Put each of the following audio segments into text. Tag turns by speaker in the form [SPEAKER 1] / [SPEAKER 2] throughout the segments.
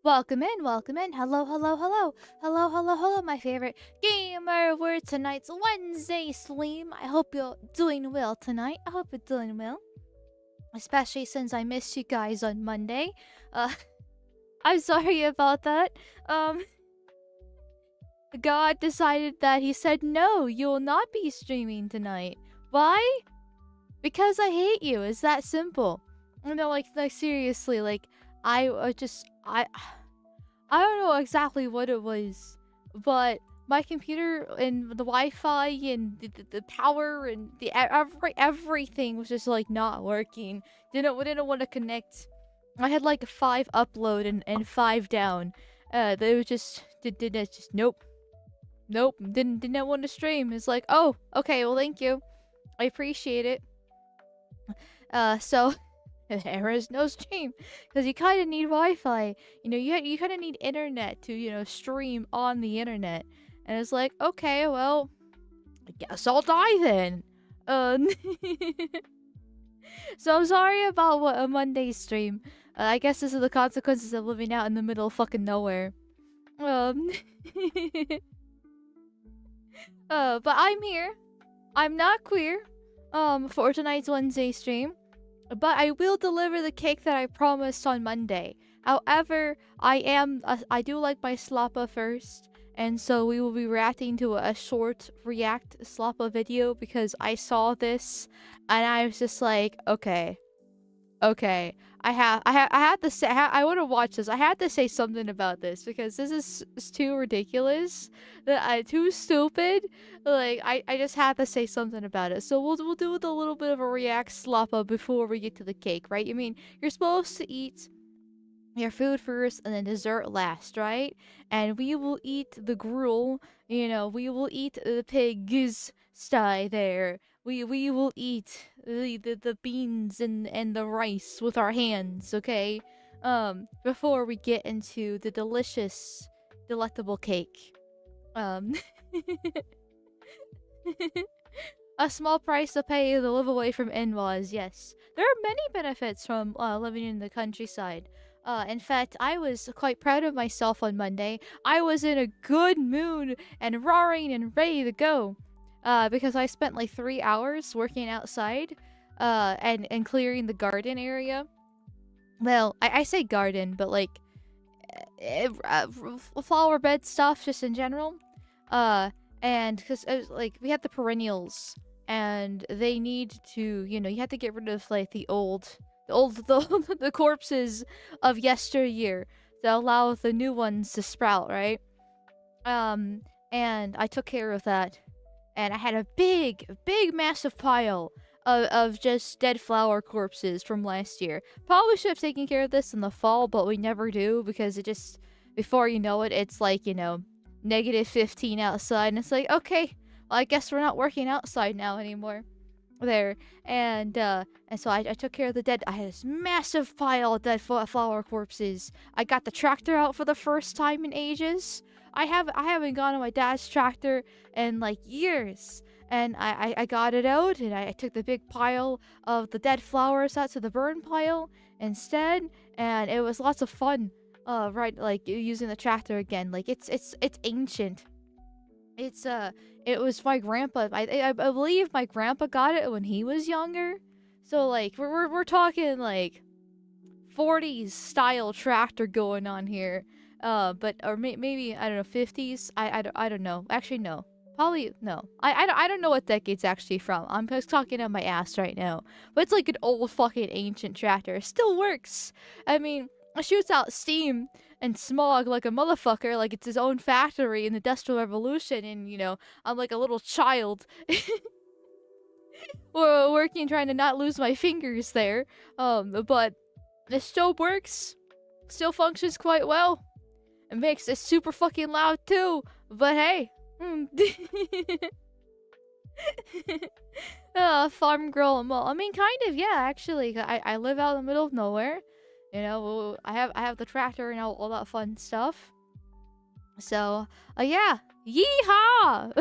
[SPEAKER 1] Welcome in, welcome in. Hello, hello, hello. Hello, hello, hello, my favorite gamer. We're tonight's Wednesday stream. I hope you're doing well tonight. I hope you're doing well. Especially since I missed you guys on Monday. I'm sorry about that. God decided that he said, no, you will not be streaming tonight. Why? Because I hate you. It's that simple. Like seriously, like, I don't know exactly what it was, but my computer and the Wi-Fi and the power and everything was just like not working. Didn't want to connect. I had like 5 upload and 5 down. They was just nope. Didn't want to stream. It's like, oh, okay, well, thank you. I appreciate it. So there is no stream because you kind of need Wi-Fi. You kind of need internet to stream on the internet. And it's like, okay, well, I guess I'll die then. So I'm sorry about what a Monday stream. I guess this is the consequences of living out in the middle of fucking nowhere. But I'm here. I'm not queer. For tonight's Wednesday stream. But I will deliver the cake that I promised on Monday. However, I do like my Sloppa first. And so we will be reacting to a short react Sloppa video because I saw this and I was just like, okay. I had to say, I want to watch this. I had to say something about this because this is too ridiculous. Too stupid. Like, I just had to say something about it. So we'll do with a little bit of a react Sloppa before we get to the cake, right? I mean, you're supposed to eat your food first and then dessert last, right? And we will eat the gruel, we will eat the pig's sty there. We will eat the beans and the rice with our hands, okay? Before we get into the delicious, delectable cake. A small price to pay to live away from in-laws, yes. There are many benefits from living in the countryside. In fact, I was quite proud of myself on Monday. I was in a good mood and roaring and ready to go. Because I spent like 3 hours working outside, and clearing the garden area. Well, I say garden, but like, flower bed stuff just in general. And because like we had the perennials, and they need to, you have to get rid of like the corpses of yesteryear to allow the new ones to sprout, right? And I took care of that. And I had a big, massive pile of just dead flower corpses from last year. Probably should have taken care of this in the fall, but we never do because it just, before you know it, it's like, negative 15 outside. And it's like, okay, well, I guess we're not working outside now anymore. There. And so I took care of the dead. I had this massive pile of dead flower corpses. I got the tractor out for the first time in ages. I haven't gone on my dad's tractor in like years, and I got it out, and I took the big pile of the dead flowers out to the burn pile instead, and it was lots of fun. Right, like using the tractor again. Like it's ancient. It was my grandpa. I believe my grandpa got it when he was younger. So like we're talking like 40s style tractor going on here. But or maybe I don't know, 50s. I don't know. Actually no. Probably no. I don't know what decade's actually from. I'm just talking on my ass right now. But it's like an old fucking ancient tractor. It still works. I mean, it shoots out steam and smog like a motherfucker, like it's his own factory in the Industrial Revolution, and I'm like a little child working, trying to not lose my fingers there. But it still works, still functions quite well. It makes it super fucking loud too, but hey. Farm girl. Well, I mean, kind of, yeah, actually. I live out in the middle of nowhere. I have the tractor and all that fun stuff. So, yeah. Yeehaw!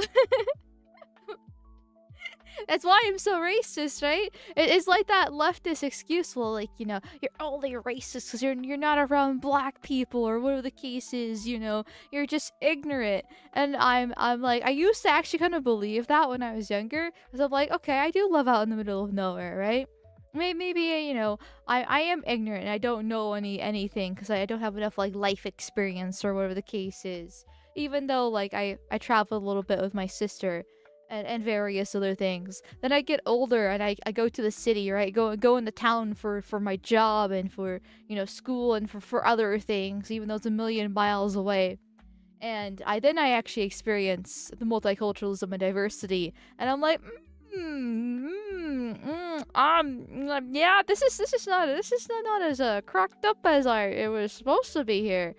[SPEAKER 1] That's why I'm so racist, right? It's like that leftist excuse, well, like, you're only racist because you're not around black people or whatever the case is, you're just ignorant. And I'm like, I used to actually kind of believe that when I was younger, because I'm like, okay, I do live out in the middle of nowhere, right? Maybe I am ignorant and I don't know anything because I don't have enough like life experience or whatever the case is. Even though like I travel a little bit with my sister and various other things. Then I get older and I go to the city, right? Go into town for my job and for school and for other things, even though it's a million miles away. And I actually experience the multiculturalism and diversity, and I'm like, yeah, this is not as cracked up as it was supposed to be here.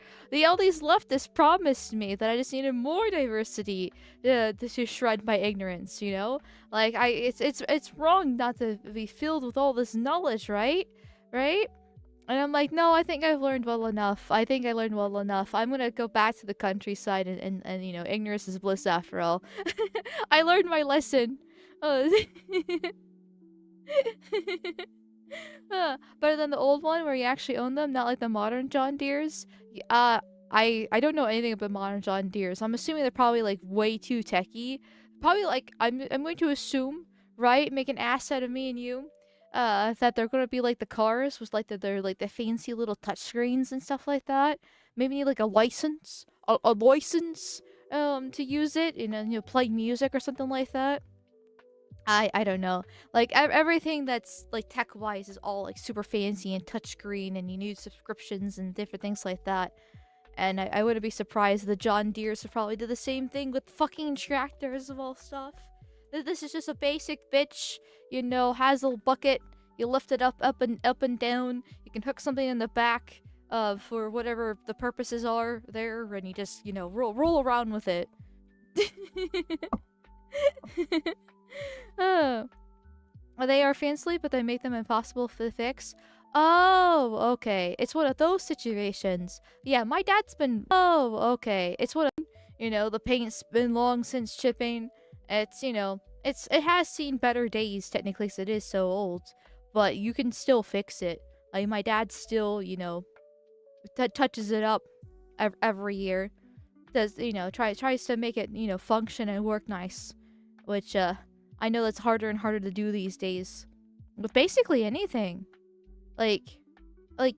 [SPEAKER 1] All these leftists promised me that I just needed more diversity to shred my ignorance. Like it's wrong not to be filled with all this knowledge, right? Right? And I'm like, no, I think I've learned well enough. I think I learned well enough. I'm gonna go back to the countryside and ignorance is bliss after all. I learned my lesson. Oh. Better than the old one where you actually own them, not like the modern John Deeres. I don't know anything about modern John Deeres. I'm assuming they're probably like way too techy. Probably like I'm going to assume, right? Make an ass out of me and you. That they're gonna be like the cars, was like they're like the fancy little touchscreens and stuff like that. Maybe need like a license, a license, to use it, play music or something like that. I don't know. Like everything that's like tech wise is all like super fancy and touchscreen, and you need subscriptions and different things like that. And I wouldn't be surprised the John Deeres would probably do the same thing with fucking tractors of all stuff. This is just a basic bitch, hazel bucket. You lift it up and down. You can hook something in the back, for whatever the purposes are there, and you just roll around with it. They are fancy, but they make them impossible to fix. Oh, okay. It's one of those situations. Yeah, my dad's been. Oh, okay. It's one of the paint's been long since chipping. It's it has seen better days technically, 'cause it is so old, but you can still fix it. Like my dad still touches it up every year. Does tries to make it function and work nice, which I know that's harder and harder to do these days with basically anything. Like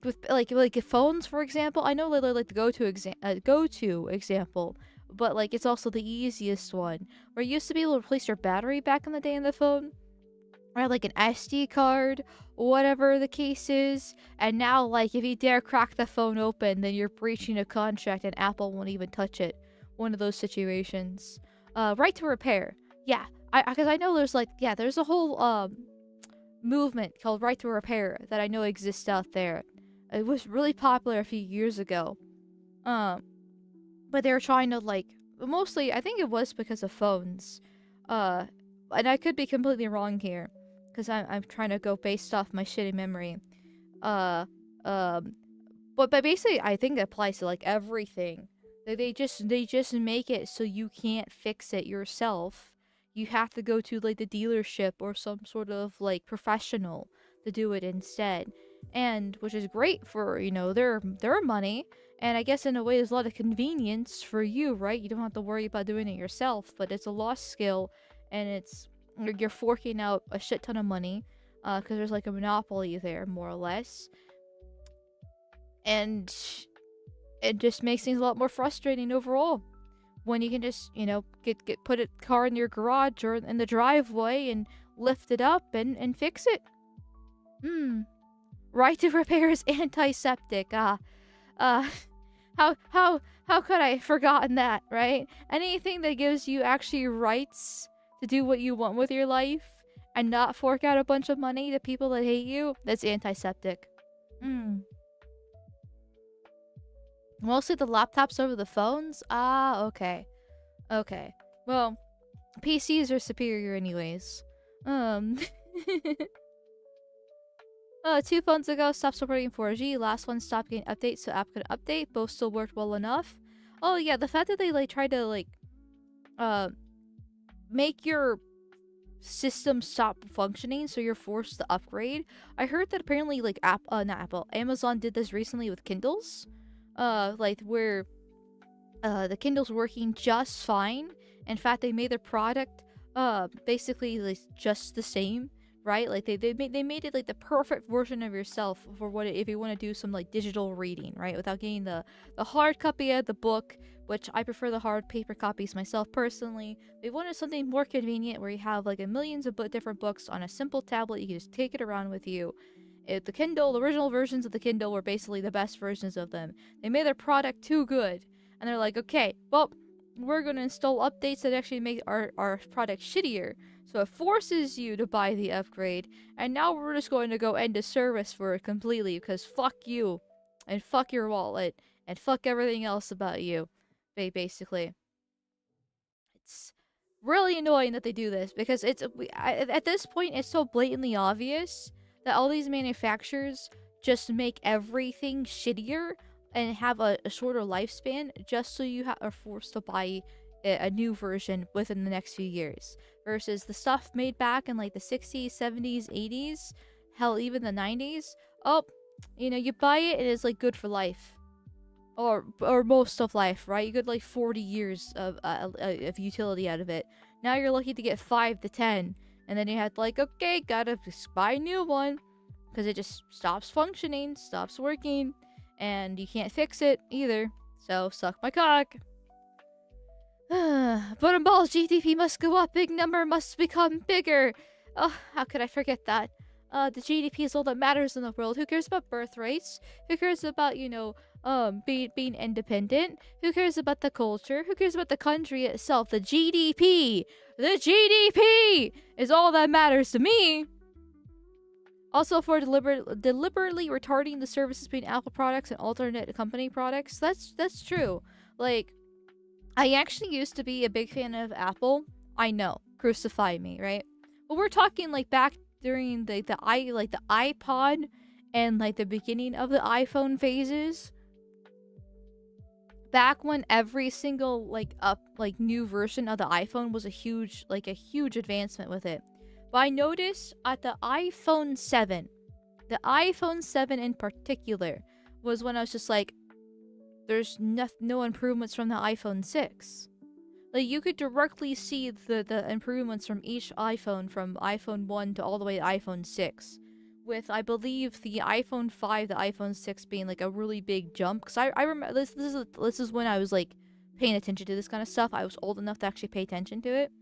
[SPEAKER 1] with like phones, for example. I know they're like the go-to example, but like it's also the easiest one. Where you used to be able to replace your battery back in the day in the phone, or like an SD card, whatever the case is. And now, like, if you dare crack the phone open, then you're breaching a contract, and Apple won't even touch it. One of those situations. Right to repair. Yeah, because I know there's a whole movement called Right to Repair that I know exists out there. It was really popular a few years ago. But they were trying to mostly I think it was because of phones. And I could be completely wrong here, because I'm trying to go based off my shitty memory. But basically I think it applies to like everything. They just make it so you can't fix it yourself. You have to go to like the dealership or some sort of like professional to do it instead. And which is great for, their money. And I guess in a way there's a lot of convenience for you, right? You don't have to worry about doing it yourself, but it's a lost skill, and you're forking out a shit ton of money, because there's like a monopoly there, more or less. And it just makes things a lot more frustrating overall. When you can just, put a car in your garage or in the driveway and lift it up and fix it. Right to repair is antiseptic. How could I have forgotten that, right? Anything that gives you actually rights to do what you want with your life and not fork out a bunch of money to people that hate you, that's antiseptic. Mostly the laptops over the phones? Okay. Okay. Well, PCs are superior anyways. 2 phones ago, stopped supporting 4G. Last one stopped getting updates, so app couldn't update. Both still worked well enough. Oh yeah, the fact that they try to make your systems stop functioning, so you're forced to upgrade. I heard that apparently like not Apple, Amazon did this recently with Kindles, like where the Kindle's working just fine. In fact, they made their product basically like just the same, right? Like they made it like the perfect version of yourself for what if you want to do some like digital reading, right? Without getting the hard copy of the book, which I prefer the hard paper copies myself personally. They wanted something more convenient where you have like a millions of different books on a simple tablet. You can just take it around with you. The Kindle, the original versions of the Kindle were basically the best versions of them. They made their product too good. And they're like, okay, well, we're going to install updates that actually make our product shittier. So it forces you to buy the upgrade. And now we're just going to go end of service for it completely because fuck you. And fuck your wallet. And fuck everything else about you. Basically. It's really annoying that they do this because at this point it's so blatantly obvious that all these manufacturers just make everything shittier and have a shorter lifespan just so you are forced to buy a new version within the next few years versus the stuff made back in like the 60s, 70s, 80s, hell even the 90s. Oh, you buy it and it's like good for life. Or most of life, right? You get like 40 years of utility out of it. Now you're lucky to get 5 to 10. And then you have to like, okay, gotta just buy a new one. Because it just stops functioning, stops working. And you can't fix it either. So, suck my cock. Bottom balls, GDP must go up. Big number must become bigger. Oh, how could I forget that? The GDP is all that matters in the world. Who cares about birth rates? Who cares about, being independent? Who cares about the culture? Who cares about the country itself? The GDP! The GDP is all that matters to me! Also, for deliberately retarding the services between Apple products and alternate company products. That's true. Like, I actually used to be a big fan of Apple. I know. Crucify me, right? But we're talking like back during the iPod and like the beginning of the iPhone phases. Back when every single new version of the iPhone was a huge advancement with it. But I noticed at the iPhone 7 in particular was when I was just like, there's no improvements from the iPhone 6. Like, you could directly see the improvements from each iPhone, from iPhone 1 to all the way to iPhone 6. With, I believe, the iPhone 5, the iPhone 6 being, like, a really big jump. Because I remember, this is when I was, like, paying attention to this kind of stuff. I was old enough to actually pay attention to it.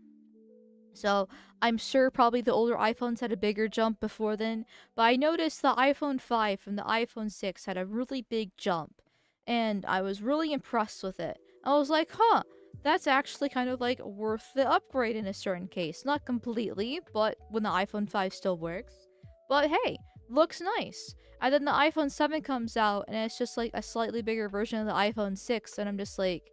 [SPEAKER 1] So, I'm sure probably the older iPhones had a bigger jump before then. But I noticed the iPhone 5 from the iPhone 6 had a really big jump. And I was really impressed with it. I was like, huh, that's actually kind of like worth the upgrade in a certain case. Not completely, but when the iPhone 5 still works. But hey, looks nice. And then the iPhone 7 comes out and it's just like a slightly bigger version of the iPhone 6. And I'm just like,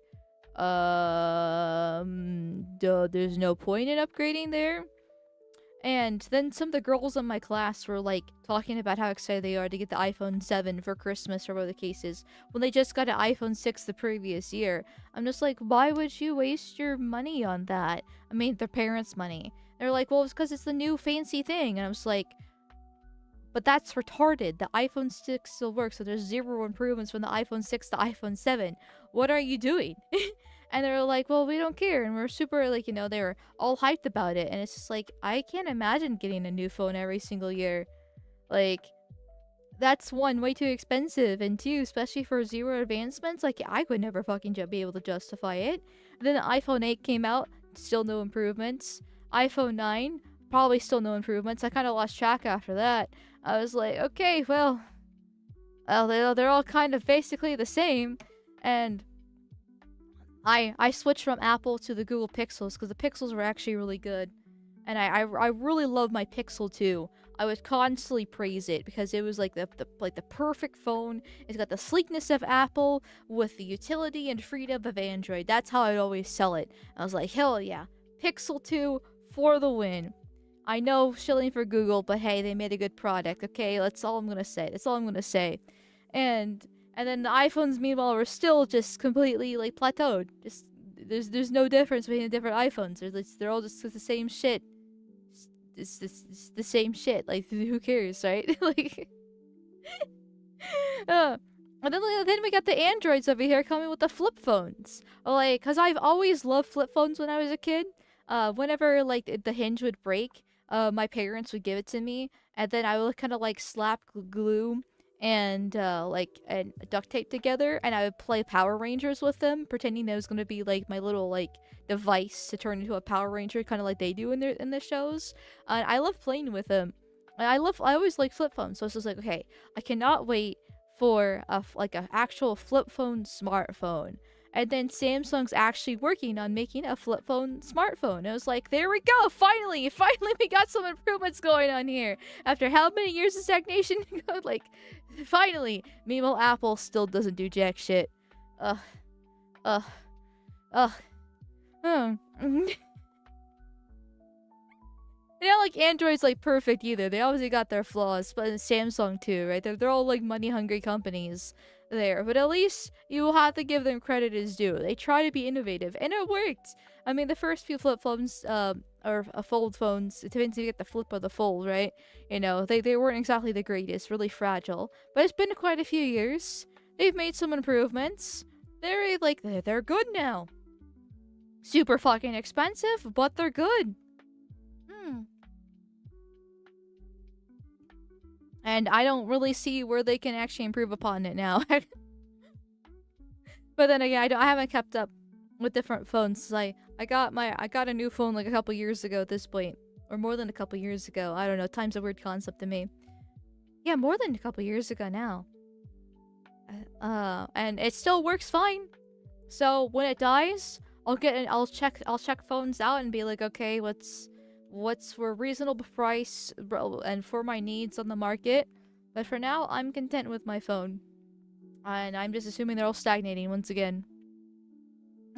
[SPEAKER 1] there's no point in upgrading there. And then some of the girls in my class were like talking about how excited they are to get the iPhone 7 for Christmas or whatever the case is, when they just got an iPhone 6 the previous year. I'm just like, why would you waste your money on that? I mean, their parents' money. They're like, well, it's because it's the new fancy thing. And I was like, but that's retarded. The iPhone 6 still works, so there's zero improvements from the iPhone 6 to iPhone 7. What are you doing? And they're like, well, we don't care. And we're super, like, they were all hyped about it. And it's just like, I can't imagine getting a new phone every single year. Like, that's one, way too expensive. And two, especially for zero advancements, like, I would never fucking be able to justify it. And then the iPhone 8 came out, still no improvements. iPhone 9, probably still no improvements. I kind of lost track after that. I was like, okay, well, they're all kind of basically the same. And I switched from Apple to the Google Pixels because the Pixels were actually really good. And I really love my Pixel 2. I would constantly praise it because it was like the perfect phone. It's got the sleekness of Apple with the utility and freedom of Android. That's how I'd always sell it. I was like, hell yeah, Pixel 2 for the win. I know, shilling for Google, but hey, they made a good product. Okay, that's all I'm gonna say. And then the iPhones, meanwhile, were still just completely, like, plateaued. Just, there's no difference between the different iPhones. They're all just the same shit. it's the same shit. Like, who cares, right? Like, uh, and then we got the androids over here coming with the flip phones. Like, cause I've always loved flip phones when I was a kid. Whenever like the hinge would break, my parents would give it to me, and then I would kind of like slap glue and and duct tape together, and I would play Power Rangers with them, pretending that it was gonna be like my little like device to turn into a Power Ranger, kind of like they do in the shows. I love playing with them. I always like flip phones, so it's just like, okay, I cannot wait for like a actual flip phone smartphone. And then Samsung's actually working on making a flip phone smartphone. It was like, there we go, finally we got some improvements going on here. After how many years of stagnation? Like, finally. Meanwhile, Apple still doesn't do jack shit. Ugh. Ugh. Ugh. They don't like Android's like perfect either. They obviously got their flaws, but Samsung too, right? They're all like money hungry companies there. But at least you will have to give them credit as due. They try to be innovative, and it worked. I mean, the first few flip phones, or fold phones, it depends if you get the flip or the fold, right? You know, they weren't exactly the greatest, really fragile. But it's been quite a few years. They've made some improvements. They're good now. Super fucking expensive, but they're good. And I don't really see where they can actually improve upon it now. But then again, I haven't kept up with different phones. I got a new phone like a couple years ago at this point, or more than a couple years ago. I don't know. Time's a weird concept to me. Yeah, more than a couple years ago now. And it still works fine. So when it dies, I'll check phones out and be like, okay, what's for a reasonable price and for my needs on the market. But for now, I'm content with my phone. And I'm just assuming they're all stagnating once again.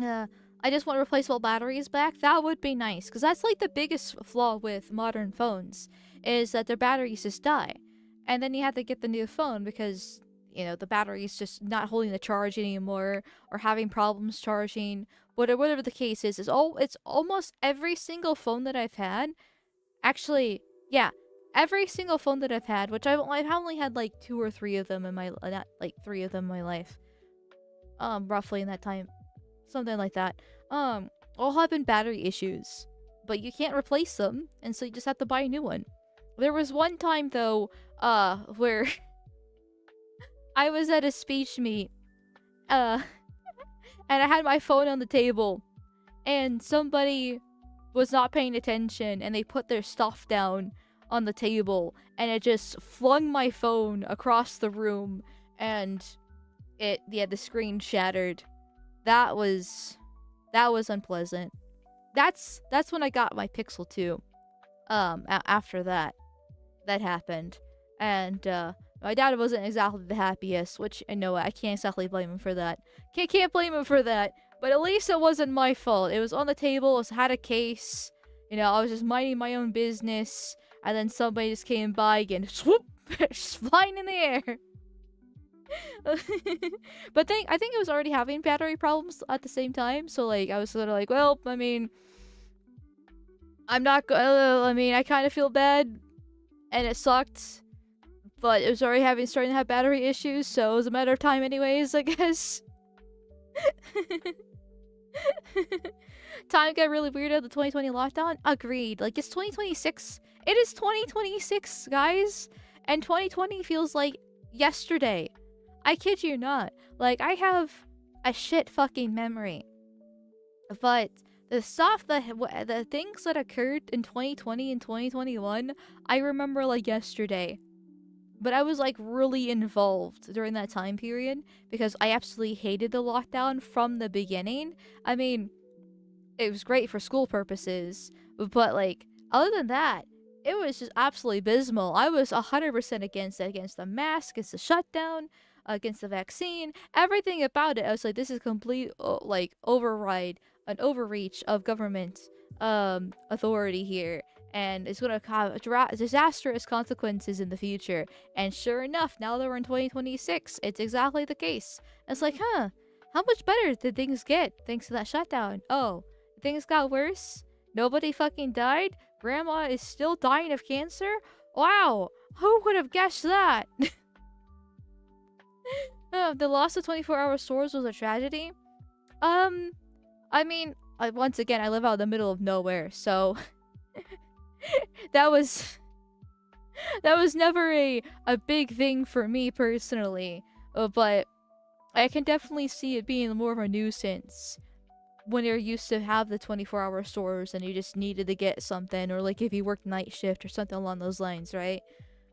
[SPEAKER 1] I just want replaceable batteries back. That would be nice, because that's like the biggest flaw with modern phones, is that their batteries just die. And then you have to get the new phone because, you know, the battery's just not holding the charge anymore, or having problems charging. Whatever the case is, it's almost every single phone that I've had. Actually, yeah, every single phone that I've had, which I've only had like 2 or 3 of them in my not like 3 of them in my life. Roughly in that time, something like that. All have been battery issues, but you can't replace them, and so you just have to buy a new one. There was one time though, where I was at a speech meet, and I had my phone on the table, and somebody was not paying attention, and they put their stuff down on the table, and it just flung my phone across the room, and the screen shattered. That was unpleasant. That's when I got my Pixel 2. After that happened, and my dad wasn't exactly the happiest, which I know I can't exactly blame him for that. Can't blame him for that. But at least it wasn't my fault. It was on the table. It had a case. You know, I was just minding my own business, and then somebody just came by again, swoop, just flying in the air. But I think it was already having battery problems at the same time. So like, I was sort of like, well, I mean, I kind of feel bad, and it sucked. But it was already starting to have battery issues, so it was a matter of time anyways, I guess. Time got really weird at the 2020 lockdown. Agreed. Like, it's 2026. It is 2026, guys. And 2020 feels like yesterday. I kid you not. Like, I have a shit fucking memory. But the things that occurred in 2020 and 2021, I remember like yesterday. But I was like really involved during that time period because I absolutely hated the lockdown from the beginning. I mean, it was great for school purposes, but like, other than that, it was just absolutely abysmal. I was 100% against it, against the mask, against the shutdown, against the vaccine, everything about it. I was like, this is complete override, an overreach of government authority here, and it's gonna have disastrous consequences in the future. And sure enough, now that we're in 2026, it's exactly the case. It's like, how much better did things get thanks to that shutdown? Oh, things got worse? Nobody fucking died? grandma is still dying of cancer? Wow, who would have guessed that? The loss of 24-hour stores was a tragedy. I mean, once again, I live out in the middle of nowhere, so that was never a big thing for me personally. But I can definitely see it being more of a nuisance when you're used to have the 24-hour stores and you just needed to get something, or like if you worked night shift or something along those lines, right?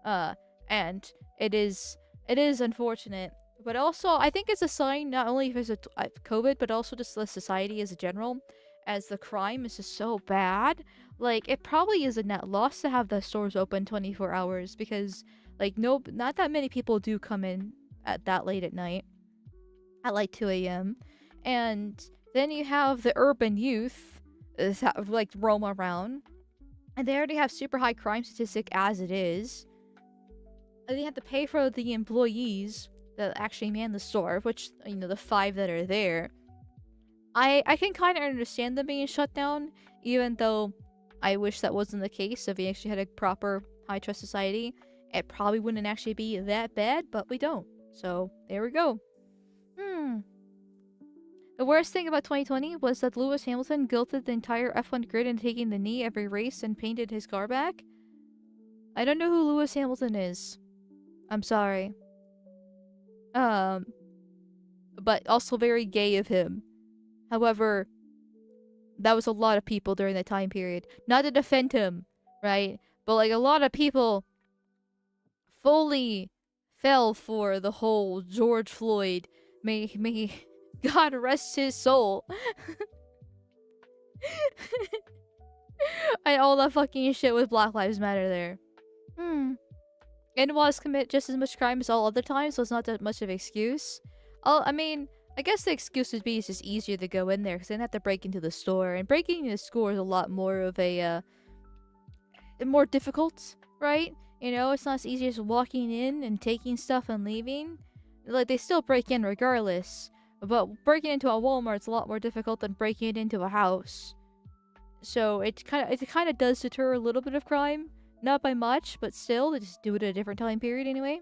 [SPEAKER 1] And it is unfortunate, but also I think it's a sign not only if it's a COVID, but also just the society as a general, as the crime is just so bad. Like, it probably is a net loss to have the stores open 24 hours because, like, not that many people do come in at that late at night, at like 2 a.m. And then you have the urban youth that, like, roam around, and they already have super high crime statistic as it is. And they have to pay for the employees that actually man the store, which, you know, the 5 that are there. I can kind of understand them being shut down, even though I wish that wasn't the case. If we actually had a proper high trust society, it probably wouldn't actually be that bad, but we don't. So, there we go. The worst thing about 2020 was that Lewis Hamilton guilted the entire F1 grid into taking the knee every race and painted his car back. I don't know who Lewis Hamilton is. I'm sorry. But also very gay of him. However, that was a lot of people during that time period. Not to defend him, right? But like a lot of people fully fell for the whole George Floyd, may God rest his soul. And all that fucking shit with Black Lives Matter there. NWAs commit just as much crime as all other times, so it's not that much of an excuse. I mean, I guess the excuse would be it's just easier to go in there because they don't have to break into the store. And breaking into the store is a lot more of a, more difficult, right? You know, it's not as easy as walking in and taking stuff and leaving. Like, they still break in regardless. But breaking into a Walmart's a lot more difficult than breaking it into a house. So it kind of does deter a little bit of crime. Not by much, but still, they just do it at a different time period anyway.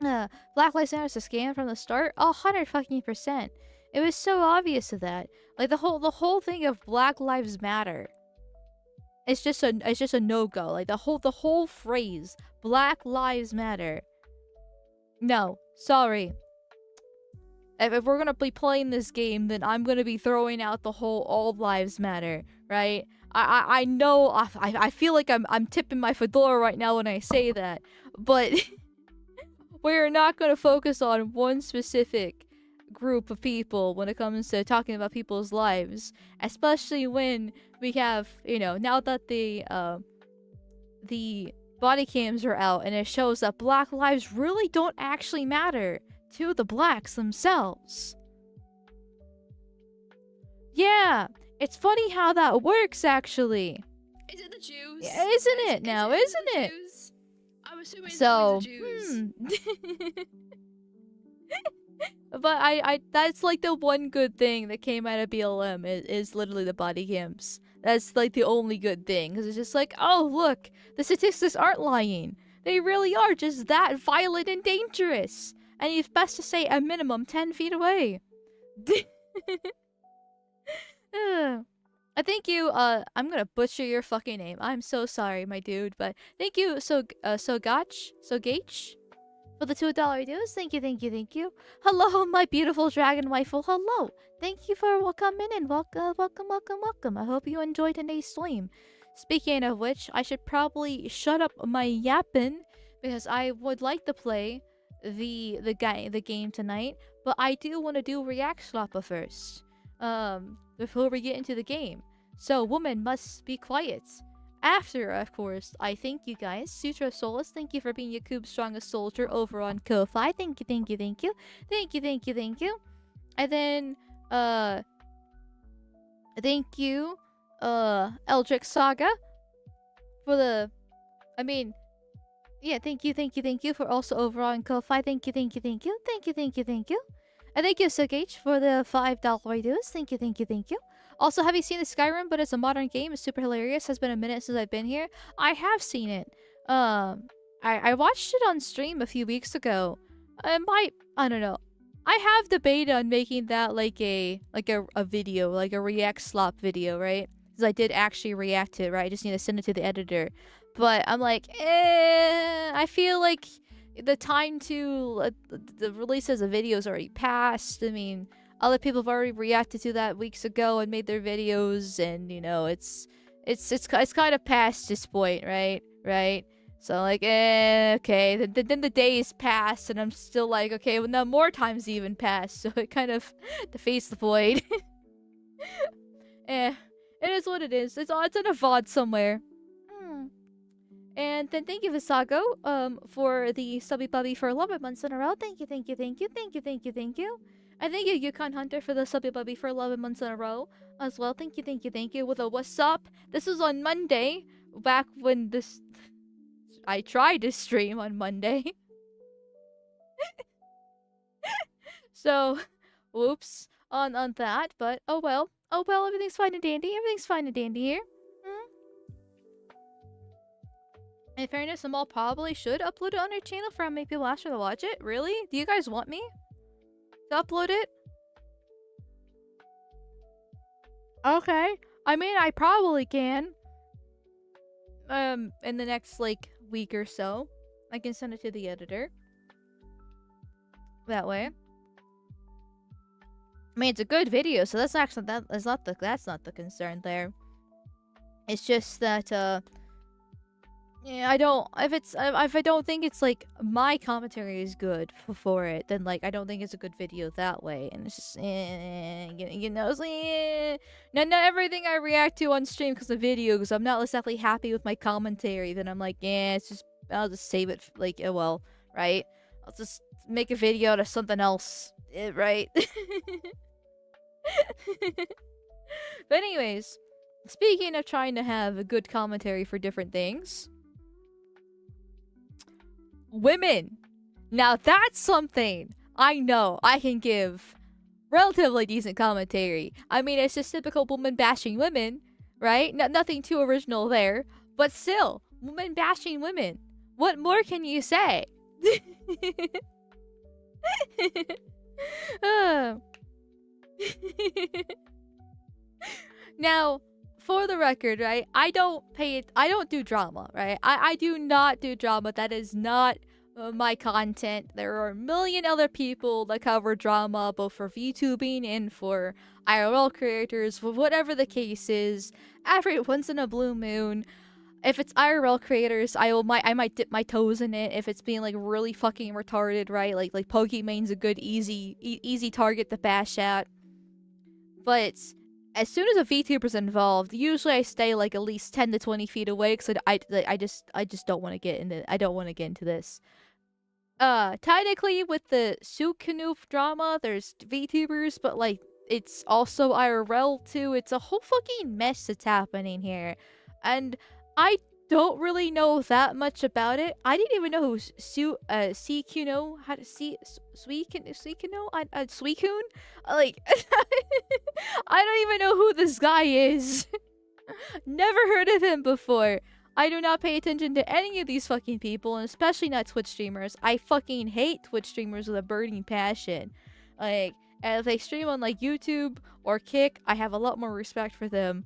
[SPEAKER 1] Black Lives Matter is a scam from the start. 100%. It was so obvious of that. Like the whole thing of Black Lives Matter. It's just a no-go. Like the whole phrase, Black Lives Matter. No, sorry. If we're gonna be playing this game, then I'm gonna be throwing out the whole all lives matter, right? I know I feel like I'm tipping my fedora right now when I say that, but we're not gonna focus on one specific group of people when it comes to talking about people's lives, especially when we have, you know, now that the body cams are out and it shows that Black lives really don't actually matter to the blacks themselves. Yeah, it's funny how that works, actually.
[SPEAKER 2] Is it the Jews?
[SPEAKER 1] Yeah, isn't it now? Isn't it?
[SPEAKER 2] Jews? I'm assuming
[SPEAKER 1] So,
[SPEAKER 2] it's the Jews.
[SPEAKER 1] But I that's like the one good thing that came out of BLM is literally the body cams. That's like the only good thing, because it's just like, oh look, the statistics aren't lying. They really are just that violent and dangerous. And it's best to stay a minimum 10 feet away. I thank you, I'm gonna butcher your fucking name. I'm so sorry, my dude, but thank you, Gach, for the $2 dues. Thank you. Hello, my beautiful dragon waifu. Hello. Thank you for coming in. Welcome. I hope you enjoyed today's stream. Speaking of which, I should probably shut up my yapping because I would like to play the game tonight, but I do want to do React Sloppa first. Before we get into the game. So, woman must be quiet. After, of course, I thank you guys. Sutra Solus, thank you for being Yakub's strongest soldier over on Ko-Fi. Thank you. And then, thank you, Eldrick Saga, for the, thank you for also over on Ko-Fi. Thank you. And thank you, Sugage, for the $5 dues. Thank you. Also, have you seen the Skyrim? But it's a modern game. It's super hilarious. Has been a minute since I've been here. I have seen it. I watched it on stream a few weeks ago. I don't know. I have debated on making that like a video, like a react slop video, right? Because I did actually react to it, right? I just need to send it to the editor. But I'm like, I feel like the time to the release as a video is already passed. I mean, other people have already reacted to that weeks ago and made their videos, and you know, it's kind of past this point, right? Right? So like, okay. Then the days pass, and I'm still like, okay, well now more times even passed, so it kind of defeats the point. It is what it is. It's in a VOD somewhere. And then thank you, Visago, for the subby bubby for 11 months in a row. Thank you, thank you, thank you, thank you, thank you, thank you. And thank you, Yukon Hunter, for the subby bubby for 11 months in a row as well. Thank you, thank you, thank you. With a what's up? This was on Monday, back when I tried to stream on Monday. So, whoops on that, but oh well, everything's fine and dandy. Everything's fine and dandy here. In fairness, the mall probably should upload it on our channel for how many people ask her to watch it. Really? Do you guys want me to upload it? Okay. I mean, I probably can. In the next, like, week or so. I can send it to the editor. That way. I mean, it's a good video, so that's actually, that's not the concern there. It's just that, yeah, if I don't think it's like my commentary is good for it, then like I don't think it's a good video that way, and it's just you know, it's like, not everything I react to on stream because of videos, I'm not exactly happy with my commentary. Then I'm like, it's just I'll just save it like well, right? I'll just make a video out of something else, right? But anyways, speaking of trying to have a good commentary for different things. Women. Now that's something I know I can give relatively decent commentary. I mean, it's just typical woman bashing women, right? Nothing too original there, but still, woman bashing women. What more can you say? Now, for the record, right, I don't do drama, right? I do not do drama. That is not my content. There are a million other people that cover drama, both for VTubing and for IRL creators, whatever the case is. Every once in a blue moon, if it's IRL creators, I might dip my toes in it. If it's being like really fucking retarded, right? Like Pokemon's a good easy target to bash at. But as soon as a VTuber's involved, usually I stay like at least 10 to 20 feet away because I just don't want to get into. I don't want to get into this. Technically with the Sukuno drama, there's VTubers, but like it's also IRL too. It's a whole fucking mess that's happening here, and I don't really know that much about it. I didn't even know who Sukuno how to see Sukuno Suikun. Like I don't even know who this guy is. Never heard of him before. I do not pay attention to any of these fucking people, and especially not Twitch streamers. I fucking hate Twitch streamers with a burning passion. Like, and if they stream on like YouTube or Kick, I have a lot more respect for them.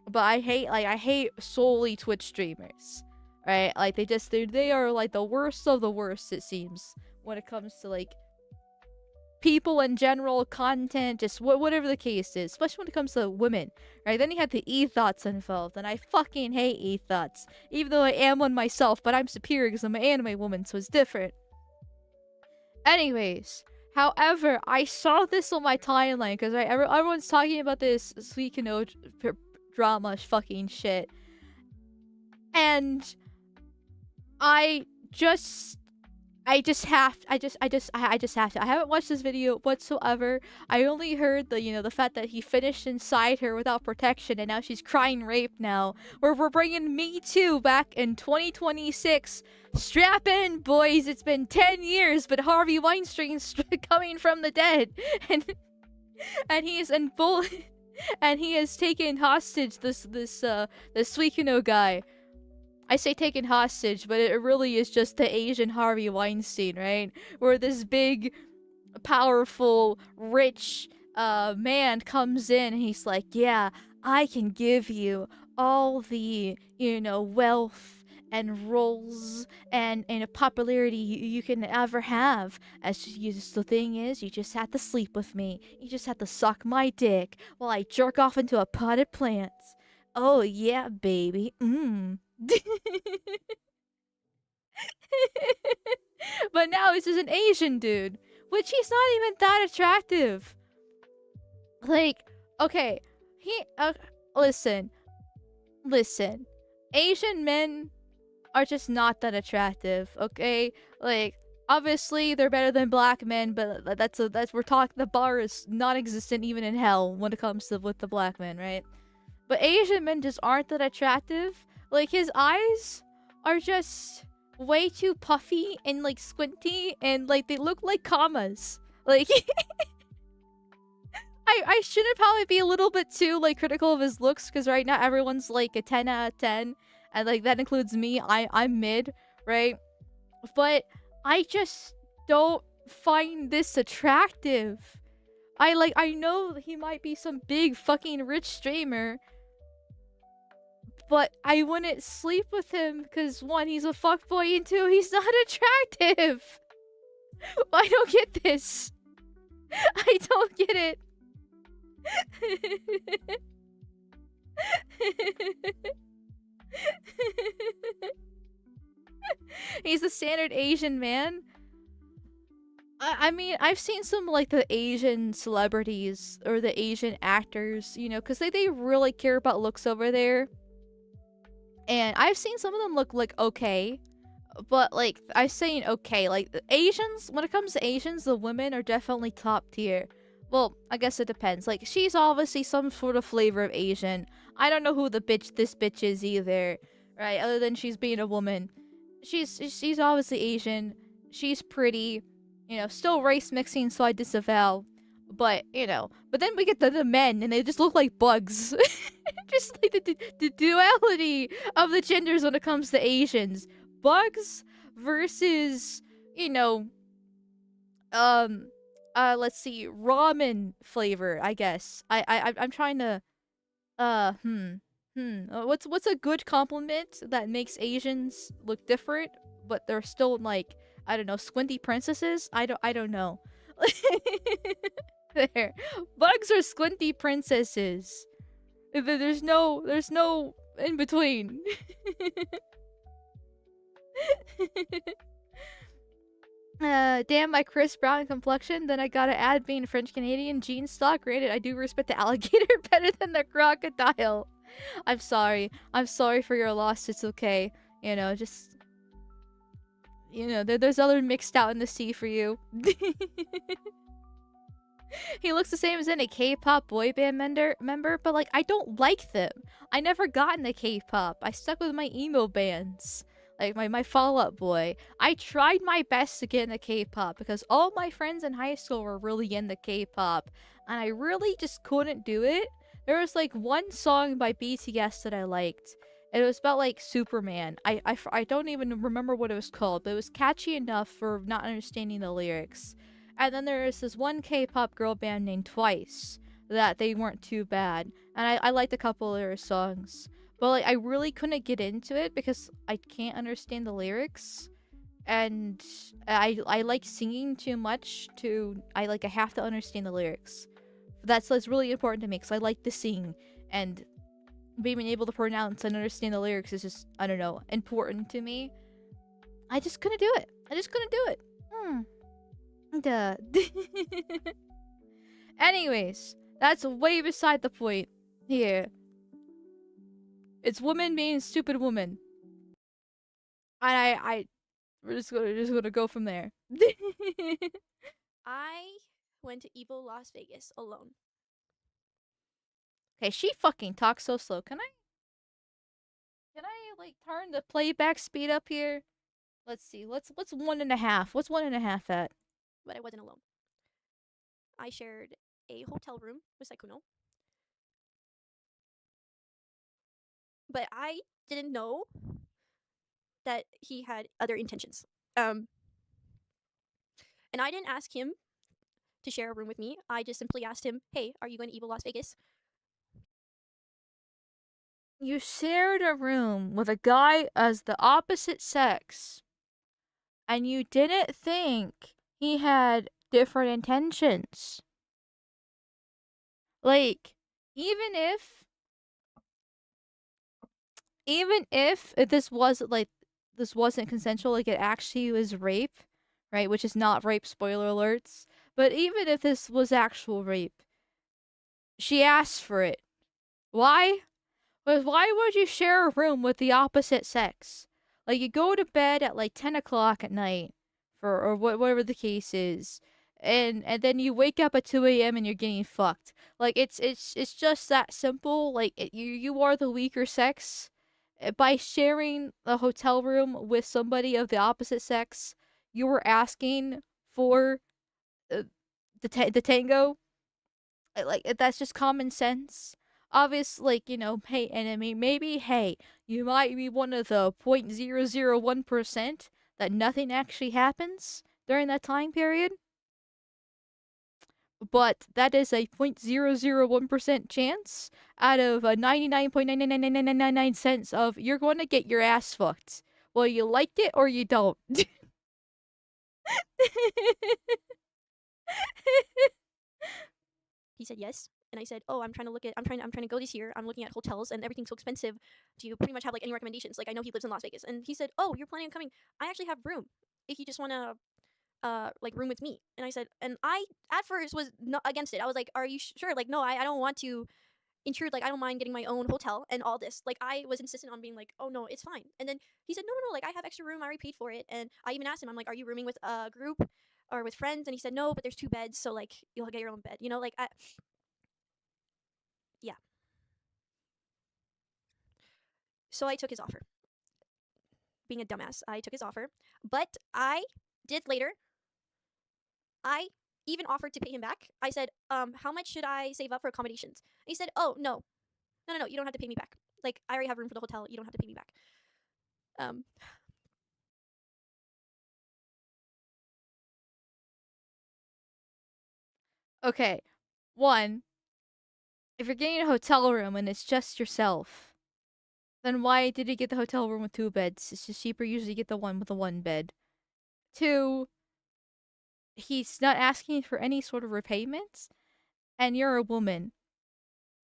[SPEAKER 1] But I hate solely Twitch streamers, right? Like they are like the worst of the worst, it seems, when it comes to like people in general, content, just whatever the case is, especially when it comes to women, right? Then you have the e-thoughts involved, and I fucking hate e-thoughts, even though I am one myself, but I'm superior because I'm an anime woman, so it's different. Anyways, however, I saw this on my timeline because everyone's talking about this Suikuno drama fucking shit, and I just have to. I haven't watched this video whatsoever. I only heard the fact that he finished inside her without protection, and now she's crying rape now. We're bringing Me Too back in 2026. Strap in, boys. It's been 10 years, but Harvey Weinstein's coming from the dead, and he's in full. and he has taken hostage this Sukuno guy. I say taken hostage, but it really is just the Asian Harvey Weinstein, right? Where this big, powerful, rich man comes in and he's like, yeah, I can give you all the, wealth and roles and popularity you can ever have. The thing is, you just have to sleep with me. You just have to suck my dick while I jerk off into a potted plant. Oh yeah, baby. But now he's just an Asian dude, which he's not even that attractive. Like, okay, he listen, listen. Asian men are just not that attractive, okay? Like, obviously they're better than black men, but that's we're talking, the bar is non-existent even in hell when it comes to with the black men, right? But Asian men just aren't that attractive. Like, his eyes are just way too puffy and like squinty, and like they look like commas. Like, I shouldn't probably be a little bit too like critical of his looks, because right now everyone's like a 10 out of 10, and like that includes me. I'm mid, right? But I just don't find this attractive. I know he might be some big fucking rich streamer, but I wouldn't sleep with him because one, he's a fuckboy, and two, he's not attractive. I don't get this. I don't get it. He's a standard Asian man. I mean, I've seen some like the Asian celebrities or the Asian actors, because they really care about looks over there. And I've seen some of them look like okay, but like I'm saying okay, like the Asians, when it comes to Asians, the women are definitely top tier. Well, I guess it depends. Like, she's obviously some sort of flavor of Asian. I don't know who this bitch is either, right? Other than she's being a woman. She's obviously Asian. She's pretty. Still race mixing, so I disavow. But, but then we get the men, and they just look like bugs. Just like the duality of the genders when it comes to Asians. Bugs versus, let's see, ramen flavor, I guess. I'm trying to, what's a good compliment that makes Asians look different, but they're still like, I don't know, squinty princesses? I don't know. There. Bugs are squinty princesses. There's no in between. Damn my Chris Brown complexion. Then I gotta add being French Canadian gene stock. Granted, I do respect the alligator better than the crocodile. I'm sorry. I'm sorry for your loss. It's okay. Just there's other mixed out in the sea for you. He looks the same as any K-pop boy band member, but like I don't like them. I never got into K-pop. I stuck with my emo bands. Like my Fall Out Boy. I tried my best to get into K-pop because all my friends in high school were really into K-pop, and I really just couldn't do it. There was like one song by BTS that I liked. It was about like Superman. I don't even remember what it was called, but it was catchy enough for not understanding the lyrics. And then there is this one K-pop girl band named Twice that they weren't too bad, and I liked a couple of their songs. But like I really couldn't get into it because I can't understand the lyrics, and I like singing too much to I have to understand the lyrics. That's really important to me because I like to sing, and being able to pronounce and understand the lyrics is just, I don't know, important to me. I just couldn't do it. I just couldn't do it. Duh. Anyways, that's way beside the point here. It's women being stupid women. And we're just gonna go from there.
[SPEAKER 3] I went to Evo Las Vegas alone.
[SPEAKER 1] Okay, she fucking talks so slow. Can I like turn the playback speed up here? Let's see. What's 1.5? What's 1.5 at?
[SPEAKER 3] But I wasn't alone. I shared a hotel room with Sukuno. but I didn't know that he had other intentions. And I didn't ask him to share a room with me. I just simply asked him, "Hey, are you going to Evil Las Vegas?"
[SPEAKER 1] You shared a room with a guy as the opposite sex, and you didn't think he had different intentions. Like, even if this wasn't like this wasn't consensual, like it actually was rape, right? Which is not rape, spoiler alerts. But even if this was actual rape, she asked for it. Why? Because why would you share a room with the opposite sex? Like, you go to bed at like 10 o'clock at night, or whatever the case is, and then you wake up at 2 a.m. and you're getting fucked. Like, it's just that simple. Like, you are the weaker sex. By sharing a hotel room with somebody of the opposite sex, you were asking for uh, the tango. Like, that's just common sense. Obvious, like, hey, enemy, maybe, hey, you might be one of the 0.001% that nothing actually happens during that time period, but that is a 0.001% chance out of a 99.9999999 of you're going to get your ass fucked. Well, you liked it or you don't.
[SPEAKER 3] He said yes, and I said, "Oh, I'm trying to go this year. I'm looking at hotels, and everything's so expensive. Do you pretty much have like any recommendations?" Like, I know he lives in Las Vegas, and he said, "Oh, you're planning on coming? I actually have room if you just want to like room with me." And I said, and I at first was not against it. I was like, "Are you sure?" Like, no, I don't want to intrude. Like, I don't mind getting my own hotel and all this. Like, I was insistent on being like, "Oh no, it's fine." And then he said, "No, like, I have extra room. I already paid for it." And I even asked him, I'm like, "Are you rooming with a group or with friends?" And he said, "No, but there's 2 beds, so like you'll get your own bed." Like, yeah. So I took his offer. Being a dumbass, I took his offer, but I did later. I even offered to pay him back. I said, "How much should I save up for accommodations?" And he said, "Oh no, no, you don't have to pay me back. Like, I already have room for the hotel. You don't have to pay me back." Um,
[SPEAKER 1] Okay, one, if you're getting a hotel room and it's just yourself, then why did he get the hotel room with 2 beds? It's just cheaper usually get the one with the 1 bed. Two, he's not asking for any sort of repayment, and you're a woman.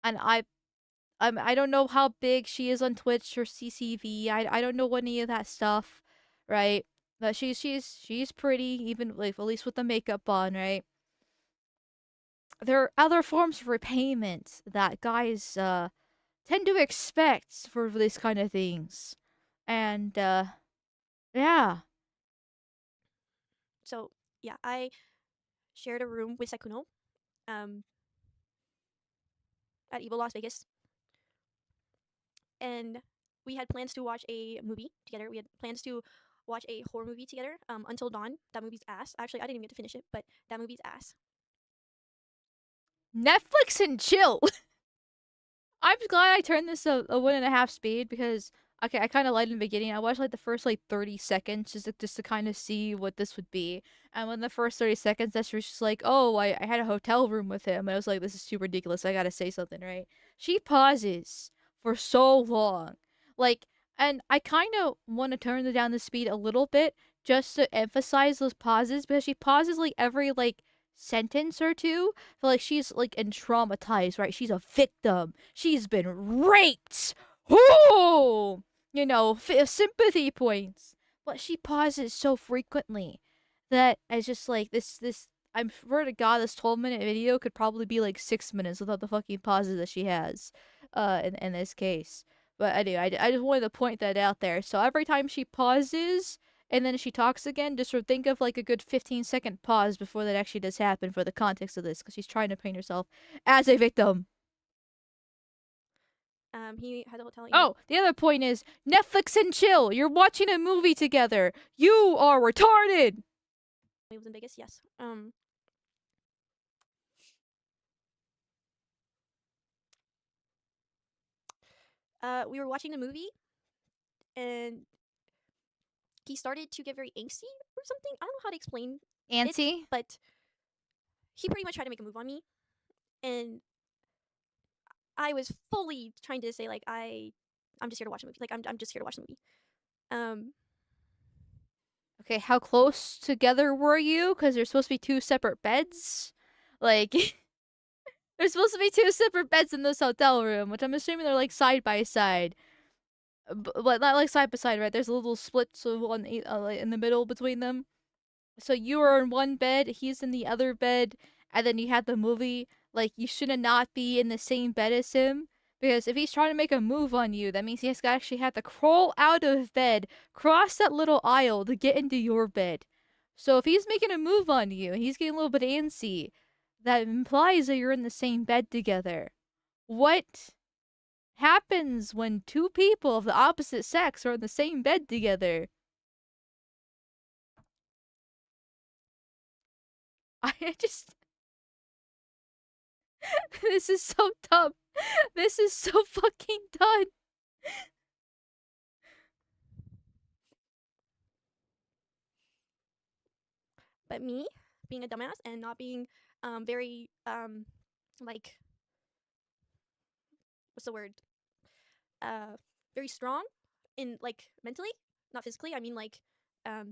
[SPEAKER 1] And I don't know how big she is on Twitch or CCV. I don't know any of that stuff, right? But she's pretty, even like at least with the makeup on, right? There are other forms of repayment that guys tend to expect for these kind of things. And yeah.
[SPEAKER 3] so yeah, I shared a room with Sukuno um, at Evil Las Vegas, and we had plans to watch a movie together. We had plans to watch a horror movie together. Until Dawn. That movie's ass. Actually, I didn't even get to finish it, but that movie's ass.
[SPEAKER 1] Netflix and chill. I'm glad I turned this a 1.5 speed because okay, I kind of lied in the beginning. I watched like the first like 30 seconds just to kind of see what this would be. And when the first 30 seconds, that's just like, oh, I had a hotel room with him. And I was like, this is too ridiculous. I gotta say something, right? She pauses for so long. Like, and I kind of want to turn down the speed a little bit just to emphasize those pauses because she pauses like every like sentence or two. Feel like she's like and traumatized, right? She's a victim. She's been raped. Ooh, sympathy points. But she pauses so frequently that it's just like this. I'm swear to God, this 12-minute video could probably be like 6 minutes without the fucking pauses that she has, in this case. But anyway, I just wanted to point that out there. So every time she pauses, and then she talks again, just sort of think of like a good 15-second pause before that actually does happen for the context of this, because she's trying to paint herself as a victim.
[SPEAKER 3] He had a hotel.
[SPEAKER 1] Oh, the other point is Netflix and chill. You're watching a movie together. You are retarded.
[SPEAKER 3] He was in Vegas. Yes. we were watching the movie, and he started to get very angsty or something. I don't know how to explain it,
[SPEAKER 1] Antsy?
[SPEAKER 3] but he pretty much tried to make a move on me, and I was fully trying to say like I'm just here to watch a movie. Like I'm just here to watch the movie.
[SPEAKER 1] Okay, how close together were you? Because there's supposed to be 2 separate beds. Like, there's supposed to be 2 separate beds in this hotel room, which I'm assuming they're like side by side. But not like side by side, right? There's a little split so one like, in the middle between them. So you were in one bed, he's in the other bed, and then you had the movie. Like, you shouldn't not be in the same bed as him. Because if he's trying to make a move on you, that means he has to actually have to crawl out of bed, cross that little aisle to get into your bed. So if he's making a move on you and he's getting a little bit antsy, that implies that you're in the same bed together. What happens when 2 people of the opposite sex are in the same bed together? I just... This is so dumb. This is so fucking done.
[SPEAKER 3] But me being a dumbass and not being very like what's the word? Very strong in like mentally, not physically. I mean like uh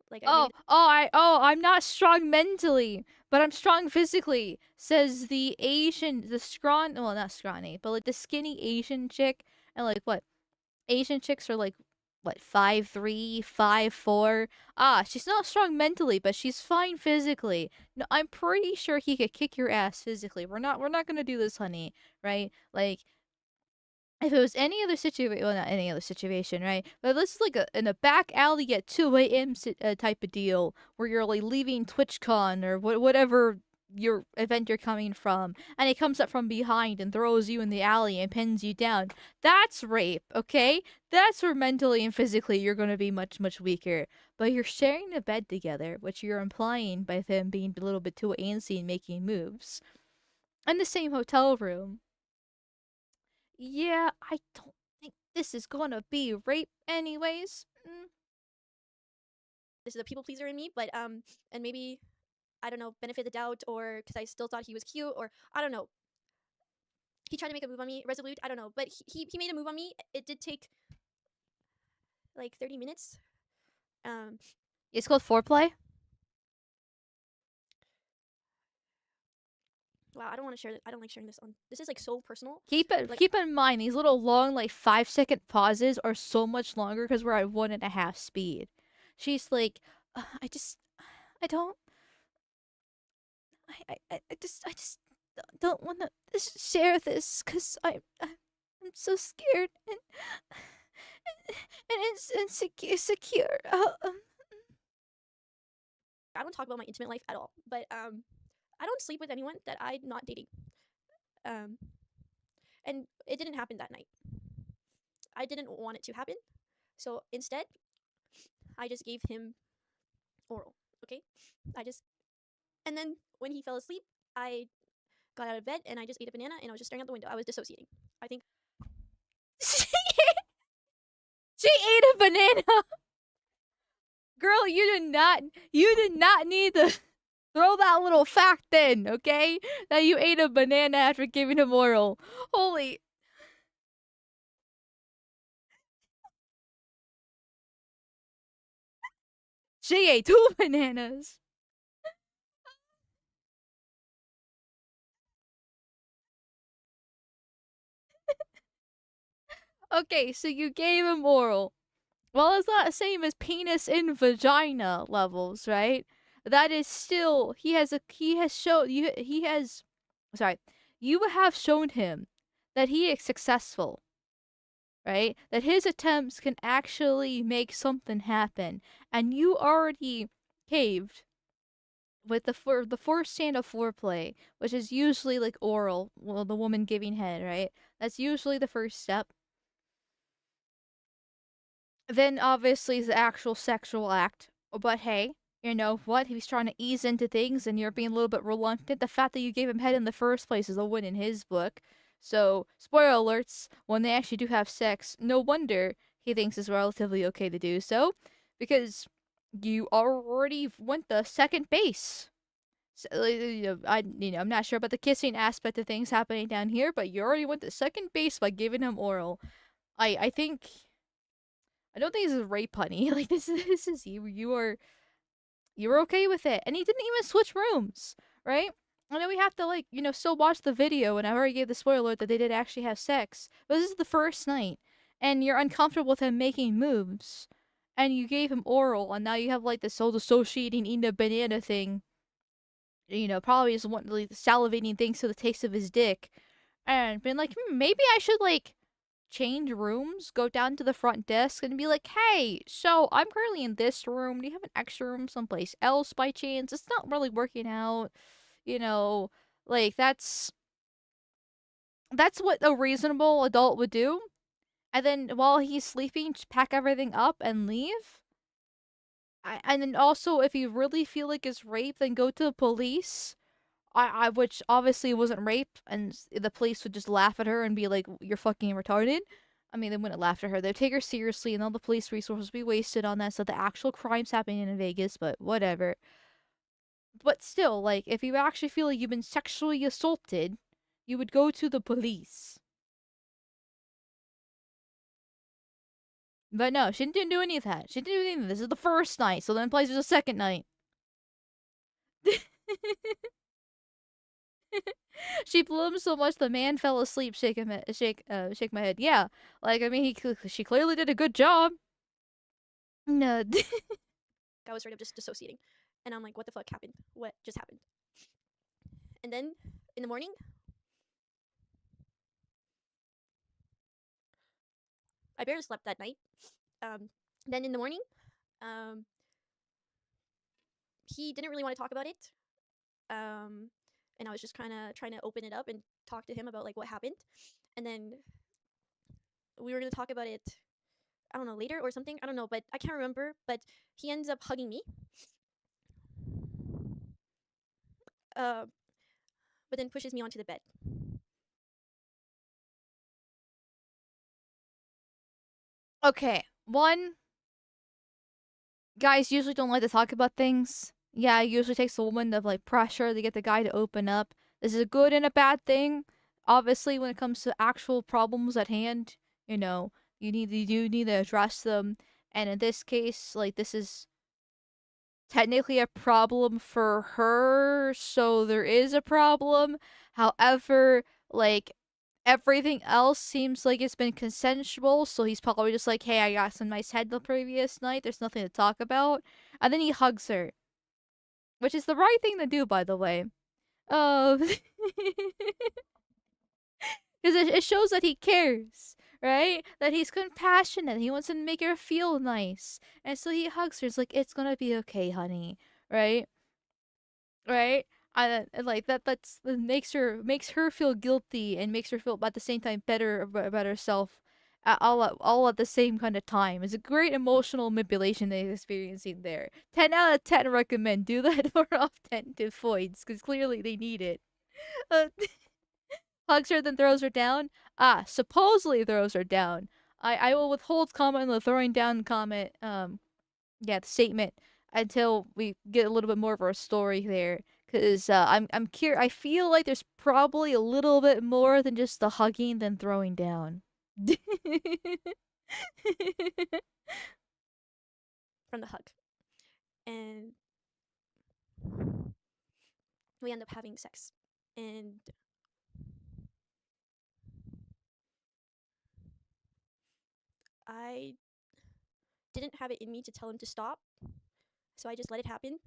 [SPEAKER 3] like I made
[SPEAKER 1] I'm not strong mentally, but I'm strong physically, says the not scrawny, but like the skinny Asian chick, and like what? Asian chicks are like what, 5'3", 5'4". She's not strong mentally, but she's fine physically. No, I'm pretty sure he could kick your ass physically. We're not gonna do this, honey, right? Like, if it was any other situation, well, not any other situation, right? But this is like in a back alley at 2 a.m. Type of deal where you're like leaving TwitchCon or whatever your event you're coming from, and he comes up from behind and throws you in the alley and pins you down. That's rape, okay? That's where mentally and physically you're going to be much, much weaker. But you're sharing a bed together, which you're implying by them being a little bit too antsy and making moves. In the same hotel room. Yeah, I don't think this is gonna be rape anyways.
[SPEAKER 3] this is a people pleaser in me, but and maybe I don't know, benefit the doubt, or because I still thought he was cute, or I don't know. He tried to make a move on me, resolute. I don't know, but he made a move on me. It did take like 30 minutes.
[SPEAKER 1] It's called foreplay.
[SPEAKER 3] Wow, I don't want to share. I don't like sharing this on. This is like so personal.
[SPEAKER 1] Keep in mind these little long like 5-second pauses are so much longer because we're at 1.5 speed. She's like, I don't, I just don't want to share this because I'm so scared and it's insecure.
[SPEAKER 3] I don't talk about my intimate life at all, but I don't sleep with anyone that I'm not dating. And it didn't happen that night. I didn't want it to happen. So instead, I just gave him oral, okay? And then when he fell asleep, I got out of bed and I just ate a banana and I was just staring out the window. I was dissociating. I think
[SPEAKER 1] She ate a banana. Girl, you did not need to throw that little fact in, okay? That you ate a banana after giving him oral. Holy. She ate 2 bananas. Okay, so you gave him oral. Well, it's not the same as penis in vagina levels, right? That is still you have shown him that he is successful, right? That his attempts can actually make something happen, and you already caved with the first stand of foreplay, which is usually like oral, well, the woman giving head, right? That's usually the first step. Then obviously the actual sexual act. But hey, you know what? If he's trying to ease into things and you're being a little bit reluctant, the fact that you gave him head in the first place is a win in his book. So, spoiler alerts, when they actually do have sex, no wonder he thinks it's relatively okay to do so, because you already went the second base. So, I'm not sure about the kissing aspect of things happening down here, but you already went to second base by giving him oral. I think I don't think this is rape, honey. Like this is you're okay with it, and he didn't even switch rooms, right? I know we have to still watch the video, and I already gave the spoiler alert that they did actually have sex, but this is the first night, and you're uncomfortable with him making moves, and you gave him oral, and now you have like this whole dissociating eating a banana thing. Probably just like, salivating thanks to the taste of his dick, and been like, maybe I should change rooms, go down to the front desk and be like, hey, so I'm currently in this room. Do you have an extra room someplace else by chance? It's not really working out. You know, like that's what a reasonable adult would do. And then while he's sleeping, just pack everything up and leave. And then also, if you really feel like it's rape, then go to the police. Which obviously wasn't rape, and the police would just laugh at her and be like, "You're fucking retarded." I mean, they wouldn't laugh at her; they'd take her seriously, and all the police resources would be wasted on that. So the actual crimes happening in Vegas, but whatever. But still, like, if you actually feel like you've been sexually assaulted, you would go to the police. But no, she didn't do any of that. She didn't do anything. This is the first night, so then plays the second night. She blew him so much the man fell asleep. Shake my head. Yeah, like I mean, she clearly did a good job. No,
[SPEAKER 3] I was sort of just dissociating, and I'm like, what the fuck happened? What just happened? And then in the morning, I barely slept that night. Then in the morning, he didn't really want to talk about it. And I was just kind of trying to open it up and talk to him about like what happened. And then we were going to talk about it, I don't know, later or something. I don't know, but I can't remember. But he ends up hugging me. But then pushes me onto the bed.
[SPEAKER 1] okay. One, guys usually don't like to talk about things. Yeah, it usually takes a woman to pressure to get the guy to open up. This is a good and a bad thing. Obviously, when it comes to actual problems at hand, you do need to address them. And in this case, this is technically a problem for her, so there is a problem. However, everything else seems like it's been consensual, so he's probably just like, hey, I got some nice head the previous night, there's nothing to talk about. And then he hugs her, which is the right thing to do, by the way. Because it shows that he cares, right? That he's compassionate. He wants to make her feel nice. And so he hugs her. It's like, it's gonna be okay, honey. Right? Right? And that makes her feel guilty and makes her feel at the same time better about herself all at the same kind of time. It's a great emotional manipulation that he's experiencing there. 10 out of 10 recommend. Do that more often to Foids, because clearly they need it. Uh, hugs her, then throws her down. Supposedly throws her down. I will withhold comment on the throwing down comment, the statement, until we get a little bit more of our story there. Cause I'm curious. I feel like there's probably a little bit more than just the hugging then throwing down.
[SPEAKER 3] From the hug. And we end up having sex. And I didn't have it in me to tell him to stop. So I just let it happen.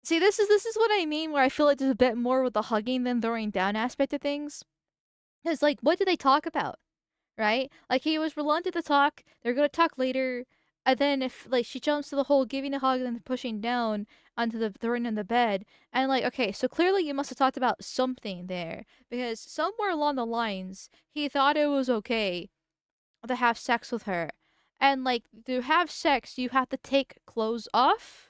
[SPEAKER 1] See, this is what I mean, where I feel like there's a bit more with the hugging than throwing down aspect of things. Cause what did they talk about? Right? Like he was reluctant to talk. They're gonna talk later. And then if she jumps to the whole giving a hug and then pushing down onto the throwing in the bed, and okay, so clearly you must have talked about something there, because somewhere along the lines he thought it was okay to have sex with her, and to have sex you have to take clothes off.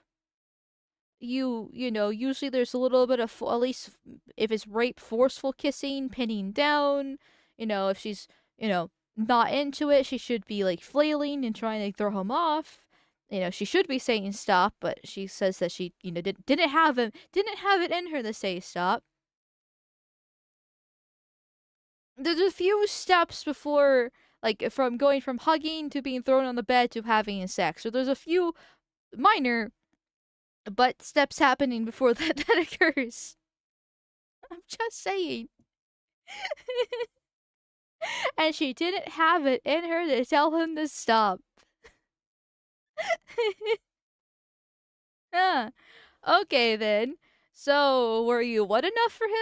[SPEAKER 1] you know, usually there's a little bit of, at least if it's rape, forceful kissing, pinning down. You know, if she's, you know, not into it, she should be like flailing and trying to throw him off. You know, she should be saying stop, but she says that she, you know, didn't have it in her to say stop. There's a few steps before, like, from going from hugging to being thrown on the bed to having sex. So there's a few minor but steps happening before that occurs. I'm just saying. And she didn't have it in her to tell him to stop. Huh. Okay then. So were you what enough for him?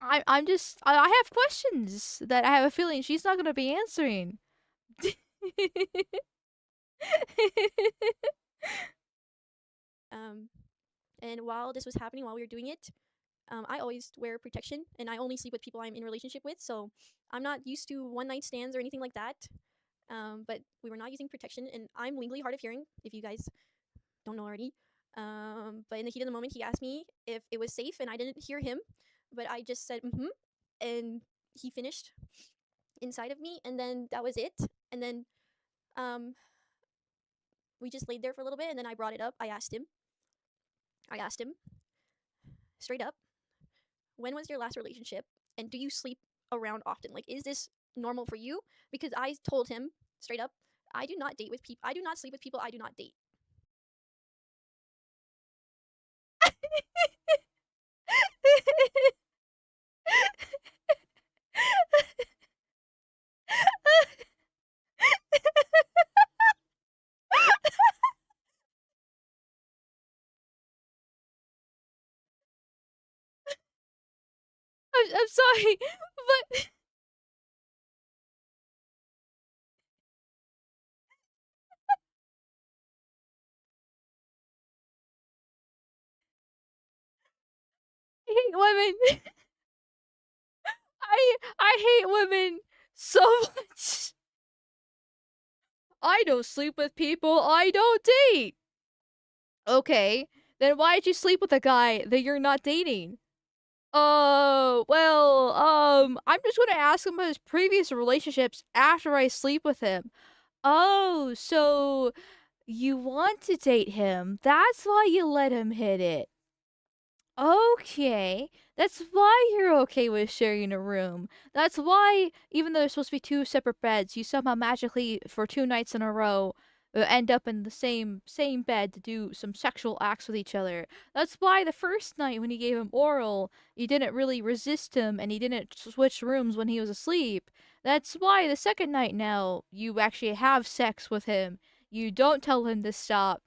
[SPEAKER 1] I have questions that I have a feeling she's not gonna be answering.
[SPEAKER 3] And while this was happening, while we were doing it, I always wear protection, and I only sleep with people I'm in a relationship with, so I'm not used to one night stands or anything like that. But we were not using protection, and I'm legally hard of hearing, if you guys don't know already. But in the heat of the moment, he asked me if it was safe, and I didn't hear him, but I just said, mm-hmm, and he finished inside of me, and then that was it. And then we just laid there for a little bit, and then I brought it up. I asked him straight up, when was your last relationship, and do you sleep around often? Like, is this normal for you? Because I told him straight up, I do not date with people. I do not sleep with people I do not date.
[SPEAKER 1] I'm sorry, but I hate women. I hate women so much. I don't sleep with people I don't date. Okay, then why'd you sleep with a guy that you're not dating? Oh, well, I'm just gonna ask him about his previous relationships after I sleep with him. Oh, so you want to date him. That's why you let him hit it. Okay. That's why you're okay with sharing a room. That's why, even though there's supposed to be two separate beds, you somehow magically, for 2 nights in a row, end up in the same bed to do some sexual acts with each other. That's why the first night when you gave him oral, you didn't really resist him and he didn't switch rooms when he was asleep. That's why the second night now, you actually have sex with him. You don't tell him to stop.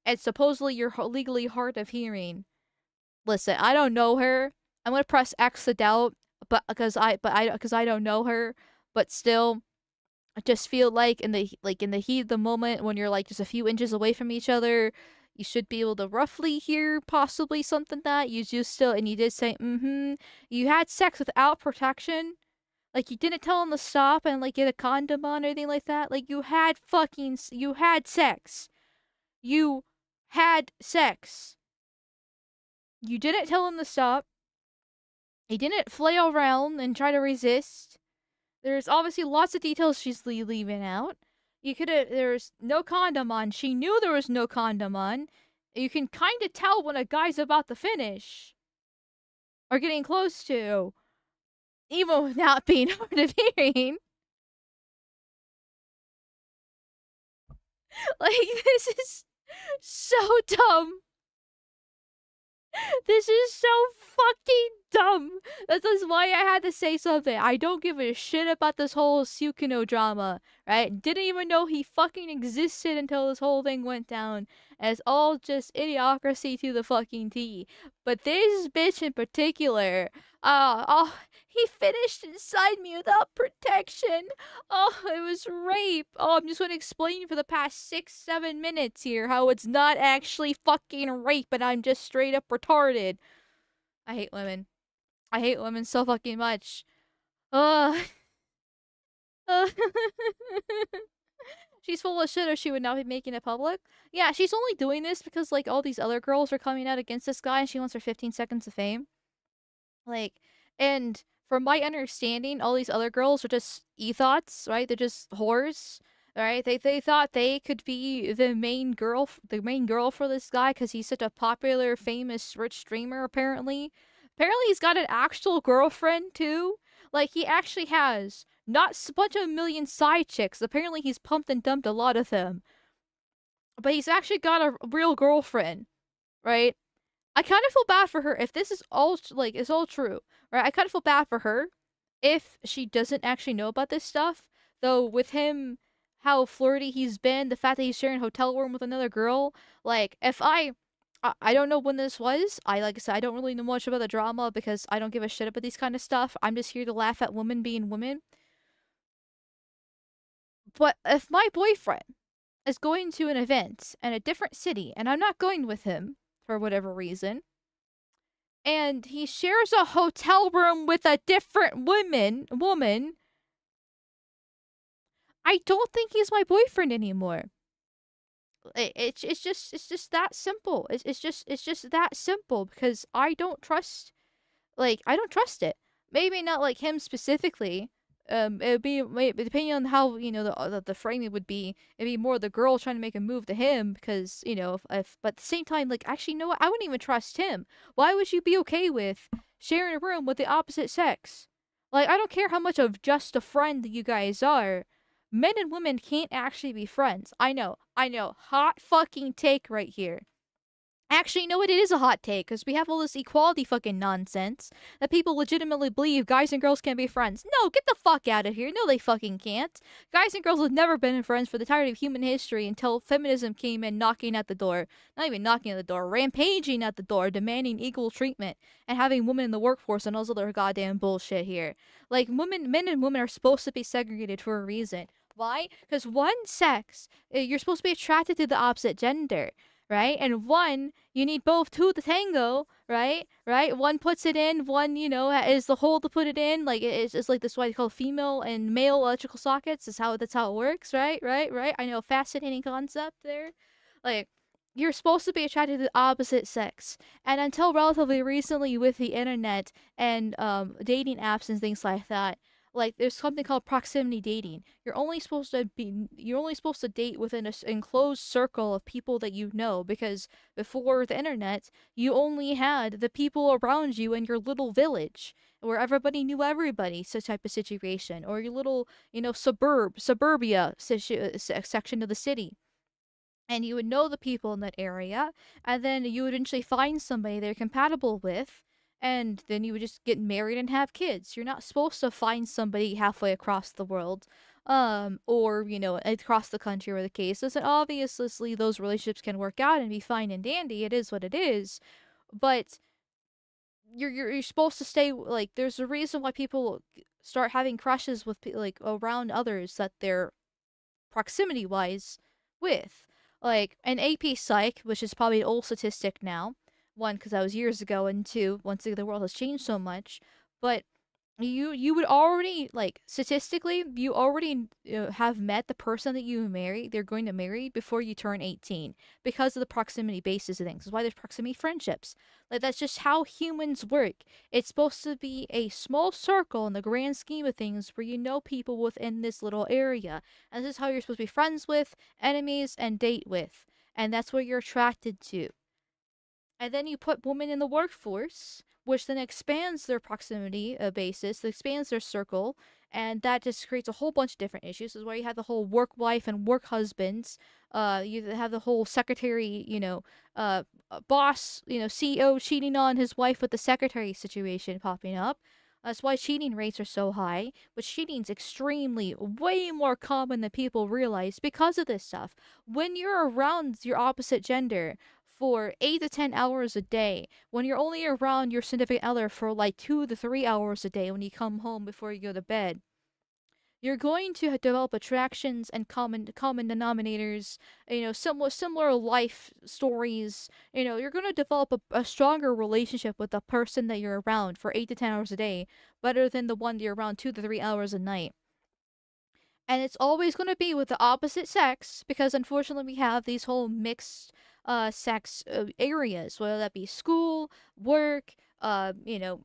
[SPEAKER 1] And supposedly you're legally hard of hearing. Listen, I don't know her. I'm gonna press X to doubt, but because I don't know her, but still, I just feel like in the heat of the moment when you're like just a few inches away from each other, you should be able to roughly hear possibly something that you do still, and you did say mm-hmm. You had sex without protection. Like, you didn't tell him to stop and like get a condom on or anything like that. Like, you had sex. You had sex. You didn't tell him to stop. He didn't flail around and try to resist. There's obviously lots of details she's leaving out. You could have. There's no condom on. She knew there was no condom on. You can kind of tell when a guy's about to finish or getting close to, even without being hard of hearing. Like, this is so dumb. This is so fucking dumb. That's why I had to say something. I don't give a shit about this whole Sukuno drama, right? Didn't even know he fucking existed until this whole thing went down. And it's all just idiocracy to the fucking T. But this bitch in particular, he finished inside me without protection. Oh, it was rape. Oh, I'm just gonna explain for the past 6-7 minutes here how it's not actually fucking rape and I'm just straight up retarded. I hate women. I hate women so fucking much. Ugh. She's full of shit or she would not be making it public. Yeah, she's only doing this because like all these other girls are coming out against this guy and she wants her 15 seconds of fame. Like, and from my understanding, all these other girls are just ethos, right? They're just whores, right? They thought they could be the main girl for this guy because he's such a popular, famous, rich streamer. Apparently, he's got an actual girlfriend too. Like he actually has not a bunch of million side chicks. Apparently, he's pumped and dumped a lot of them, but he's actually got a real girlfriend, right? I kind of feel bad for her if this is all like is all true, right? I kind of feel bad for her if she doesn't actually know about this stuff. Though with him, how flirty he's been, the fact that he's sharing a hotel room with another girl, like if I don't know when this was. Like I said, I don't really know much about the drama because I don't give a shit about these kind of stuff. I'm just here to laugh at women being women. But if my boyfriend is going to an event in a different city and I'm not going with him for whatever reason, and he shares a hotel room with a different woman, I don't think he's my boyfriend anymore. It's just that simple. It's just that simple because I don't trust it. Maybe not like him specifically. It would be depending on how the framing would be. It'd be more the girl trying to make a move to him because if but at the same time, like actually, you know what? I wouldn't even trust him. Why would you be okay with sharing a room with the opposite sex? Like I don't care how much of just a friend you guys are. Men and women can't actually be friends. I know. Hot fucking take right here. Actually, you know what? It is a hot take because we have all this equality fucking nonsense that people legitimately believe guys and girls can't be friends. No, get the fuck out of here. No, they fucking can't. Guys and girls have never been friends for the entirety of human history until feminism came in knocking at the door. Not even knocking at the door, rampaging at the door, demanding equal treatment and having women in the workforce and all this other goddamn bullshit here. Like, men and women are supposed to be segregated for a reason. Why? Because one sex, you're supposed to be attracted to the opposite gender, right? And one, you need both two to tango, right? Right? One puts it in, one, is the hole to put it in. Like it's like this what you call female and male electrical sockets. That's how it works, right? Right? I know, fascinating concept there. Like you're supposed to be attracted to the opposite sex. And until relatively recently with the internet and dating apps and things like that, like there's something called proximity dating. You're only supposed to date within an enclosed circle of people that you know because before the internet, you only had the people around you in your little village where everybody knew everybody, such type of situation, or your little, suburbia section of the city. And you would know the people in that area, and then you would eventually find somebody they're compatible with, and then you would just get married and have kids. You're not supposed to find somebody halfway across the world, or across the country, or the case is. And obviously, those relationships can work out and be fine and dandy. It is what it is, but you're supposed to stay like. There's a reason why people start having crushes with like around others that they're proximity wise with. Like an AP Psych, which is probably an old statistic now. One, because that was years ago, and two, once again, the world has changed so much. But you would already like statistically you already have met the person that they're going to marry before you turn 18 because of the proximity basis of things. That's why there's proximity friendships. Like that's just how humans work. It's supposed to be a small circle in the grand scheme of things where you know people within this little area, and this is how you're supposed to be friends with, enemies, and date with, and that's what you're attracted to. And then you put women in the workforce, which then expands their proximity basis, expands their circle, and that just creates a whole bunch of different issues. This is why you have the whole work wife and work husbands. You have the whole secretary, boss, CEO cheating on his wife with the secretary situation popping up. That's why cheating rates are so high, but cheating's extremely, way more common than people realize because of this stuff. When you're around your opposite gender, for 8 to 10 hours a day, when you're only around your significant other for like 2 to 3 hours a day when you come home before you go to bed, you're going to develop attractions and common denominators, somewhat similar life stories. You're going to develop a stronger relationship with the person that you're around for 8 to 10 hours a day, better than the one you're around 2 to 3 hours a night. and it's always going to be with the opposite sex because unfortunately we have these whole mixed sex areas, whether that be school, work, you know,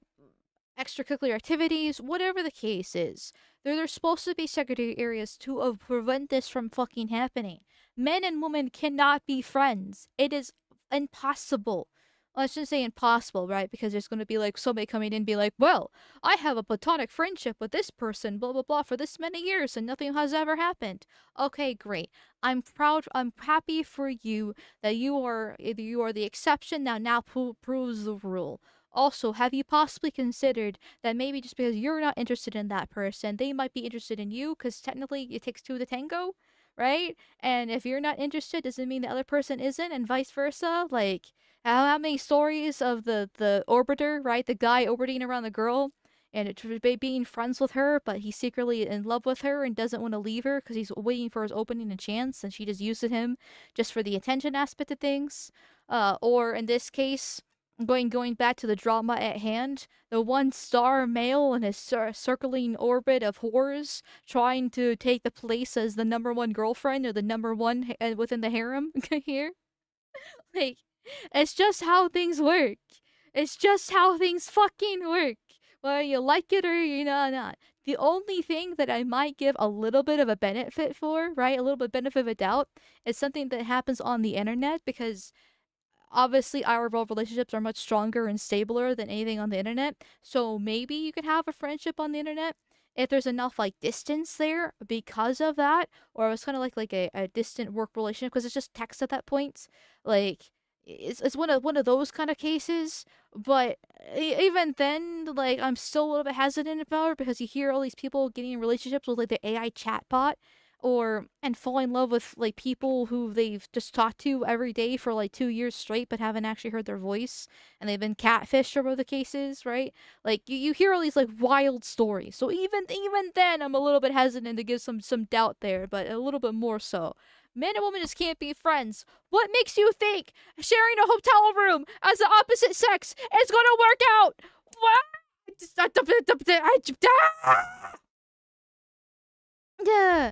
[SPEAKER 1] extracurricular activities, whatever the case is. There's supposed to be segregated areas to prevent this from fucking happening. Men and women cannot be friends. It is impossible. Well, I shouldn't say impossible, right? Because there's going to be like somebody coming in and be like, well, I have a platonic friendship with this person, blah, blah, blah, for this many years and nothing has ever happened. Okay, great. I'm proud. I'm happy for you that you are the exception now proves the rule. Also, have you possibly considered that maybe just because you're not interested in that person, they might be interested in you? Because technically, it takes two to tango, right? And if you're not interested, doesn't mean the other person isn't, and vice versa. Like, how many stories of the orbiter, right? The guy orbiting around the girl, and being friends with her, but he's secretly in love with her and doesn't want to leave her because he's waiting for his opening and chance, and she just uses him just for the attention aspect of things. Or in this case, going back to the drama at hand, the one star male in his circling orbit of whores trying to take the place as the number one girlfriend or the number one within the harem here. Like, it's just how things work. It's just how things fucking work. Whether you like it or you know not. The only thing that I might give a little bit of a benefit for, right, a little bit benefit of a doubt, is something that happens on the internet because obviously our world relationships are much stronger and stabler than anything on the internet. So maybe you could have a friendship on the internet if there's enough like distance there because of that, or it's kind of like a distant work relationship because it's just text at that point. Like it's one of those kind of cases. But even then, like I'm still a little bit hesitant about it because you hear all these people getting in relationships with like the AI chatbot or and fall in love with like people who they've just talked to every day for like 2 years straight but haven't actually heard their voice and they've been catfished over the cases, right? Like you hear all these like wild stories. So even then I'm a little bit hesitant to give some doubt there, but a little bit more so. Men and women just can't be friends. What makes you think sharing a hotel room as the opposite sex is gonna work out? What? Yeah.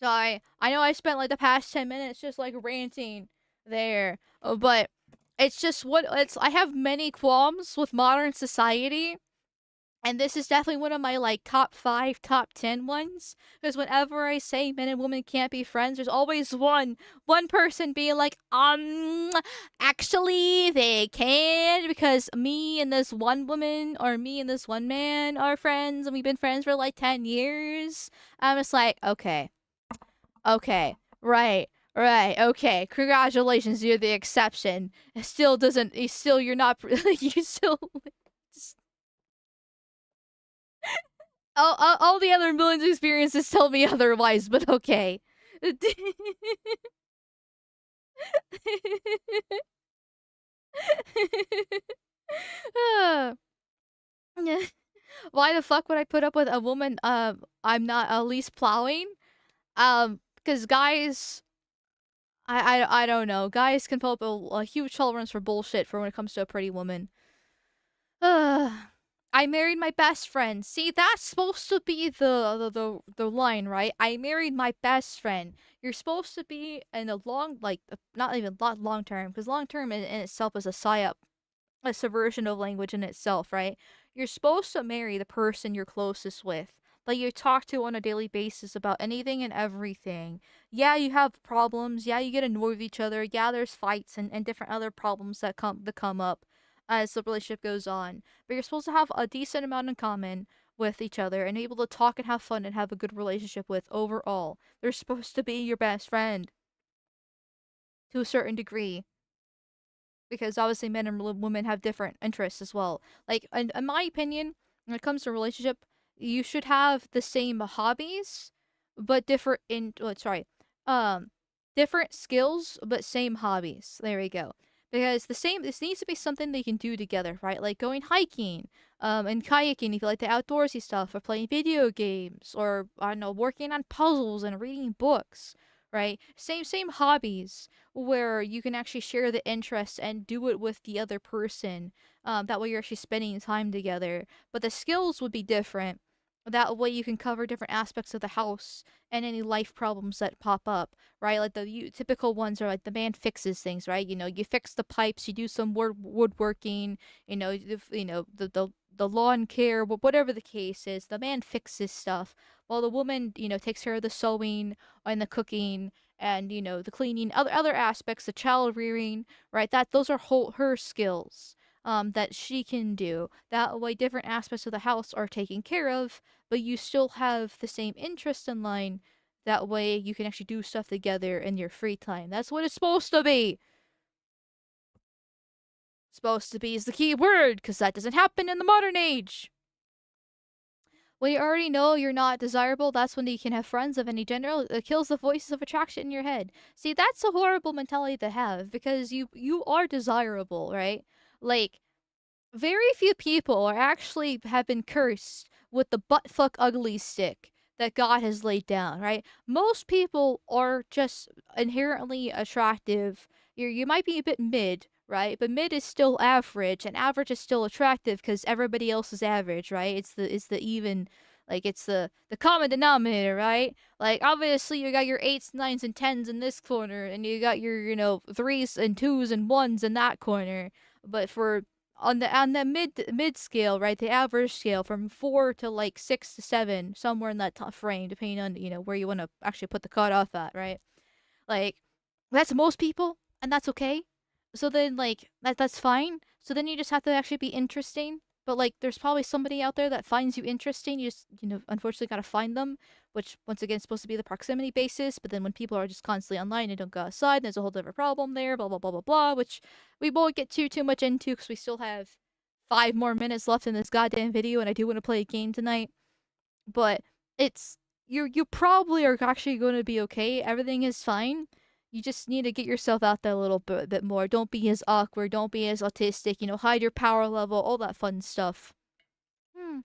[SPEAKER 1] Sorry, I know I spent like the past 10 minutes just like ranting there, but it's just what it's. I have many qualms with modern society, and this is definitely one of my like top 5, top 10 ones. Because whenever I say men and women can't be friends, there's always one person being like, actually they can because me and this one woman or me and this one man are friends, and we've been friends for like 10 years. I'm just like, okay. Okay. Right. Right. Okay. Congratulations. You're the exception. It still doesn't. You still. You're not. You still. All the other millions of experiences tell me otherwise. But okay. Why the fuck would I put up with a woman? I'm not at least plowing. Because guys, I don't know. Guys can put up a huge tolerance for bullshit for when it comes to a pretty woman. I married my best friend. See, that's supposed to be the line, right? I married my best friend. You're supposed to be in a long, like, not even long term, because long term in itself is a psyop, a subversion of language in itself, right? You're supposed to marry the person you're closest with, that you talk to on a daily basis about anything and everything. Yeah, you have problems. Yeah, you get annoyed with each other. Yeah, there's fights and different other problems that come up as the relationship goes on. But you're supposed to have a decent amount in common with each other and able to talk and have fun and have a good relationship with overall. They're supposed to be your best friend to a certain degree because obviously men and women have different interests as well. Like in my opinion, when it comes to a relationship, you should have the same hobbies, but different in different skills but same hobbies. There we go. Because this needs to be something they can do together, right? Like going hiking, and kayaking if you like the outdoorsy stuff, or playing video games, or I don't know, working on puzzles and reading books, right? Same hobbies where you can actually share the interests and do it with the other person. That way you're actually spending time together. But the skills would be different. That way you can cover different aspects of the house and any life problems that pop up, right? Like typical ones are like the man fixes things, right? You know, you fix the pipes, you do some woodworking, the lawn care, whatever the case is. The man fixes stuff, while the woman, takes care of the sewing and the cooking and the cleaning, other aspects, the child rearing, right? Those are her skills. That she can do. That way, different aspects of the house are taken care of, but you still have the same interest in line. That way, you can actually do stuff together in your free time. That's what it's supposed to be. Supposed to be is the key word, because that doesn't happen in the modern age. When you already know you're not desirable, that's when you can have friends of any gender. It kills the voices of attraction in your head. See, that's a horrible mentality to have, because you are desirable, right? Like, very few people are actually have been cursed with the buttfuck ugly stick that God has laid down, right? Most people are just inherently attractive. You might be a bit mid, right? But mid is still average, and average is still attractive because everybody else is average, right? It's the even, like, it's the common denominator, right? Like, obviously you got your 8s, 9s, and 10s in this corner, and you got your 3s and 2s and 1s in that corner. But for on the mid scale, right, the average scale from 4 to like 6 to 7, somewhere in that frame, depending on where you want to actually put the cutoff at, right? Like, that's most people, and that's okay. So then, like, that's fine. So then you just have to actually be interesting. But like, there's probably somebody out there that finds you interesting. You just, unfortunately, gotta find them. Which, once again, is supposed to be the proximity basis. But then when people are just constantly online and don't go outside, there's a whole different problem there. Blah blah blah blah blah. Which we won't get too much into because we still have 5 more minutes left in this goddamn video, and I do want to play a game tonight. But it's you probably are actually going to be okay. Everything is fine. You just need to get yourself out there a little bit more. Don't be as awkward. Don't be as autistic. Hide your power level. All that fun stuff. Hmm.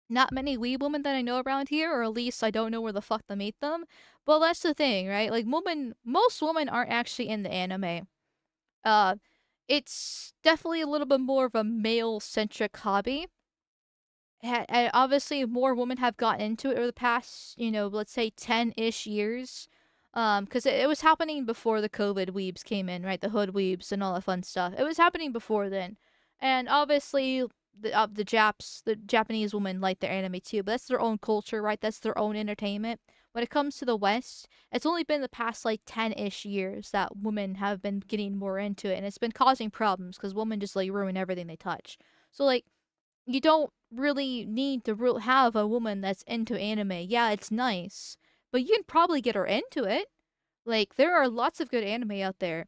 [SPEAKER 1] Not many wee women that I know around here, or at least I don't know where the fuck to meet them. But that's the thing, right? Like, most women aren't actually in the anime. Uh, it's definitely a little bit more of a male-centric hobby. And obviously more women have gotten into it over the past, let's say 10-ish years. Because it was happening before the COVID weebs came in, right? The hood weebs and all that fun stuff. It was happening before then. And obviously the Japanese women like their anime too, but that's their own culture, right? That's their own entertainment. When it comes to the West, it's only been the past like 10-ish years that women have been getting more into it, and it's been causing problems because women just like ruin everything they touch. So like, you don't really need to have a woman that's into anime. Yeah, it's nice, but you can probably get her into it. Like, there are lots of good anime out there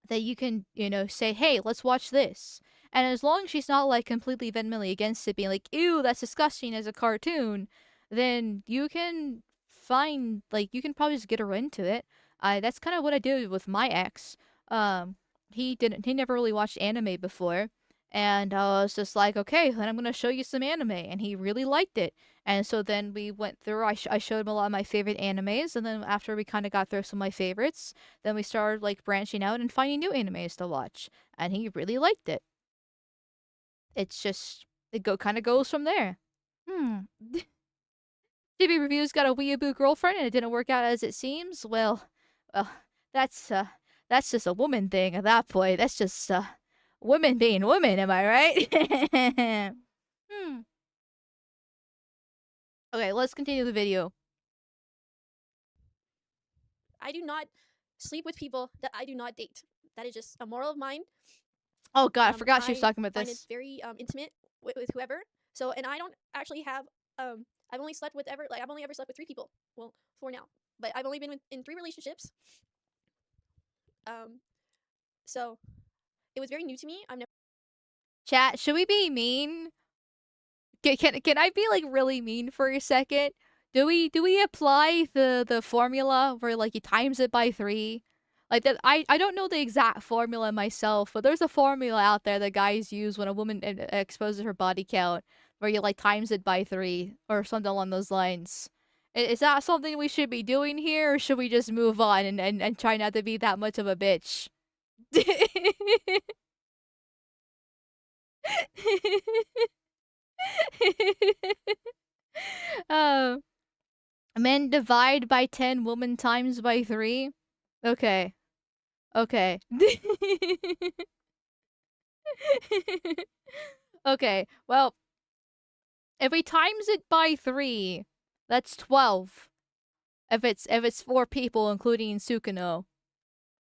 [SPEAKER 1] that you can, say, hey, let's watch this. And as long as she's not like completely vehemently against it, being like, ew, that's disgusting as a cartoon, then you can you can probably just get her into it. That's kind of what I did with my ex. He never really watched anime before. And I was just like, okay, then I'm going to show you some anime. And he really liked it. And so then we went through, I showed him a lot of my favorite animes. And then after we kind of got through some of my favorites, then we started like branching out and finding new animes to watch. And he really liked it. It's just, kind of goes from there. TV Review's got a weeaboo girlfriend and it didn't work out as it seems. Well, that's just a woman thing at that point. That's just, women being women, am I right? Okay, let's continue the video.
[SPEAKER 3] I do not sleep with people that I do not date. That is just a moral of mine.
[SPEAKER 1] Oh god, I forgot she was talking about
[SPEAKER 3] this. I find
[SPEAKER 1] this.
[SPEAKER 3] it very intimate with whoever. So, and I don't actually have I've only slept with I've only ever slept with 3 people. Well, 4 now, but I've only been in 3 relationships. So it was very new to me. I've never.
[SPEAKER 1] Chat, should we be mean? Can I be like really mean for a second? Do we apply the formula where like you times it by 3? Like that, I don't know the exact formula myself, but there's a formula out there that guys use when a woman exposes her body count, where you like times it by 3 or something along those lines. Is that something we should be doing here, or should we just move on and try not to be that much of a bitch? um, Men divide by 10, woman times by 3. Okay. Okay. Okay. Well, if we times it by 3, that's 12. If it's 4 people including Sukuno.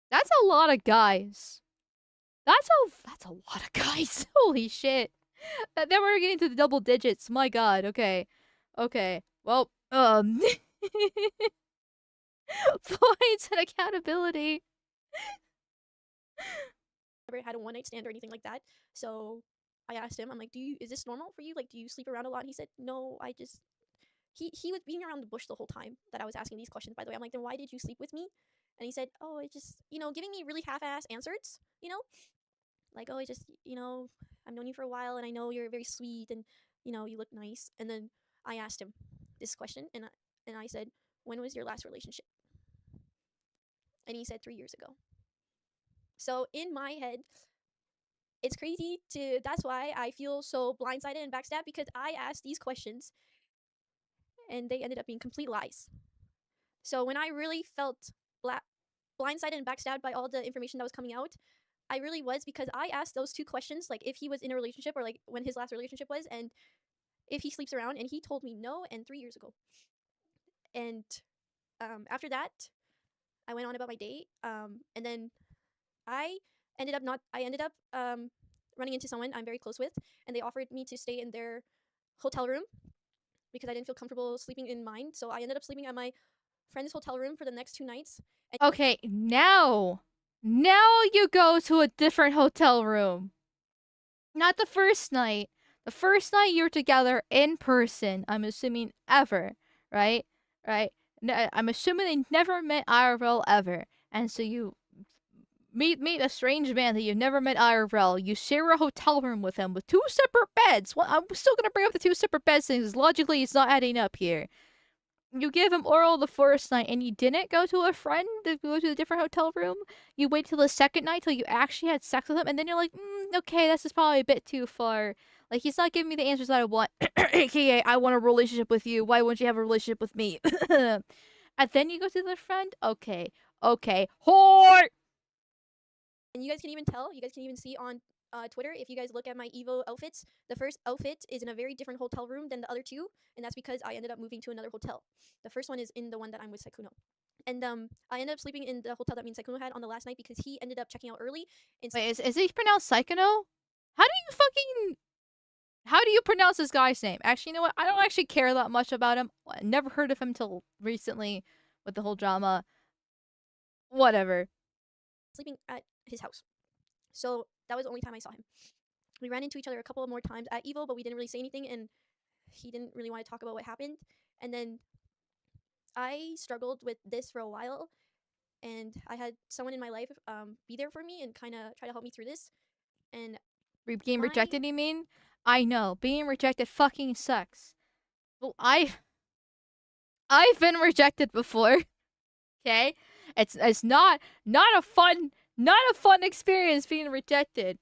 [SPEAKER 1] That's a lot of guys. That's a lot of guys. Holy shit. Then we're getting to the double digits. My god. Okay. Okay. Well, points and accountability.
[SPEAKER 3] Never had a one night stand or anything like that. So I asked him, I'm like, is this normal for you? Like, do you sleep around a lot? And he said, no, I just he was being around the bush the whole time that I was asking these questions, by the way. I'm like, then why did you sleep with me? And he said, oh, it just, giving me really half ass answers, like, oh, I just, I've known you for a while and I know you're very sweet and, you look nice. And then I asked him this question and I said, when was your last relationship? And he said 3 years ago. So in my head, it's crazy that's why I feel so blindsided and backstabbed, because I asked these questions and they ended up being complete lies. So when I really felt blindsided and backstabbed by all the information that was coming out, I really was, because I asked those 2 questions, like if he was in a relationship or like when his last relationship was, and if he sleeps around, and he told me no, and 3 years ago. And after that, I went on about my day, and then I ended up running into someone I'm very close with, and they offered me to stay in their hotel room because I didn't feel comfortable sleeping in mine. So I ended up sleeping at my friend's hotel room for the next 2 nights.
[SPEAKER 1] Okay, now you go to a different hotel room. Not the first night. The first night you're together in person, I'm assuming ever, right? Right? I'm assuming they never met IRL ever. And so you meet a strange man that you've never met IRL. You share a hotel room with him with 2 separate beds. Well, I'm still gonna bring up the 2 separate beds things. Logically, it's not adding up here. You give him oral the first night and you didn't go to a friend to go to a different hotel room. You wait till the second night till you actually had sex with him, and then you're like, okay, this is probably a bit too far. Like, he's not giving me the answers that I want. AKA, I want a relationship with you. Why wouldn't you have a relationship with me? And then you go to the friend? Okay. Whore!
[SPEAKER 3] And you guys can even see on Twitter, if you guys look at my Evo outfits, the first outfit is in a very different hotel room than the other 2, and that's because I ended up moving to another hotel. The first one is in the one that I'm with Sukuno. And I ended up sleeping in the hotel that me and Sukuno had on the last night because he ended up checking out early.
[SPEAKER 1] Wait, is he pronounced Psychono? How do you pronounce this guy's name? Actually, you know what? I don't actually care that much about him. I never heard of him till recently with the whole drama. Whatever.
[SPEAKER 3] Sleeping at his house. So that was the only time I saw him. We ran into each other a couple of more times at Evo, but we didn't really say anything, and he didn't really want to talk about what happened. And then I struggled with this for a while, and I had someone in my life be there for me and kind of try to help me through this. And
[SPEAKER 1] Being rejected, you mean? I know. Being rejected fucking sucks. Well, I've been rejected before. Okay? It's not a fun experience being rejected.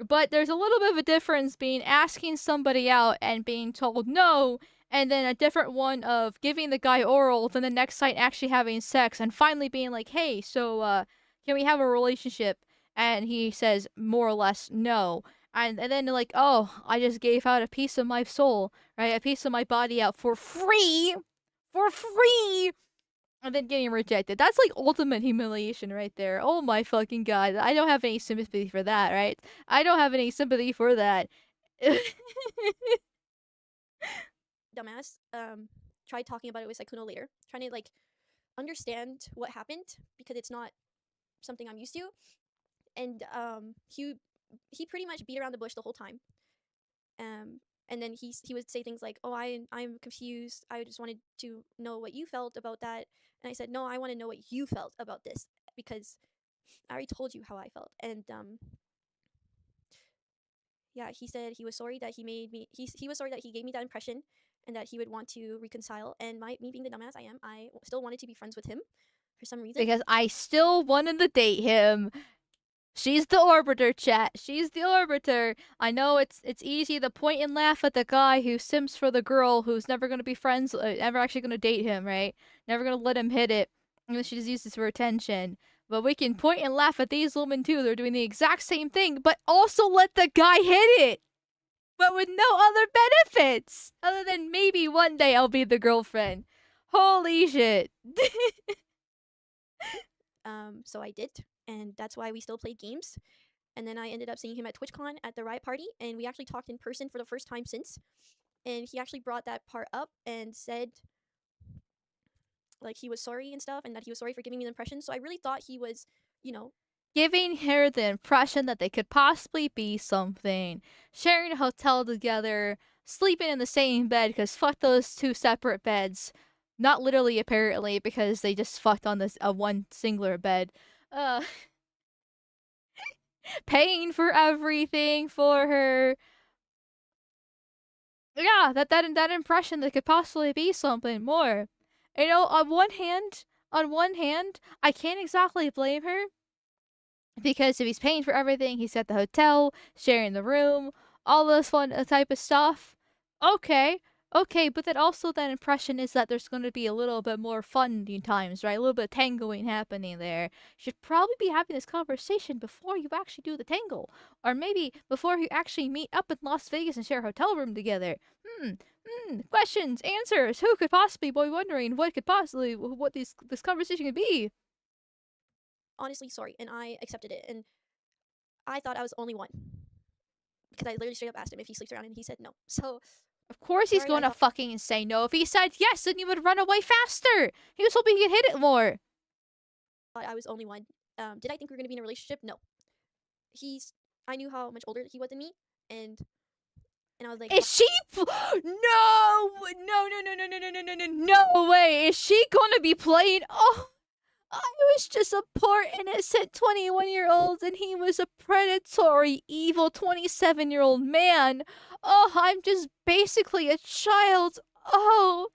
[SPEAKER 1] But there's a little bit of a difference being asking somebody out and being told no, and then a different one of giving the guy oral, then the next night actually having sex, and finally being like, hey, so can we have a relationship? And he says more or less no. And then like, oh, I just gave out a piece of my soul, right? A piece of my body out for free. For free. And then getting rejected. That's like ultimate humiliation right there. Oh my fucking god. I don't have any sympathy for that, right? I don't have any sympathy for that.
[SPEAKER 3] dumbass tried talking about it with Saikuno later, trying to like understand what happened because it's not something I'm used to. And he pretty much beat around the bush the whole time. And then he would say things like, "Oh, I'm confused. I just wanted to know what you felt about that." And I said, "No, I want to know what you felt about this because I already told you how I felt." And yeah, he said he was sorry that he made me. He was sorry that he gave me that impression, and that he would want to reconcile. And me being the dumbass I am, I still wanted to be friends with him for some reason.
[SPEAKER 1] Because I still wanted to date him. She's the orbiter, chat. She's the orbiter. I know it's easy to point and laugh at the guy who simps for the girl who's never gonna be friends, never actually gonna date him, right? Never gonna let him hit it. And she just uses for attention. But we can point and laugh at these women too. They're doing the exact same thing, but also let the guy hit it. But with no other benefits. Other than maybe one day I'll be the girlfriend. Holy shit.
[SPEAKER 3] So I did, and that's why we still played games. And then I ended up seeing him at TwitchCon at the Riot Party, and we actually talked in person for the first time since. And he actually brought that part up and said, like, he was sorry and stuff, and that he was sorry for giving me the impression. So I really thought he was,
[SPEAKER 1] Giving her the impression that they could possibly be something. Sharing a hotel together, sleeping in the same bed, because fuck those two separate beds. Not literally, apparently, because they just fucked on this one singular bed. Paying for everything for her. Yeah, that impression that could possibly be something more. You know, on one hand, I can't exactly blame her. Because if he's paying for everything, he's at the hotel, sharing the room, all this fun type of stuff. Okay, but then also that impression is that there's going to be a little bit more fun times, right? A little bit of tangoing happening there. You should probably be having this conversation before you actually do the tango. Or maybe before you actually meet up in Las Vegas and share a hotel room together. Questions, answers. Who could possibly be wondering what this conversation could be?
[SPEAKER 3] honestly sorry, and I accepted it. And I thought I was the only one, because I literally straight up asked him if he sleeps around, and he said no. So
[SPEAKER 1] Of course he's
[SPEAKER 3] sorry,
[SPEAKER 1] going
[SPEAKER 3] I
[SPEAKER 1] to
[SPEAKER 3] thought
[SPEAKER 1] fucking say no. If he said yes, then you would run away faster. He was hoping he could hit it more.
[SPEAKER 3] I was the only one. Did I think we were gonna be in a relationship? No. I knew how much older he was than me, and I was like,
[SPEAKER 1] Is she? No way. Is she gonna be playing? Oh, I was just a poor innocent 21-year-old and he was a predatory, evil 27-year-old man. Oh, I'm just basically a child. Oh.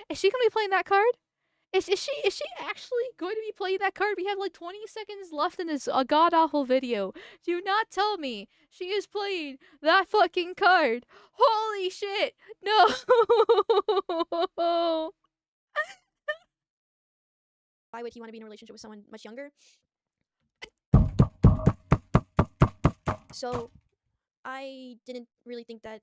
[SPEAKER 1] Is she gonna be playing that card? Is she actually going to be playing that card? We have like 20 seconds left in this god awful video. Do not tell me she is playing that fucking card. Holy shit! No.
[SPEAKER 3] why would he want to be in a relationship with someone much younger? So I didn't really think that,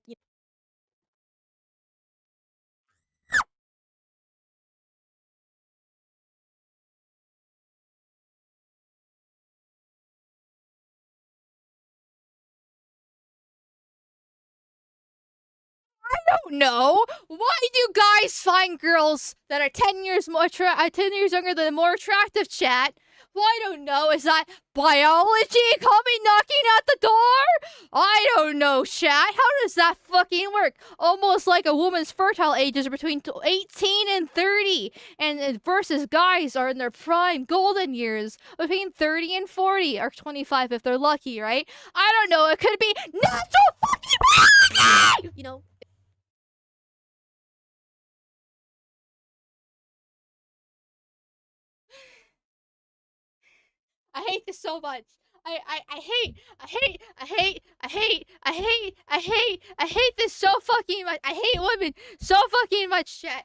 [SPEAKER 1] No. Why do guys find girls that are 10 years 10 years younger than more attractive, chat? Well, I don't know. Is that biology coming knocking at the door? I don't know, chat. How does that fucking work? Almost like a woman's fertile age is between 18 and 30, and versus guys are in their prime golden years between 30 and 40, or 25 if they're lucky, right? I don't know. It could be natural fucking I hate this so much. I hate this so fucking much. I hate women so fucking much, chat.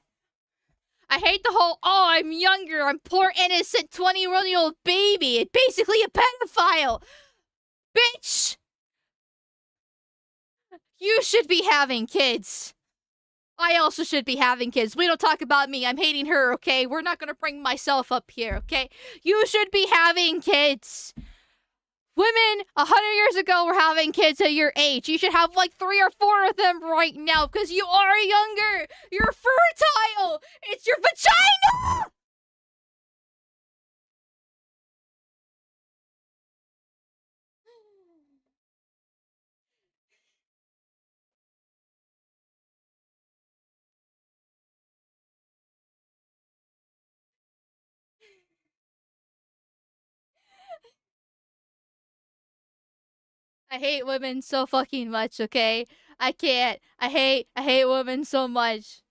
[SPEAKER 1] I hate the whole, oh, I'm younger, I'm poor innocent 20-year-old baby. It's basically a pedophile. Bitch! You should be having kids. I also should be having kids. We don't talk about me. I'm hating her, okay? We're not gonna bring myself up here, okay? You should be having kids. Women 100 years ago were having kids at your age. You should have like 3 or 4 of them right now because you are younger. You're fertile. It's your vagina. I hate women so fucking much, okay? I can't. I hate women so much.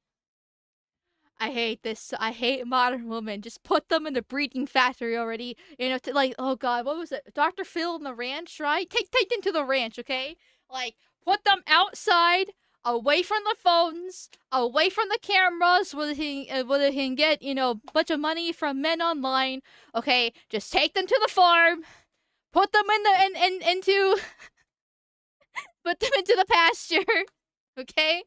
[SPEAKER 1] I hate this. I hate modern women. Just put them in the breeding factory already. You know, like, oh god, what was it? Dr. Phil in the ranch, right? Take them to the ranch, okay? Like, put them outside, away from the phones, away from the cameras, where they can get, you know, a bunch of money from men online. Okay, just take them to the farm, put them into put them into the pasture, okay?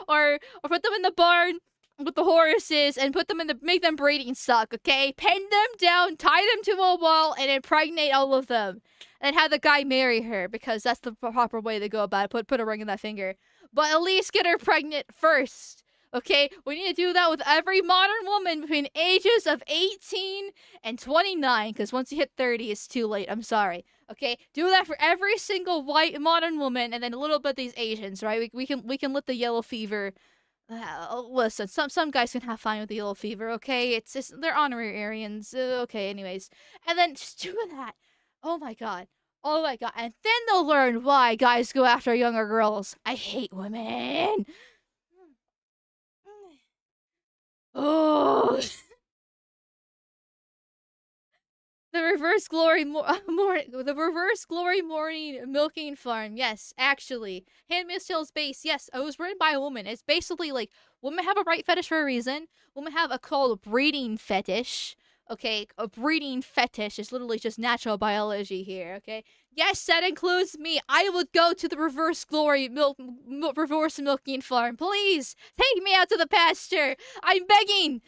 [SPEAKER 1] Or put them in the barn with the horses and put them in the make them breeding stock, okay? Pen them down, tie them to a wall, and impregnate all of them. And have the guy marry her, because that's the proper way to go about it. Put a ring in that finger. But at least get her pregnant first. Okay? We need to do that with every modern woman between ages of 18 and 29, because once you hit 30, it's too late. I'm sorry. Okay? Do that for every single white modern woman, and then a little bit of these Asians, right? We can let the yellow fever. Listen, some guys can have fun with the yellow fever, okay? It's just they're honorary Aryans. Okay, anyways, and then just do that. Oh my god. Oh my god. And then they'll learn why guys go after younger girls. I hate women. Oh. The reverse glory the reverse glory morning milking farm. Yes, actually. Handmaid's Tale's base. Yes, it was written by a woman. It's basically like women have a right fetish for a reason. Women have a called breeding fetish. Okay, a breeding fetish is literally just natural biology here, okay? Yes, that includes me. I would go to the reverse glory reverse milking farm. Please, take me out to the pasture. I'm begging.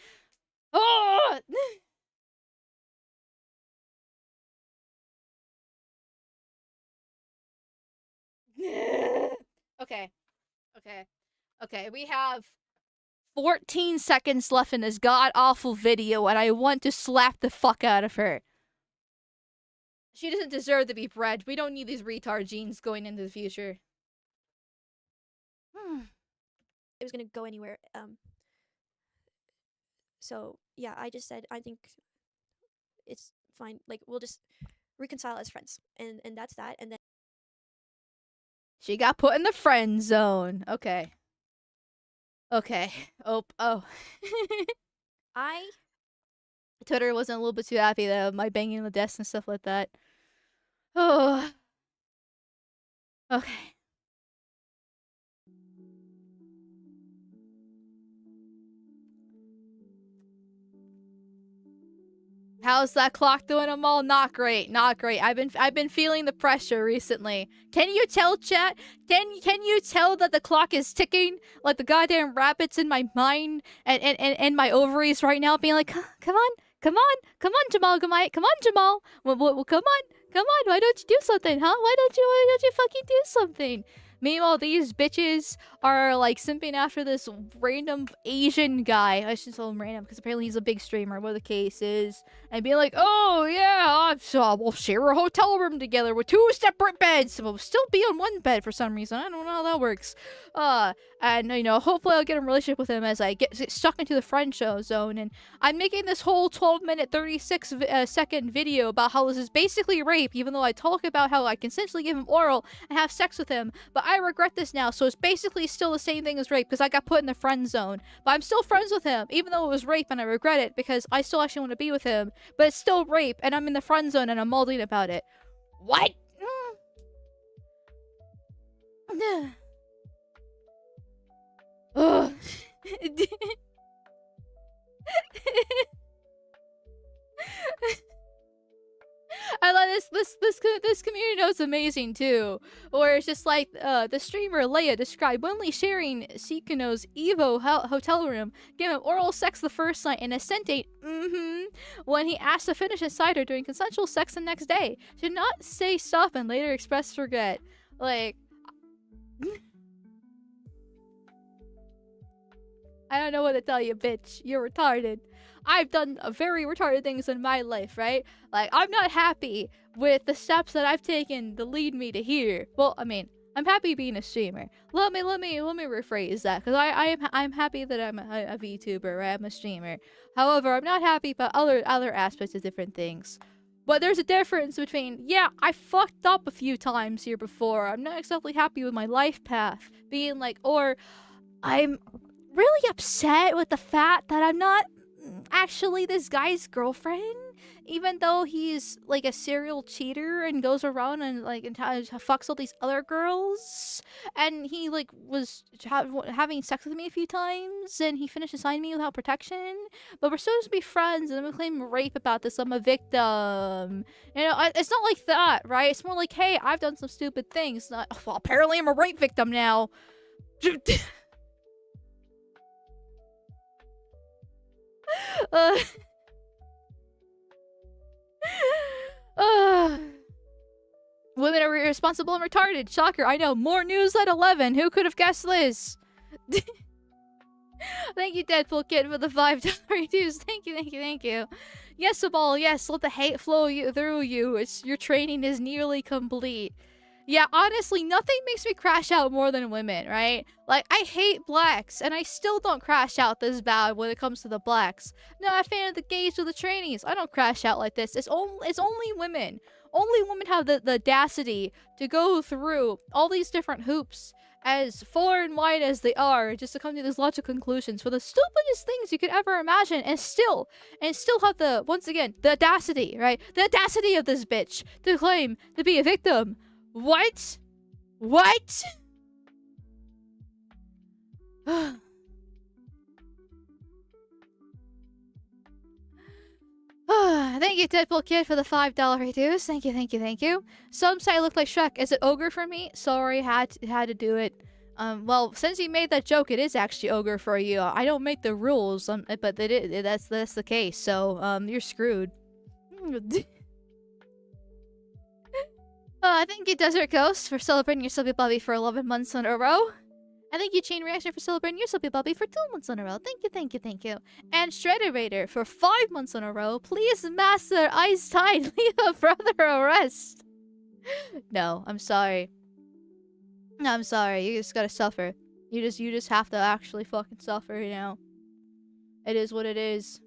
[SPEAKER 1] Oh! Okay. Okay. Okay. We have 14 seconds left in this god awful video, and I want to slap the fuck out of her. She doesn't deserve to be bred. We don't need these retard genes going into the future.
[SPEAKER 3] It was gonna go anywhere. So yeah, I just said I think it's fine. Like we'll just reconcile as friends, and that's that. And then
[SPEAKER 1] She got put in the friend zone. Okay. Okay. Oh.
[SPEAKER 3] I
[SPEAKER 1] Twitter wasn't a little bit too happy though. My banging the desk and stuff like that. Oh. Okay. How's that clock doing, Amal? Not great, not great. I've been feeling the pressure recently. Can you tell, chat? Can you tell that the clock is ticking like the goddamn rabbits in my mind and my ovaries right now, being like, come on, Amalgamyte, come on, Jamal. Well, come on. Why don't you do something, huh? Why don't you fucking do something? Meanwhile, these bitches are like simping after this random Asian guy. I shouldn't call him random because apparently he's a big streamer, what the case is. And being like, oh yeah, we'll share a hotel room together with 2 separate beds. We'll still be on one bed for some reason. I don't know how that works. And you know, hopefully I'll get in a relationship with him as I get stuck into the friend show zone. And I'm making this whole 12-minute, 36-second video about how this is basically rape, even though I talk about how I consensually give him oral and have sex with him. But I regret this now, so it's basically still the same thing as rape because I got put in the friend zone. But I'm still friends with him, even though it was rape, and I regret it because I still actually want to be with him. But it's still rape, and I'm in the friend zone, and I'm molding about it. What? Ugh. I love this community note's amazing too. Or it's just like the streamer Leia described only sharing Sukuno's Evo hotel room, gave him oral sex the first night and a sentate when he asked to finish inside her during consensual sex the next day. She did not say stop and later expressed regret. Like I don't know what to tell you, bitch. You're retarded. I've done very retarded things in my life, right? Like, I'm not happy with the steps that I've taken to lead me to here. Well, I mean, I'm happy being a streamer. Let me rephrase that, because I'm happy that I'm a VTuber, right? I'm a streamer. However, I'm not happy about other aspects of different things. But there's a difference between, yeah, I fucked up a few times here before. I'm not exactly happy with my life path. Being like, or I'm really upset with the fact that I'm not actually this guy's girlfriend, even though he's like a serial cheater and goes around and like fucks all these other girls, and he like was having sex with me a few times, and he finished assigning me without protection. But we're supposed to be friends, and I'm gonna claim rape about this. I'm a victim. You know, it's not like that, right? It's more like, hey, I've done some stupid things. Not, well, apparently I'm a rape victim now. uh, Women are irresponsible and retarded. Shocker, I know. More news at 11. Who could have guessed this? Thank you, Deadpool Kid, for the $5 dues. Thank you, thank you, thank you. Yes, Sabal, yes, let the hate flow through you. Your training is nearly complete. Yeah, honestly, nothing makes me crash out more than women, right? Like, I hate blacks, and I still don't crash out this bad when it comes to the blacks. Not a fan of the gays or the trainees. I don't crash out like this. It's only women. Only women have the audacity to go through all these different hoops, as far and wide as they are, just to come to these logical conclusions for the stupidest things you could ever imagine, and still have the, once again, the audacity, right? The audacity of this bitch to claim to be a victim. What? What? Thank you, Deadpool Kid, for the $5 reduce. Thank you, thank you, thank you. Some say I look like Shrek. Is it ogre for me? Sorry, had to do it. Well, since you made that joke, it is actually ogre for you. I don't make the rules, but that's the case. So, you're screwed. Thank you, Desert Ghost, for celebrating your Sloppa Bubby for 11 months in a row. And thank you, Chain Reaction, for celebrating your Sloppa Bubby for 2 months in a row. Thank you, thank you, thank you. And Shredder Raider for 5 months in a row. Please, Master Ice Tide, leave a brother arrest. No, I'm sorry. No, I'm sorry. You just gotta suffer. You just have to actually fucking suffer, you know. It is what it is.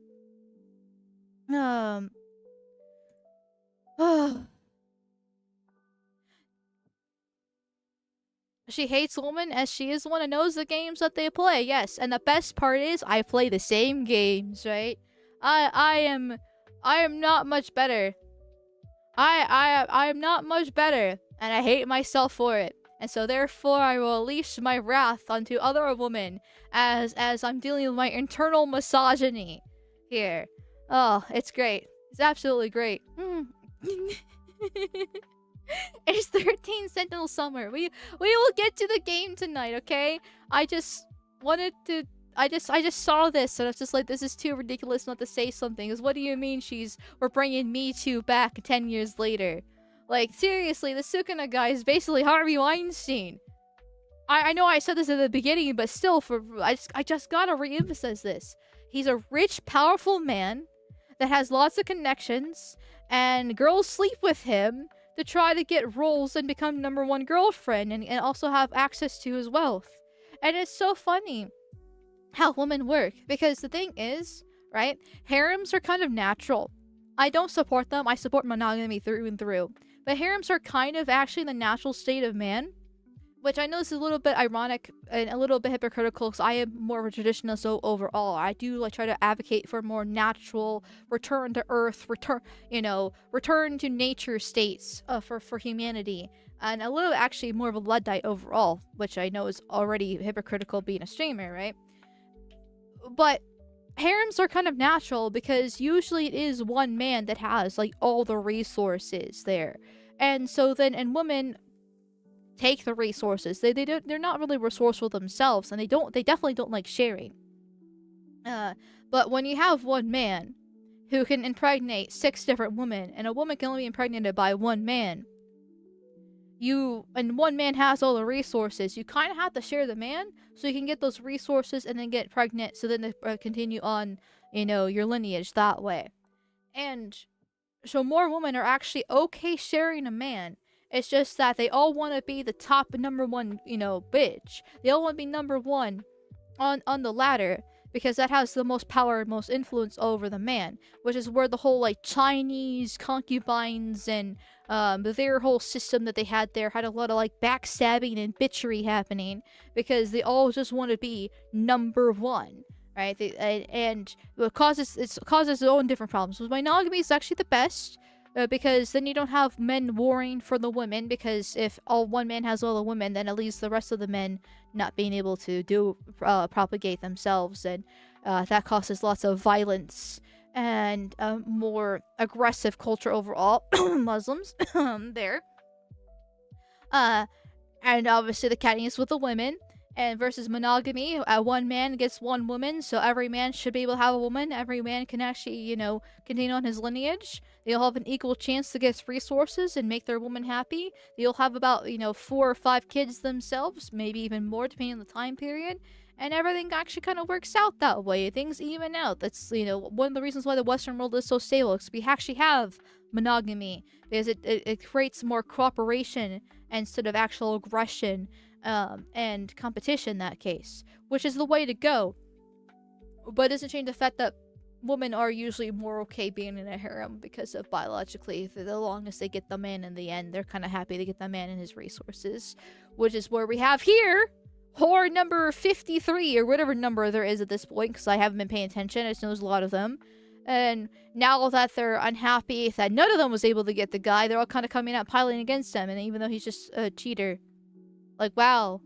[SPEAKER 1] She hates women as she is one and knows the games that they play. Yes, and the best part is I play the same games, right? I am not much better. I am not much better, and I hate myself for it. And so therefore I will unleash my wrath onto other women as I'm dealing with my internal misogyny here. Oh, it's great. It's absolutely great. It's 13 Sentinel Summer. We will get to the game tonight, okay? I just wanted to... I just saw this and I was just like, this is too ridiculous not to say something. Because what do you mean we're bringing Me Too back 10 years later? Like, seriously, the Sukuno guy is basically Harvey Weinstein. I know I said this at the beginning, but still, I just gotta re-emphasize this. He's a rich, powerful man that has lots of connections, and girls sleep with him to try to get roles and become #1 girlfriend and also have access to his wealth. And it's so funny how women work, because the thing is, right, harems are kind of natural. I don't support them. I support monogamy through and through. But harems are kind of actually the natural state of man, which I know is a little bit ironic and a little bit hypocritical because I am more of a traditionalist overall. I do like try to advocate for more natural return to earth, return to nature states for humanity, and a little actually more of a Luddite overall, which I know is already hypocritical being a streamer, right? But harems are kind of natural because usually it is one man that has like all the resources there, and so then women take the resources. They're not really resourceful themselves, and they definitely don't like sharing. But when you have one man who can impregnate 6 different women, and a woman can only be impregnated by one man, and one man has all the resources, you kind of have to share the man so you can get those resources and then get pregnant, so then they continue on, your lineage that way. And so more women are actually okay sharing a man. It's just that they all want to be the top #1, bitch. They all want to be #1 on the ladder because that has the most power and most influence over the man, which is where the whole like Chinese concubines and their whole system that they had there had a lot of like backstabbing and bitchery happening because they all just want to be number one, right? And it causes its own different problems. With monogamy is actually the best. Because then you don't have men warring for the women, because if all one man has all the women, then at least the rest of the men not being able to propagate themselves, and that causes lots of violence and more aggressive culture overall. Muslims there. And obviously the catting is with the women. And versus monogamy, one man gets one woman, so every man should be able to have a woman. Every man can actually, continue on his lineage. They'll have an equal chance to get resources and make their woman happy. They'll have about, 4 or 5 kids themselves, maybe even more depending on the time period. And everything actually kind of works out that way. Things even out. That's, one of the reasons why the Western world is so stable. Because we actually have monogamy. Because it creates more cooperation instead of actual aggression. And competition in that case, which is the way to go. But it doesn't change the fact that women are usually more okay being in a harem because of biologically, the longest they get the man in the end, they're kind of happy to get the man and his resources, which is where we have here whore number 53 or whatever number there is at this point, because I haven't been paying attention. I just know there's a lot of them. And now that they're unhappy that none of them was able to get the guy, they're all kind of coming out piling against him, and even though he's just a cheater. Like, wow,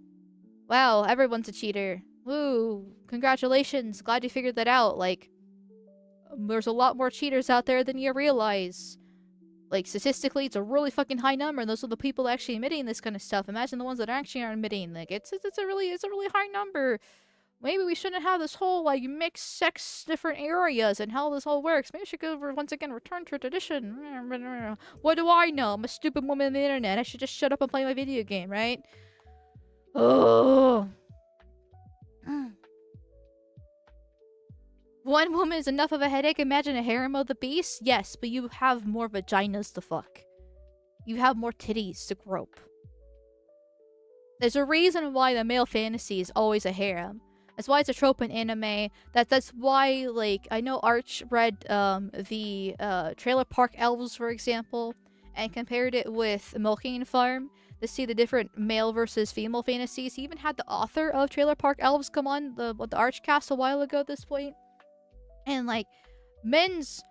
[SPEAKER 1] everyone's a cheater. Woo, congratulations, glad you figured that out. Like, there's a lot more cheaters out there than you realize. Like, statistically, it's a really fucking high number, and those are the people actually admitting this kind of stuff. Imagine the ones that actually aren't admitting. Like, it's a really high number. Maybe we shouldn't have this whole, like, mixed sex different areas and how this all works. Maybe we should go over, once again, return to tradition. What do I know? I'm a stupid woman on the internet. I should just shut up and play my video game, right? Oh. One woman is enough of a headache. Imagine a harem of the beast. Yes, but you have more vaginas to fuck. You have more titties to grope. There's a reason why the male fantasy is always a harem. That's why it's a trope in anime. That's why, like, I know Arch read the Trailer Park Elves, for example, and compared it with Milking Farm to see the different male versus female fantasies. He even had the author of Trailer Park Elves come on the Archcast a while ago at this point. And like, men's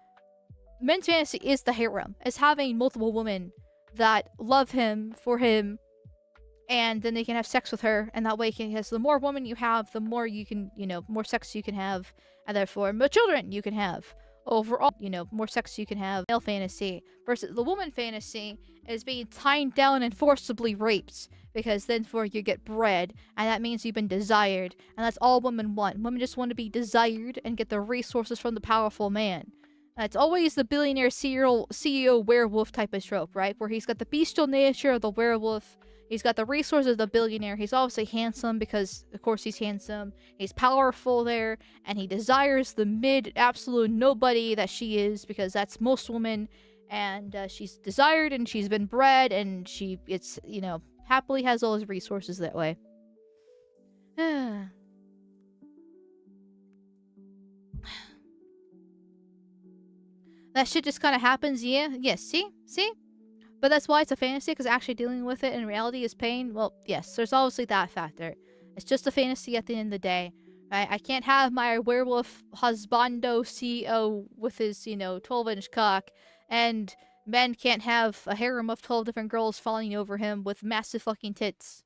[SPEAKER 1] fantasy is the harem. It's having multiple women that love him for him, and then they can have sex with her, and that way because the more women you have, the more you can, more sex you can have, and therefore more children you can have. Overall, more sex you can have. Male fantasy versus the woman fantasy is being tied down and forcibly raped, because then for you get bred, and that means you've been desired, and that's all women want. Women just want to be desired and get the resources from the powerful man. It's always the billionaire CEO werewolf type of trope, right? Where he's got the bestial nature of the werewolf. He's got the resources of the billionaire. He's obviously handsome because, of course, he's handsome. He's powerful there. And he desires the absolute nobody that she is, because that's most women. And she's desired and she's been bred, and happily has all his resources that way. That shit just kind of happens, yeah? Yes, see? But that's why it's a fantasy, because actually dealing with it in reality is pain. Well, yes, there's obviously that factor. It's just a fantasy at the end of the day. Right? I can't have my werewolf husbando CEO with his, 12-inch cock, and men can't have a harem of 12 different girls falling over him with massive fucking tits.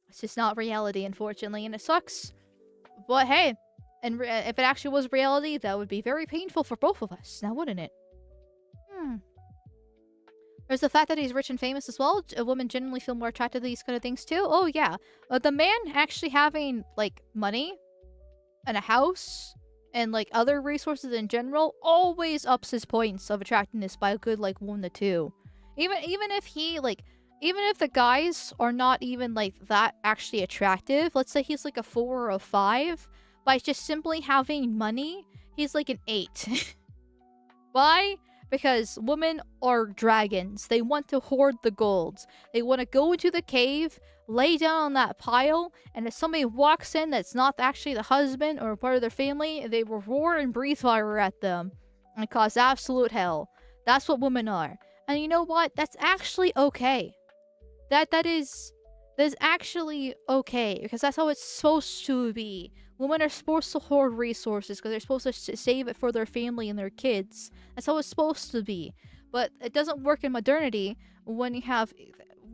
[SPEAKER 1] It's just not reality, unfortunately, and it sucks. But hey, and if it actually was reality, that would be very painful for both of us, now wouldn't it? There's the fact that he's rich and famous as well. Women generally feel more attracted to these kind of things too. Oh yeah, the man actually having like money and a house and like other resources in general always ups his points of attractiveness by a good like 1 to 2. Even if the guys are not even like that actually attractive. Let's say he's like a 4 or a 5, by just simply having money, he's like an 8. Why? Because women are dragons. They want to hoard the gold. They want to go into the cave, lay down on that pile, and if somebody walks in that's not actually the husband or part of their family, they will roar and breathe fire at them and cause absolute hell. That's what women are. And you know what? That's actually okay. That's actually okay, because that's how it's supposed to be. Women are supposed to hoard resources because they're supposed to save it for their family and their kids. That's how it's supposed to be. But it doesn't work in modernity when you have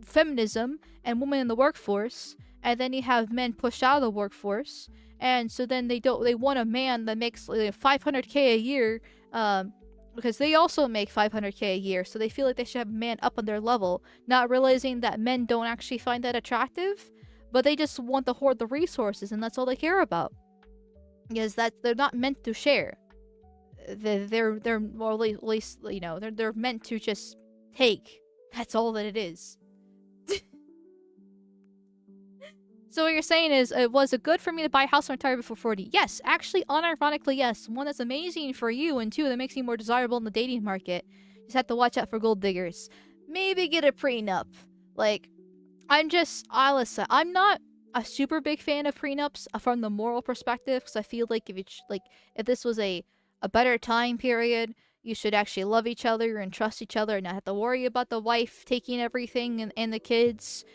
[SPEAKER 1] feminism and women in the workforce, and then you have men pushed out of the workforce, and so then they want a man that makes like 500k a year, because they also make 500k a year, so they feel like they should have a man up on their level, not realizing that men don't actually find that attractive, but they just want to hoard the resources, and that's all they care about. Because they're not meant to share. They're more at least, you know, they're meant to just take. That's all that it is. So what you're saying is, was it good for me to buy a house and retire before 40? Yes, actually, unironically, yes. One that's amazing for you, and two, that makes you more desirable in the dating market. Just have to watch out for gold diggers. Maybe get a prenup. Like, listen, I'm not a super big fan of prenups from the moral perspective, because I feel like if this was a better time period, you should actually love each other and trust each other and not have to worry about the wife taking everything and the kids.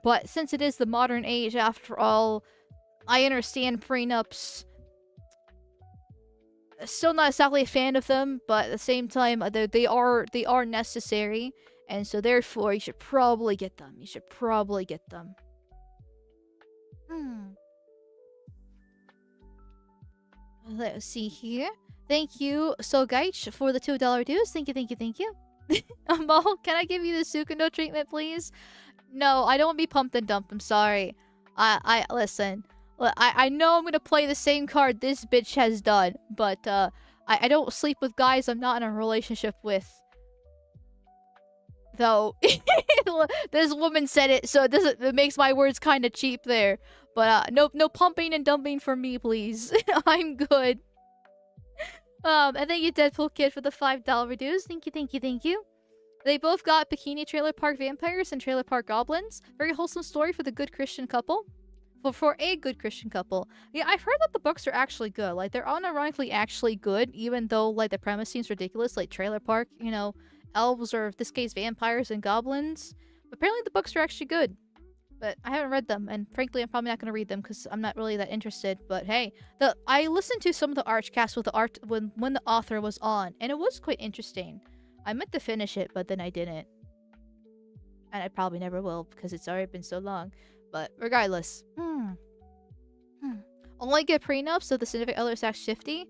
[SPEAKER 1] But since it is the modern age, after all, I understand prenups. Still not exactly a fan of them, but at the same time, they are necessary, and so therefore you should probably get them. You should probably get them. Let's see here. Thank you, Sogaich, for the $2 dues. Thank you, thank you, thank you. Amal, can I give you the Sukuno treatment, please? No, I don't want to be pumped and dumped. I'm sorry. Listen. I know I'm gonna play the same card this bitch has done, but I don't sleep with guys I'm not in a relationship with. Though this woman said it, so it makes my words kind of cheap there. But no pumping and dumping for me, please. I'm good. And thank you, Deadpool Kid, for the $5 dues. Thank you, thank you, thank you. They both got Bikini Trailer Park Vampires and Trailer Park Goblins. Very wholesome story for the good Christian couple. For a good Christian couple. Yeah, I've heard that the books are actually good. Like, they're unironically actually good, even though, like, the premise seems ridiculous. Like, Trailer Park, you know, elves, or in this case, vampires and goblins. But apparently the books are actually good. But I haven't read them, and frankly, I'm probably not going to read them because I'm not really that interested. But hey, I listened to some of the Archcast with when the author was on, and it was quite interesting. I meant to finish it, but then I didn't. And I probably never will, because it's already been so long. But regardless. Only get prenups so the significant others act shifty?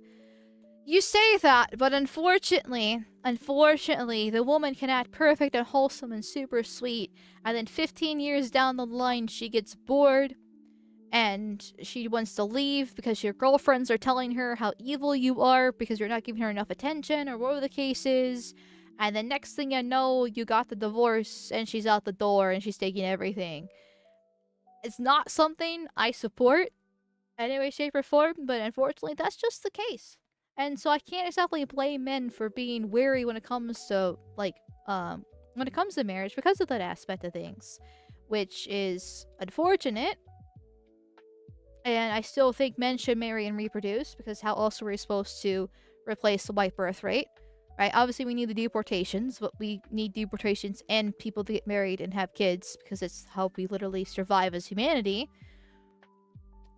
[SPEAKER 1] You say that, but unfortunately, the woman can act perfect and wholesome and super sweet, and then 15 years down the line, she gets bored, and she wants to leave because your girlfriends are telling her how evil you are because you're not giving her enough attention, or whatever the case is. And the next thing you know, you got the divorce, and she's out the door, and she's taking everything. It's not something I support in any way, shape, or form, but unfortunately, that's just the case. And so I can't exactly blame men for being wary when it comes to, like, when it comes to marriage because of that aspect of things, which is unfortunate. And I still think men should marry and reproduce, because how else are we supposed to replace the white birth rate? Right? Obviously, we need the deportations, but we need deportations and people to get married and have kids, because it's how we literally survive as humanity.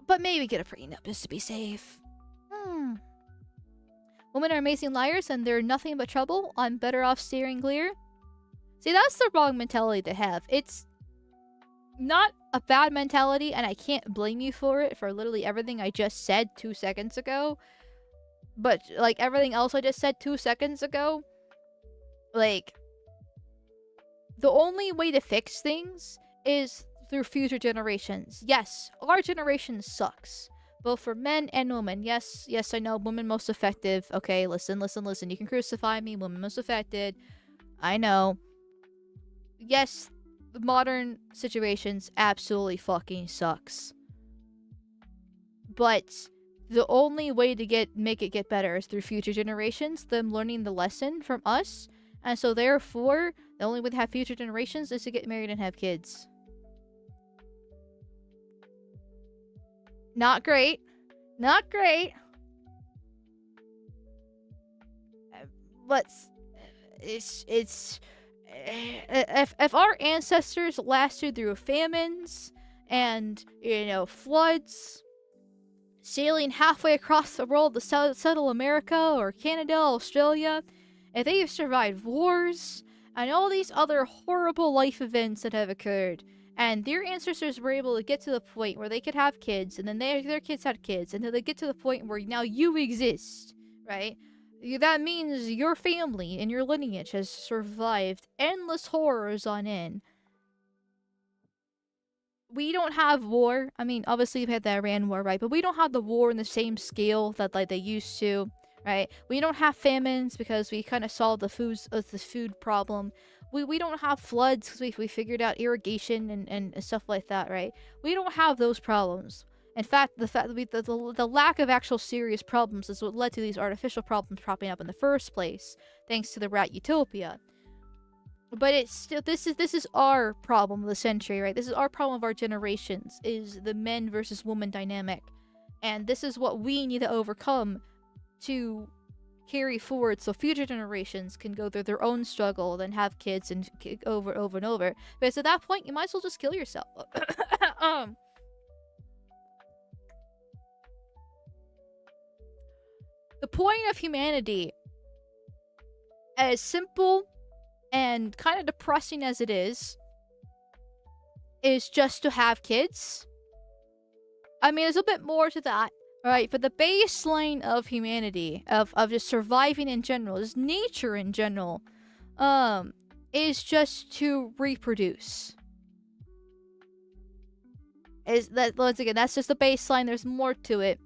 [SPEAKER 1] But maybe get a prenup just to be safe. Women are amazing liars and they're nothing but trouble. I'm better off steering clear. See, that's the wrong mentality to have. It's not a bad mentality, and I can't blame you for it for literally everything I just said 2 seconds ago. But, like, everything else I just said 2 seconds ago, like, the only way to fix things is through future generations. Yes, our generation sucks. Both for men and women. Yes, I know, women most effective. Okay, listen. You can crucify me, women most affected. I know. Yes, the modern situations absolutely fucking sucks. But the only way to make it get better is through future generations, them learning the lesson from us. And so therefore, the only way to have future generations is to get married and have kids. Not great. Not great. But it's if our ancestors lasted through famines and, you know, floods, sailing halfway across the world to settle America or Canada, Australia, if they have survived wars and all these other horrible life events that have occurred, and their ancestors were able to get to the point where they could have kids, and then their kids had kids, and then they get to the point where now you exist, right? That means your family and your lineage has survived endless horrors on end. We don't have war. I mean, obviously we've had the Iran war, right? But we don't have the war in the same scale that like they used to, right? We don't have famines because we kind of solved the food problem. We don't have floods because we figured out irrigation and stuff like that, right? We don't have those problems. In fact, the lack of actual serious problems is what led to these artificial problems popping up in the first place, thanks to the rat utopia. But it's still, this is our problem of the century, right? This is our problem of our generations, is the men versus woman dynamic. And this is what we need to overcome to carry forward so future generations can go through their own struggle, then have kids and over and over. Because at that point, you might as well just kill yourself. The point of humanity, as simple and kind of depressing as it is just to have kids. I mean, there's a bit more to that, right? But the baseline of humanity, of just surviving in general, just nature in general, is just to reproduce. Is that, once again, that's just the baseline. There's more to it,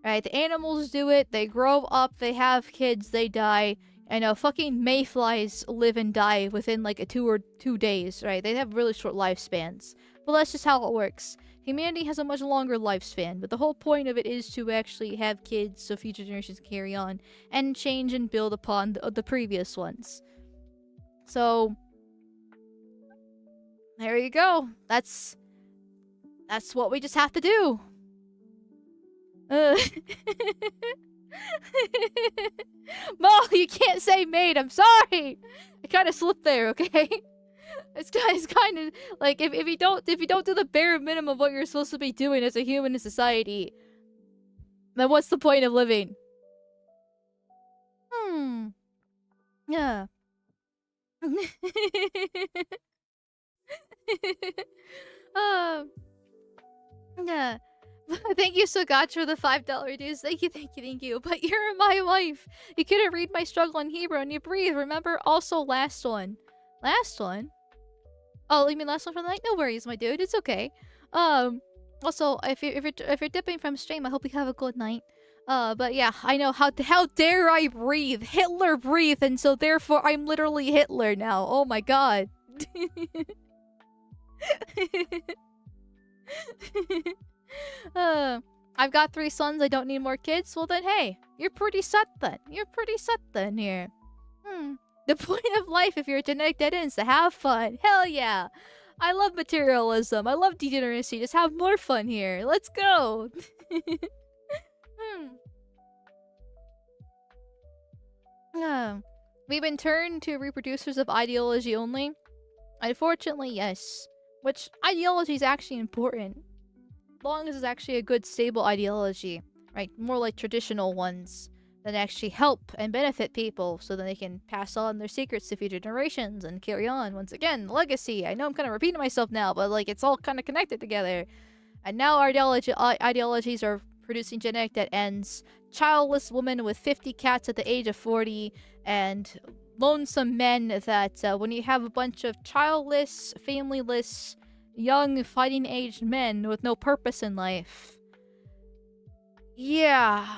[SPEAKER 1] right? The animals do it. They grow up. They have kids. They die. I know fucking mayflies live and die within like 2 days, right? They have really short lifespans. But that's just how it works. Humanity has a much longer lifespan, but the whole point of it is to actually have kids so future generations can carry on and change and build upon the previous ones. So there you go. That's what we just have to do. Mo, you can't say maid. I'm sorry. I kind of slipped there. Okay, it's kind of like if you don't do the bare minimum of what you're supposed to be doing as a human in society, then what's the point of living? Yeah. Yeah. Thank you so much for the $5 dues. Thank you. But you're my wife. You couldn't read my struggle in Hebrew and you breathe. Remember? Also, last one. Last one? Oh, you mean last one for the night? No worries, my dude. It's okay. Also, if you're dipping from stream, I hope you have a good night. But yeah, I know how dare I breathe? Hitler breathed, and so therefore I'm literally Hitler now. Oh my god. I've got 3 sons, I don't need more kids. Well then, hey, you're pretty set then. You're pretty set then here. The point of life, if you're a genetic dead end, is to have fun. Hell yeah. I love materialism. I love degeneracy. Just have more fun here. Let's go. We've been turned to reproducers of ideology only. Unfortunately, yes. Which ideology is actually important. Long as it's actually a good, stable ideology, right? More like traditional ones that actually help and benefit people so that they can pass on their secrets to future generations and carry on, once again, legacy. I know I'm kind of repeating myself now, but like it's all kind of connected together. And now our ideologies are producing genetic dead ends, childless women with 50 cats at the age of 40, and lonesome men that when you have a bunch of childless, familyless, young, fighting-aged men with no purpose in life. Yeah,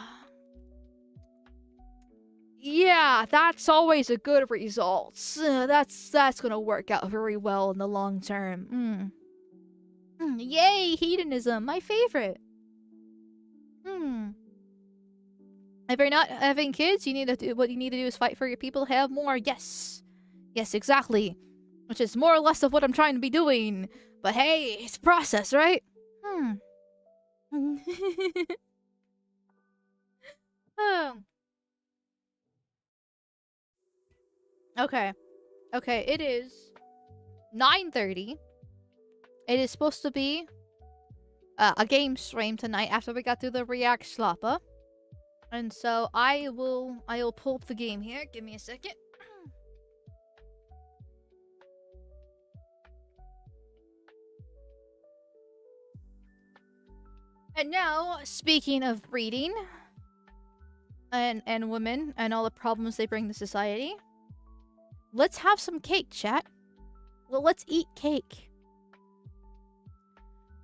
[SPEAKER 1] that's always a good result. That's gonna work out very well in the long term. Yay, hedonism, my favorite. If you're not having kids, you need to do what you need to do is fight for your people to have more. Yes. Yes, exactly. Which is more or less of what I'm trying to be doing. But hey, it's a process, right? Oh. Okay. Okay, it is 9:30. It is supposed to be a game stream tonight after we got through the React Sloppa. And so I will pull up the game here. Give me a second. And now, speaking of breeding and women and all the problems they bring to society, let's have some cake, chat. Well, let's eat cake.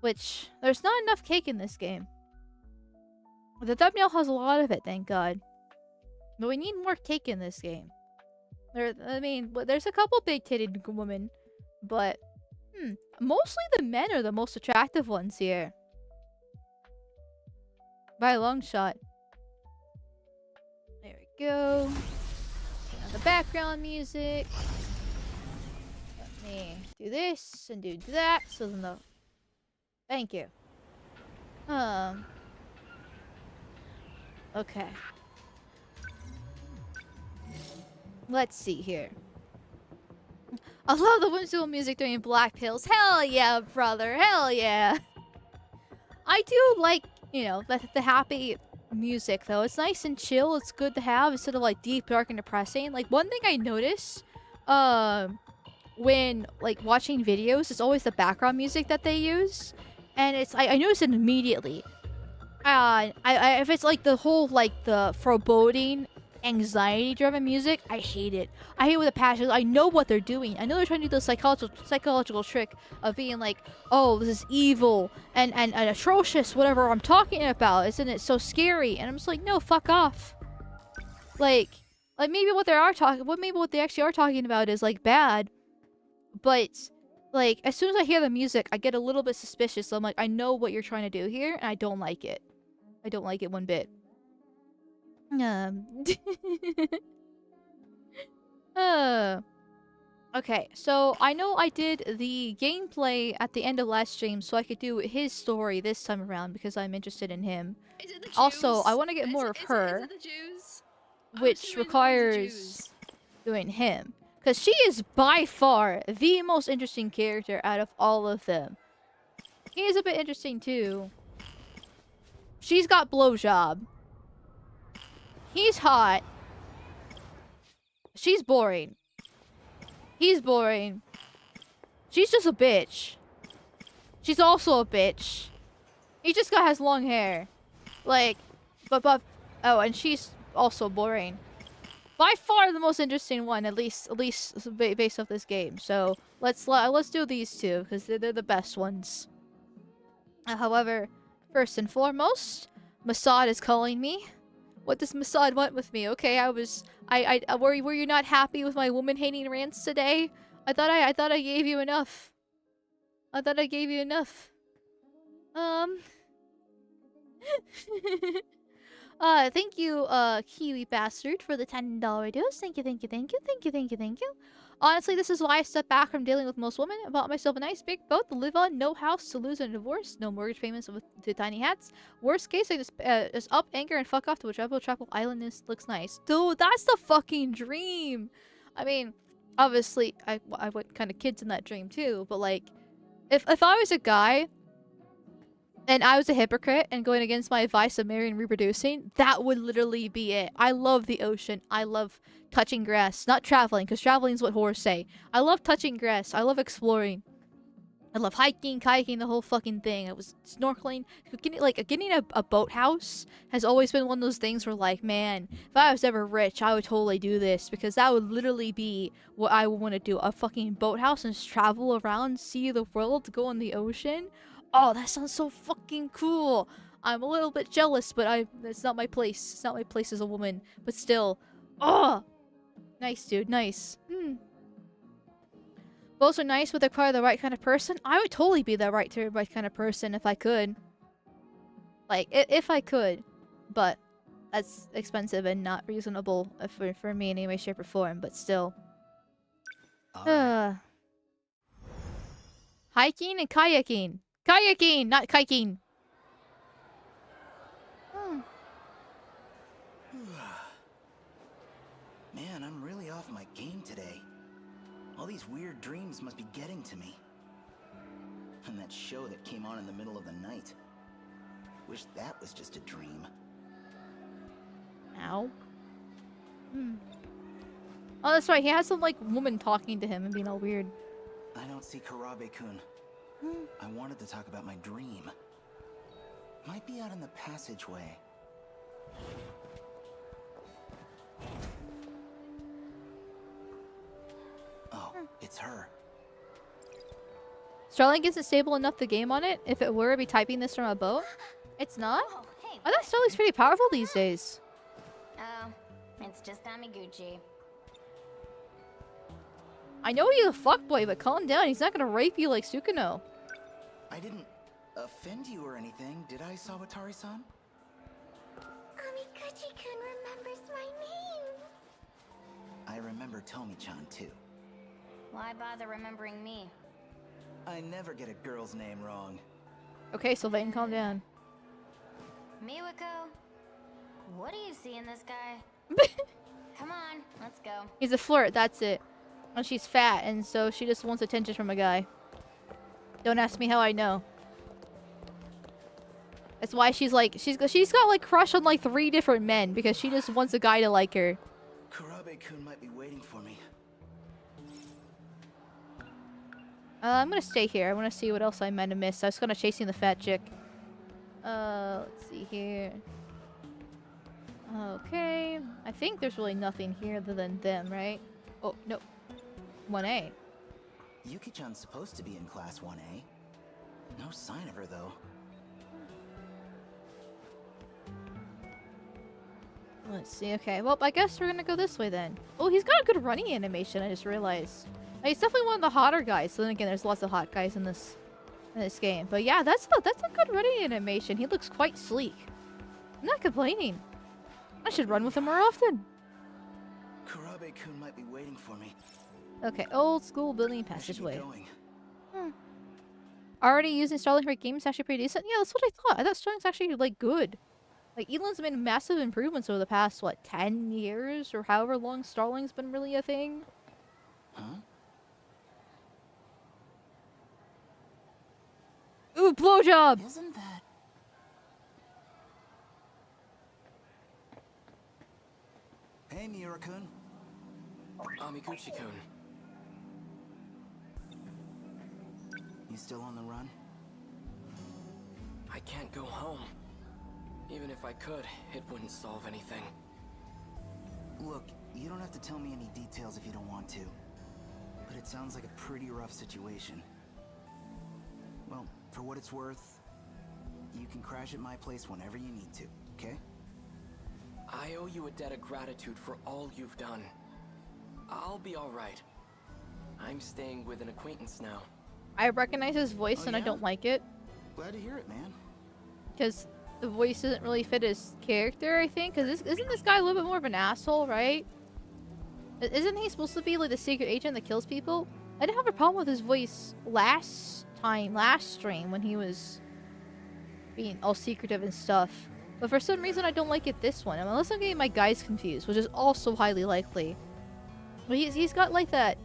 [SPEAKER 1] Which, there's not enough cake in this game. The thumbnail has a lot of it, thank God. But we need more cake in this game. There's a couple big-titted women, but mostly the men are the most attractive ones here. By a long shot. There we go. Now the background music. Let me do this and do that, so then the... Thank you. Okay. Let's see here. I love the whimsical music during Black Pills. Hell yeah, brother. Hell yeah. I do like, you know, the happy music, though. It's nice and chill. It's good to have instead of, like, deep, dark, and depressing. Like, one thing I notice, when, like, watching videos is always the background music that they use. And it's, I notice it immediately. If it's, like, the whole, like, the foreboding, anxiety-driven music, I hate it. I hate it with a passion. I know what they're doing. I know they're trying to do the psychological trick of being like, oh, this is evil and atrocious, whatever I'm talking about. Isn't it so scary? And I'm just like, no, fuck off. Like maybe what they actually are talking about is like bad, but like as soon as I hear the music, I get a little bit suspicious. So I'm like, I know what you're trying to do here, and I don't like it. I don't like it one bit. Okay, so I know I did the gameplay at the end of last stream so I could do his story this time around because I'm interested in him.
[SPEAKER 2] Is it the Jews?
[SPEAKER 1] Also, I want to get more of her,
[SPEAKER 2] Is it the Jews?
[SPEAKER 1] which requires doing him. Because she is by far the most interesting character out of all of them. He is a bit interesting too. She's got blowjob. He's hot. She's boring. He's boring. She's just a bitch. She's also a bitch. He just has long hair. Like, but oh, and she's also boring. By far the most interesting one, at least based off this game. So let's do these two because they're the best ones. However, first and foremost, Masad is calling me. What does Masad want with me? Okay, were you not happy with my woman-hating rants today? I thought I gave you enough. I thought I gave you enough. Thank you, Kiwi Bastard, for the $10 dose. Thank you. Honestly, this is why I stepped back from dealing with most women. I bought myself a nice big boat to live on, no house to lose in a divorce, no mortgage payments with two tiny hats. Worst case, I just up, anchor, and fuck off to whichever tropical island looks nice. Dude, that's the fucking dream! I mean, obviously, I want kind of kids in that dream too, but like, if I was a guy, and I was a hypocrite and going against my advice of marrying and reproducing, that would literally be it. I love the ocean. I love touching grass. Not traveling, because traveling is what whores say. I love touching grass. I love exploring. I love hiking, kayaking, the whole fucking thing. I was snorkeling. Getting a boathouse has always been one of those things where, like, man, if I was ever rich, I would totally do this. Because that would literally be what I would want to do. A fucking boathouse and just travel around, see the world, go in the ocean. Oh, that sounds so fucking cool. I'm a little bit jealous, but it's not my place. It's not my place as a woman. But still. Oh! Nice, dude. Nice. Both are nice, but they're probably the right kind of person. I would totally be the right kind of person if I could. Like, if I could. But that's expensive and not reasonable for me in any way, shape, or form. But still,
[SPEAKER 4] Alright.
[SPEAKER 1] hiking and kayaking, not kiking. Hmm.
[SPEAKER 4] Man, I'm really off my game today. All these weird dreams must be getting to me. And that show that came on in the middle of the night. Wish that was just a dream.
[SPEAKER 1] Ow. Oh, that's right. He has some like woman talking to him and being all weird.
[SPEAKER 4] I don't see Karabe-kun. I wanted to talk about my dream. Might be out in the passageway. Oh, it's her.
[SPEAKER 1] Starlink isn't stable enough to game on it. If it were, I'd be typing this from a boat. It's not?
[SPEAKER 5] Oh, hey.
[SPEAKER 1] I thought Starlink's pretty powerful these days.
[SPEAKER 5] Oh, it's just Amiguchi.
[SPEAKER 1] I know he's a fuckboy, but calm down. He's not gonna rape you like Sukuno.
[SPEAKER 4] I didn't offend you or anything, did I, Sawatari-san?
[SPEAKER 5] Amiguchi-kun remembers my name.
[SPEAKER 4] I remember Tomi-chan, too.
[SPEAKER 5] Why bother remembering me?
[SPEAKER 4] I never get a girl's name wrong.
[SPEAKER 1] Okay, Sylvain, calm down.
[SPEAKER 5] Miwako, what do you see in this guy? Come on, let's go.
[SPEAKER 1] He's a flirt, that's it. And she's fat, and so she just wants attention from a guy. Don't ask me how I know. That's why she's like, she's got like crush on like 3 different men because she just wants a guy to like her.
[SPEAKER 4] Karabe-kun might be waiting for me.
[SPEAKER 1] I'm gonna stay here. I want to see what else I might have missed. I was kind of chasing the fat chick. Let's see here. Okay. I think there's really nothing here other than them, right? Oh, no. 1A.
[SPEAKER 4] Yuki-chan's supposed to be in class 1A. No sign of her, though.
[SPEAKER 1] Let's see. Okay. Well, I guess we're gonna go this way then. Oh, he's got a good running animation. I just realized. He's definitely one of the hotter guys. So then again, there's lots of hot guys in this game. But yeah, that's a good running animation. He looks quite sleek. I'm not complaining. I should run with him more often.
[SPEAKER 4] Karabe-kun might be waiting for me.
[SPEAKER 1] Okay, old school building
[SPEAKER 4] I should be
[SPEAKER 1] passageway.
[SPEAKER 4] going.
[SPEAKER 1] Already using Starlink for games actually pretty decent. Yeah, that's what I thought. I thought Starlink's actually like good. Like Elan's made massive improvements over the past 10 years or however long Starlink's been really a thing.
[SPEAKER 4] Huh?
[SPEAKER 1] Ooh, blowjob!
[SPEAKER 4] Isn't that... Hey, Miura-kun.
[SPEAKER 6] Amiguchi-kun.
[SPEAKER 4] You still on the run?
[SPEAKER 6] I can't go home. Even if I could, it wouldn't solve anything.
[SPEAKER 4] Look, you don't have to tell me any details if you don't want to. But it sounds like a pretty rough situation. Well, for what it's worth, you can crash at my place whenever you need to, okay?
[SPEAKER 6] I owe you a debt of gratitude for all you've done. I'll be alright. I'm staying with an acquaintance now.
[SPEAKER 1] I recognize his voice
[SPEAKER 4] Oh,
[SPEAKER 1] and I
[SPEAKER 4] yeah?
[SPEAKER 1] don't like it.
[SPEAKER 4] Glad to hear it, man.
[SPEAKER 1] Because the voice doesn't really fit his character, I think. Because isn't this guy a little bit more of an asshole, right? Isn't he supposed to be like the secret agent that kills people? I didn't have a problem with his voice last stream when he was being all secretive and stuff. But for some reason I don't like it this one. Unless I'm getting my guys confused, which is also highly likely. But he's got like that...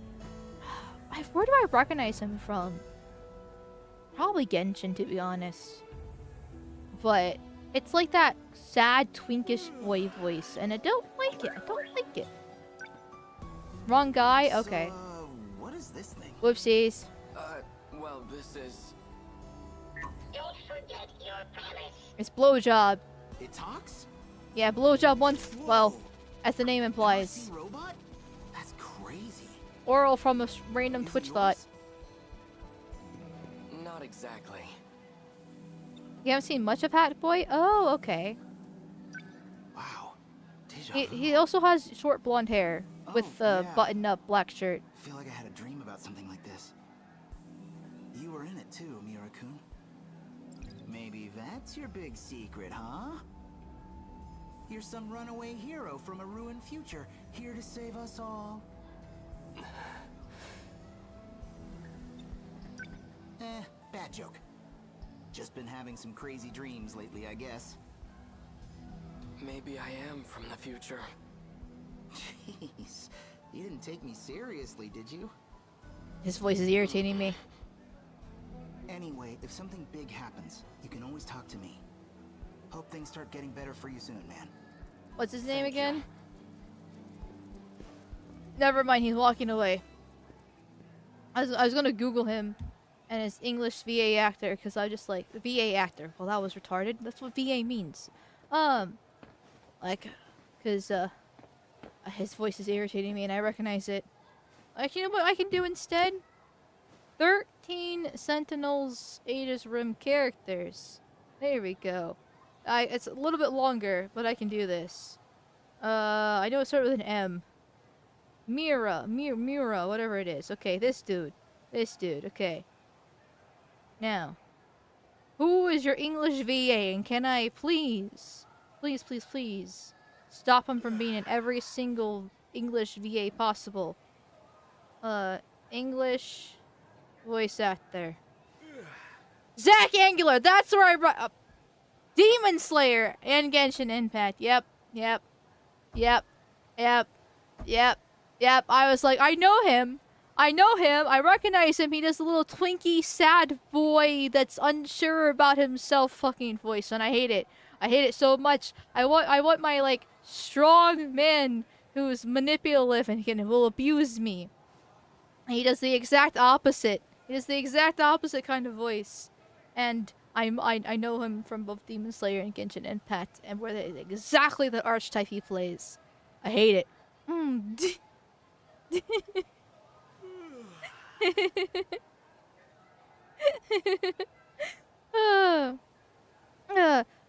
[SPEAKER 1] Where do I recognize him from? Probably Genshin, to be honest. But it's like that sad, twinkish boy voice, and I don't like it. I don't like it. Wrong guy? Okay.
[SPEAKER 4] So, what is this thing?
[SPEAKER 1] Whoopsies.
[SPEAKER 6] Well, this is...
[SPEAKER 5] Don't forget your promise.
[SPEAKER 1] It's blowjob.
[SPEAKER 4] It talks?
[SPEAKER 1] Yeah, blowjob once. Well,
[SPEAKER 4] Whoa.
[SPEAKER 1] as the name implies.
[SPEAKER 4] LRC robot? That's crazy.
[SPEAKER 1] Oral from a random
[SPEAKER 4] Is it
[SPEAKER 1] Twitch
[SPEAKER 4] yours?
[SPEAKER 1] thought.
[SPEAKER 6] not exactly.
[SPEAKER 1] You haven't seen much of Hat Boy? Oh, okay.
[SPEAKER 4] Wow. Deja vu.
[SPEAKER 1] He also has short blonde hair with
[SPEAKER 4] Oh,
[SPEAKER 1] a
[SPEAKER 4] yeah.
[SPEAKER 1] button-up black shirt.
[SPEAKER 4] I feel like I had a dream about something like this. You were in it too, Miura-kun. Maybe that's your big secret, huh? You're some runaway hero from a ruined future, here to save us all. Bad joke. Just been having some crazy dreams lately, I guess.
[SPEAKER 6] Maybe I am from the future.
[SPEAKER 4] Jeez, you didn't take me seriously, did you?
[SPEAKER 1] His voice is irritating me.
[SPEAKER 4] Anyway, if something big happens, you can always talk to me. Hope things start getting better for you soon, man.
[SPEAKER 1] What's his name
[SPEAKER 6] Thank you.
[SPEAKER 1] again? Never mind, he's walking away. I was gonna Google him and his English VA actor, because I just like, VA actor. Well, that was retarded. That's what VA means. Like, because, his voice is irritating me and I recognize it. Like, you know what I can do instead? 13 Sentinels Aegis Rim characters. There we go. It's a little bit longer, but I can do this. I know it started with an M. Mira, whatever it is. Okay, this dude. Okay. Now, who is your English VA, and can I please stop him from being in every single English VA possible? English voice actor. Zach Angular, that's where I brought up. Demon Slayer and Genshin Impact. Yep. I was like, I know him. I recognize him. He does a little twinky, sad boy that's unsure about himself fucking voice, and I hate it. I hate it so much. I want my, like, strong man who's manipulative and will abuse me. And he does the exact opposite. He does the exact opposite kind of voice. And I know him from both Demon Slayer and Genshin Impact, and where they exactly the archetype he plays. I hate it.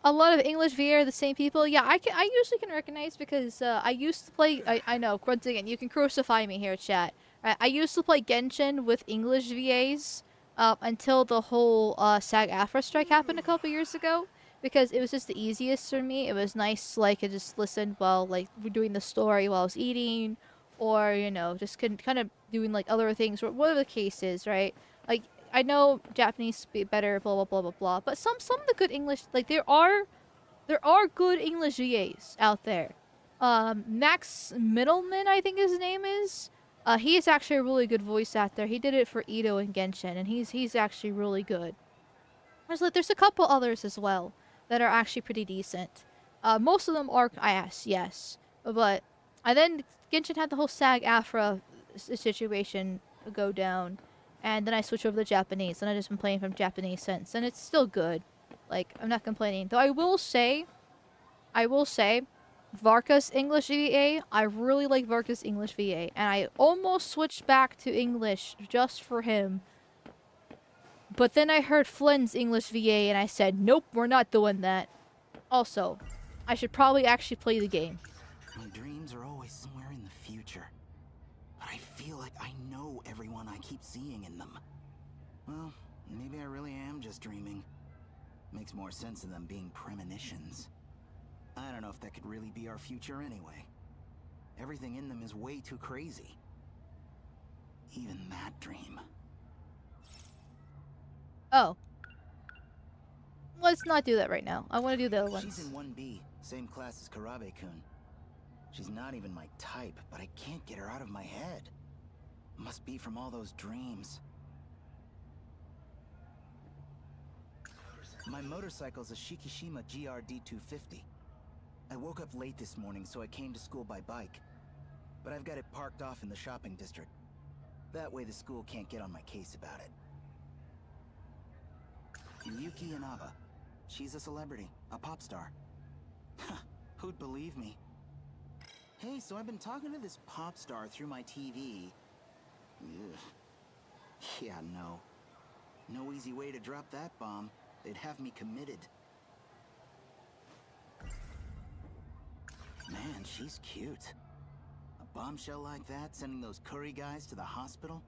[SPEAKER 1] A lot of English VA are the same people. Yeah, I usually can recognize because I used to play. I know. Once again, you can crucify me here, chat. I used to play Genshin with English VAs until the whole SAG-AFTRA strike happened a couple years ago. Because it was just the easiest for me. It was nice, like, I just listened while, like, we're doing the story while I was eating, or, you know, just kind of doing, like, other things, or whatever the case is, right? Like, I know Japanese speak better, blah, blah, blah, blah, blah, but some of the good English, like, there are good English VAs out there. Max Middleman, I think his name is. He is actually a really good voice actor. He did it for Ito and Genshin, and he's actually really good. There's a couple others as well that are actually pretty decent. Most of them are IS, yes. But then Genshin had the whole SAG-AFTRA situation go down. And then I switched over to Japanese. And I've just been playing from Japanese since. And it's still good. Like, I'm not complaining. Though I will say, Varka's English VA, I really like Varka's English VA. And I almost switched back to English just for him. But then I heard Flynn's English VA and I said, nope, we're not doing that. Also, I should probably actually play the game.
[SPEAKER 4] My dreams are always somewhere in the future. But I feel like I know everyone I keep seeing in them. Well, maybe I really am just dreaming. Makes more sense than them being premonitions. I don't know if that could really be our future anyway. Everything in them is way too crazy. Even that dream.
[SPEAKER 1] Oh. Let's not do that right now. I want to do the other ones.
[SPEAKER 4] She's in 1B, same class as Karabe-kun. She's not even my type, but I can't get her out of my head. Must be from all those dreams. My motorcycle's a Shikishima GRD 250. I woke up late this morning, so I came to school by bike. But I've got it parked off in the shopping district. That way the school can't get on my case about it. Yuki Inaba. She's a celebrity, a pop star. Who'd believe me? Hey, so I've been talking to this pop star through my TV. Ugh. Yeah, no. No easy way to drop that bomb. They'd have me committed. Man, she's cute. A bombshell like that, sending those curry guys to the hospital?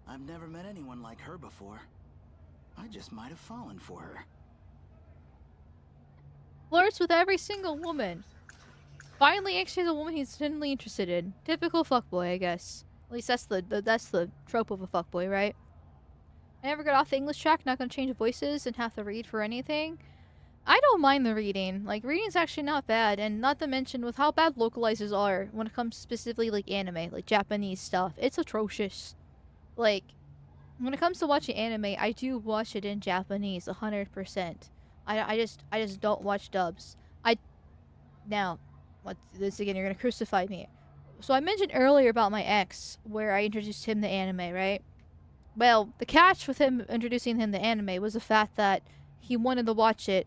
[SPEAKER 4] I've never met anyone like her before. I just might have fallen for her.
[SPEAKER 1] Flirts with every single woman. Finally, actually, a woman he's genuinely interested in. Typical fuckboy, I guess. At least that's the trope of a fuckboy, right? I never got off the English track. Not gonna change voices and have to read for anything. I don't mind the reading. Like, reading's actually not bad, and not to mention with how bad localizers are when it comes specifically like anime, like Japanese stuff. It's atrocious. Like, when it comes to watching anime, I do watch it in Japanese 100%. I just don't watch dubs. Now, what this again, you're gonna crucify me. So I mentioned earlier about my ex, where I introduced him to anime, right? Well, the catch with him introducing him to anime was the fact that he wanted to watch it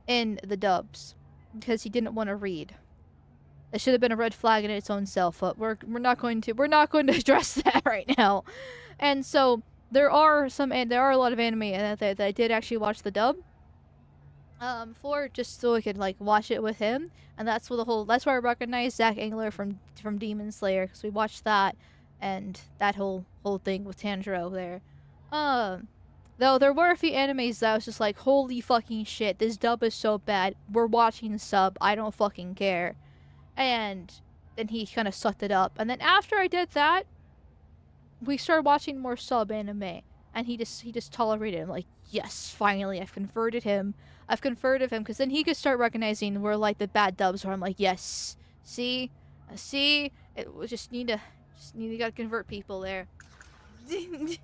[SPEAKER 1] in the dubs because he didn't want to read. It should have been a red flag in its own self, but we're not going to address that right now. And so there are a lot of anime that I did actually watch the dub. For just so I could like watch it with him, and that's where I recognized Zach Engler from Demon Slayer, because we watched that, and that whole thing with Tanjiro there. Though there were a few animes that I was just like, holy fucking shit, this dub is so bad. We're watching the sub. I don't fucking care. And then he kind of sucked it up, and then after I did that, we started watching more sub anime, and he just tolerated it. I'm like, yes, finally, I've converted him because then he could start recognizing we're like the bad dubs where I'm like, yes, see, it we just need to gotta convert people there. I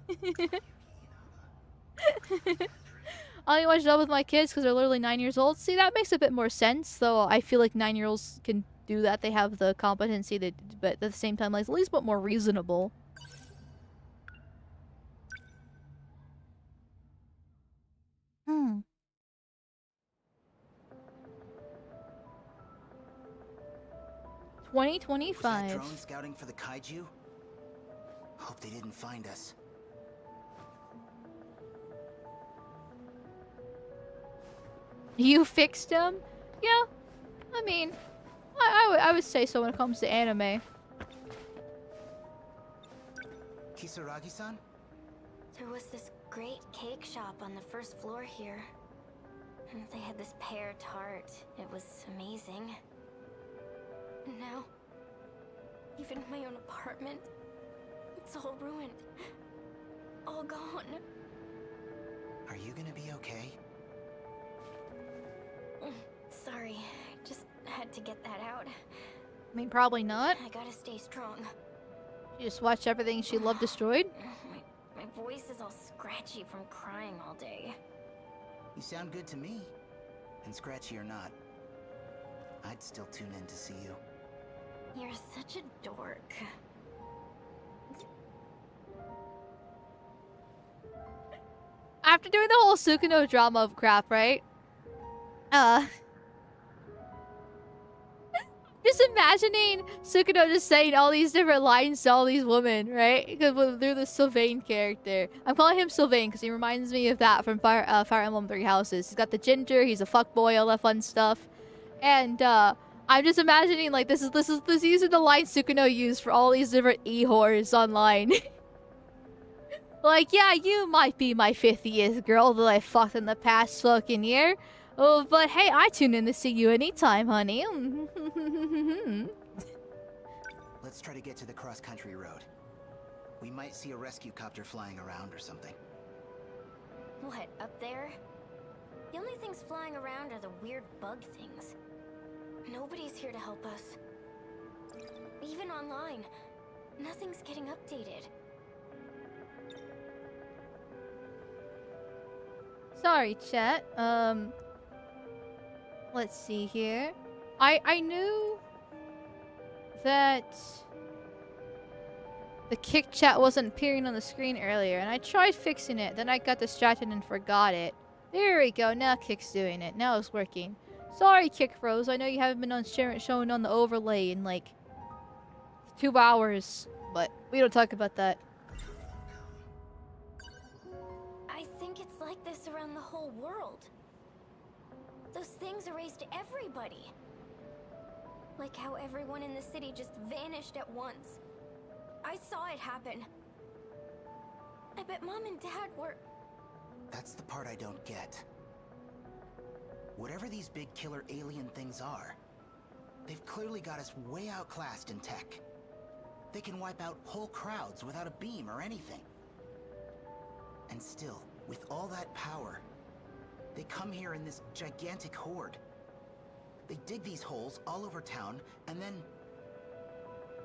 [SPEAKER 1] only watch dub with my kids because they're literally 9 years old. See, that makes a bit more sense, though. I feel like 9-year-olds can do that. They have the competency, but at the same time, like, it's at least bit more reasonable. Hmm. 2025.
[SPEAKER 4] Was that drone scouting for the kaiju? Hope they didn't find us.
[SPEAKER 1] You fixed him? Yeah. I mean, I would say so when it comes to anime.
[SPEAKER 4] Kisaragi-san?
[SPEAKER 5] There was this great cake shop on the first floor here. And they had this pear tart. It was amazing. And now, even my own apartment, it's all ruined. All gone.
[SPEAKER 4] Are you gonna be okay?
[SPEAKER 5] Sorry, I just had to get that out.
[SPEAKER 1] I mean, probably not.
[SPEAKER 5] I gotta stay strong.
[SPEAKER 1] You just watch everything she loved destroyed?
[SPEAKER 5] My voice is all scratchy from crying all day.
[SPEAKER 4] You sound good to me. And scratchy or not, I'd still tune in to see you.
[SPEAKER 5] You're such a dork.
[SPEAKER 1] After doing the whole Sukuno drama crap, right? Just imagining Sukuno just saying all these different lines to all these women, right? Because they're the Sylvain character. I'm calling him Sylvain because he reminds me of that from Fire Emblem Three Houses. He's got the ginger, he's a fuckboy, all that fun stuff. And I'm just imagining like these are the lines Sukuno used for all these different e-whores online. Like, yeah, you might be my 50th girl that I fucked in the past fucking year. Oh, but hey, I tune in to see you anytime, honey.
[SPEAKER 4] Let's try to get to the cross-country road. We might see a rescue copter flying around or something.
[SPEAKER 5] What, up there? The only things flying around are the weird bug things. Nobody's here to help us. Even online, nothing's getting updated.
[SPEAKER 1] Sorry, chat. Let's see here. I knew that the kick chat wasn't appearing on the screen earlier, and I tried fixing it. Then I got distracted and forgot it. There we go. Now Kick's doing it. Now it's working. Sorry, Kick Bros. I know you haven't been on showing on the overlay in like 2 hours, but we don't talk about that.
[SPEAKER 5] I think it's like this around the whole world. Those things erased everybody. Like how everyone in the city just vanished at once. I saw it happen. I bet Mom and Dad were...
[SPEAKER 4] That's the part I don't get. Whatever these big killer alien things are, They've clearly got us way outclassed in tech. They can wipe out whole crowds without a beam or anything. And still, with all that power, they come here in this gigantic horde. They dig these holes all over town, and then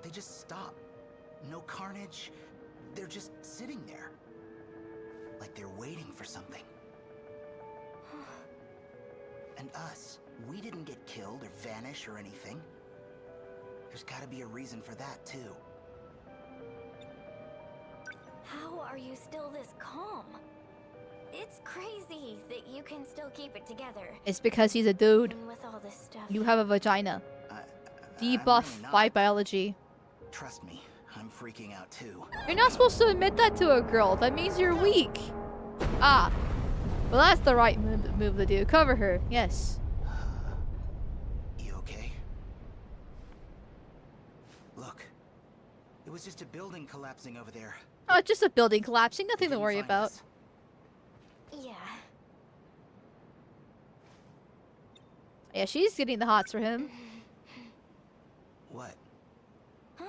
[SPEAKER 4] they just stop. No carnage. They're just sitting there. Like they're waiting for something. And us, we didn't get killed or vanish or anything. There's gotta be a reason for that, too.
[SPEAKER 5] How are you still this calm? It's crazy that you can still keep it together.
[SPEAKER 1] It's because he's a dude.
[SPEAKER 5] Even with all this stuff.
[SPEAKER 1] You have a vagina.
[SPEAKER 4] I'm
[SPEAKER 1] Debuff
[SPEAKER 4] really not.
[SPEAKER 1] by biology.
[SPEAKER 4] Trust me, I'm freaking out, too.
[SPEAKER 1] You're not supposed to admit that to a girl. That means you're weak. Ah. Well, that's the right move to do. Cover her. Yes.
[SPEAKER 4] You okay? Look. It was just a building collapsing over there.
[SPEAKER 1] Oh, just a building collapsing.
[SPEAKER 4] They
[SPEAKER 1] Nothing to
[SPEAKER 4] didn't
[SPEAKER 1] worry
[SPEAKER 4] find
[SPEAKER 1] about.
[SPEAKER 4] us.
[SPEAKER 5] Yeah.
[SPEAKER 1] Yeah, she's getting the hots for him.
[SPEAKER 4] What?
[SPEAKER 5] Huh?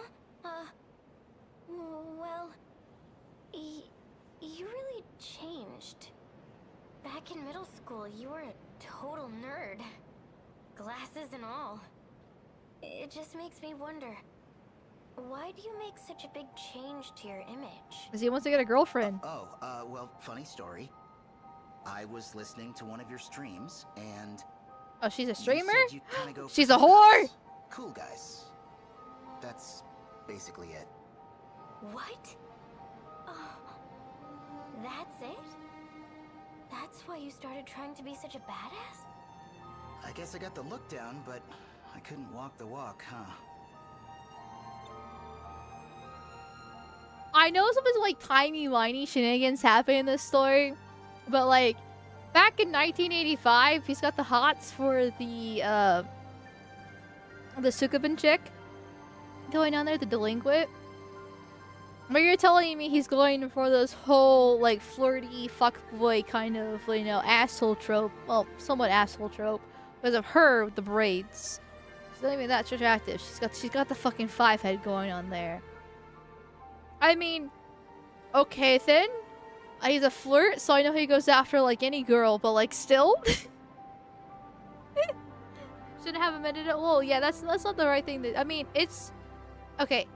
[SPEAKER 5] Well, you really changed. Back in middle school, you were a total nerd. Glasses and all. It just makes me wonder, why do you make such a big change to your image?
[SPEAKER 1] Because he wants to get a girlfriend.
[SPEAKER 4] Well, funny story. I was listening to one of your streams, and
[SPEAKER 1] Oh, she's a
[SPEAKER 4] you
[SPEAKER 1] streamer?
[SPEAKER 4] said you'd kinda go for
[SPEAKER 1] She's a
[SPEAKER 4] cool
[SPEAKER 1] whore?
[SPEAKER 4] guys. Cool guys. That's basically it.
[SPEAKER 5] What? Oh, that's it? That's why you started trying to be such a badass?
[SPEAKER 4] I guess I got the look down, but I couldn't walk the walk, huh?
[SPEAKER 1] I know some of the, like, timey-wimey shenanigans happen in this story, but, like, back in 1985, he's got the hots for the Sukuban chick going on there, the delinquent. But you're telling me he's going for this whole, like, flirty fuckboy kind of, you know, asshole trope. Well, somewhat asshole trope. Because of her with the braids. She's not even that attractive. She's got the fucking 5 head going on there. I mean, okay then. He's a flirt, so I know he goes after, like, any girl, but, like, still? Shouldn't have admitted it. Well, yeah, that's not the right thing. I mean, it's... Okay.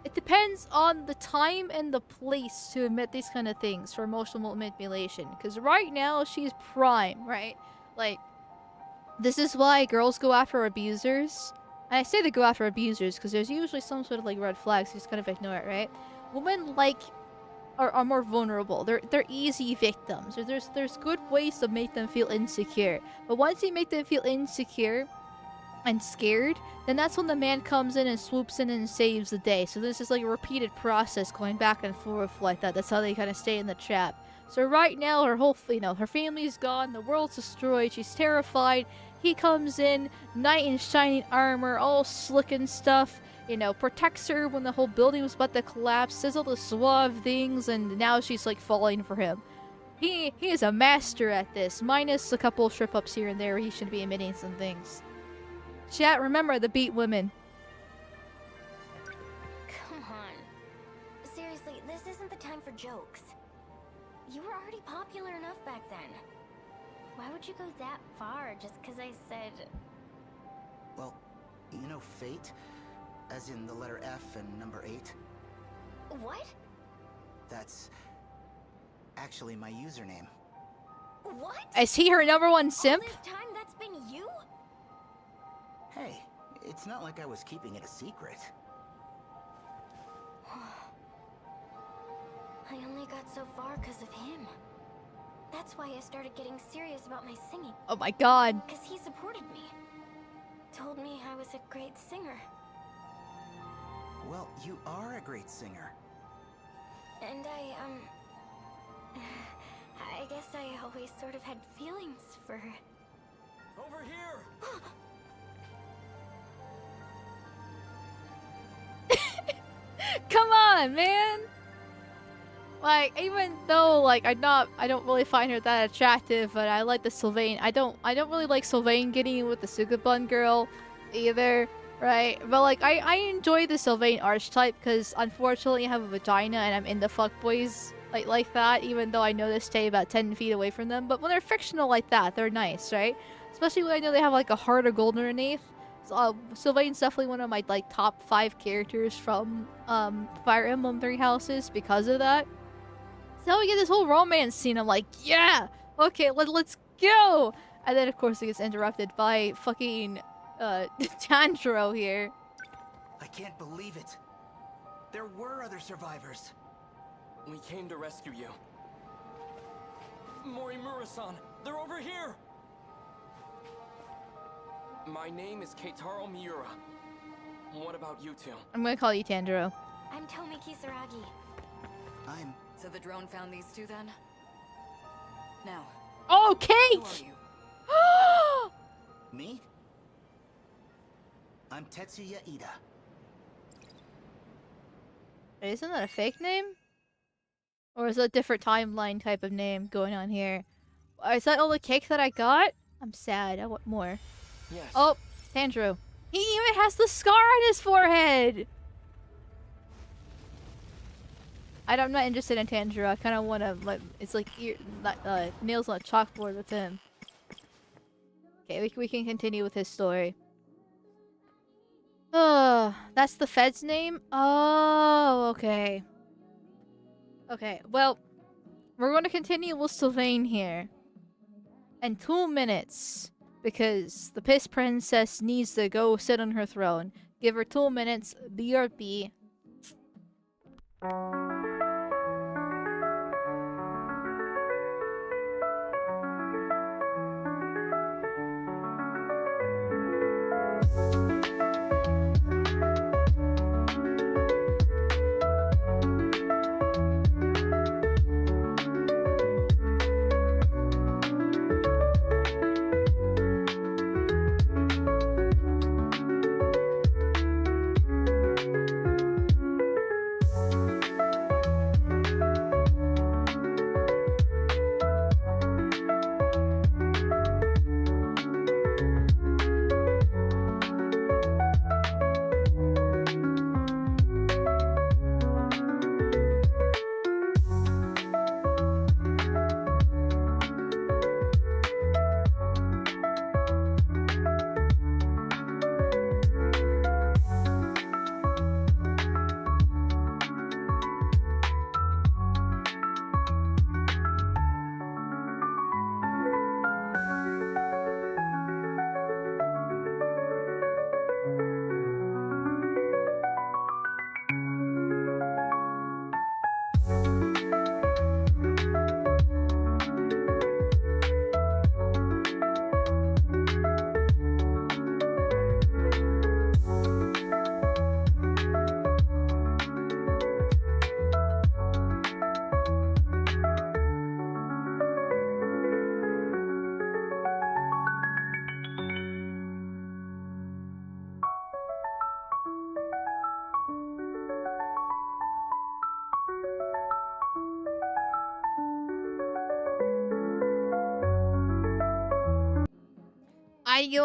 [SPEAKER 1] It depends on the time and the place to admit these kind of things for emotional manipulation. Because right now, she's prime, right? Like, this is why girls go after abusers. And I say they go after abusers because there's usually some sort of, like, red flags. You just kind of ignore it, right? Women, like... Are more vulnerable. They're easy victims. There's good ways to make them feel insecure. But once you make them feel insecure and scared, then that's when the man comes in and swoops in and saves the day. So this is like a repeated process going back and forth like that. That's how they kind of stay in the trap. So right now her whole, you know, her family's gone, the world's destroyed, she's terrified. He comes in, knight in shining armor, all slick and stuff. You know, protects her when the whole building was about to collapse, says all the suave things, and now she's, like, falling for him. He is a master at this, minus a couple of trip-ups here and there where he should be admitting some things. Chat, remember the beat women.
[SPEAKER 5] Come on. Seriously, this isn't the time for jokes. You were already popular enough back then. Why would you go that far just because I said...
[SPEAKER 4] Well, you know fate? As in the letter F and number 8?
[SPEAKER 5] What?
[SPEAKER 4] That's actually my username.
[SPEAKER 5] What?
[SPEAKER 1] Is he her #1
[SPEAKER 5] All
[SPEAKER 1] simp?
[SPEAKER 5] this time that's been you?
[SPEAKER 4] Hey, it's not like I was keeping it a secret.
[SPEAKER 5] I only got so far because of him. That's why I started getting serious about my singing.
[SPEAKER 1] Oh my god.
[SPEAKER 5] Because he supported me. Told me I was a great singer.
[SPEAKER 4] Well, you are a great singer.
[SPEAKER 5] And I guess I always sort of had feelings for her.
[SPEAKER 6] Over here!
[SPEAKER 1] Come on, man! Like, even though, like, I don't really find her that attractive, but I like the Sylvain. I don't really like Sylvain getting with the Sukuban girl either. Right, but like I enjoy the Sylvain archetype because unfortunately I have a vagina and I'm into fuckboys like that, even though I know they stay about 10 feet away from them. But when they're fictional like that, they're nice, right? Especially when I know they have like a heart of gold underneath. So, Sylvain's definitely one of my like top 5 characters from Fire Emblem Three Houses because of that. So we get this whole romance scene. I'm like, yeah, okay, let's go. And then of course it gets interrupted by fucking Tanjiro here.
[SPEAKER 4] I can't believe it. There were other survivors.
[SPEAKER 6] We came to rescue you. Morimura-san, they're over here! My name is Keitaro Miura. What about you two?
[SPEAKER 1] I'm gonna call you Tanjiro.
[SPEAKER 5] I'm Tomi Kisaragi.
[SPEAKER 4] I'm...
[SPEAKER 7] So the drone found these two then? Now,
[SPEAKER 1] Oh,
[SPEAKER 7] who are
[SPEAKER 1] Kate!
[SPEAKER 7] you?
[SPEAKER 4] Me? I'm Tetsuya Ida.
[SPEAKER 1] Isn't that a fake name? Or is it a different timeline type of name going on here? Is that all the cake that I got? I'm sad. I want more.
[SPEAKER 6] Yes.
[SPEAKER 1] Oh, Tanjiro. He even has the scar on his forehead! I'm not interested in Tanjiro. I kind of want to, like, it's like nails on a chalkboard with him. Okay, we can continue with his story. Oh, that's the Fed's name? Oh, okay. Okay, well, we're going to continue with Sylvain here. In 2 minutes. Because the Piss Princess needs to go sit on her throne. Give her 2 minutes. BRB.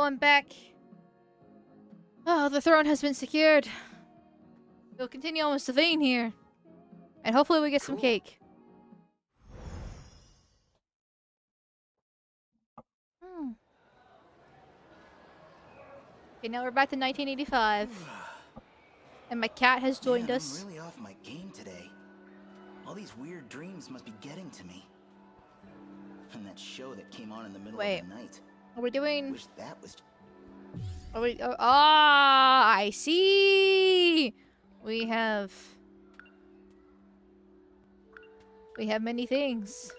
[SPEAKER 1] I'm back. Oh, the throne has been secured. We'll continue on with Sylvain here. And hopefully we get some
[SPEAKER 4] Cool.
[SPEAKER 1] cake. Okay, now we're back to 1985. And my cat has joined
[SPEAKER 4] Man,
[SPEAKER 1] us.
[SPEAKER 4] I'm really off my game today. All these weird dreams must be getting to me. And that show that came on in the middle
[SPEAKER 1] Wait.
[SPEAKER 4] of the night.
[SPEAKER 1] Are we doing...
[SPEAKER 4] Wish that was...
[SPEAKER 1] Are we... Oh, ah, I see! We have many things.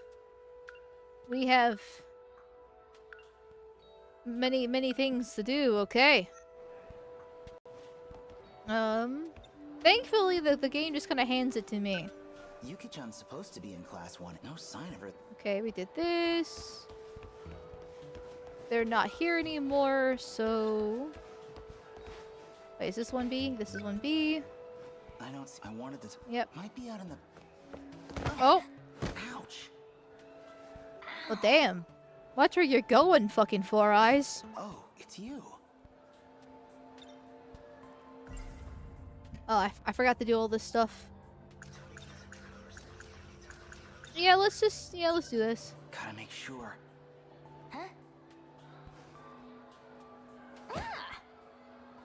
[SPEAKER 1] We have many things to do, okay. Thankfully the game just kind of hands it to me.
[SPEAKER 4] Yuki-chan's supposed to be in class 1. No sign of her.
[SPEAKER 1] Okay, we did this. They're not here anymore, so... Wait, is this 1B? This is 1B.
[SPEAKER 4] I don't see... I wanted to...
[SPEAKER 1] Yep.
[SPEAKER 4] Might be out in the...
[SPEAKER 1] Oh!
[SPEAKER 4] Ouch!
[SPEAKER 1] Well, damn. Watch where you're going, fucking Four Eyes.
[SPEAKER 4] Oh, it's you.
[SPEAKER 1] Oh, I forgot to do all this stuff. Yeah, let's do this.
[SPEAKER 4] Gotta make sure.
[SPEAKER 5] Huh?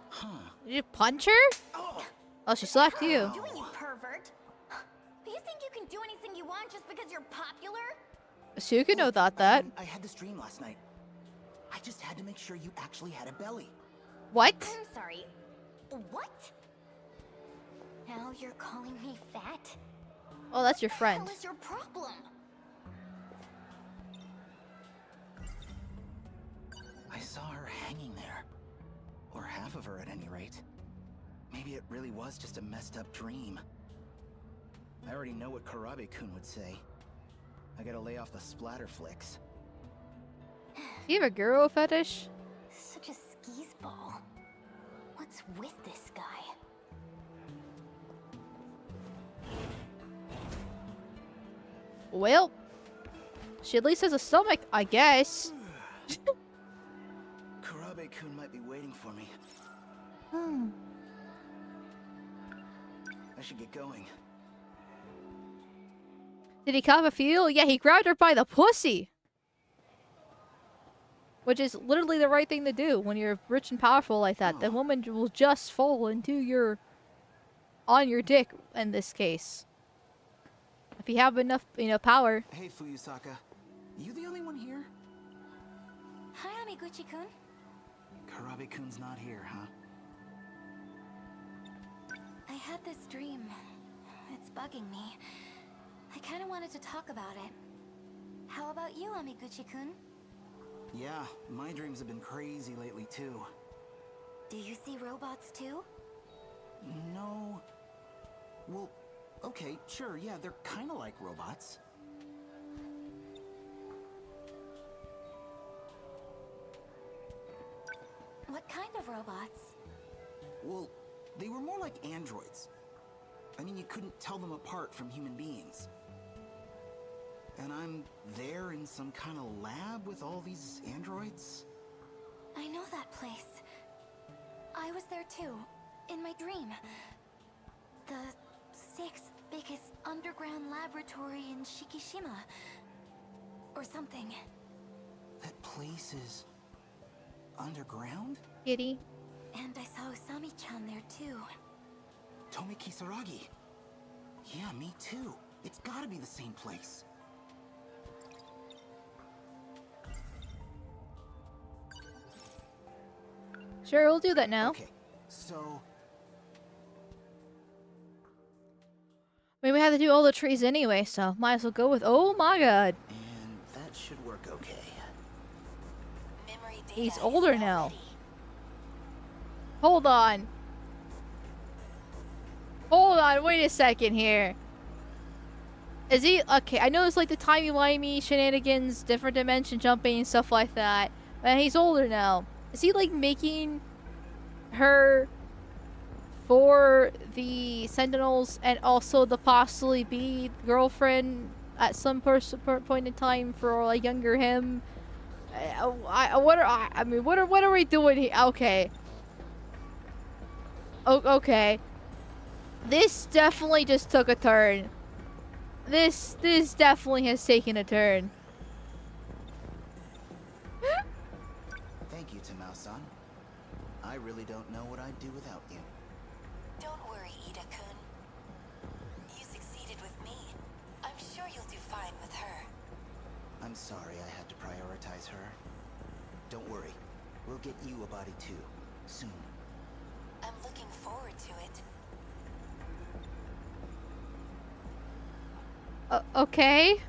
[SPEAKER 4] Huh.
[SPEAKER 1] Did you punch her?
[SPEAKER 4] Oh!
[SPEAKER 1] Oh, she slapped you.
[SPEAKER 5] What are you doing, you pervert? Do you think you can do anything you want just because you're popular?
[SPEAKER 1] Sukuno
[SPEAKER 4] Look,
[SPEAKER 1] thought that.
[SPEAKER 4] I had this dream last night. I just had to make sure you actually had a belly.
[SPEAKER 1] What?
[SPEAKER 5] I'm sorry. What? Now you're calling me fat?
[SPEAKER 1] Oh, that's your
[SPEAKER 5] What
[SPEAKER 1] friend.
[SPEAKER 5] the hell is your problem?
[SPEAKER 4] I saw her hanging there. Or half of her at any rate. Maybe it really was just a messed up dream. I already know what Karabe-kun would say. I gotta lay off the splatter flicks.
[SPEAKER 1] Do you have a girl fetish?
[SPEAKER 5] Such a skis ball. What's with this guy?
[SPEAKER 1] Well, she at least has a stomach, I guess.
[SPEAKER 4] Karabe-kun might be waiting for me. I should get going.
[SPEAKER 1] Did he cop a feel? Yeah, he grabbed her by the pussy. Which is literally the right thing to do when you're rich and powerful like that. The woman will just fall into your... on your dick, in this case. If you have enough, power.
[SPEAKER 4] Hey, Fuyusaka. You the only one here?
[SPEAKER 5] Hi, Amiguchi-kun.
[SPEAKER 4] Karabe-kun's not here, huh?
[SPEAKER 5] I had this dream. It's bugging me. I kind of wanted to talk about it. How about you, Amiguchi-kun?
[SPEAKER 4] Yeah, my dreams have been crazy lately, too.
[SPEAKER 5] Do you see robots, too?
[SPEAKER 4] No. Well, okay, sure, yeah, they're kind of like robots.
[SPEAKER 5] What kind of robots?
[SPEAKER 4] Well, they were more like androids. I mean, you couldn't tell them apart from human beings. And I'm there in some kind of lab with all these androids.
[SPEAKER 5] I know that place. I was there too, in my dream. The 6th biggest underground laboratory in Shikishima. Or something.
[SPEAKER 4] That place is... underground?
[SPEAKER 1] Kitty.
[SPEAKER 5] And I saw Usami-chan there too.
[SPEAKER 4] Tomi Kisaragi. Yeah, me too. It's gotta be the same place.
[SPEAKER 1] Sure, we'll do that now.
[SPEAKER 4] Okay, so...
[SPEAKER 1] I mean, we have to do all the trees anyway, so might as well go with... Oh my god.
[SPEAKER 4] And that should work okay.
[SPEAKER 5] Memory data
[SPEAKER 1] He's
[SPEAKER 5] is
[SPEAKER 1] older
[SPEAKER 5] now
[SPEAKER 1] now.
[SPEAKER 5] ready.
[SPEAKER 1] Hold on. Hold on, wait a second here. Is he... Okay, I know it's like the timey-wimey shenanigans, different dimension jumping and stuff like that. But he's older now. Is he like making her for the Sentinels and also the possibly be girlfriend at some point in time for like younger him? What are we doing here? Okay. Okay. This definitely just took a turn. This definitely has taken a turn.
[SPEAKER 4] Thank you, Tamao-san. I really don't know what I'd do without you.
[SPEAKER 8] Don't worry, Ida-kun. You succeeded with me. I'm sure you'll do fine with her.
[SPEAKER 4] I'm sorry I had to prioritize her. Don't worry. We'll get you a body too. Soon.
[SPEAKER 8] I'm looking forward to it.
[SPEAKER 1] Okay.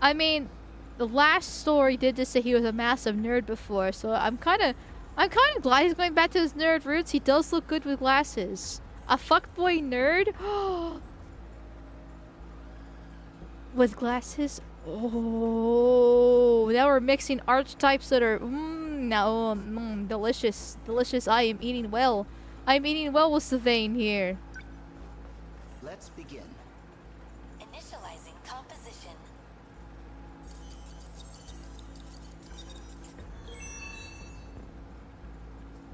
[SPEAKER 1] I mean, the last story did just say he was a massive nerd before, so I'm kind of glad he's going back to his nerd roots. He does look good with glasses. A fuckboy nerd? With glasses? Oh, now we're mixing archetypes that are delicious. Delicious. I am eating well. I'm eating well with Sylvain here.
[SPEAKER 4] Let's begin.
[SPEAKER 8] Initializing composition.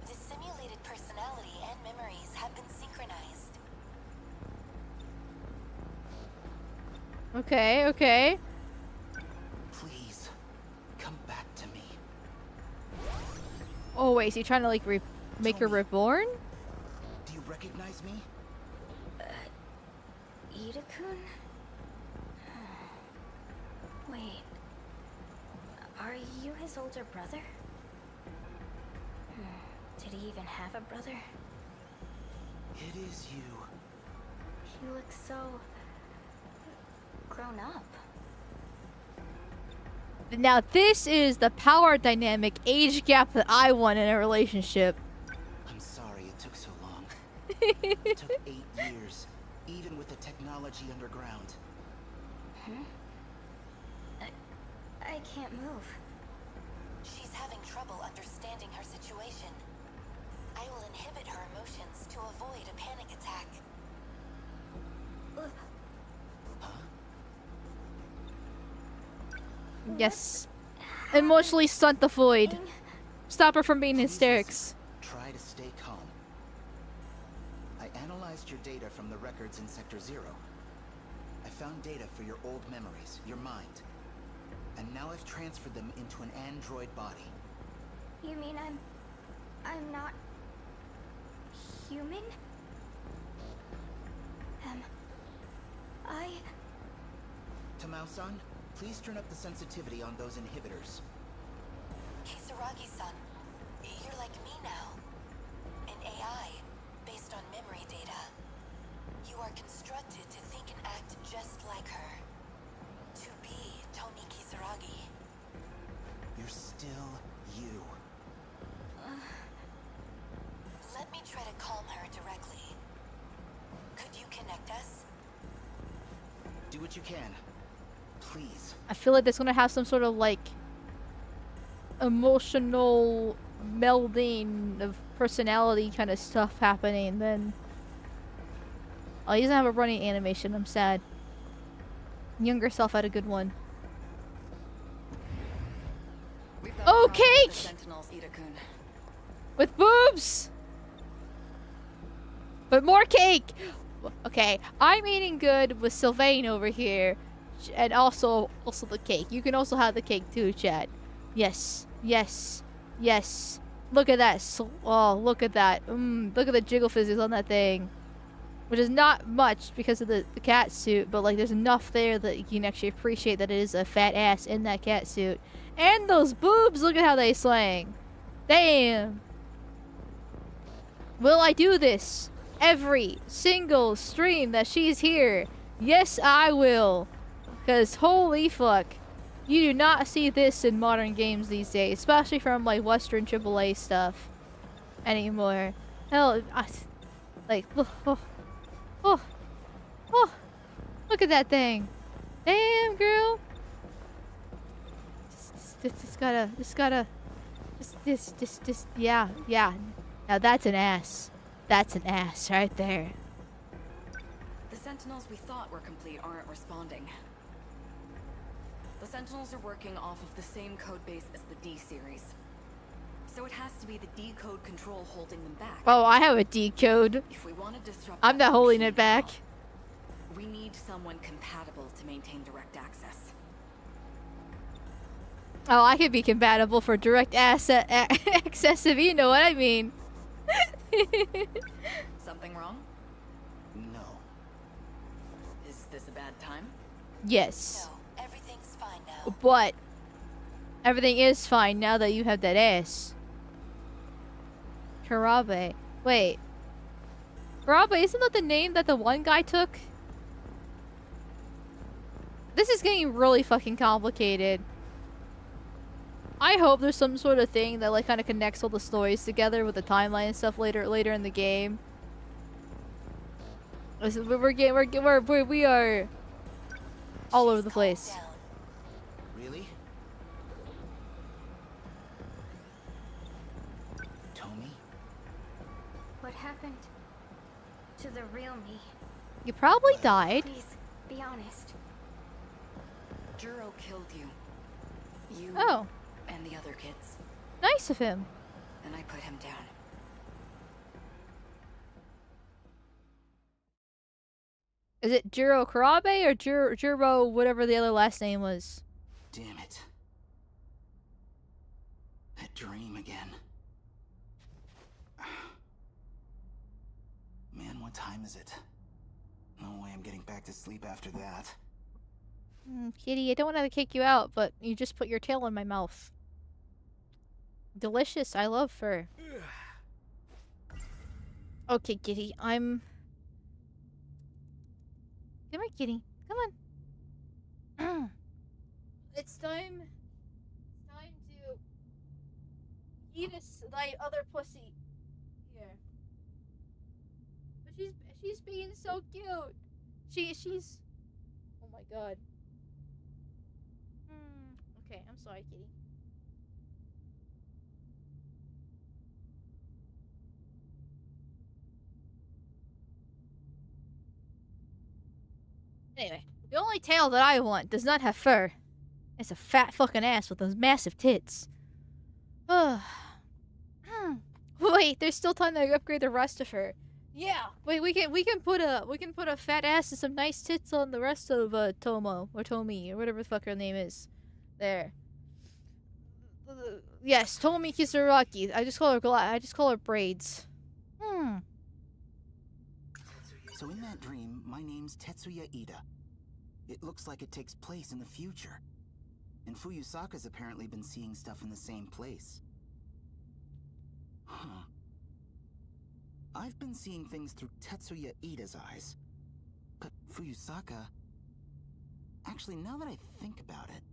[SPEAKER 8] The simulated personality and memories have been
[SPEAKER 1] Okay, okay.
[SPEAKER 4] Please, come back to me.
[SPEAKER 1] Oh wait, is he trying to like make her
[SPEAKER 4] Tell me.
[SPEAKER 1] reborn?
[SPEAKER 4] Do you recognize me?
[SPEAKER 5] Ida-kun? Wait. Are you his older brother? Did he even have a brother?
[SPEAKER 4] It is you.
[SPEAKER 5] You look so... grown up.
[SPEAKER 1] Now this is the power dynamic age gap that I want in a relationship.
[SPEAKER 4] I'm sorry it took so long. It took 8 years, even with the technology underground.
[SPEAKER 5] I can't move.
[SPEAKER 8] She's having trouble understanding her situation. I will inhibit her emotions to avoid a panic attack.
[SPEAKER 1] Yes. Emotionally stunt the void. Stop her from being in hysterics.
[SPEAKER 4] Try to stay calm. I analyzed your data from the records in Sector 0. I found data for your old memories, your mind. And now I've transferred them into an android body.
[SPEAKER 5] You mean I'm not... human? I...
[SPEAKER 4] Tamao-san, please turn up the sensitivity on those inhibitors.
[SPEAKER 8] Kisaragi-san, you're like me now. An AI, based on memory data. You are constructed to think and act just like her. To be Tomi Kisaragi.
[SPEAKER 4] You're still you.
[SPEAKER 8] Let me try to calm her directly. Could you connect us?
[SPEAKER 4] Do what you can. Please.
[SPEAKER 1] I feel like that's gonna have some sort of like emotional melding of personality kind of stuff happening then. Oh, he doesn't have a running animation. I'm sad. Younger self had a good one.
[SPEAKER 7] We've got
[SPEAKER 1] Oh,
[SPEAKER 7] a problem with the
[SPEAKER 1] cake!
[SPEAKER 7] Sentinels, Ida-kun.
[SPEAKER 1] With boobs! But more cake! Okay, I'm eating good with Sylvain over here. And also the cake. You can also have the cake too, Chad. Yes. Yes. Yes. Look at that. Oh, look at that. Look at the jiggle physics on that thing. Which is not much because of the cat suit, but like there's enough there that you can actually appreciate that it is a fat ass in that cat suit. And those boobs, look at how they swing. Damn. Will I do this every single stream that she's here? Yes, I will. Because holy fuck. You do not see this in modern games these days. Especially from like Western AAA stuff. Anymore. Hell, like, oh, look at that thing. Damn, girl. Yeah. Now that's an ass. That's an ass right there.
[SPEAKER 7] The Sentinels we thought were complete aren't responding. The Sentinels are working off of the same code base as the D series. So it has to be the D code control holding them back.
[SPEAKER 1] Oh, I have a D code.
[SPEAKER 7] If we want to disrupt
[SPEAKER 1] I'm
[SPEAKER 7] that
[SPEAKER 1] not holding
[SPEAKER 7] machine
[SPEAKER 1] it back.
[SPEAKER 7] now, we need someone compatible to maintain direct access.
[SPEAKER 1] Oh, I could be compatible for direct access if you know what I mean.
[SPEAKER 7] Something wrong?
[SPEAKER 4] No.
[SPEAKER 7] Is this a bad time?
[SPEAKER 1] Yes.
[SPEAKER 8] No, everything's fine now.
[SPEAKER 1] But everything is fine now that you have that ass. Karabe. Wait. Karabe, isn't that the name that the one guy took? This is getting really fucking complicated. I hope there's some sort of thing that like kind of connects all the stories together with the timeline and stuff later in the game. Listen, we are all over the place.
[SPEAKER 8] Calm down.
[SPEAKER 4] Really? Tomi?
[SPEAKER 5] What happened to the real me?
[SPEAKER 1] You probably died.
[SPEAKER 5] Please, be honest.
[SPEAKER 7] Juro killed you. You
[SPEAKER 1] Oh,
[SPEAKER 7] and the other kids.
[SPEAKER 1] nice of him.
[SPEAKER 7] And I put him down.
[SPEAKER 1] Is it Jiro Karabe or Jiro whatever the other last name was?
[SPEAKER 4] Damn it. That dream again. Man, what time is it? No way I'm getting back to sleep after that.
[SPEAKER 1] Kitty, I don't want to kick you out, but you just put your tail in my mouth. Delicious. I love fur. Okay, Kitty. Come here, Kitty. Come on. It's time. It's time to eat thy other pussy. Here. But she's being so cute. She's. Oh my god. Okay, I'm sorry, Kitty. Anyway, the only tail that I want does not have fur. It's a fat fucking ass with those massive tits. Wait, there's still time to upgrade the rest of her. Yeah, wait, we can put a fat ass and some nice tits on the rest of Tomo or Tomi or whatever the fuck her name is. There. Yes, Tomi Kisaraki. I just call her braids.
[SPEAKER 4] So in that dream, my name's Tetsuya Ida. It looks like it takes place in the future. And Fuyusaka's apparently been seeing stuff in the same place. Huh. I've been seeing things through Tetsuya Ida's eyes. But Fuyusaka... Actually, now that I think about it,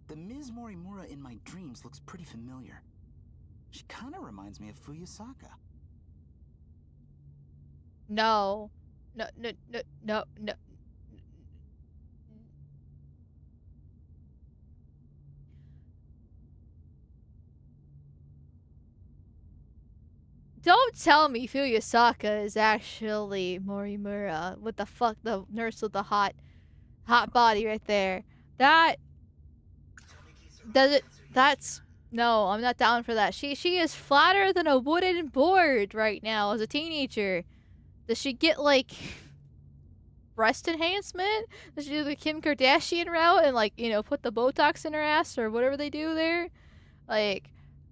[SPEAKER 4] the Ms. Morimura in my dreams looks pretty familiar. She kinda reminds me of Fuyusaka.
[SPEAKER 1] No. No. Don't tell me Fuyusaka is actually Morimura. What the fuck? The nurse with the hot body right there. That... Does it... That's... No, I'm not down for that. She is flatter than a wooden board right now as a teenager. Does she get, like... breast enhancement? Does she do the Kim Kardashian route and, like, you know, put the Botox in her ass or whatever they do there? Like,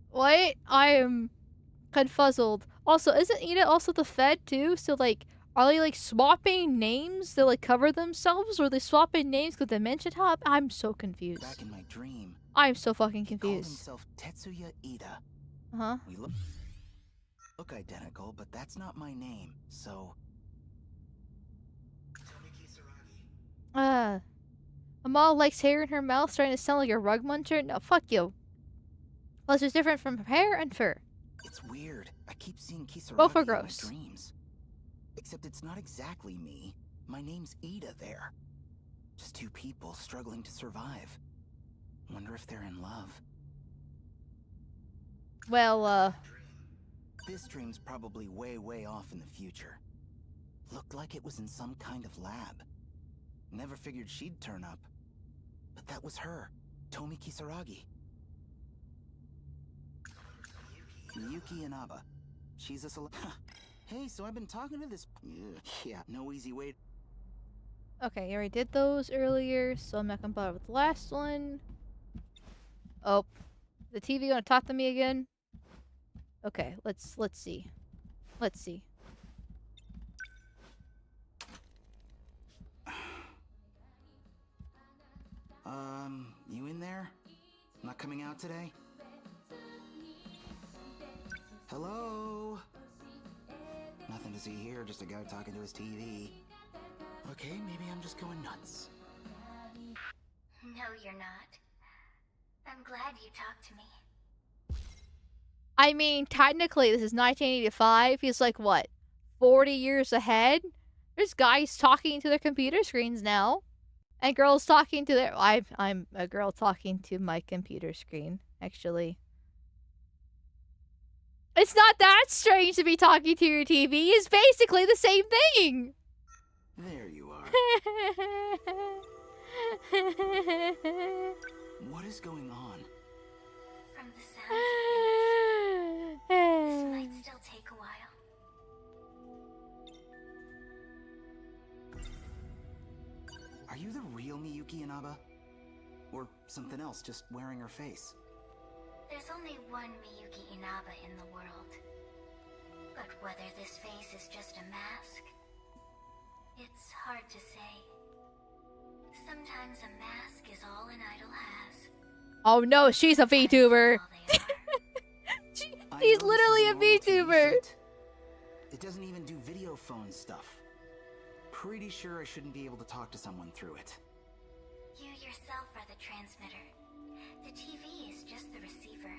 [SPEAKER 1] what? I am... confuzzled. Also, isn't Ida also the Fed too? So like, are they like swapping names to like cover themselves, or are they swapping names because they mentioned Hub? I'm so confused.
[SPEAKER 4] Back in my dream,
[SPEAKER 1] I'm so fucking
[SPEAKER 4] he called
[SPEAKER 1] confused.
[SPEAKER 4] himself Tetsuya Ida.
[SPEAKER 1] Uh-huh.
[SPEAKER 4] We look identical, but that's not my name, so...
[SPEAKER 1] Amal likes hair in her mouth, trying to sound like a rug muncher? No, fuck you. Plus, it's different from hair and fur.
[SPEAKER 4] It's weird. I keep seeing Kisaragi
[SPEAKER 1] Both are
[SPEAKER 4] in my
[SPEAKER 1] gross.
[SPEAKER 4] dreams. Except it's not exactly me. My name's Ida there. Just two people struggling to survive. Wonder if they're in love.
[SPEAKER 1] Well,
[SPEAKER 4] This dream's probably way off in the future. Looked like it was in some kind of lab. Never figured she'd turn up. But that was her, Tomi Kisaragi. Yuki Inaba. She's a Hey, so I've been talking to this... Yeah, no easy way...
[SPEAKER 1] okay, I already did those earlier, so I'm not gonna bother with the last one. Oh, the TV gonna talk to me again? Okay, let's see. Let's see.
[SPEAKER 4] You in there? Not coming out today? Hello? Nothing to see here, just a guy talking to his TV. Okay, maybe I'm just going nuts.
[SPEAKER 5] No, you're not. I'm glad you talked to me.
[SPEAKER 1] I mean, technically, this is 1985. He's like, what, 40 years ahead? There's guys talking to their computer screens now. And girls talking to their... I'm a girl talking to my computer screen, actually. It's not that strange to be talking to your TV. It's basically the same thing.
[SPEAKER 4] There you are. What is going on?
[SPEAKER 5] From the sounds of things, this might still take a while.
[SPEAKER 4] Are you the real Miyuki Inaba? Or something else, just wearing her face?
[SPEAKER 5] There's only one Miyuki Inaba in the world. But whether this face is just a mask, it's hard to say. Sometimes a mask is all an idol has.
[SPEAKER 1] Oh no, she's a VTuber. She's literally a VTuber.
[SPEAKER 4] It doesn't even do video phone stuff. Pretty sure I shouldn't be able to talk to someone through it.
[SPEAKER 5] You yourself are the transmitter. The TV is just the receiver.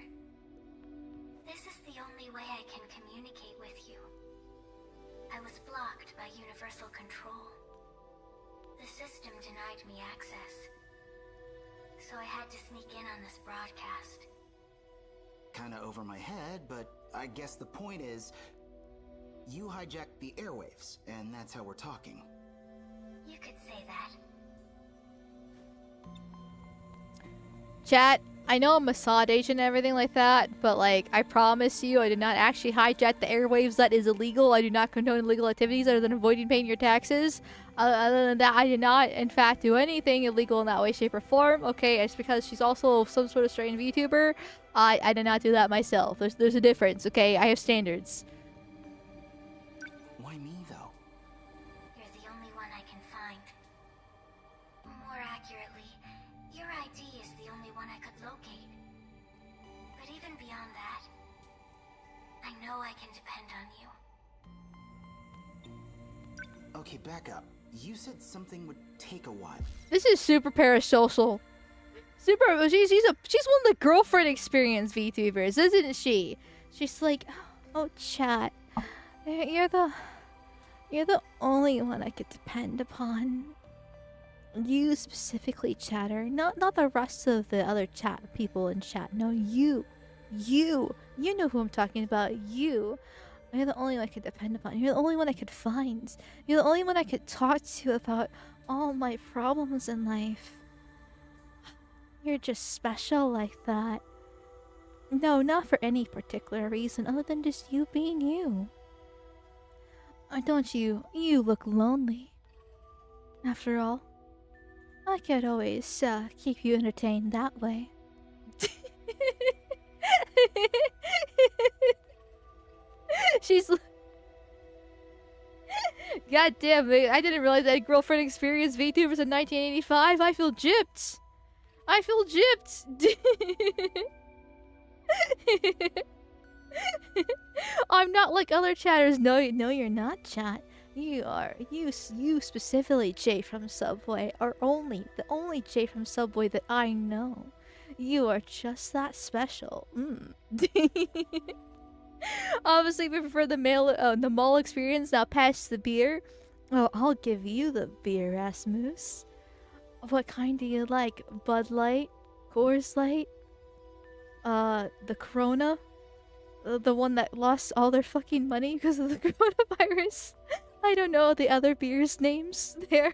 [SPEAKER 5] This is the only way I can communicate with you. I was blocked by universal control. The system denied me access. So I had to sneak in on this broadcast.
[SPEAKER 4] Kinda over my head, but I guess the point is, you hijacked the airwaves, and that's how we're talking.
[SPEAKER 5] You could say that.
[SPEAKER 1] Chat, I know I'm a sod agent and everything like that, but like, I promise you, I did not actually hijack the airwaves. That is illegal. I do not condone illegal activities other than avoiding paying your taxes. Other than that, I did not, in fact, do anything illegal in that way, shape, or form. Okay, it's because she's also some sort of strange VTuber. I did not do that myself. There's a difference, okay? I have standards.
[SPEAKER 4] Why me, though?
[SPEAKER 5] You're the only one I can find. More accurately, your ID is the only one I could locate. But even beyond that, I know I can depend on you.
[SPEAKER 4] Okay, back up. You said something would take a while.
[SPEAKER 1] This is super parasocial. She's one of the girlfriend experience VTubers, isn't she? She's like, oh chat, you're the only one I could depend upon. You specifically, chatter, not the rest of the other chat people in chat. No, you know who I'm talking about. You're the only one I could depend upon. You're the only one I could find. You're the only one I could talk to about all my problems in life. You're just special like that. No, not for any particular reason other than just you being you. Don't you look lonely. After all, I could always keep you entertained that way. She's... God damn it, I didn't realize that girlfriend experience VTubers in 1985. I feel gypped. I'm not like other chatters. No, you're not, chat. You specifically, Jay from Subway, are the only Jay from Subway that I know. You are just that special. Obviously, we prefer the mall experience. Now, pass the beer. Oh, I'll give you the beer, Rasmus. What kind do you like? Bud Light? Coors Light? The Corona? The one that lost all their fucking money because of the coronavirus? I don't know the other beers' names there.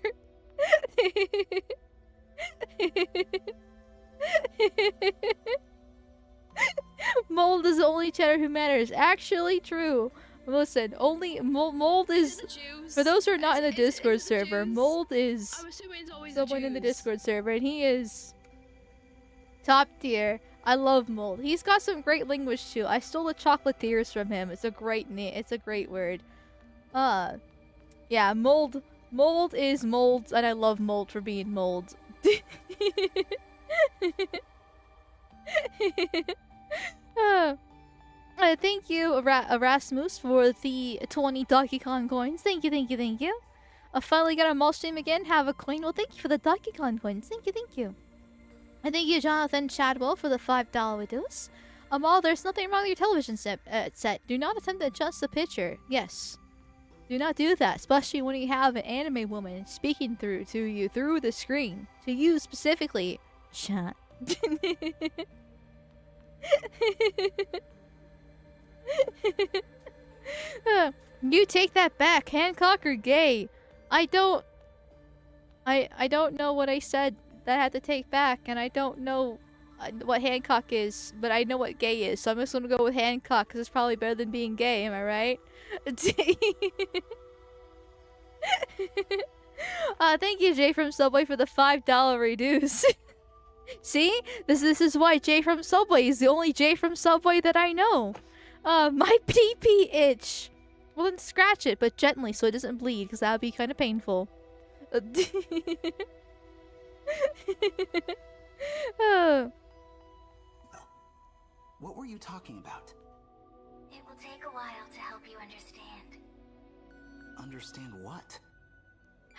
[SPEAKER 1] Mold is the only chatter who matters. Actually, true. Listen, only Mold is... For those who are not in the Discord server, Mold is someone in the Discord server, and he is top tier. I love Mold. He's got some great language too. I stole the chocolatiers from him. It's a great word. Yeah, Mold is Mold, and I love Mold for being Mold. Thank you, Erasmus, for the 20 Donkey Kong coins. Thank you. I finally got a mall stream again. Have a coin. Well, thank you for the Donkey Kong coins. Thank you. And thank you, Jonathan Chadwell, for the $5 reduce. Amal, there's nothing wrong with your television set. Do not attempt to adjust the picture. Yes. Do not do that, especially when you have an anime woman speaking to you through the screen. To you specifically, chat. You take that back. Hancock or gay? I don't know what I said that I had to take back, and I don't know what Hancock is, but I know what gay is, so I'm just gonna go with Hancock because it's probably better than being gay. Am I right? Thank you, Jay from Subway, for the $5 reduce. See? This is why Jay from Subway is the only Jay from Subway that I know. My pee-pee itch. Well, then scratch it, but gently so it doesn't bleed, because that would be kind of painful.
[SPEAKER 4] What were you talking about?
[SPEAKER 5] It will take a while to help you understand
[SPEAKER 4] Understand what?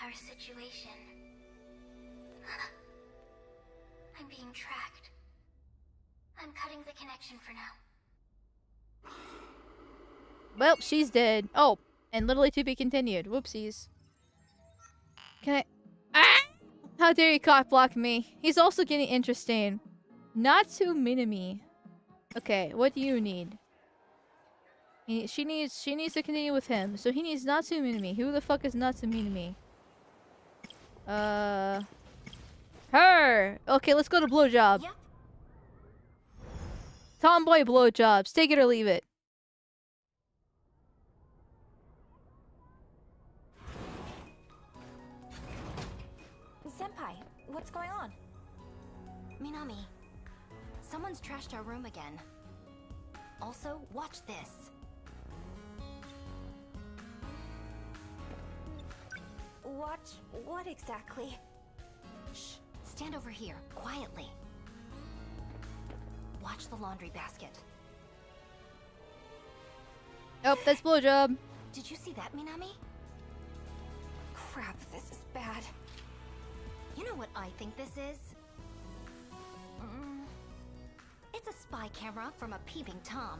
[SPEAKER 5] our situation. I'm being tracked. I'm cutting the connection for now.
[SPEAKER 1] Well, she's dead. Oh, and literally to be continued. Whoopsies. Can I... Ah! How dare you cock block me? He's also getting interesting. Natsu Minami. Okay, what do you need? She needs to continue with him. So he needs Natsu Minami. Who the fuck is Natsu Minami? Her! Okay, let's go to blowjob.
[SPEAKER 5] Yep.
[SPEAKER 1] Tomboy blowjobs. Take it or leave it.
[SPEAKER 9] Senpai, what's going on?
[SPEAKER 5] Minami, someone's trashed our room again. Also, watch this.
[SPEAKER 9] Watch what exactly?
[SPEAKER 5] Shh, stand over here, quietly. Watch the laundry basket.
[SPEAKER 1] Oh, that's blowjob.
[SPEAKER 5] Did you see that, Minami?
[SPEAKER 9] Crap, this is bad.
[SPEAKER 5] You know what I think this is? It's a spy camera from a peeping Tom.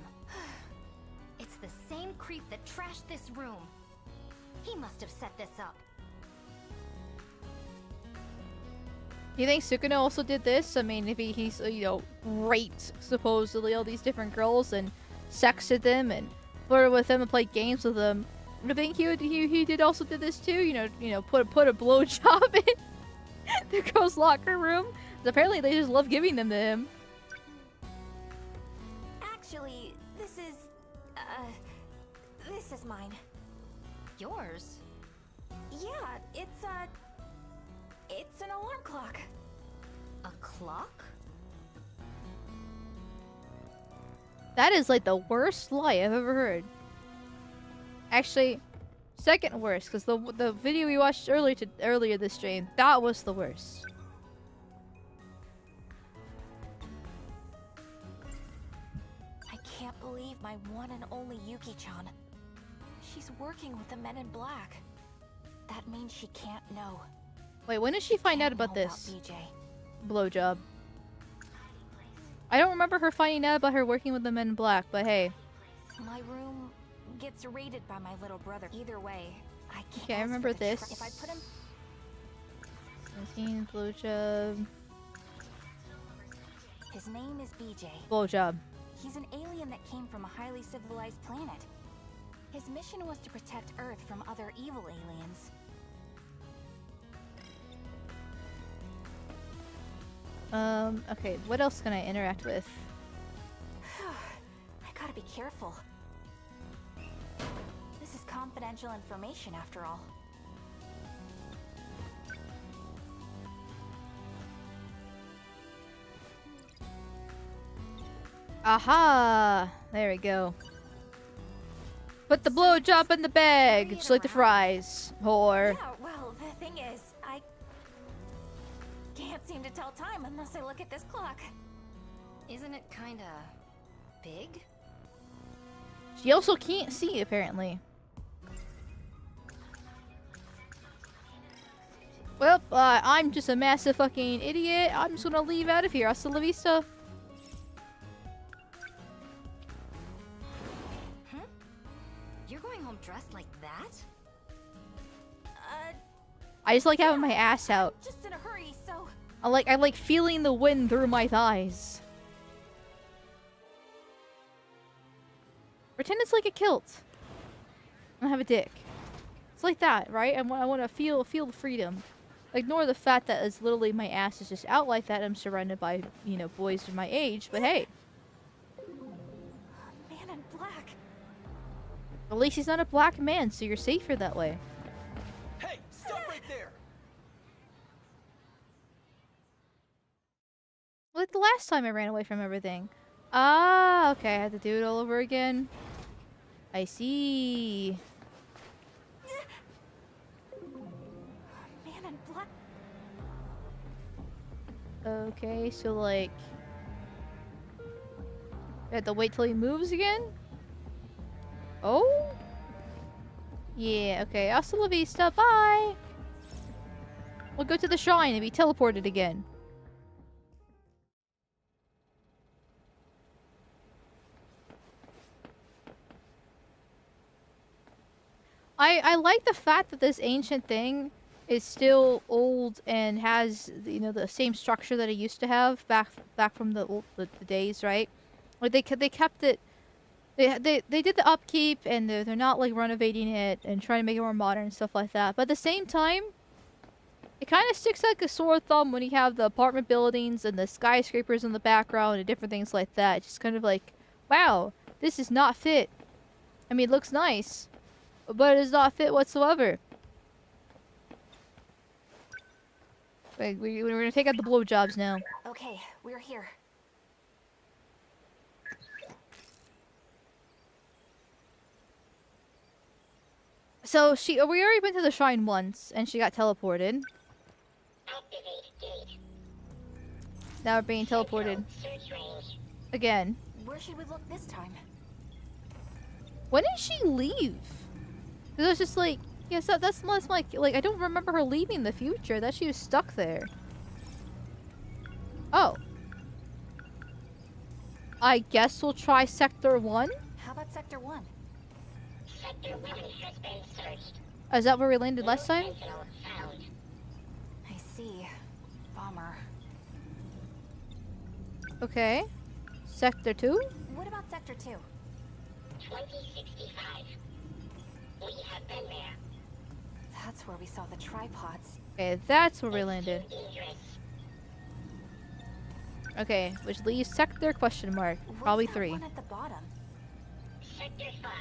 [SPEAKER 5] It's the same creep that trashed this room. He must have set this up.
[SPEAKER 1] Do you think Sukuno also did this? I mean, if he's, you know, raped, supposedly, all these different girls and sexted them and flirted with them and played games with them. Do you think he did also did this too? You know, put a blowjob in the girls' locker room? 'Cause apparently they just love giving them to him.
[SPEAKER 9] Actually, this is mine.
[SPEAKER 5] Yours?
[SPEAKER 9] Yeah, it's an alarm clock.
[SPEAKER 5] A clock?
[SPEAKER 1] That is like the worst lie I've ever heard. Actually, second worst, because the video we watched earlier this stream, that was the worst.
[SPEAKER 9] I can't believe my one and only Yuki-chan. She's working with the men in black. That means she can't know.
[SPEAKER 1] Wait, when did she find out
[SPEAKER 9] Can't
[SPEAKER 1] about
[SPEAKER 9] know
[SPEAKER 1] this
[SPEAKER 9] BJ.
[SPEAKER 1] blowjob? I don't remember her finding out about her working with the men in black, but hey.
[SPEAKER 9] My room gets raided by my little brother. Either way, I can't.
[SPEAKER 1] Okay, I remember this.
[SPEAKER 9] If I put him
[SPEAKER 1] 17 blowjob.
[SPEAKER 9] His name is BJ.
[SPEAKER 1] Blowjob.
[SPEAKER 9] He's an alien that came from a highly civilized planet. His mission was to protect Earth from other evil aliens.
[SPEAKER 1] Okay, what else can I interact with?
[SPEAKER 9] I gotta be careful. This is confidential information after all.
[SPEAKER 1] Aha! There we go. Put the blowjob in the bag, just like the fries. Whore.
[SPEAKER 9] Yeah, well, the thing is, I can't seem to tell time unless I look at this clock.
[SPEAKER 5] Isn't it kinda big?
[SPEAKER 1] She also can't see, apparently. Well, I'm just a massive fucking idiot. I'm just gonna leave out of here. Hasta la vista.
[SPEAKER 5] You're going home dressed like that?
[SPEAKER 1] I just like having my ass out.
[SPEAKER 9] Just in a hurry, so
[SPEAKER 1] I like feeling the wind through my thighs. Pretend it's like a kilt. I have a dick. It's like that, right? I want to feel the freedom. Ignore the fact that it's literally my ass is just out like that. I'm surrounded by, you know, boys of my age. But hey,
[SPEAKER 9] man in black.
[SPEAKER 1] at least he's not a black man, so you're safer that way.
[SPEAKER 6] Hey, stop right there!
[SPEAKER 1] last time I ran away from everything. Ah, okay, I had to do it all over again. I see.
[SPEAKER 9] Man in black.
[SPEAKER 1] Okay, so like... I have to wait till he moves again? Oh? Yeah, okay. Hasta la vista, bye! We'll go to the shrine and be teleported again. I like the fact that this ancient thing is still old and has, you know, the same structure that it used to have back from the days, right? Like they kept it. They did the upkeep and they're not like renovating it and trying to make it more modern and stuff like that. But at the same time, it kind of sticks like a sore thumb when you have the apartment buildings and the skyscrapers in the background and different things like that. It's just kind of like, wow, this is not fit. I mean, it looks nice, but it is not fit whatsoever. Like, we're gonna take out the blowjobs now.
[SPEAKER 9] Okay, we're here.
[SPEAKER 1] So we already went to the shrine once, and she got teleported.
[SPEAKER 10] Activate gate.
[SPEAKER 1] Now we're being teleported
[SPEAKER 10] Search range.
[SPEAKER 1] again.
[SPEAKER 9] Where should we look this time?
[SPEAKER 1] When did she leave? Because I was just like, yes, that's like I don't remember her leaving the future. That she was stuck there. Oh. I guess we'll try Sector 1?
[SPEAKER 9] How about Sector 1?
[SPEAKER 10] Sector 1 has been searched.
[SPEAKER 1] Is that where we landed last time?
[SPEAKER 10] Sentinel found.
[SPEAKER 9] I see. Bummer.
[SPEAKER 1] Okay. Sector 2?
[SPEAKER 9] What about Sector 2?
[SPEAKER 10] 2065. We have been there.
[SPEAKER 9] That's where we saw the tripods.
[SPEAKER 1] Okay, that's where we landed.
[SPEAKER 10] Dangerous.
[SPEAKER 1] Okay, which leaves Sector question mark. Probably
[SPEAKER 9] What's that
[SPEAKER 1] 3.
[SPEAKER 9] one at the bottom?
[SPEAKER 10] Sector 5.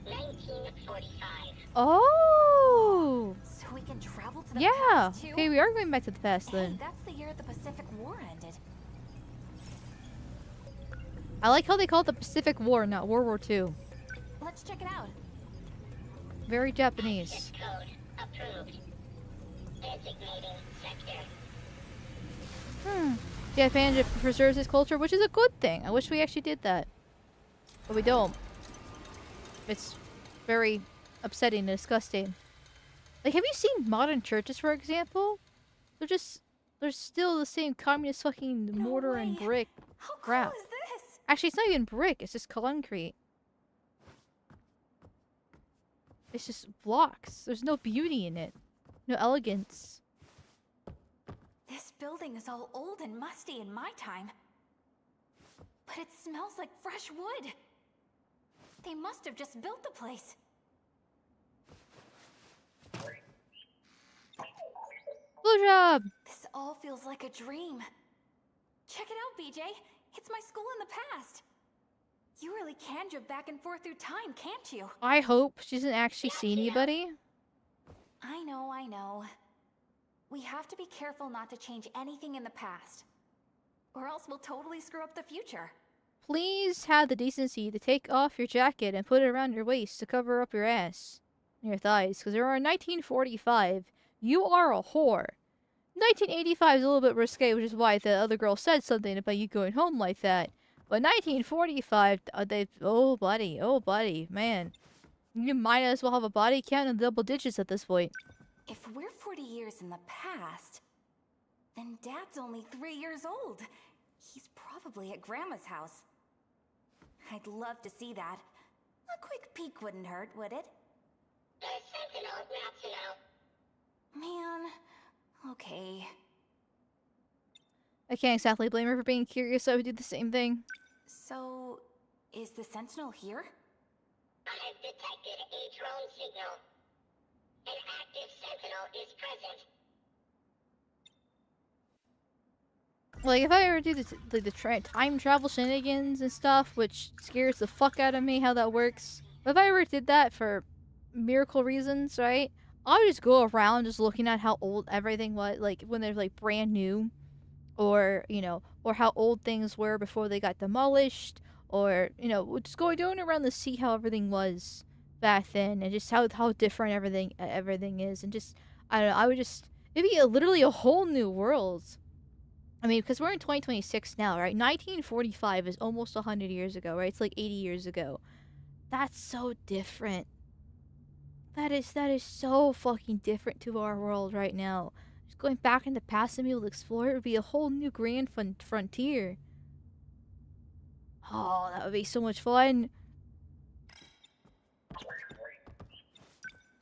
[SPEAKER 10] 1945.
[SPEAKER 1] Oh!
[SPEAKER 9] So we can travel to the
[SPEAKER 1] Yeah!
[SPEAKER 9] past too?
[SPEAKER 1] Okay, we are going back to the past
[SPEAKER 9] Hey,
[SPEAKER 1] then.
[SPEAKER 9] that's the year the Pacific War ended.
[SPEAKER 1] I like how they call it the Pacific War, not World War II.
[SPEAKER 9] Let's check it out.
[SPEAKER 1] Very Japanese.
[SPEAKER 10] Code approved. Designating sector.
[SPEAKER 1] Japan preserves its culture, which is a good thing. I wish we actually did that. But we don't. It's very upsetting and disgusting. Like, have you seen modern churches, for example? They're still the same communist fucking
[SPEAKER 9] No
[SPEAKER 1] mortar and
[SPEAKER 9] way.
[SPEAKER 1] brick
[SPEAKER 9] How cool
[SPEAKER 1] crap.
[SPEAKER 9] is this?
[SPEAKER 1] Actually, it's not even brick, it's just concrete. It's just blocks. There's no beauty in it. No elegance.
[SPEAKER 9] This building is all old and musty in my time. But it smells like fresh wood. They must have just built the place.
[SPEAKER 1] Blue job!
[SPEAKER 9] This all feels like a dream. Check it out, BJ. It's my school in the past. You really can jump back and forth through time, can't you?
[SPEAKER 1] I hope she doesn't actually see anybody.
[SPEAKER 9] I know. We have to be careful not to change anything in the past. Or else we'll totally screw up the future.
[SPEAKER 1] Please have the decency to take off your jacket and put it around your waist to cover up your ass and your thighs. Because there are 1945. You are a whore. 1985 is a little bit risque, which is why the other girl said something about you going home like that. But 1945, oh buddy, man. You might as well have a body count in double digits at this point.
[SPEAKER 9] If we're 40 years in the past, then Dad's only 3 years old. He's probably at Grandma's house. I'd love to see that. A quick peek wouldn't hurt, would it?
[SPEAKER 10] The Sentinel not to know.
[SPEAKER 9] Man, okay.
[SPEAKER 1] I can't exactly blame her for being curious, so I would do the same thing.
[SPEAKER 9] So, is the Sentinel here?
[SPEAKER 10] I've detected a drone signal. An active Sentinel is present.
[SPEAKER 1] Like, if I ever do the time travel shenanigans and stuff, which scares the fuck out of me how that works. But if I ever did that for miracle reasons, right? I would just go around just looking at how old everything was, like, when they're, like, brand new. or or how old things were before they got demolished, or we're just going around to see how everything was back then, and just how different everything is, and just I don't know. I would just it'd be literally a whole new world. I mean, because we're in 2026 now, right? 1945 is almost 100 years ago, right? It's like 80 years ago. That's so different. That is so fucking different to our world right now. Just going back in the past and be able to explore it would be a whole new grand frontier. Oh, that would be so much fun.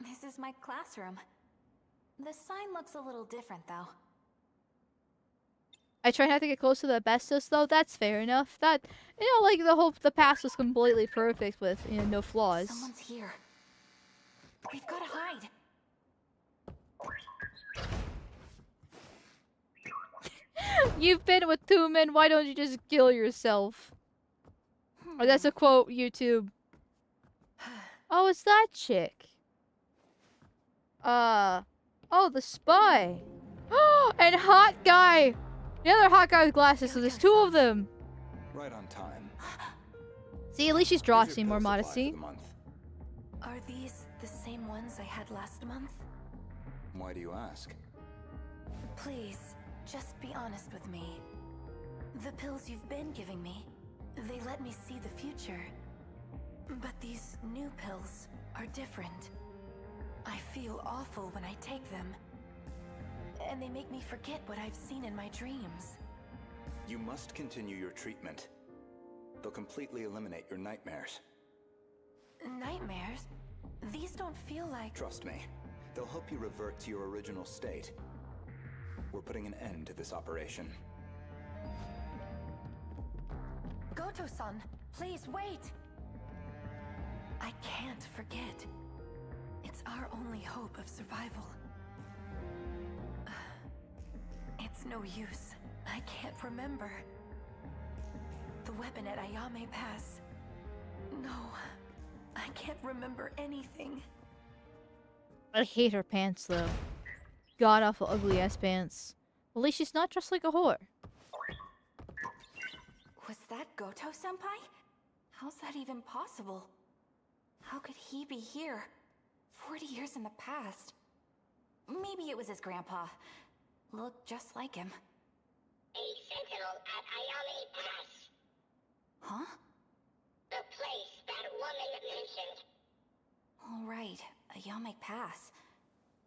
[SPEAKER 9] This is my classroom. The sign looks a little different, though.
[SPEAKER 1] I try not to get close to the asbestos, though. That's fair enough. That, like the past was completely perfect with, no flaws.
[SPEAKER 9] Someone's here. We've got to hide.
[SPEAKER 1] You've been with 2 men, why don't you just kill yourself? Or that's a quote, YouTube. Oh, it's that chick. Oh, the spy. And hot guy. The other hot guy with glasses, so there's 2 of them.
[SPEAKER 11] Right on time.
[SPEAKER 1] See, at least she's drawing more modesty.
[SPEAKER 8] Are these the same ones I had last month?
[SPEAKER 11] Why do you ask?
[SPEAKER 8] Please, just be honest with me. The pills you've been giving me, they let me see the future. But these new pills are different. I feel awful when I take them. And they make me forget what I've seen in my dreams.
[SPEAKER 11] You must continue your treatment. They'll completely eliminate your nightmares.
[SPEAKER 8] Nightmares? These don't feel like...
[SPEAKER 11] Trust me, they'll help you revert to your original state. We're putting an end to this operation.
[SPEAKER 8] Goto-san, please wait! I can't forget. It's our only hope of survival. It's no use. I can't remember. The weapon at Ayame Pass. No, I can't remember anything.
[SPEAKER 1] I hate her pants, though. God awful ugly ass pants. At least she's not dressed like a whore.
[SPEAKER 9] Was that Goto-senpai? How's that even possible? How could he be here? 40 years in the past. Maybe it was his grandpa. Looked just like him.
[SPEAKER 10] A sentinel at Ayame Pass.
[SPEAKER 9] Huh?
[SPEAKER 10] The place that woman mentioned.
[SPEAKER 9] All right, Ayame Pass.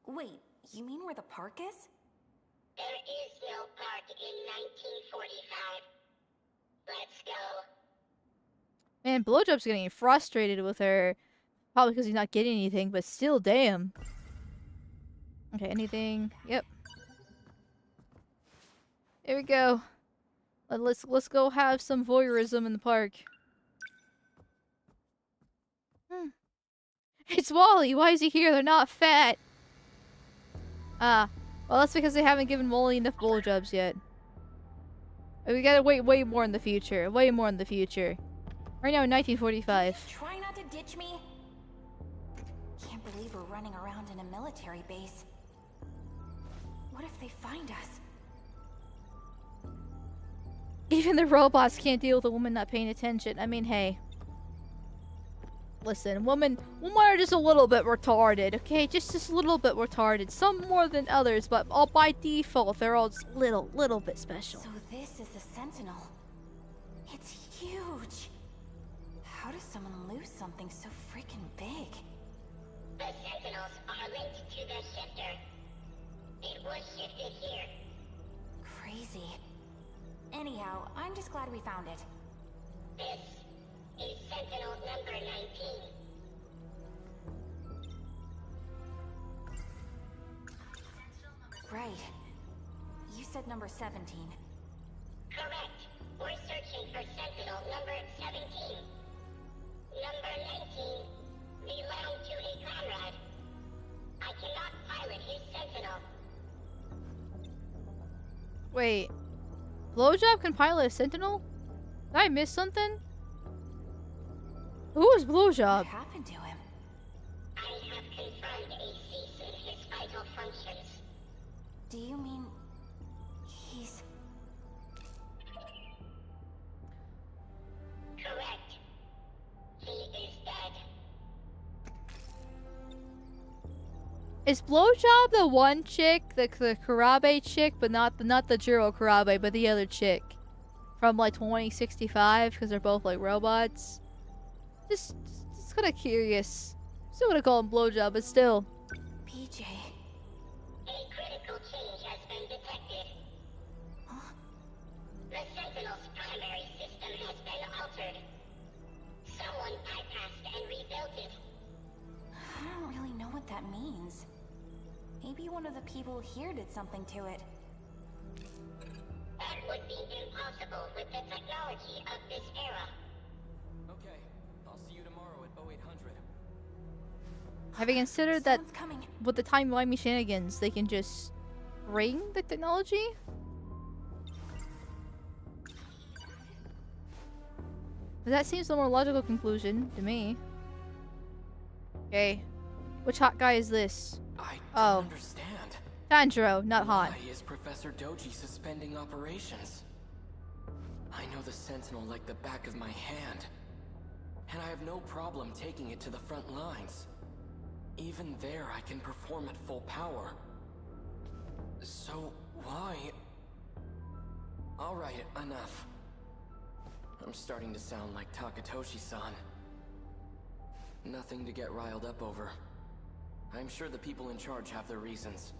[SPEAKER 9] Wait, you mean where the park is?
[SPEAKER 10] There is no park in 1945. Let's go.
[SPEAKER 1] Man, Blowjob's getting frustrated with her. Probably because he's not getting anything, but still, damn. Okay, anything? Yep. Here we go. Let's go have some voyeurism in the park. It's Wally. Why is he here? They're not fat. Well, that's because they haven't given Wally enough blowjobs yet. We gotta wait way more in the future. Way more in the future. Right now in 1945.
[SPEAKER 9] Try not to ditch me. Can't believe we're running around in a military base. What if they find us?
[SPEAKER 1] Even the robots can't deal with a woman not paying attention. I mean, hey. Listen, women are just a little bit retarded, okay? Just a little bit retarded. Some more than others, but all by default, they're all just little bit special.
[SPEAKER 9] So this is the Sentinel. It's huge. How does someone lose something so freaking big?
[SPEAKER 10] The Sentinels are linked to the shifter. It was shifted here.
[SPEAKER 9] Crazy. Anyhow, I'm just glad we found it.
[SPEAKER 10] This is Sentinel number 19.
[SPEAKER 9] Right. You said number 17.
[SPEAKER 10] Correct. We're searching for Sentinel number 17. Number 19 belonged to a comrade. I cannot pilot his Sentinel.
[SPEAKER 1] Wait. Blowjob can pilot a Sentinel? Did I miss something? Who is Blowjob?
[SPEAKER 9] What happened to him?
[SPEAKER 10] I have confirmed a cease in his vital functions.
[SPEAKER 9] Do you mean... he's...
[SPEAKER 1] Is Blowjob the one chick, the Kurabe chick, but not the Jiro Kurabe, but the other chick from like 2065? Because they're both like robots. Just kind of curious. Still gonna call him Blowjob, but still.
[SPEAKER 9] PJ.
[SPEAKER 10] A critical change has been detected.
[SPEAKER 9] Huh?
[SPEAKER 10] The Sentinel's primary system has been altered. Someone bypassed and rebuilt it.
[SPEAKER 9] I don't really know what that means. Maybe one of the people here did something to it.
[SPEAKER 10] That would be impossible with the technology of this era.
[SPEAKER 6] Okay, I'll see you tomorrow at 0800.
[SPEAKER 1] Have you considered that
[SPEAKER 9] Someone's coming.
[SPEAKER 1] with the time-wimey shenanigans, they can just bring the technology? That seems the more logical conclusion to me. Okay. Which hot guy is this?
[SPEAKER 6] I
[SPEAKER 1] Oh.
[SPEAKER 6] don't understand.
[SPEAKER 1] Tanjiro, not hot.
[SPEAKER 6] Why is Professor Doji suspending operations? I know the Sentinel like the back of my hand. And I have no problem taking it to the front lines. Even there, I can perform at full power. So, why? Alright, enough. I'm starting to sound like Takatoshi-san. Nothing to get riled up over. I'm sure the people in charge have their reasons.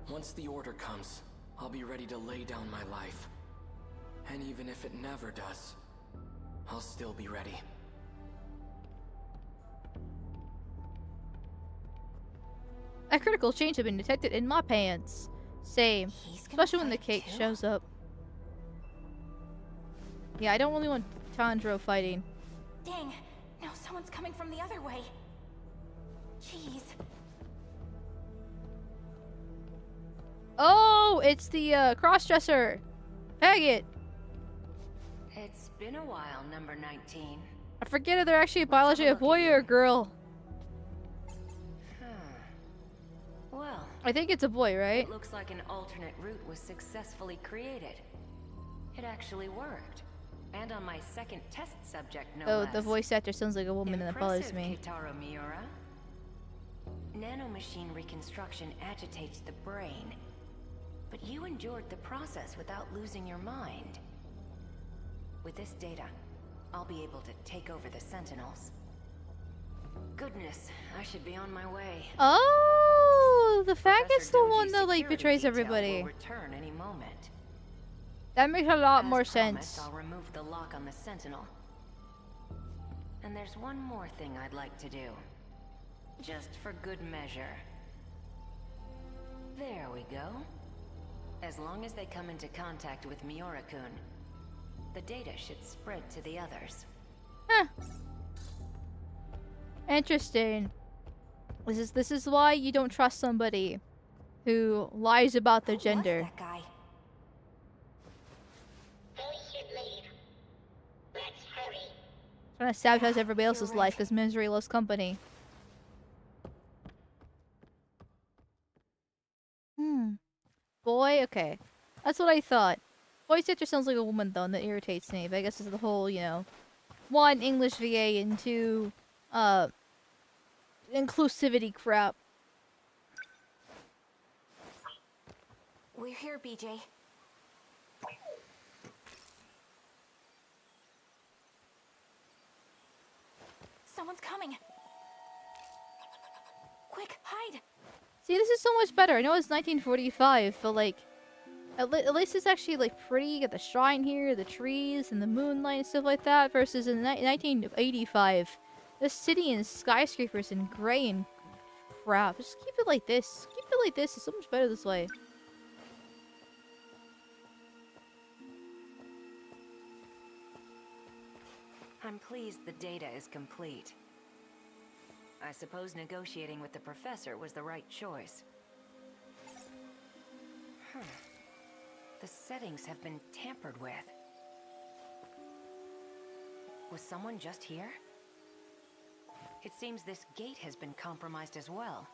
[SPEAKER 6] Once the order comes, I'll be ready to lay down my life. And even if it never does, I'll still be ready.
[SPEAKER 1] A critical change has been detected in my pants. Same. Especially when the cake shows up. Yeah, I don't really want Tanjiro fighting.
[SPEAKER 9] Dang, now someone's coming from the other way. Jeez.
[SPEAKER 1] Oh, it's the cross-dresser. Faggot.
[SPEAKER 12] It's been a while, number 19.
[SPEAKER 1] I forget if they're actually a biology of boy or a girl.
[SPEAKER 12] Well,
[SPEAKER 1] I think it's a boy, right?
[SPEAKER 12] it looks like an alternate route was successfully created. It actually worked. And on my second test subject, no
[SPEAKER 1] Oh,
[SPEAKER 12] less.
[SPEAKER 1] the voice actor sounds like a woman and that bothers me.
[SPEAKER 12] Impressive, Keitaro Miura. Nanomachine reconstruction agitates the brain. But you endured the process without losing your mind. With this data, I'll be able to take over the Sentinels. Goodness, I should be on my way.
[SPEAKER 1] Oh, the faggot's the
[SPEAKER 12] Professor
[SPEAKER 1] one
[SPEAKER 12] Doji's
[SPEAKER 1] that like
[SPEAKER 12] security
[SPEAKER 1] betrays
[SPEAKER 12] detail
[SPEAKER 1] everybody.
[SPEAKER 12] will return any moment.
[SPEAKER 1] That makes a lot
[SPEAKER 12] As
[SPEAKER 1] more
[SPEAKER 12] promised,
[SPEAKER 1] sense.
[SPEAKER 12] I'll remove the lock on the Sentinel. And there's one more thing I'd like to do. Just for good measure. There we go. As long as they come into contact with Miura-kun, the data should spread to the others.
[SPEAKER 1] Huh. Interesting. This is why you don't trust somebody who lies about their gender.
[SPEAKER 9] That guy.
[SPEAKER 10] They should leave. Let's hurry.
[SPEAKER 1] Trying to sabotage everybody
[SPEAKER 9] You're
[SPEAKER 1] else's
[SPEAKER 9] right.
[SPEAKER 1] life because misery loves company. Boy, okay. That's what I thought. Voice actor sounds like a woman though, and that irritates me. But I guess it's the whole, you know, one, English VA, and two, inclusivity crap.
[SPEAKER 9] We're here, BJ. Someone's coming. Quick, hide.
[SPEAKER 1] See, this is so much better. I know it's 1945, but like, at least it's actually like pretty. You got the shrine here, the trees, and the moonlight and stuff like that. Versus in 1985, the city and skyscrapers and gray and crap. Just keep it like this. Keep it like this. It's so much better this way.
[SPEAKER 12] I'm pleased the data is complete. I suppose negotiating with the professor was the right choice. The settings have been tampered with. Was someone just here? It seems this gate has been compromised as well.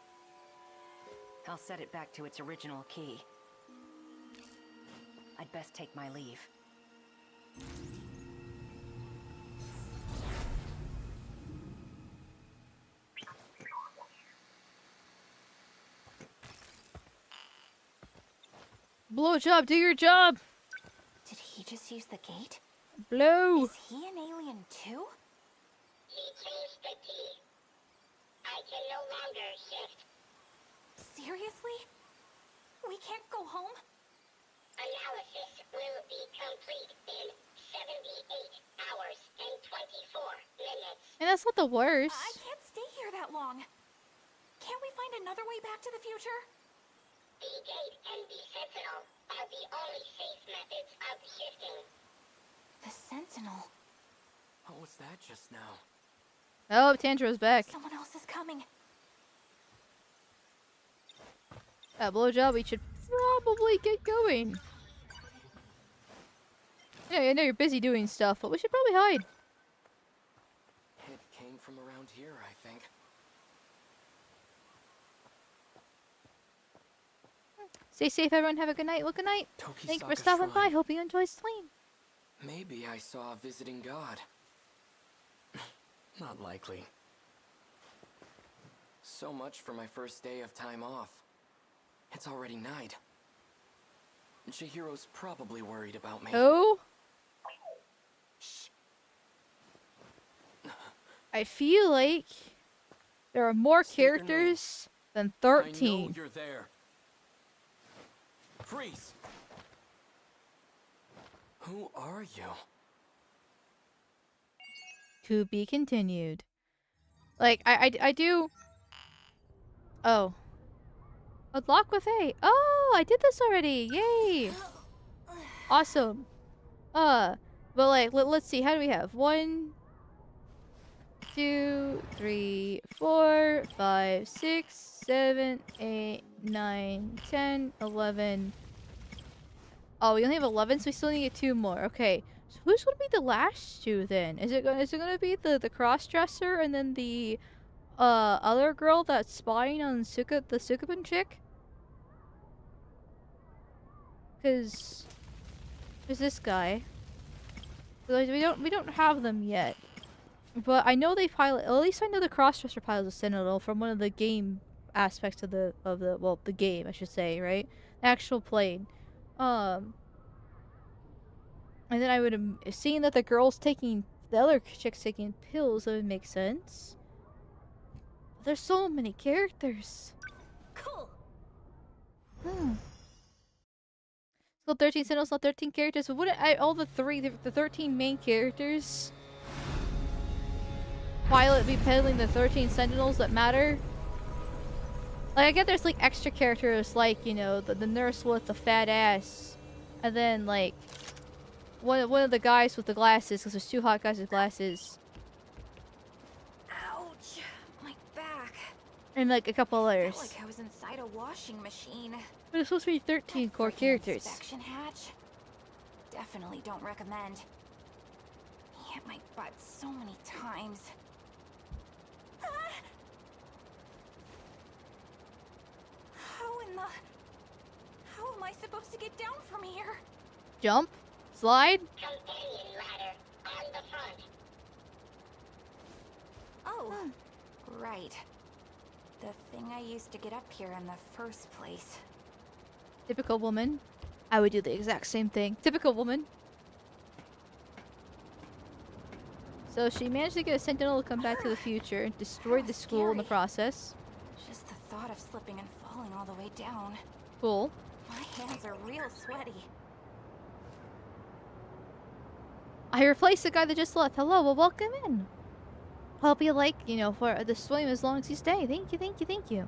[SPEAKER 12] I'll set it back to its original key. I'd best take my leave.
[SPEAKER 1] Blowjob, do your job.
[SPEAKER 9] Did he just use the gate?
[SPEAKER 1] Blow.
[SPEAKER 9] Is he an alien too?
[SPEAKER 10] He changed the key. I can no longer shift.
[SPEAKER 9] Seriously? We can't go home?
[SPEAKER 10] Analysis will be complete in 78 hours and 24 minutes.
[SPEAKER 1] And that's not the worst.
[SPEAKER 9] I can't stay here that long. Can't we find another way back to the future?
[SPEAKER 10] The gate and the Sentinel are the only safe methods of shifting.
[SPEAKER 9] The Sentinel.
[SPEAKER 6] What was that just now?
[SPEAKER 1] Oh, Tanjiro's back.
[SPEAKER 9] Someone else is coming.
[SPEAKER 1] Blowjob, we should probably get going. Yeah, I know you're busy doing stuff, but we should probably hide.
[SPEAKER 6] It came from around here, I think.
[SPEAKER 1] Stay safe, everyone. Have a good night. Well, good night. Thank you for stopping by. Hope you enjoy stream.
[SPEAKER 6] Maybe I saw a visiting god. Not likely. So much for my first day of time off. It's already night. Chihiro's probably worried about me.
[SPEAKER 1] Oh? I feel like there are more characters than 13.
[SPEAKER 6] I know you're there. Freeze! Who are you?
[SPEAKER 1] To be continued. Like, I do... Oh. Unlock with A. Oh, I did this already. Yay. Awesome. But like, let's see. How do we have? 1, 2, 3, 4, 5, 6, 7, 8, 9, 10, 11. Oh, we only have 11, so we still need to get 2 more. Okay. So who's gonna be the last 2 then? Is it gonna be the cross-dresser and then the other girl that's spying on the Sukubun chick? Cause there's this guy. Like, we don't have them yet. But I know they pilot, at least I know the cross-dresser pilots a Sentinel from one of the game aspects of the well, the game, I should say, right? The actual plane. And then I would have seen that the other chick's taking pills, that would make sense. There's so many characters.
[SPEAKER 9] Cool.
[SPEAKER 1] So 13 Sentinels, not 13 characters. But wouldn't all the 13 main characters pilot be peddling the 13 Sentinels that matter? Like, I get there's like extra characters, like, you know, the nurse with the fat ass, and then like one of the guys with the glasses, because there's 2 hot guys with glasses.
[SPEAKER 9] Ouch. My back.
[SPEAKER 1] And like a couple others.
[SPEAKER 9] I felt like I was inside a washing machine.
[SPEAKER 1] But it's supposed to be 13 core characters.
[SPEAKER 9] Inspection hatch? Definitely don't recommend. He hit my butt so many times. Ah! How am I supposed to get down from here?
[SPEAKER 1] Jump? Slide?
[SPEAKER 10] Companion ladder on the front.
[SPEAKER 9] Oh, right. The thing I used to get up here in the first place.
[SPEAKER 1] Typical woman. I would do the exact same thing. Typical woman. So she managed to get a Sentinel to come back to the future and destroyed the school in the process.
[SPEAKER 9] Just the thought of slipping and falling all the way down.
[SPEAKER 1] Cool.
[SPEAKER 9] My hands are real sweaty.
[SPEAKER 1] I replaced the guy that just left. Hello, well, welcome in. Hope you like, you know, for the swim as long as you stay. Thank you, thank you, thank you.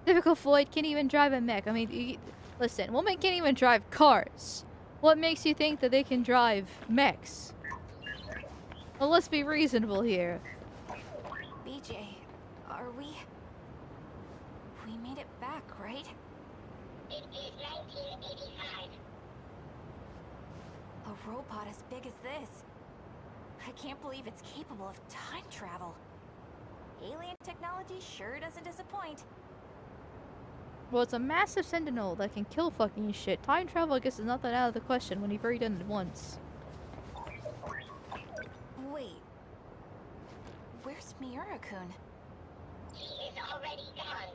[SPEAKER 1] Typical Floyd can't even drive a mech. I mean, listen, women can't even drive cars. What makes you think that they can drive mechs? Well, let's be reasonable here.
[SPEAKER 9] BJ, are we... We made it back, right?
[SPEAKER 10] It is 1985.
[SPEAKER 9] A robot as big as this. I can't believe it's capable of time travel. Alien technology sure doesn't disappoint.
[SPEAKER 1] Well, it's a massive Sentinel that can kill fucking shit. Time travel, I guess, is not that out of the question when you've already done it once.
[SPEAKER 9] Wait. Where's Miura-kun?
[SPEAKER 10] She is already gone.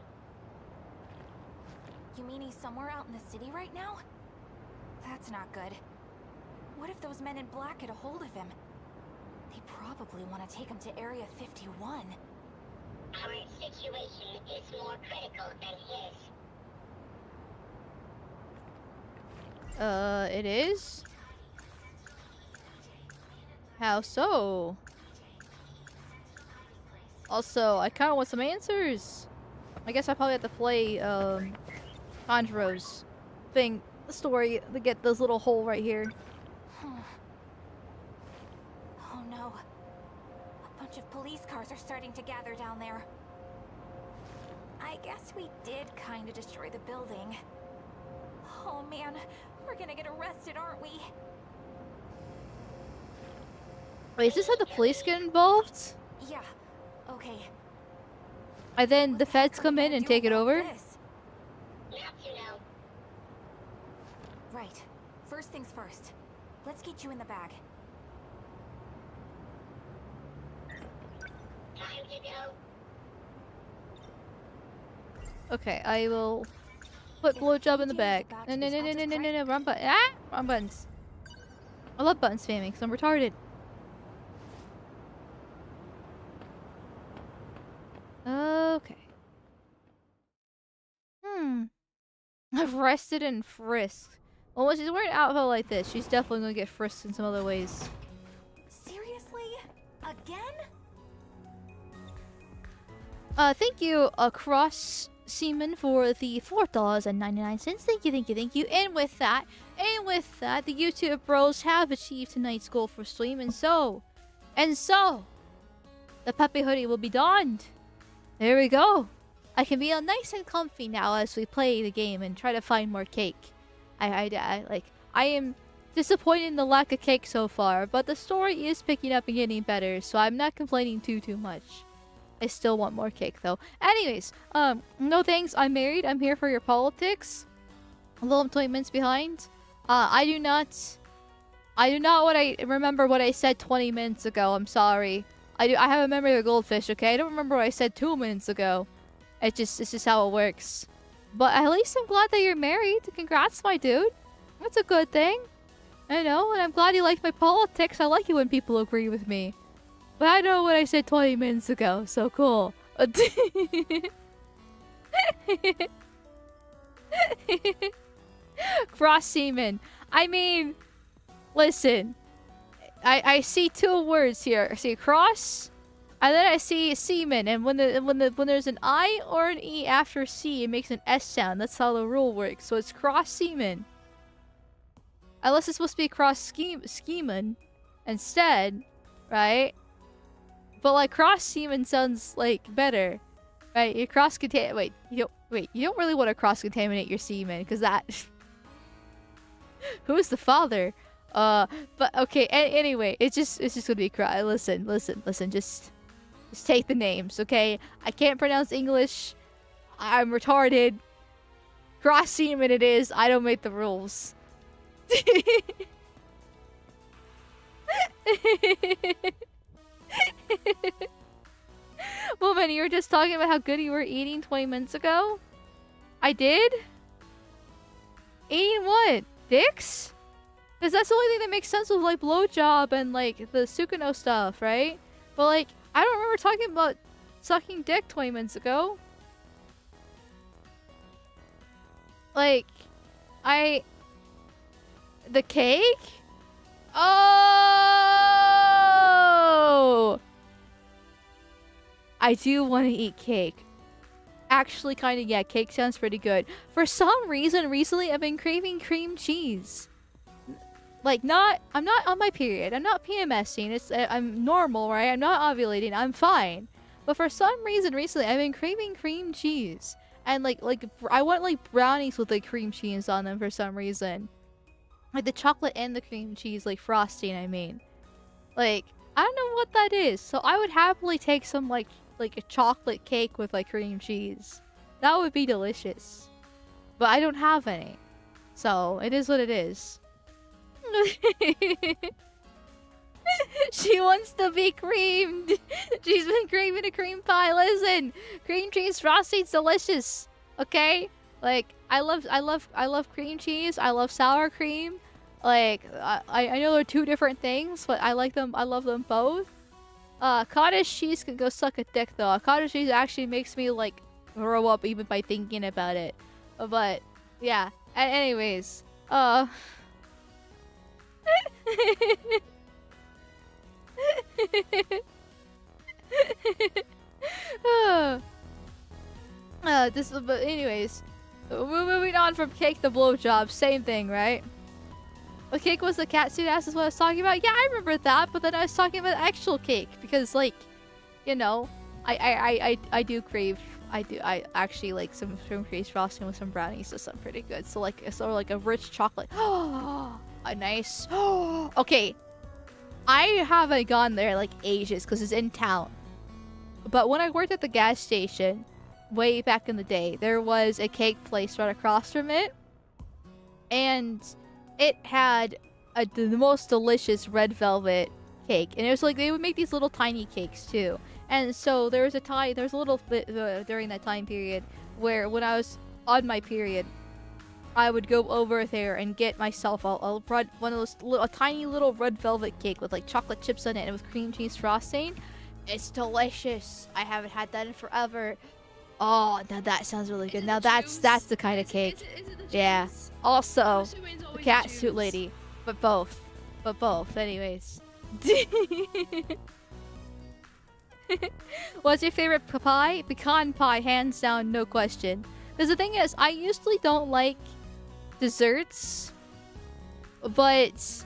[SPEAKER 9] You mean he's somewhere out in the city right now? That's not good. What if those men in black get a hold of him? They probably want to take him to Area 51.
[SPEAKER 10] Our situation is more critical than his.
[SPEAKER 1] It is? How so? Also, I kinda want some answers. I guess I probably have to play, Conjuro's thing, the story, to get this little hole right here.
[SPEAKER 9] Oh no. A bunch of police cars are starting to gather down there. I guess we did kinda destroy the building. Oh man, we're gonna get arrested, aren't we?
[SPEAKER 1] Wait, is this how the police get involved?
[SPEAKER 9] Yeah, okay.
[SPEAKER 1] And then the feds come in and take it over?
[SPEAKER 10] Not to know.
[SPEAKER 9] Right. First things first. Let's get you in the bag.
[SPEAKER 10] Time to go.
[SPEAKER 1] Okay, I will put blowjob in the bag. No, wrong button. Ah! Wrong buttons. I love button spamming because I'm retarded. Okay. Arrested and frisked. Well, when she's wearing an outfit like this, she's definitely gonna get frisked in some other ways.
[SPEAKER 9] Seriously? Again?
[SPEAKER 1] Thank you, Cross Seaman, for the $4.99. Thank you. And with that, the YouTube bros have achieved tonight's goal for stream, and so, the P.E.P.E hoodie will be donned. There we go. I can be all nice and comfy now as we play the game and try to find more cake. I am disappointed in the lack of cake so far, but the story is picking up and getting better, so I'm not complaining too much. I still want more cake though. Anyways, no thanks. I'm married. I'm here for your politics. Although I'm 20 minutes behind. I do not remember what I said 20 minutes ago. I'm sorry. I have a memory of a goldfish, okay? I don't remember what I said 2 minutes ago. It's just how it works. But at least I'm glad that you're married. Congrats, my dude. That's a good thing. I know, and I'm glad you like my politics. I like it when people agree with me. But I know what I said 20 minutes ago, so cool. Cross seaman. I mean, listen. I see two words here. I see cross, and then I see seaman. And when there's an I or an E after C, it makes an S sound. That's how the rule works. So it's cross seaman. Unless it's supposed to be cross scheman instead, right? But like cross seaman sounds like better, right? You cross contaminate. You don't really want to cross contaminate your semen because that. Who's the father? But okay. Anyway, it's just gonna be cry. Listen. Just take the names, okay? I can't pronounce English. I'm retarded. Cross seaman it is. I don't make the rules. Woman, you were just talking about how good you were eating 20 minutes ago? I did? Eating what? Dicks? Because that's the only thing that makes sense with, like, blowjob and, like, the Sukuno stuff, right? But, like, I don't remember talking about sucking dick 20 minutes ago. Like, the cake? Oh! I do want to eat cake. Actually, kind of, yeah, cake sounds pretty good. For some reason, recently, I've been craving cream cheese. Like, I'm not on my period. I'm not PMSing. I'm normal, right? I'm not ovulating. I'm fine. But for some reason, recently, I've been craving cream cheese. And, like, I want, like, brownies with, like, cream cheese on them for some reason. Like, the chocolate and the cream cheese, like, frosting, I mean. Like, I don't know what that is. So I would happily take some, like a chocolate cake with, like, cream cheese. That would be delicious. But I don't have any. So, it is what it is. She wants to be creamed. She's been craving a cream pie. Listen, cream cheese frosting's delicious. Okay? Like, I love cream cheese. I love sour cream. Like, I know they're two different things, but I like them. I love them both. Cottage cheese can go suck a dick though. Cottage cheese actually makes me like throw up even by thinking about it. But yeah. Anyways, but anyways, moving on from cake to blowjob, same thing, right? The cake was the catsuit ass is what I was talking about. Yeah, I remember that, but then I was talking about actual cake because, like, you know, I do crave. I actually like some shrimp cream frosting with some brownies. So some pretty good. So like a rich chocolate. Oh, a nice. Okay, I haven't gone there like ages because it's in town. But when I worked at the gas station, way back in the day, there was a cake place right across from it, and it had the most delicious red velvet cake, and it was like they would make these little tiny cakes too. And so there was a little bit during that time period where when I was on my period, I would go over there and get myself one of those a tiny little red velvet cake with like chocolate chips on it and with cream cheese frosting. It's delicious. I haven't had that in forever. Oh, now that sounds really good. Now that's the kind of cake. Yeah. Also, the cat suit lady, but both. Anyways. What's your favorite pie? Pecan pie, hands down, no question. Because the thing is, I usually don't like desserts, but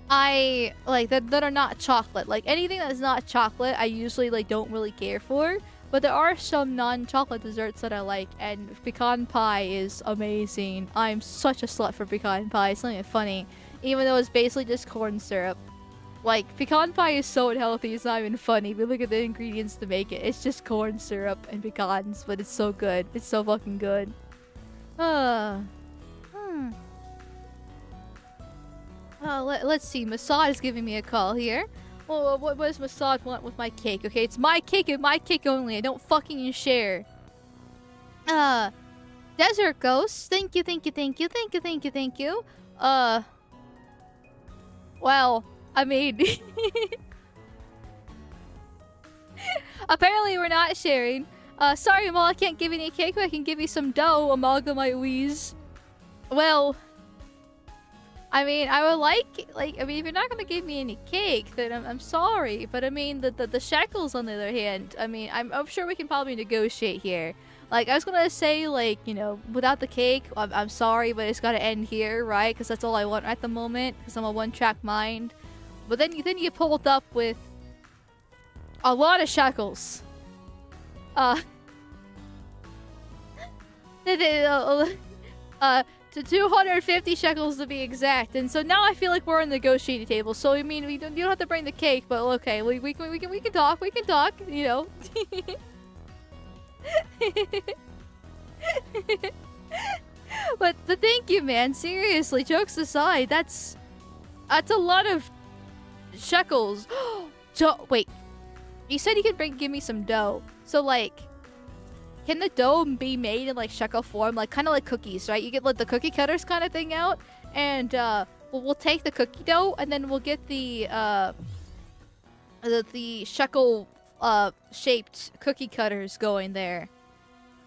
[SPEAKER 1] I like that are not chocolate. Like anything that's not chocolate, I usually like don't really care for. But there are some non-chocolate desserts that I like, and pecan pie is amazing. I'm such a slut for pecan pie. It's not even funny, even though it's basically just corn syrup. Like, pecan pie is so unhealthy, it's not even funny. But look at the ingredients to make it. It's just corn syrup and pecans, but it's so good. It's so fucking good. Let's see. Masad is giving me a call here. Well, what does Masad want with my cake? Okay, it's my cake and my cake only. I don't fucking share. Desert Ghost. Thank you. Well, I mean... apparently we're not sharing. Sorry, Mal, I can't give you any cake, but I can give you some dough, Amalgamyte wheeze. Well... I mean, I would like, I mean, if you're not gonna give me any cake, then I'm sorry. But I mean, the shekels on the other hand, I mean, I'm sure we can probably negotiate here. Like, I was gonna say, like, you know, without the cake, I'm sorry, but it's gotta end here, right? Because that's all I want at the moment, because I'm a one-track mind. But then you pulled up with a lot of shekels. To 250 shekels to be exact, and so now I feel like we're on the negotiating table. So I mean, you don't have to bring the cake, but okay, we can talk, you know. But thank you, man. Seriously, jokes aside, that's a lot of shekels. Wait, you said you could give me some dough, so like. Can the dough be made in like shekel form, like kind of like cookies, right? You get like the cookie cutters kind of thing out, and we'll take the cookie dough and then we'll get the shekel shaped cookie cutters going there,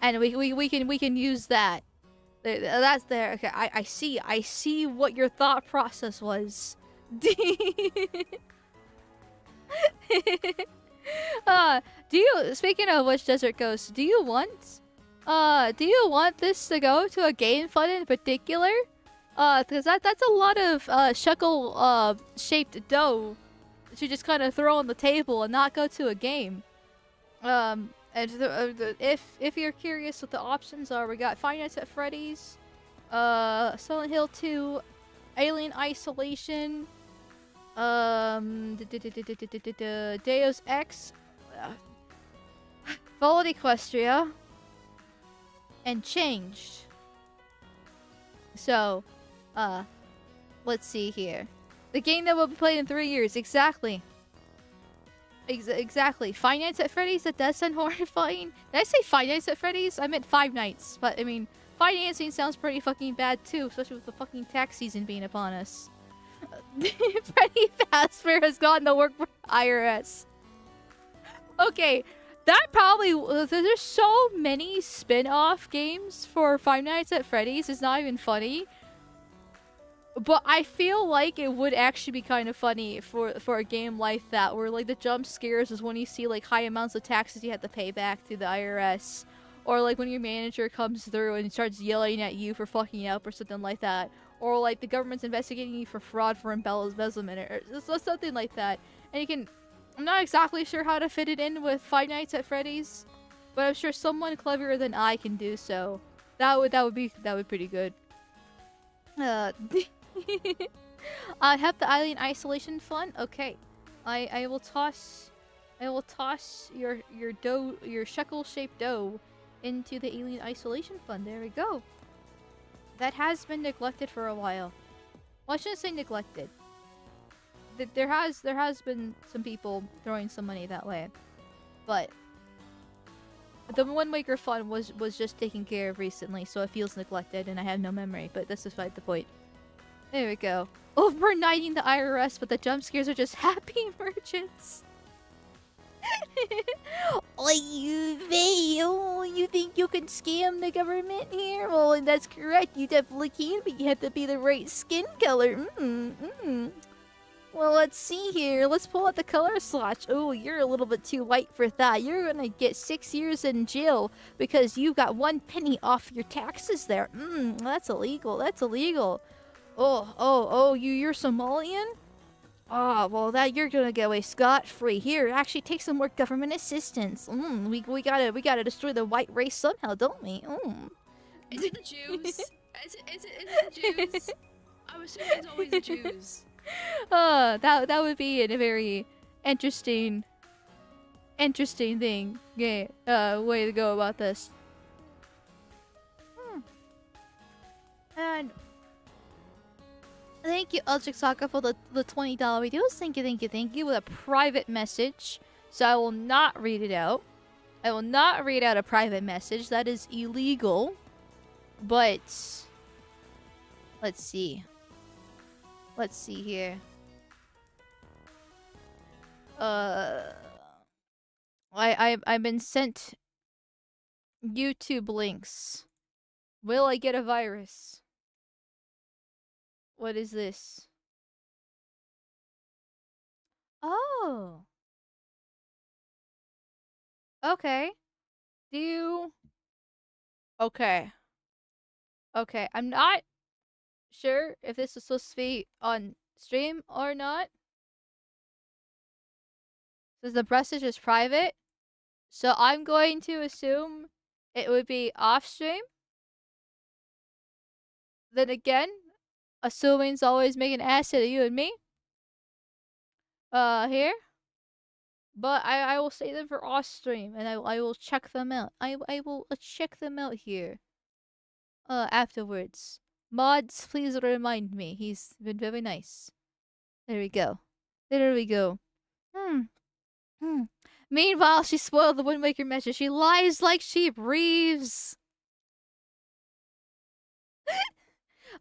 [SPEAKER 1] and we can use that. That's there. Okay, I see what your thought process was. Speaking of which, Desert Ghost, do you want this to go to a game fund in particular? Because that's a lot of shekel shaped dough that you just kind of throw on the table and not go to a game. And if you're curious what the options are, we got Five Nights at Freddy's, Silent Hill 2, Alien Isolation, Deus Ex, Vault Equestria, and Changed. So, let's see here. The game that will be played in 3 years. Exactly. Exactly. Five Nights at Freddy's? That does sound horrifying. Did I say Five Nights at Freddy's? I meant Five Nights. But, I mean, financing sounds pretty fucking bad too, especially with the fucking tax season being upon us. Freddy Fazbear has gone to work for IRS. Okay, that probably... There's so many spin-off games for Five Nights at Freddy's, it's not even funny. But I feel like it would actually be kind of funny for a game like that, where like the jump scares is when you see like high amounts of taxes you have to pay back to the IRS. Or like when your manager comes through and starts yelling at you for fucking up or something like that. Or like the government's investigating you for fraud for embezzlement or something like that. And you can... I'm not exactly sure how to fit it in with Five Nights at Freddy's, but I'm sure someone cleverer than I can do so. That would be pretty good. I have the Alien Isolation Fund. Okay, I will toss your shekel-shaped dough into the Alien Isolation Fund. There we go. That has been neglected for a while. Well, I shouldn't say neglected. There has been some people throwing some money that way, but the Wind Waker Fund was just taken care of recently, so it feels neglected, and I have no memory. But that's beside the point. There we go. Overnighting the IRS, but the jump scares are just happy merchants. You think you can scam the government here? Well, that's correct. You definitely can, but you have to be the right skin color. Well, let's see here. Let's pull out the color swatch. Oh, you're a little bit too white for that. You're gonna get 6 years in jail because you got 1 penny off your taxes there. That's illegal. That's illegal. Oh, you're Somalian? Oh, well, that you're gonna get away scot-free. Here, actually take some more government assistance. We gotta destroy the white race somehow, don't we?
[SPEAKER 2] Is it the Jews? Is it the Jews? I'm assuming it's always the Jews.
[SPEAKER 1] That would be a very interesting thing. Yeah, way to go about this. And thank you, Eldritch Saka, for the $20 videos. Thank you. With a private message, so I will not read it out. I will not read out a private message. That is illegal. But let's see. Let's see here. I've been sent YouTube links. Will I get a virus? What is this? Oh. Okay. Do you... Okay. Okay, I'm not sure if this is supposed to be on stream or not. Since the message is private, so I'm going to assume it would be off stream. Then again, assuming's always make an ass out of you and me. Here. But I will say them for off stream, and I will check them out. I will check them out here. Afterwards. Mods, please remind me. He's been very nice. There we go. There we go. Meanwhile, she spoiled the Wind Waker message. She lies like she breathes.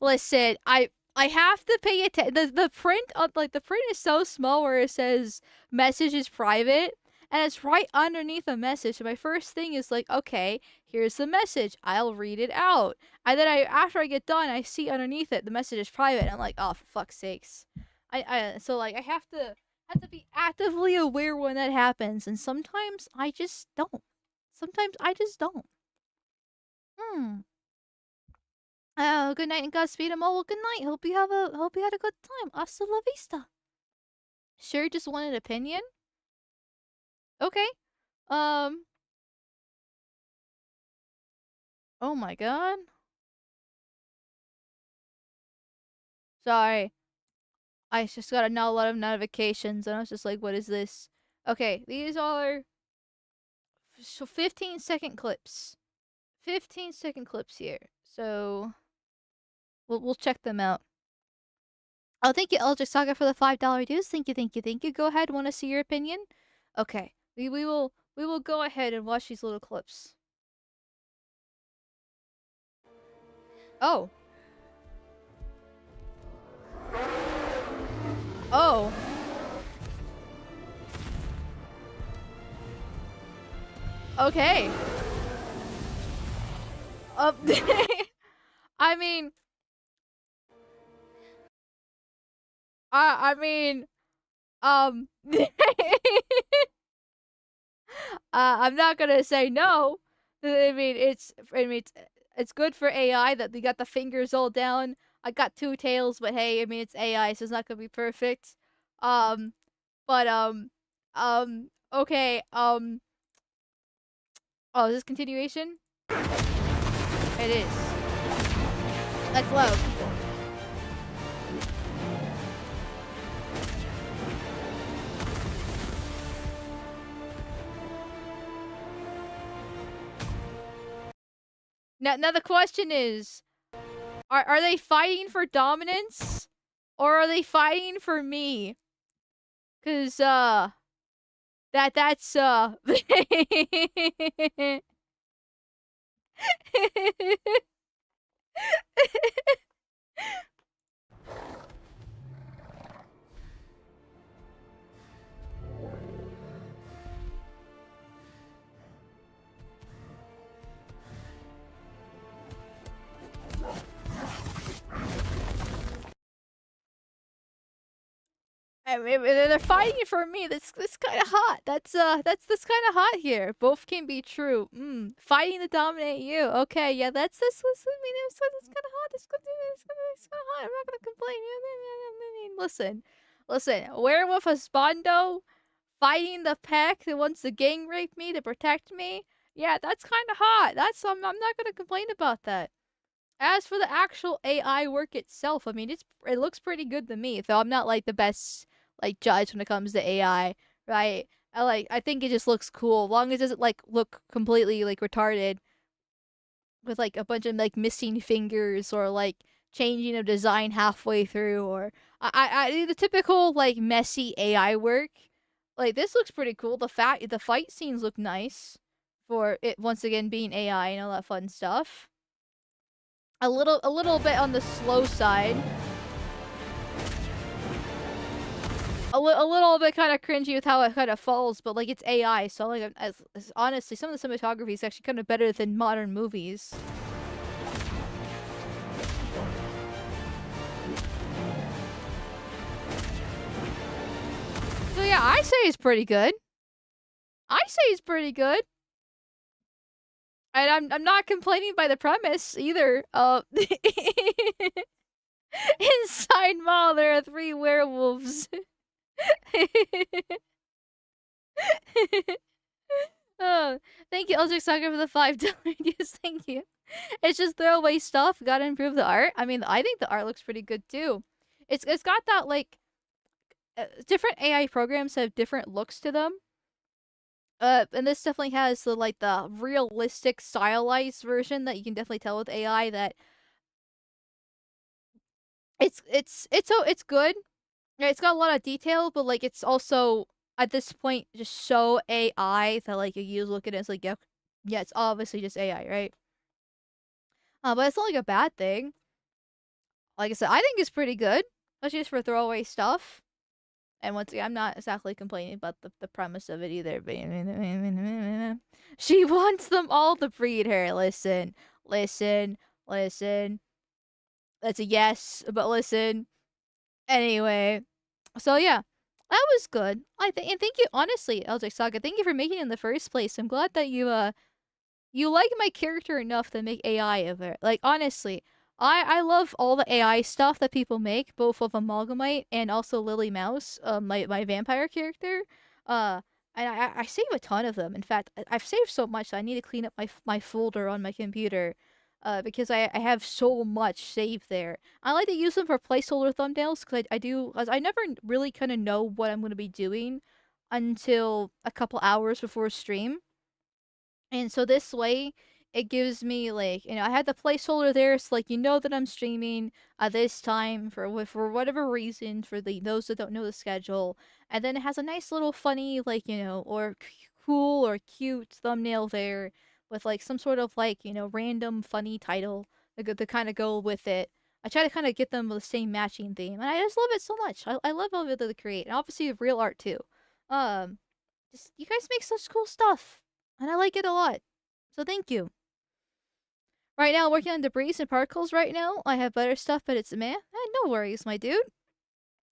[SPEAKER 1] Listen, I have to pay attention. The print on the print is so small where it says message is private, and it's right underneath the message. So my first thing is like, okay, here's the message. I'll read it out. And then after I get done, I see underneath it the message is private. And I'm like, oh, for fuck's sakes. So like I have to be actively aware when that happens, and sometimes I just don't. Good night and Godspeed, Well, good night. Hope you had a good time. Hasta la vista. Sure, just want an opinion? Okay. Oh my god. Sorry. I just got a lot of notifications, and I was just like, what is this? Okay, these are 15-second clips. 15-second clips here. So we'll check them out. Oh, thank you, Eldritch Saga, for the $5 dues. Thank you. Go ahead. Want to see your opinion? Okay. We will go ahead and watch these little clips. Oh. Oh. Okay. I mean, I mean, I'm not gonna say no. It's good for AI that they got the fingers all down. I got two tails, but hey, I mean, it's AI, so it's not gonna be perfect. Um, but okay. Oh, is this continuation? It is. Let's load. Now the question is, are they fighting for dominance, or are they fighting for me? Cause that's I mean, they're fighting for me. That's kind of hot. That's kind of hot here. Both can be true. Fighting to dominate you. Okay, yeah, I mean, that's kind of hot. That's kind of hot. I'm not gonna complain. Listen. Werewolf husbando fighting the pack that wants to gang rape me to protect me. Yeah, that's kind of hot. I'm not gonna complain about that. As for the actual AI work itself, I mean, it looks pretty good to me. Though I'm not like the best like judge when it comes to AI, right? I think it just looks cool, as long as it doesn't like look completely like retarded with like a bunch of like missing fingers or like changing of design halfway through, or the typical like messy AI work. Like this looks pretty cool. The fight scenes look nice for it once again being AI and all that fun stuff. A little bit on the slow side. A little bit kind of cringy with how it kind of falls, but like it's AI, so like as honestly, some of the cinematography is actually kind of better than modern movies. So yeah, I say it's pretty good. And I'm not complaining by the premise either. Inside mall there are 3 werewolves. Oh, thank you, Eldritch Saga, for the $5. Yes, thank you. It's just throwaway stuff. Gotta improve the art. I mean, I think the art looks pretty good too. It's got that like different AI programs have different looks to them. And this definitely has the realistic stylized version that you can definitely tell with AI that it's good. It's got a lot of detail, but like it's also at this point just so AI that like you look at it, it's like yeah, it's obviously just AI, right? But it's not like a bad thing. Like I said, I think it's pretty good, especially just for throwaway stuff. And once again, I'm not exactly complaining about the premise of it either. But she wants them all to breed her. Listen. That's a yes, but listen. Anyway, so yeah, that was good. And thank you, honestly, LJ Saga. Thank you for making it in the first place. I'm glad that you like my character enough to make AI of it. Like honestly, I love all the AI stuff that people make, both of Amalgamyte and also Lily Mouse, my vampire character. And I save a ton of them. In fact, I've saved so much that I need to clean up my folder on my computer. Because I have so much saved there. I like to use them for placeholder thumbnails because I never really kind of know what I'm going to be doing until a couple hours before stream. And so this way, it gives me like I had the placeholder there, so like that I'm streaming at this time for whatever reason for those that don't know the schedule, and then it has a nice little funny or cool or cute thumbnail there with like some sort of random funny title to kind of go with it. I try to kind of get them the same matching theme, and I just love it so much. I love all that they create, and obviously real art too. Just you guys make such cool stuff, and I like it a lot. So thank you. Right now, I'm working on debris and particles. Right now, I have better stuff, but it's meh. No worries, my dude.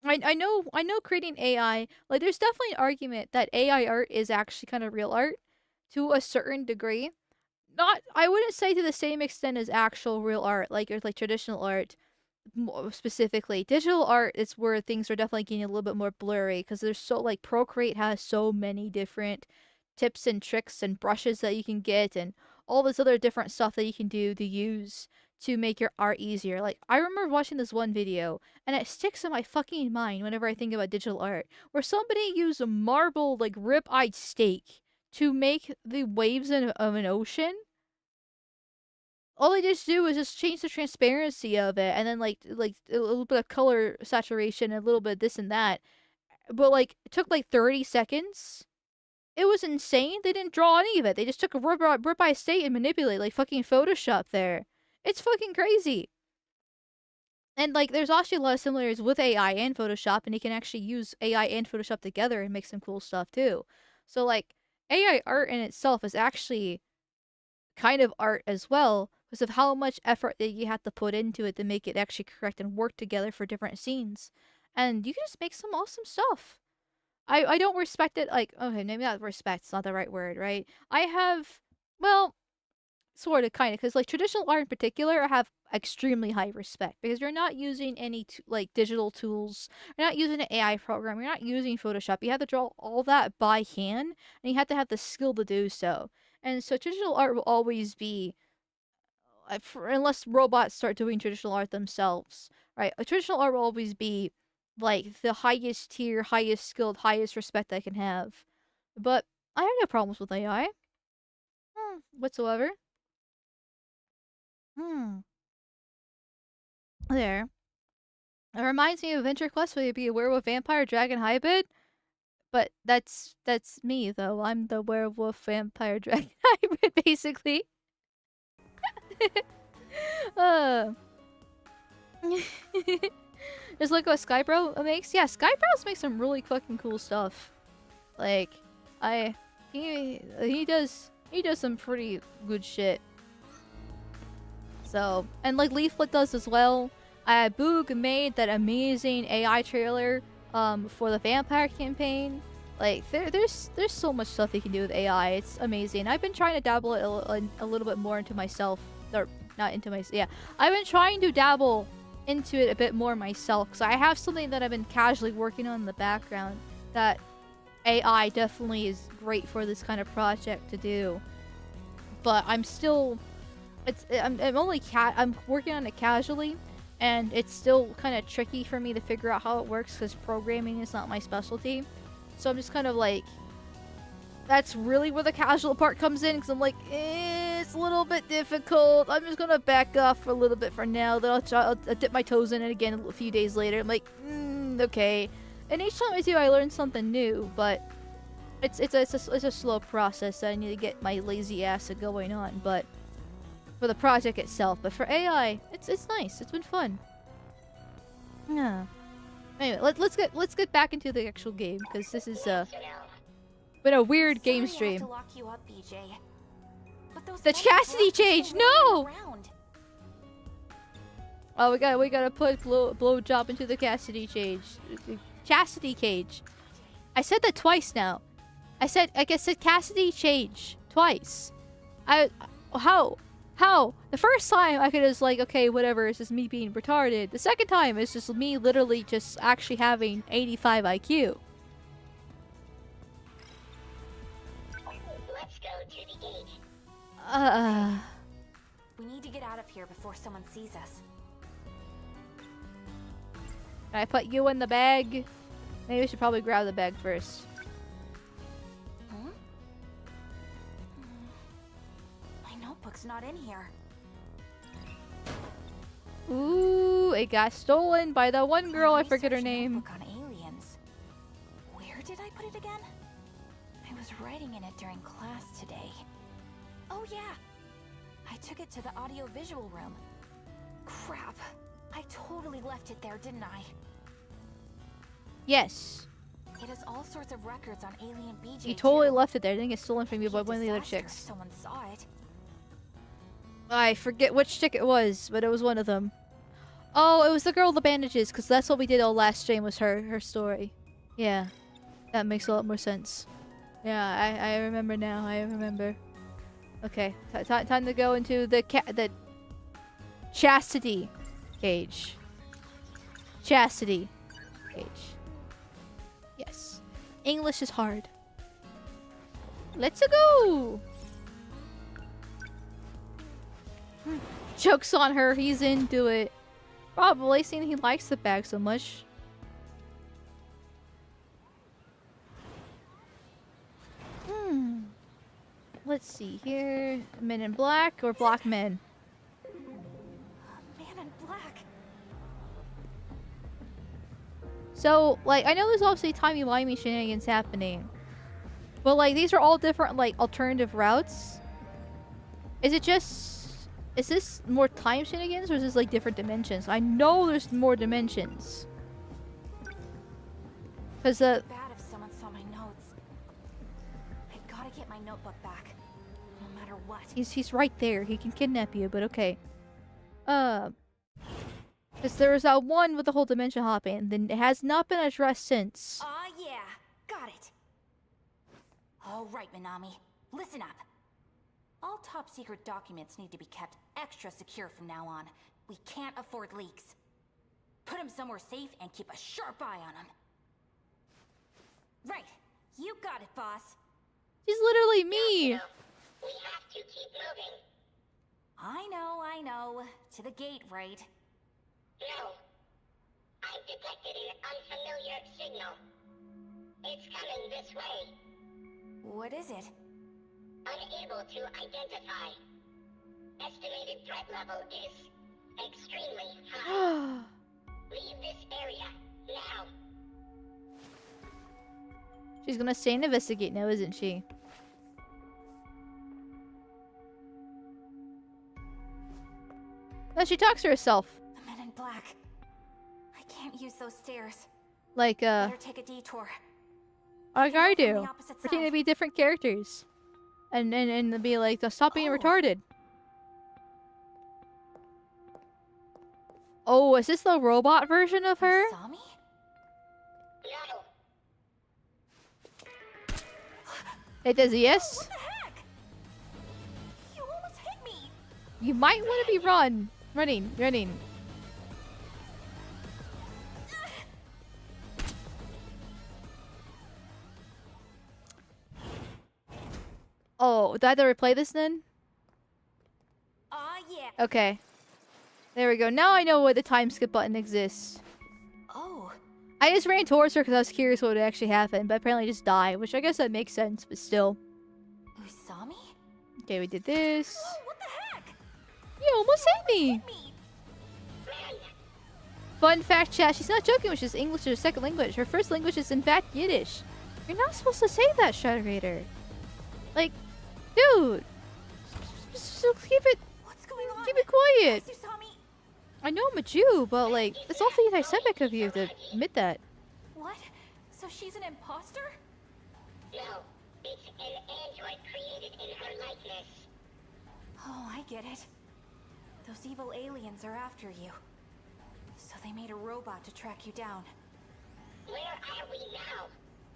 [SPEAKER 1] I know creating AI, like there's definitely an argument that AI art is actually kind of real art to a certain degree. Not I wouldn't say to the same extent as actual real art, like or like traditional art more specifically. Digital art is where things are definitely getting a little bit more blurry because there's so like Procreate has so many different tips and tricks and brushes that you can get and all this other different stuff that you can do to use to make your art easier. Like I remember watching this one video and it sticks in my fucking mind whenever I think about digital art where somebody used a marble like rib-eyed steak to make the waves of an ocean. All they just do is just change the transparency of it and then like a little bit of color saturation and a little bit of this and that. But like it took like 30 seconds. It was insane. They didn't draw any of it. They just took a rib-eye steak and manipulate like fucking Photoshop there. It's fucking crazy. And like there's actually a lot of similarities with AI and Photoshop, and you can actually use AI and Photoshop together and make some cool stuff too. So like AI art in itself is actually kind of art as well because of how much effort that you have to put into it to make it actually correct and work together for different scenes. And you can just make some awesome stuff. I don't respect it like okay, maybe not respect's not the right word, right? I have well, sort of kind of because like traditional art in particular I have extremely high respect because you're not using any like digital tools, you're not using an AI program, you're not using Photoshop. You have to draw all that by hand and you have to have the skill to do so. And so traditional art will always be unless robots start doing traditional art themselves, right? A traditional art will always be like the highest tier, highest skilled, highest respect I can have. But I have no problems with AI whatsoever. There. It reminds me of Adventure Quest where you'd be a werewolf, vampire, dragon, hybrid. But that's me though. I'm the werewolf, vampire, dragon, hybrid basically. Just look what Skybro makes. Yeah, Skybros makes some really fucking cool stuff. Like, he does some pretty good shit. So, and like Leaflet does as well. Boog made that amazing AI trailer for the vampire campaign. Like there's so much stuff you can do with AI. It's amazing. I've been trying to dabble a little bit more into myself, or not into my I've been trying to dabble into it a bit more myself because I have something that I've been casually working on in the background that AI definitely is great for this kind of project to do. But I'm still, I'm working on it casually, and it's still kind of tricky for me to figure out how it works because programming is not my specialty. So I'm just kind of like, that's really where the casual part comes in because I'm like, it's a little bit difficult. I'm just gonna back off for a little bit for now. Then I'll dip my toes in it again a few days later. I'm like, okay. And each time I do, I learn something new. But it's a slow process that I need to get my lazy ass going on. But for the project itself, but for AI, it's nice. It's been fun. Yeah. Anyway, let's get back into the actual game because this is been a weird game stream.
[SPEAKER 9] To lock you up, BJ. But those
[SPEAKER 1] The chastity change, no! Oh, we gotta put blow job into the chastity change. Chastity cage. I said that twice now. I said chastity change twice. How? The first time I could just like, okay, whatever, it's just me being retarded. The second time it's just me literally just actually having 85 IQ.
[SPEAKER 10] Let's go to the gate.
[SPEAKER 9] We need to get out of here before someone sees us.
[SPEAKER 1] Can I put you in the bag? Maybe we should probably grab the bag first.
[SPEAKER 9] My notebook's not in here.
[SPEAKER 1] Ooh, it got stolen by the one girl, I forget her name.
[SPEAKER 9] On aliens. Where did I put it again? I was writing in it during class today. Oh yeah! I took it to the audio-visual room. Crap. I totally left it there, didn't I?
[SPEAKER 1] Yes.
[SPEAKER 9] It has all sorts of records on alien BJ.
[SPEAKER 1] You totally
[SPEAKER 9] too.
[SPEAKER 1] left it there. It didn't get stolen from you by
[SPEAKER 9] Be a
[SPEAKER 1] one of the other
[SPEAKER 9] disaster if
[SPEAKER 1] chicks.
[SPEAKER 9] Someone saw it.
[SPEAKER 1] I forget which chick it was, but it was one of them. Oh, it was the girl with the bandages, because that's what we did all last stream was her story. Yeah. That makes a lot more sense. Yeah, I remember now. I remember. Okay, time to go into the chastity cage. Chastity cage. Yes. English is hard. Let's go. Joke's on her. He's into it. Probably, seeing he likes the bag so much. Let's see here. Men in Black or Black Men?
[SPEAKER 9] Man in Black.
[SPEAKER 1] So, like, I know there's obviously timey-wimey shenanigans happening. But, like, these are all different, like, alternative routes. Is it just... Is this more time shenanigans or is this, like, different dimensions? I know there's more dimensions. Because,
[SPEAKER 9] Bad if someone saw my notes. I gotta get my notebook back. No matter what.
[SPEAKER 1] He's right there. He can kidnap you, but okay. Because there was that one with the whole dimension hopping, then it has not been addressed since.
[SPEAKER 9] Aw, yeah. Got it. All right, Minami. Listen up. All top-secret documents need to be kept extra secure from now on. We can't afford leaks. Put them somewhere safe and keep a sharp eye on them. Right. You got it, boss.
[SPEAKER 1] She's literally me.
[SPEAKER 10] We have to keep moving.
[SPEAKER 9] I know. To the gate, right?
[SPEAKER 10] No. I've detected an unfamiliar signal. It's coming this way.
[SPEAKER 9] What is it?
[SPEAKER 10] Unable to identify. Estimated threat level is extremely high. Leave this area now.
[SPEAKER 1] She's gonna stay and investigate now, isn't she? No, she talks to herself.
[SPEAKER 9] The men in black. I can't use those stairs.
[SPEAKER 1] Like,
[SPEAKER 9] Better take a detour.
[SPEAKER 1] like I
[SPEAKER 9] From the
[SPEAKER 1] do.
[SPEAKER 9] opposite
[SPEAKER 1] Pretend to
[SPEAKER 9] side.
[SPEAKER 1] be different characters. And be like, stop being retarded. Oh, is this the robot version of her?
[SPEAKER 9] You saw me?
[SPEAKER 10] No.
[SPEAKER 1] It does yes?
[SPEAKER 9] What the heck? You almost hit me.
[SPEAKER 1] You might want to be running. Oh, do I have to replay this then?
[SPEAKER 9] Aw, yeah.
[SPEAKER 1] Okay. There we go. Now I know why the time skip button exists.
[SPEAKER 9] Oh.
[SPEAKER 1] I just ran towards her because I was curious what would actually happen, but apparently just die, which I guess that makes sense, but still.
[SPEAKER 9] Usami?
[SPEAKER 1] Okay, we did this.
[SPEAKER 9] What the heck?
[SPEAKER 1] You almost hit me!
[SPEAKER 9] Hit me.
[SPEAKER 1] Fun fact, chat, she's not joking when she's English is her second language. Her first language is in fact Yiddish. You're not supposed to say that, Shadilay. Like, dude! So keep it quiet!
[SPEAKER 9] Usami.
[SPEAKER 1] I know I'm a Jew, but like, it's awfully anti-Semitic of you to admit that.
[SPEAKER 9] What? So she's an imposter?
[SPEAKER 10] No. It's an android created in her likeness.
[SPEAKER 9] Oh, I get it. Those evil aliens are after you. So they made a robot to track you down.
[SPEAKER 10] Where are we now?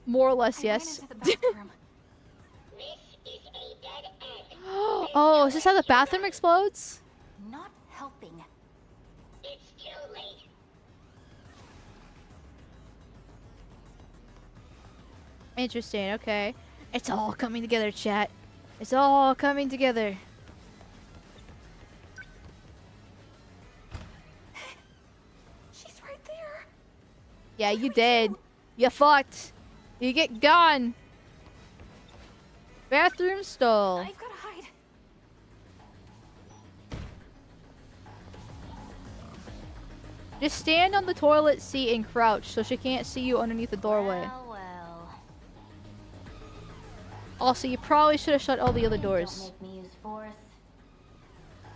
[SPEAKER 1] More or less,
[SPEAKER 9] I
[SPEAKER 1] yes.
[SPEAKER 9] ran into the bathroom.
[SPEAKER 10] This is a dead end.
[SPEAKER 1] Oh, is this how the bathroom explodes?
[SPEAKER 9] Not helping.
[SPEAKER 10] It's too late.
[SPEAKER 1] Interesting, okay. It's all coming together, chat. It's all coming together.
[SPEAKER 9] She's right there.
[SPEAKER 1] Yeah, you dead. You fucked. You get gone. Bathroom stall.
[SPEAKER 9] I've gotta hide.
[SPEAKER 1] Just stand on the toilet seat and crouch so she can't see you underneath the doorway.
[SPEAKER 5] Well.
[SPEAKER 1] Also, you probably should have shut all the other
[SPEAKER 5] Please
[SPEAKER 1] doors.
[SPEAKER 5] Don't make me use force.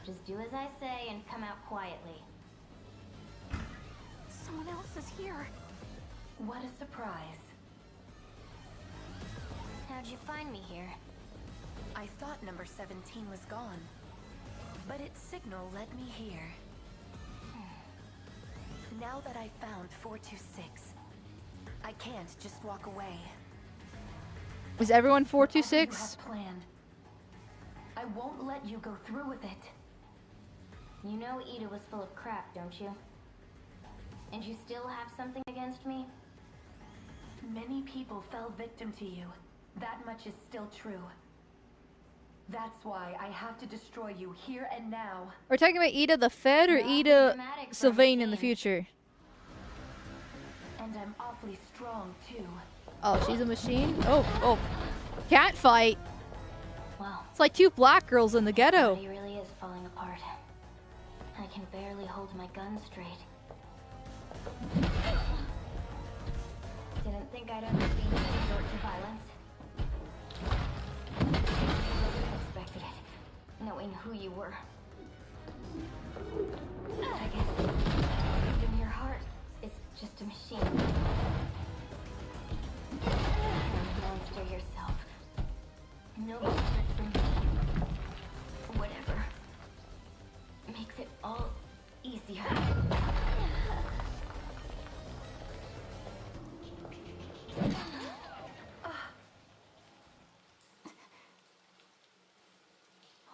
[SPEAKER 5] Just do as I say and come out quietly.
[SPEAKER 9] Someone else is here. What a surprise.
[SPEAKER 5] How'd you find me here?
[SPEAKER 9] I thought number 17 was gone, but its signal led me here. Now that I found 426, I can't just walk away.
[SPEAKER 1] Is everyone
[SPEAKER 9] Whatever you
[SPEAKER 1] 426?
[SPEAKER 9] have planned, I won't let you go through with it.
[SPEAKER 5] You know Ida was full of crap, don't you? And you still have something against me?
[SPEAKER 9] Many people fell victim to you. That much is still true. That's why I have to destroy you here and now.
[SPEAKER 1] We're talking about Ida the Fed or
[SPEAKER 5] You're awfully
[SPEAKER 1] Ida
[SPEAKER 5] dramatic for a
[SPEAKER 1] Sylvain in the
[SPEAKER 5] machine.
[SPEAKER 1] future?
[SPEAKER 9] And I'm awfully strong too.
[SPEAKER 1] Oh, she's a machine? Oh. Cat fight.
[SPEAKER 5] Well,
[SPEAKER 1] It's like two black girls in the ghetto.
[SPEAKER 5] body really is falling apart. I can barely hold my gun straight. Didn't think I'd ever see you resort to violence. Wouldn't have expected it, knowing who you were. I guess even your heart is just a machine. You're a monster yourself. No respect for me. Whatever. Makes it all easier.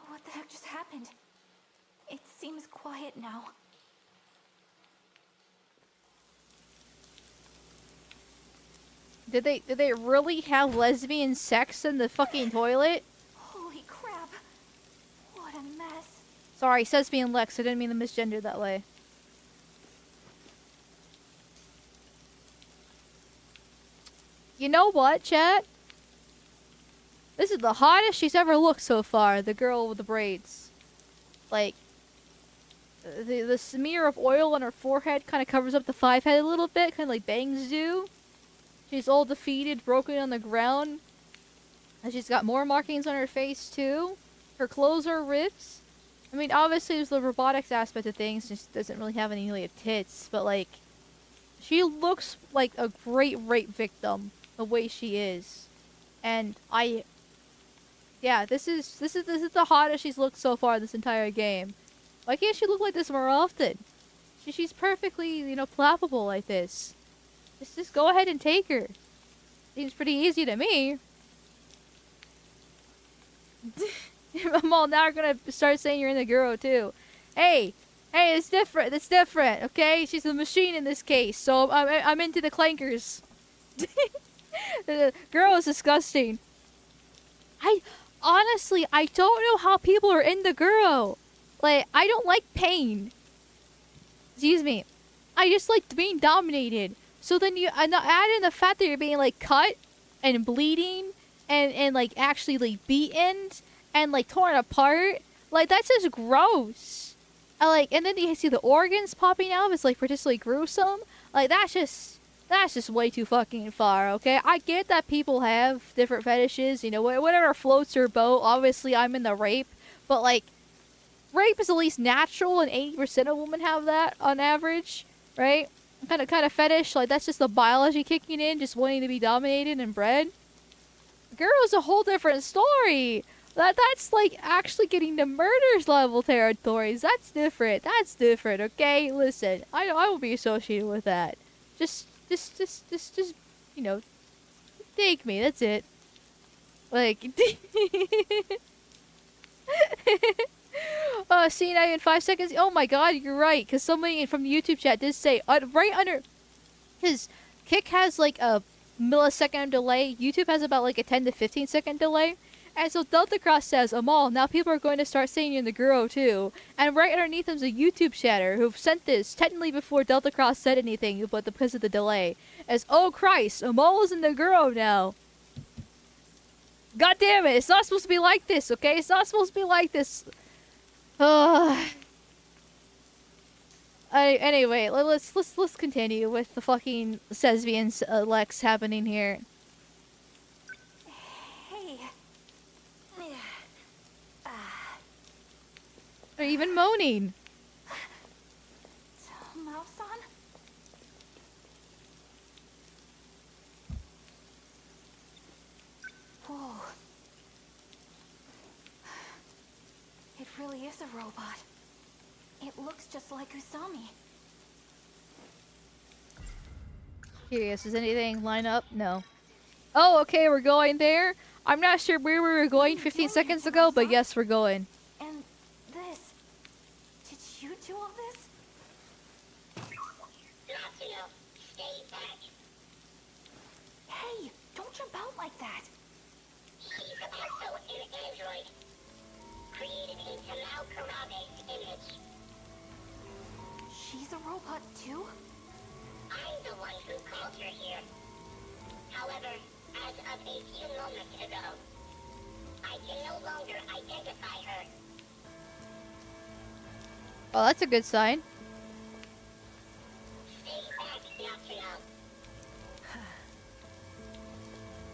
[SPEAKER 9] What the heck just happened? It seems quiet now.
[SPEAKER 1] Did they really have lesbian sex in the fucking toilet?
[SPEAKER 9] Holy crap. What a mess.
[SPEAKER 1] Sorry, says me and Lex. I didn't mean to misgender that way. You know what, chat? This is the hottest she's ever looked so far. The girl with the braids. Like, the smear of oil on her forehead kind of covers up the 5-head a little bit, kind of like bangs do. She's all defeated, broken on the ground. And she's got more markings on her face, too. Her clothes are ripped. I mean, obviously, there's the robotics aspect of things. She doesn't really have any like, tits. But, like, she looks like a great rape victim, the way she is. And yeah, this is the hottest she's looked so far this entire game. Why can't she look like this more often? She's perfectly, ploppable like this. Just go ahead and take her. Seems pretty easy to me. I'm all now gonna start saying you're in the Guro too. Hey, it's different. It's different, okay? She's a machine in this case, so I'm into the clankers. The girl is disgusting. Honestly, I don't know how people are in the Guro. Like, I don't like pain. Excuse me. I just like being dominated. So then you add in the fact that you're being like cut and bleeding and like actually like beaten and like torn apart. Like, that's just gross. And then you see the organs popping out. It's like particularly gruesome. Like, that's just way too fucking far, okay? I get that people have different fetishes, whatever floats your boat. Obviously, I'm in the rape, but like, rape is at least natural, and 80% of women have that on average, right? Kind of fetish, like that's just the biology kicking in, just wanting to be dominated and bred. Girl's a whole different story. That's like actually getting to murders level territories. That's different. Okay, listen, I won't be associated with that. Just take me. That's it. Like, see now in 5 seconds. Oh my god, you're right. Because somebody from the YouTube chat did say right under his kick has like a millisecond delay. YouTube has about like a 10 to 15 second delay. And so Delta Cross says, Amal, now people are going to start saying you're in the Guro too. And right underneath him's a YouTube chatter who sent this technically before Delta Cross said anything, but because of the delay. As, oh Christ, Amal is in the Guro now. God damn it, it's not supposed to be like this, okay? It's not supposed to be like this. Anyway, let's continue with the fucking Sesvian Lex happening here.
[SPEAKER 9] Hey.
[SPEAKER 1] They're even moaning.
[SPEAKER 9] Tamao-san? Whoa. It really is a robot. It looks just like Usami.
[SPEAKER 1] Curious, does anything line up? No. Oh, okay, we're going there. I'm not sure where we were going 15 seconds ago, but yes, we're going.
[SPEAKER 9] And this. Did you do all this?
[SPEAKER 10] Natsuno, stay back.
[SPEAKER 9] Hey, don't jump out like that.
[SPEAKER 10] She's also an android. Created in Tamao Karabe's image.
[SPEAKER 9] She's a robot too?
[SPEAKER 10] I'm the one who called her here. However, as of a few moments ago, I can no longer identify her.
[SPEAKER 1] Oh, that's a good sign.
[SPEAKER 10] Stay back, Natsuno.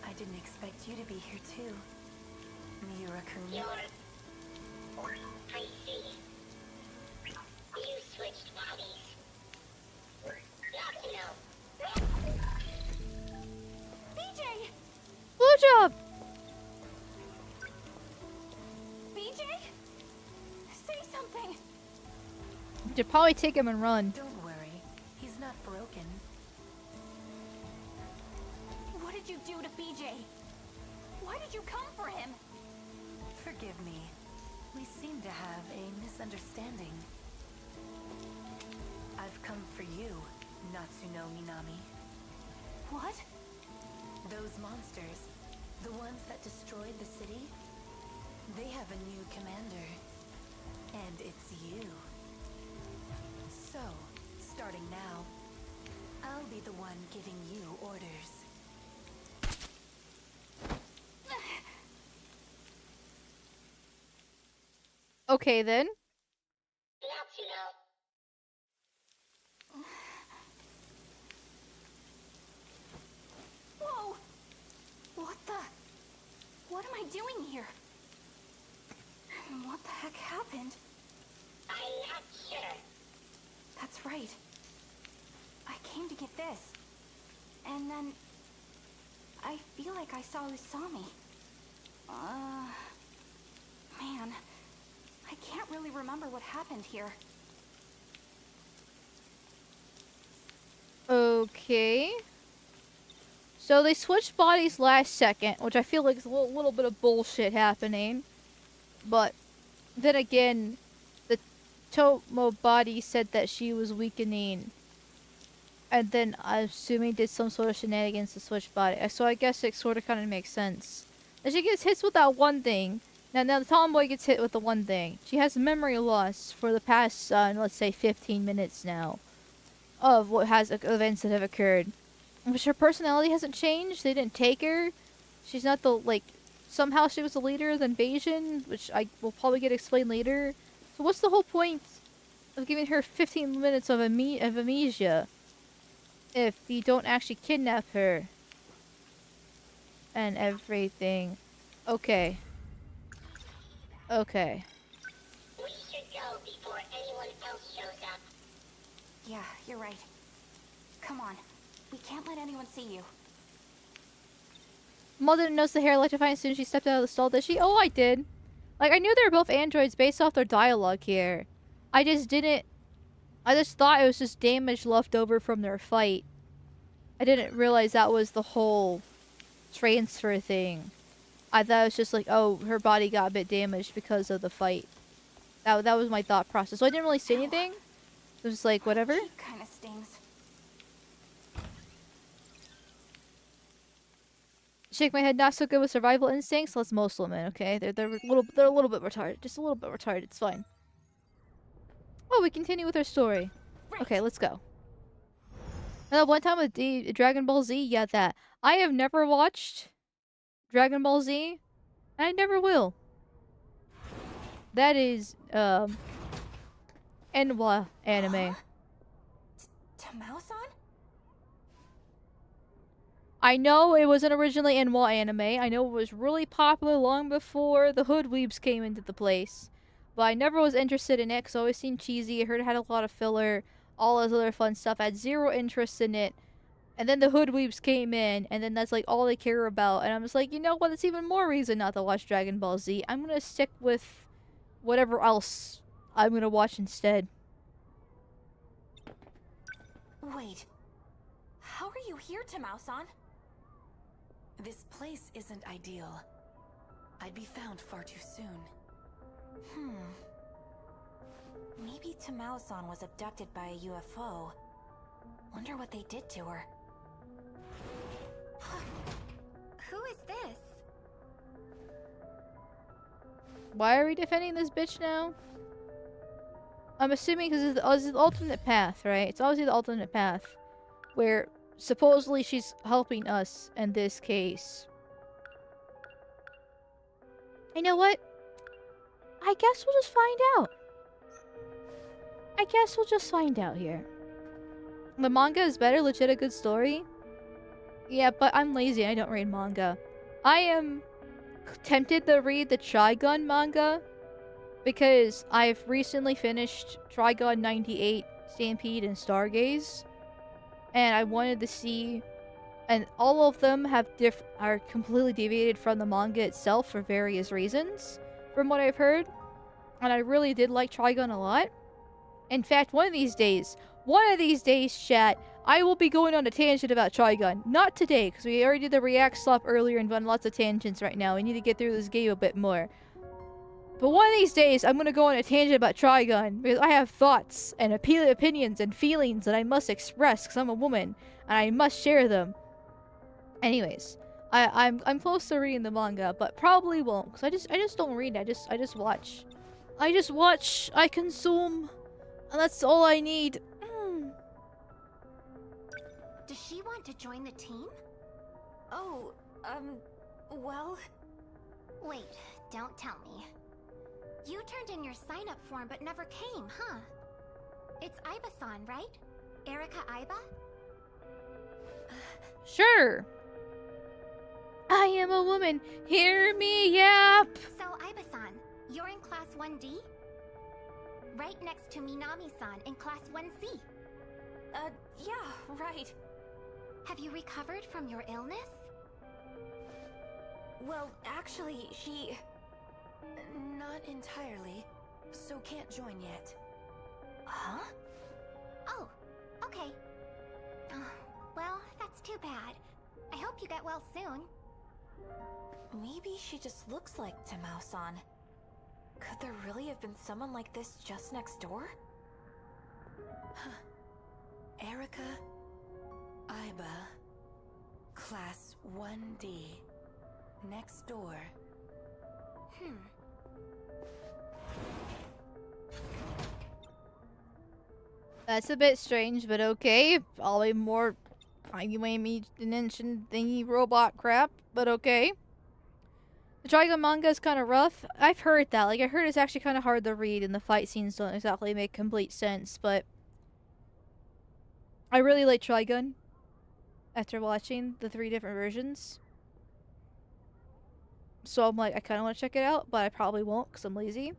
[SPEAKER 12] I didn't expect you to be here too, Miura-kun.
[SPEAKER 10] I see. You switched bodies. Natsuno.
[SPEAKER 9] BJ!
[SPEAKER 1] Blue job!
[SPEAKER 9] BJ? Say something!
[SPEAKER 1] You should probably take him and run.
[SPEAKER 12] Don't worry, he's not broken.
[SPEAKER 9] What did you do to BJ? Why did you come for him?
[SPEAKER 12] Forgive me. We seem to have a misunderstanding. I've come for you, Natsuno Minami.
[SPEAKER 9] What?
[SPEAKER 12] Those monsters, the ones that destroyed the city, they have a new commander. And it's you. So, starting now, I'll be the one giving you orders.
[SPEAKER 1] Okay, then.
[SPEAKER 10] Natsuno.
[SPEAKER 9] Whoa! What the? What am I doing here? And what the heck happened?
[SPEAKER 10] I'm not sure.
[SPEAKER 9] That's right. I came to get this. And then... I feel like I saw Usami. Man. I can't really remember what happened here.
[SPEAKER 1] Okay. So they switched bodies last second, which I feel like is a little bit of bullshit happening. But then again, the Tomo body said that she was weakening. And then I'm assuming did some sort of shenanigans to switch body. So I guess it sort of kind of makes sense. And she gets hit with that one thing. Now the tomboy gets hit with the one thing. She has memory loss for the past, let's say 15 minutes now. Of what has events that have occurred. Which her personality hasn't changed. They didn't take her. She's not the, like, somehow she was the leader of the invasion, which I will probably get explained later. So what's the whole point of giving her 15 minutes of amnesia if you don't actually kidnap her and everything? Okay. Okay.
[SPEAKER 10] We should go before anyone else shows up.
[SPEAKER 9] Yeah, you're right. Come on. We can't let anyone see you.
[SPEAKER 1] Mother didn't notice the hair electrifying as soon as she stepped out of the stall, did she? Oh, I did. Like, I knew they were both androids based off their dialogue here. I just thought it was just damage left over from their fight. I didn't realize that was the whole transfer thing. I thought it was just like, oh, her body got a bit damaged because of the fight. That was my thought process. So I didn't really say anything. It was just like, whatever.
[SPEAKER 9] It kind of stings.
[SPEAKER 1] Shake my head, not so good with survival instincts. Let's most women, okay? They're a little bit retarded. Just a little bit retarded. It's fine. Oh, we continue with our story. Okay, let's go. One time with Dragon Ball Z, yeah, that. I have never watched Dragon Ball Z. And I never will. That is, Enwa anime.
[SPEAKER 9] Tamao-san?
[SPEAKER 1] I know it wasn't originally Enwa anime. I know it was really popular long before the hood weebs came into the place. but I never was interested in it because it always seemed cheesy. I heard it had a lot of filler, all this other fun stuff. I had zero interest in it. And then the hoodweeps came in, and then that's like all they care about. And I'm just like, you know what? It's even more reason not to watch Dragon Ball Z. I'm gonna stick with whatever else I'm gonna watch instead.
[SPEAKER 9] Wait. How are you here, Tamao-san?
[SPEAKER 7] This place isn't ideal. I'd be found far too soon.
[SPEAKER 9] Maybe Tamao-san was abducted by a UFO. Wonder what they did to her.
[SPEAKER 5] Who is this?
[SPEAKER 1] Why are we defending this bitch now? I'm assuming because it's the alternate path, right? It's obviously the alternate path. Where supposedly she's helping us in this case. You know what? I guess we'll just find out. I guess we'll just find out here. The manga is better, legit a good story. Yeah, but I'm lazy, I don't read manga. I am tempted to read the Trigun manga because I've recently finished Trigun 98, Stampede, and Stargaze. And I wanted to see, and all of them are completely deviated from the manga itself for various reasons, from what I've heard. And I really did like Trigun a lot. In fact, one of these days, chat, I will be going on a tangent about Trigun. Not today, because we already did the React Slop earlier and run lots of tangents right now. We need to get through this game a bit more. But one of these days, I'm going to go on a tangent about Trigun, because I have thoughts and opinions and feelings that I must express, because I'm a woman, and I must share them. Anyways, I'm close to reading the manga, but probably won't, because I just don't read, I just watch. I just watch, I consume, and that's all I need.
[SPEAKER 5] Does she want to join the team?
[SPEAKER 9] Oh, well...
[SPEAKER 5] Wait, don't tell me. You turned in your sign-up form but never came, huh? It's Aiba-san, right? Erika Aiba?
[SPEAKER 1] Sure. I am a woman. Hear me yap.
[SPEAKER 5] So, Aiba-san, you're in Class 1D? Right next to Minami-san in Class 1C.
[SPEAKER 9] Yeah, right.
[SPEAKER 5] Have you recovered from your illness?
[SPEAKER 9] Well, actually, she...
[SPEAKER 7] Not entirely, so can't join yet.
[SPEAKER 9] Huh?
[SPEAKER 5] Oh, okay. Well, that's too bad. I hope you get well soon.
[SPEAKER 9] Maybe she just looks like Tamao-san. Could there really have been someone like this just next door?
[SPEAKER 7] Erika Aiba, Class 1D, next door.
[SPEAKER 1] That's a bit strange, but okay. Probably more timey-wimey dimension thingy robot crap, but okay. The Trigun manga is kind of rough. I've heard that. Like, I heard it's actually kind of hard to read, and the fight scenes don't exactly make complete sense, but I really like Trigun after watching the 3 different versions. So I'm like, I kind of want to check it out, but I probably won't because I'm lazy.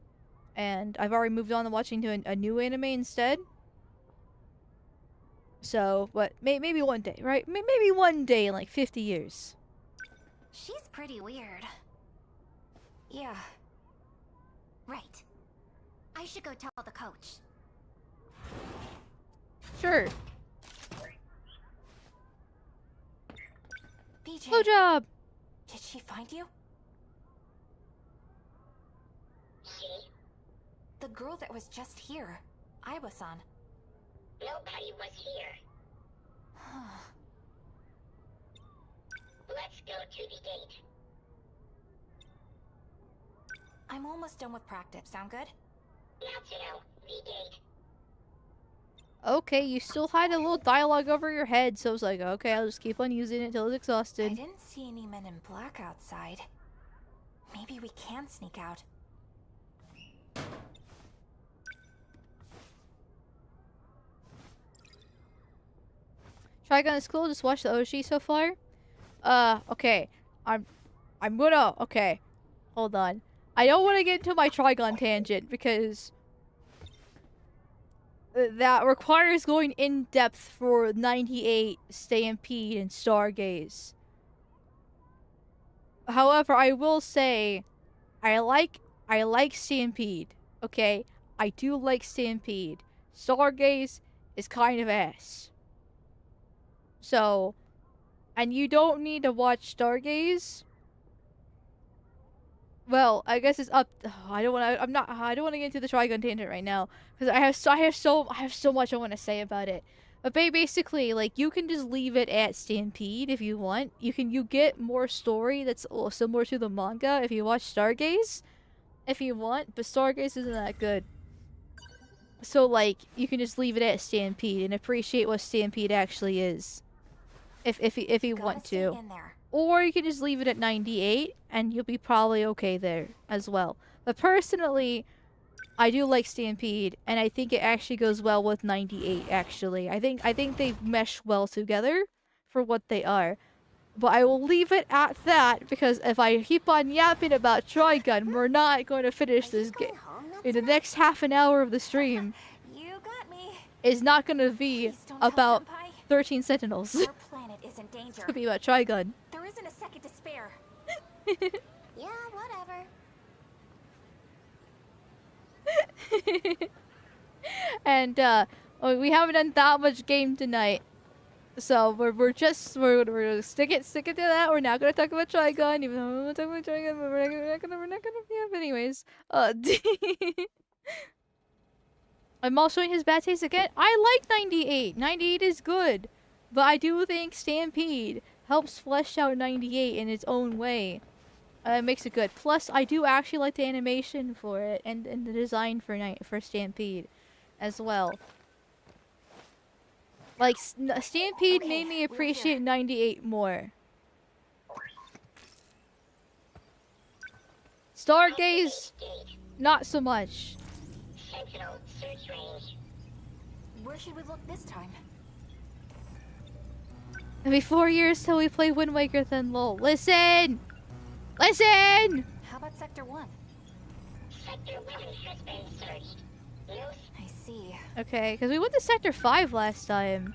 [SPEAKER 1] And I've already moved on to watching to a new anime instead. So, but maybe one day, right? Maybe one day in like 50 years.
[SPEAKER 5] She's pretty weird.
[SPEAKER 9] Yeah.
[SPEAKER 5] Right. I should go tell the coach.
[SPEAKER 1] Sure.
[SPEAKER 9] BJ,
[SPEAKER 1] Good job!
[SPEAKER 9] did she find you?
[SPEAKER 10] She?
[SPEAKER 9] The girl that was just here. Aiba-san.
[SPEAKER 10] Nobody was here. Let's go to the gate.
[SPEAKER 9] I'm almost done with practice. Sound good?
[SPEAKER 10] Now to know, the gate.
[SPEAKER 1] Okay, you still had a little dialogue over your head, so I was like, okay, I'll just keep on using it until it's
[SPEAKER 9] I
[SPEAKER 1] exhausted.
[SPEAKER 9] didn't see any men in black outside. Maybe we can sneak out.
[SPEAKER 1] Trigun is cool, just watch the OG so far. Okay. I'm gonna, okay. Hold on. I don't want to get into my Trigon tangent because that requires going in depth for 98, Stampede, and Stargaze. However, I will say, I like Stampede. Okay, I do like Stampede. Stargaze is kind of ass. So, and you don't need to watch Stargaze. Well, I guess it's up. I don't want to. I don't want to get into the Trigun tangent right now because I have so much I want to say about it. But basically, like, you can just leave it at Stampede if you want. You get more story that's similar to the manga if you watch Stargaze, if you want. But Stargaze isn't that good. So like, you can just leave it at Stampede and appreciate what Stampede actually is, if you want to. Or you can just leave it at 98 and you'll be probably okay there as well. But personally, I do like Stampede and I think it actually goes well with 98 actually. I think they mesh well together for what they are. But I will leave it at that because if I keep on yapping about Trigun, we're not going to finish this game. In the next half an hour of the stream is not going to be about 13 Sentinels.
[SPEAKER 9] Our planet is in danger.
[SPEAKER 1] It's going to be about Trigun.
[SPEAKER 9] There isn't a second to spare.
[SPEAKER 5] Yeah, whatever.
[SPEAKER 1] And we haven't done that much game tonight, so we're gonna stick it to that. We're not gonna talk about Trigun, even though we're talking about Trigun, but we're not gonna yeah. But anyways, I'm also showing his bad taste again. I like 98. 98 is good, but I do think Stampede helps flesh out 98 in its own way. It makes it good. Plus, I do actually like the animation for it and the design for Stampede as well. Like, Stampede made me appreciate 98 more. Stargaze, not so much.
[SPEAKER 10] Sentinel search range.
[SPEAKER 9] Where should we look this time?
[SPEAKER 1] It'll be 4 years till we play Wind Waker, then lol. Listen! Listen!
[SPEAKER 9] How about Sector 1?
[SPEAKER 10] Sector 1 has been searched. No.
[SPEAKER 9] I see.
[SPEAKER 1] Okay, because we went to Sector 5 last time.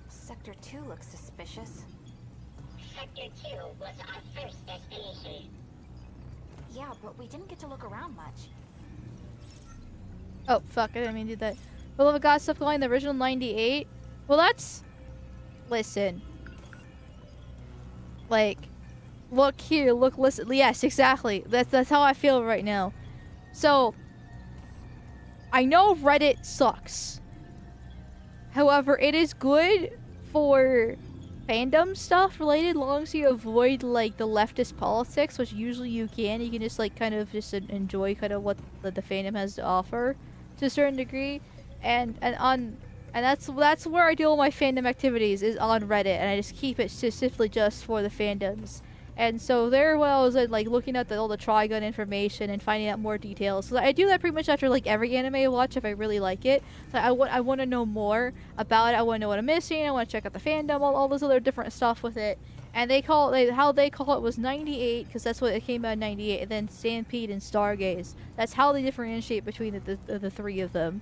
[SPEAKER 9] Sector 2 looks suspicious.
[SPEAKER 10] Sector 2 was our first destination.
[SPEAKER 9] Yeah, but we didn't get to look around much.
[SPEAKER 1] Oh, fuck, I didn't mean to do that. Will have got stuff going, the original 98? Well, that's... Listen. Like, look here, look, listen. Yes, exactly. That's how I feel right now. So, I know Reddit sucks. However, it is good for fandom stuff related, long as you avoid, like, the leftist politics, which usually you can. You can just, like, kind of just enjoy kind of what the fandom has to offer to a certain degree. And that's where I do all my fandom activities, is on Reddit, and I just keep it specifically just for the fandoms. And so there, when I was like looking at all the Trigun information and finding out more details, so I do that pretty much after like every anime I watch if I really like it. So I want to know more about it. I want to know what I'm missing. I want to check out the fandom, all this other different stuff with it. And how they call it was 98 because that's what it came out in 98, and then Stampede and Stargaze. That's how they differentiate between the three of them.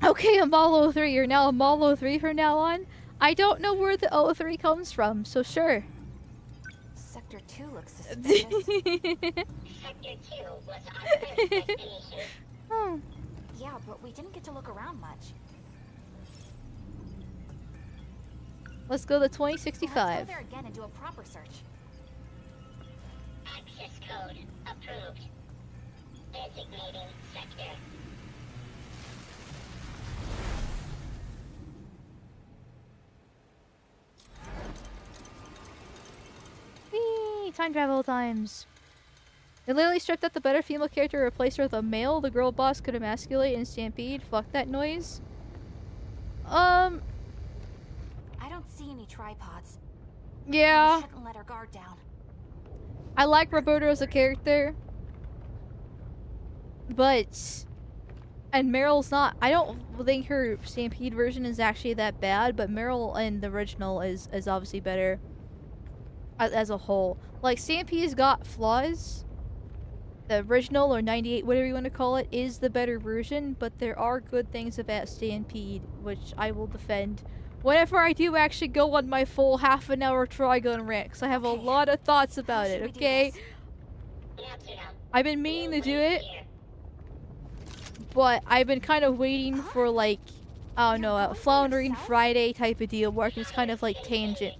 [SPEAKER 1] Okay, Amalo 3. You're now Amalo 3 from now on. I don't know where the O3 comes from, so sure.
[SPEAKER 9] Sector 2 looks suspicious.
[SPEAKER 10] Sector 2 was our first destination.
[SPEAKER 1] Hmm.
[SPEAKER 9] Yeah, but we didn't get to look around much.
[SPEAKER 1] Let's go to
[SPEAKER 9] Let's
[SPEAKER 1] 2065.
[SPEAKER 9] go there again and do a proper search.
[SPEAKER 10] Access code approved. Designating sector.
[SPEAKER 1] Whee! Time travel times. They literally stripped out the better female character and replaced her with a male. The girl boss could emasculate and Stampede. Fuck that noise.
[SPEAKER 9] I don't see any tripods.
[SPEAKER 1] Yeah.
[SPEAKER 9] We shouldn't let our guard down.
[SPEAKER 1] I like Roberta as a character. But... And Meryl's not... I don't think her Stampede version is actually that bad, but Meryl in the original is obviously better. as a whole. Like, Stampede's got flaws. The original, or 98, whatever you want to call it, is the better version, but there are good things about Stampede, which I will defend whenever I do actually go on my full half-an-hour Trigun rant, because I have a lot of thoughts about it, okay? I've been meaning to do it, but I've been kind of waiting for, like, I don't know, a Floundering Friday type of deal where I can just kind of, like, tangent.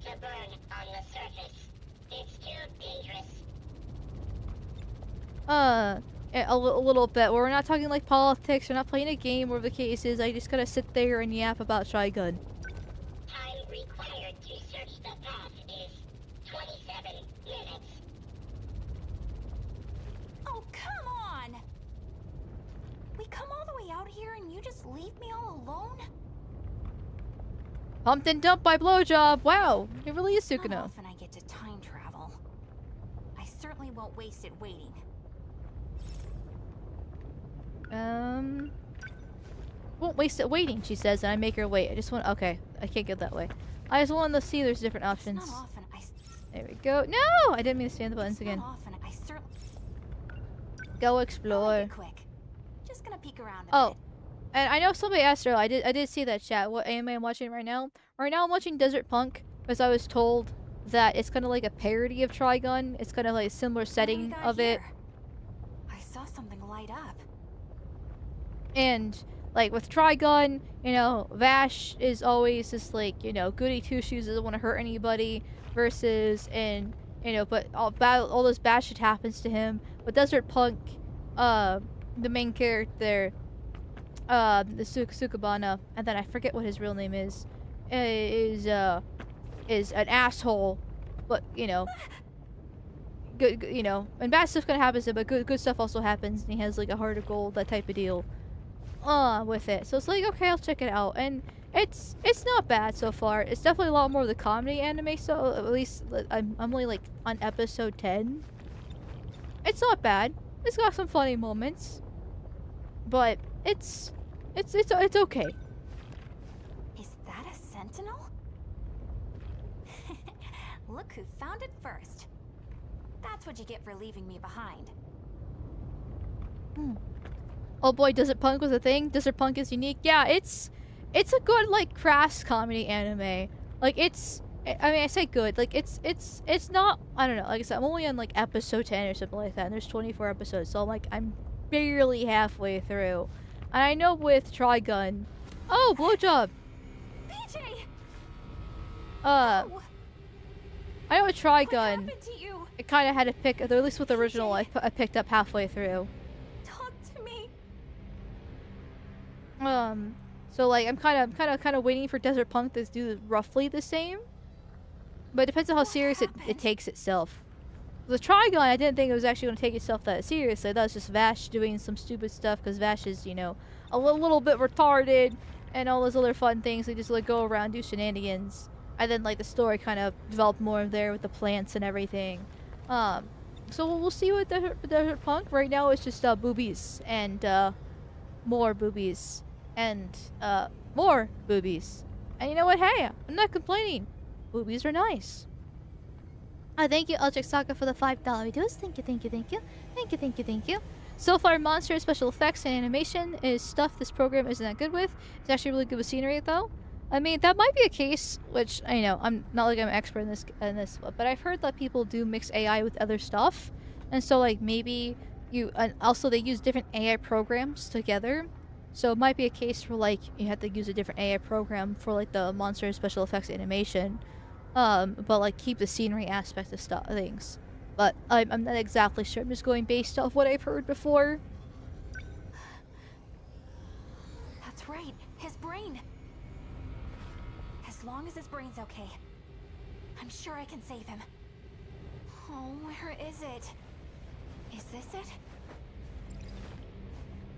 [SPEAKER 1] A little bit. We're not talking like politics, we're not playing a game, whatever the case is. I just gotta sit there and yap about Trigun.
[SPEAKER 10] Time required to search the path is 27 minutes.
[SPEAKER 9] Oh, come on! We come all the way out here and you just leave me all alone?
[SPEAKER 1] Pumped and dumped by blowjob. Wow, it really is
[SPEAKER 9] Not
[SPEAKER 1] Sukuno.
[SPEAKER 9] often I get to time travel. I certainly won't waste it waiting.
[SPEAKER 1] Won't waste it waiting, she says, and I make her wait. I just want. Okay, I can't go that way. I just wanted to see there's different options.
[SPEAKER 9] It's not often
[SPEAKER 1] There we go. No, I didn't mean to stand the buttons again.
[SPEAKER 9] Not often I certainly
[SPEAKER 1] Go explore.
[SPEAKER 9] quick. Just gonna peek around.
[SPEAKER 1] Oh, and I know somebody asked earlier. I did see that chat. What anime I'm watching right now? Right now I'm watching Desert Punk because I was told that it's kind of like a parody of Trigun. It's kind of like a similar setting of it.
[SPEAKER 9] I saw something light up.
[SPEAKER 1] And like with Trigun, you know, Vash is always just like, you know, goody two shoes, doesn't want to hurt anybody. Versus and you know, but all this bad shit happens to him. But Desert Punk, the main character, the Sukabana, and then I forget what his real name is an asshole. But you know, good, you know, and bad stuff kind of happens to him, but good stuff also happens, and he has like a heart of gold, that type of deal. With it, so it's like, okay, I'll check it out, and it's not bad so far. It's definitely a lot more of the comedy anime, so at least I'm only like on episode 10. It's not bad. It's got some funny moments, but it's okay.
[SPEAKER 9] Is that a sentinel? Look who found it first. That's what you get for leaving me behind.
[SPEAKER 1] Oh boy, Desert Punk was a thing. Desert Punk is unique. Yeah, it's a good like crass comedy anime. Like I mean, I say good. Like it's not, I don't know. Like I said, I'm only on like episode 10 or something like that, and there's 24 episodes, so I'm barely halfway through. And I know with Trigun, oh, blowjob.
[SPEAKER 9] PJ.
[SPEAKER 1] I know with Trigun,
[SPEAKER 9] What happened to you?
[SPEAKER 1] it kind of had to pick, or at least with the original, I picked up halfway through.
[SPEAKER 9] Talk to me.
[SPEAKER 1] So like I'm kind of waiting for Desert Punk to do roughly the same, but it depends on how serious it takes itself. With Trigun, I didn't think it was actually going to take itself that seriously. That was just Vash doing some stupid stuff because Vash is, you know, a little bit retarded and all those other fun things. They just like go around, do shenanigans, and then like the story kind of developed more there with the plants and everything. So we'll see what Desert Punk. Right now it's just boobies and more boobies and more boobies. And you know what? Hey, I'm not complaining. Boobies are nice. Thank you, Eldrick Saga, for the $5 videos. Thank you. So far, monster special effects and animation is stuff this program isn't that good with. It's actually really good with scenery, though. I mean, that might be a case, which, I know, I'm not like I'm an expert in this, but I've heard that people do mix AI with other stuff. And so, like, maybe and also they use different AI programs together. So it might be a case where, like, you have to use a different AI program for, like, the monster special effects animation. But like keep the scenery aspect of things. But I'm not exactly sure. I'm just going based off what I've heard before.
[SPEAKER 9] That's right. His brain. As long as his brain's okay, I'm sure I can save him. Oh, where is it? Is this it?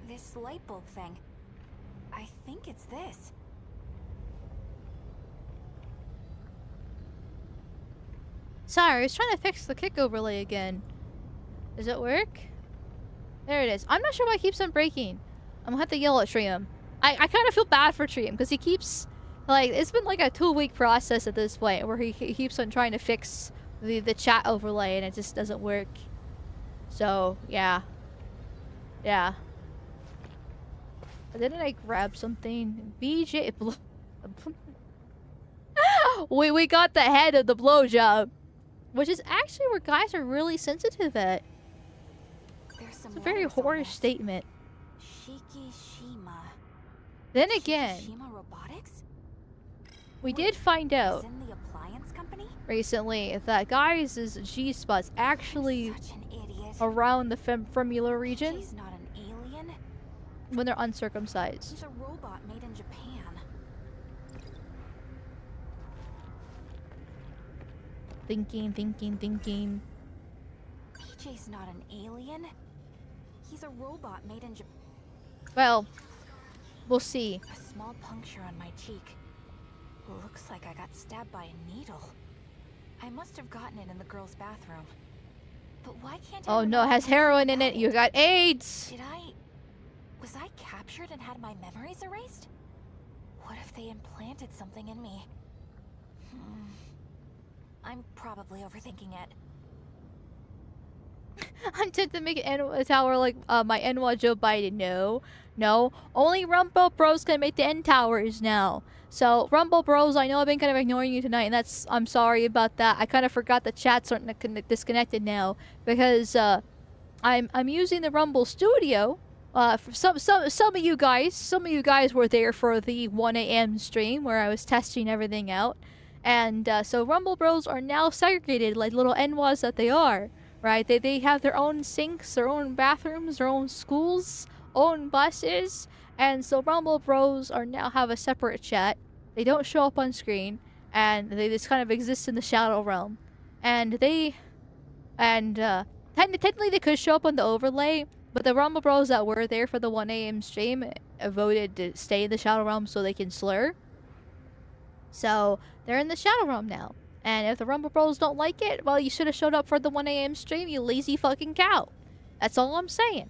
[SPEAKER 9] This light bulb thing. I think it's this.
[SPEAKER 1] Sorry, I was trying to fix the kick overlay again. Does it work? There it is. I'm not sure why it keeps on breaking. I'm gonna have to yell at Trium. I kind of feel bad for Trium because he keeps, like, it's been like a 2-week process at this point where he keeps on trying to fix the chat overlay, and it just doesn't work. So yeah. Yeah. Didn't I grab something? BJ. we got the head of the blowjob, which is actually where guys are really sensitive at. It's a very horror statement.
[SPEAKER 9] Shikishima.
[SPEAKER 1] Then again,
[SPEAKER 9] Shikishima Robotics?
[SPEAKER 1] we did find out
[SPEAKER 9] Is in the appliance company?
[SPEAKER 1] recently that guys' G-spots actually
[SPEAKER 9] Such an idiot.
[SPEAKER 1] around the femoral region
[SPEAKER 9] She's not an alien.
[SPEAKER 1] when they're uncircumcised.
[SPEAKER 9] She's a robot made in Japan.
[SPEAKER 1] Thinking.
[SPEAKER 9] PJ's not an alien. He's a robot made in Japan.
[SPEAKER 1] Well, we'll see.
[SPEAKER 9] A small puncture on my cheek. Looks like I got stabbed by a needle. I must have gotten it in the girls' bathroom. But why can't I
[SPEAKER 1] Oh no, it has heroin in it. You got AIDS.
[SPEAKER 9] Was I captured and had my memories erased? What if they implanted something in me? I'm probably overthinking it.
[SPEAKER 1] I'm tempted to make an a tower like my Enwa Joe Biden. No. Only Rumble Bros can make the end towers now. So Rumble Bros, I know I've been kind of ignoring you tonight, and I'm sorry about that. I kind of forgot the chats aren't disconnected now because I'm using the Rumble Studio. For some of you guys were there for the 1 a.m. stream where I was testing everything out, and so Rumble Bros are now segregated like little Enwas that they are. Right? They have their own sinks, their own bathrooms, their own schools, own buses, and so Rumble Bros are now have a separate chat. They don't show up on screen, and they just kind of exist in the shadow realm. And technically they could show up on the overlay, but the Rumble Bros that were there for the 1 a.m. stream voted to stay in the shadow realm so they can slur. So they're in the shadow realm now. And if the Rumble Bros don't like it, well, you should have showed up for the 1 a.m. stream, you lazy fucking cow. That's all I'm saying.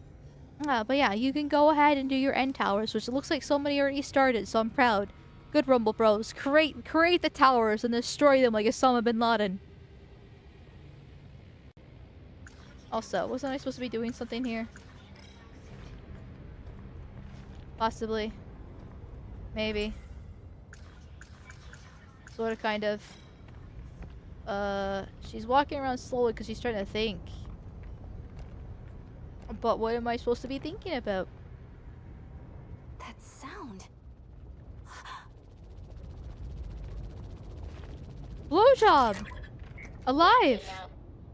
[SPEAKER 1] But yeah, you can go ahead and do your end towers, which it looks like somebody already started, so I'm proud. Good Rumble Bros. Create the towers and destroy them like Osama bin Laden. Also, wasn't I supposed to be doing something here? Possibly. Maybe. Sort of, kind of. She's walking around slowly because she's trying to think. But what am I supposed to be thinking about?
[SPEAKER 9] That sound.
[SPEAKER 1] Blowjob! Alive!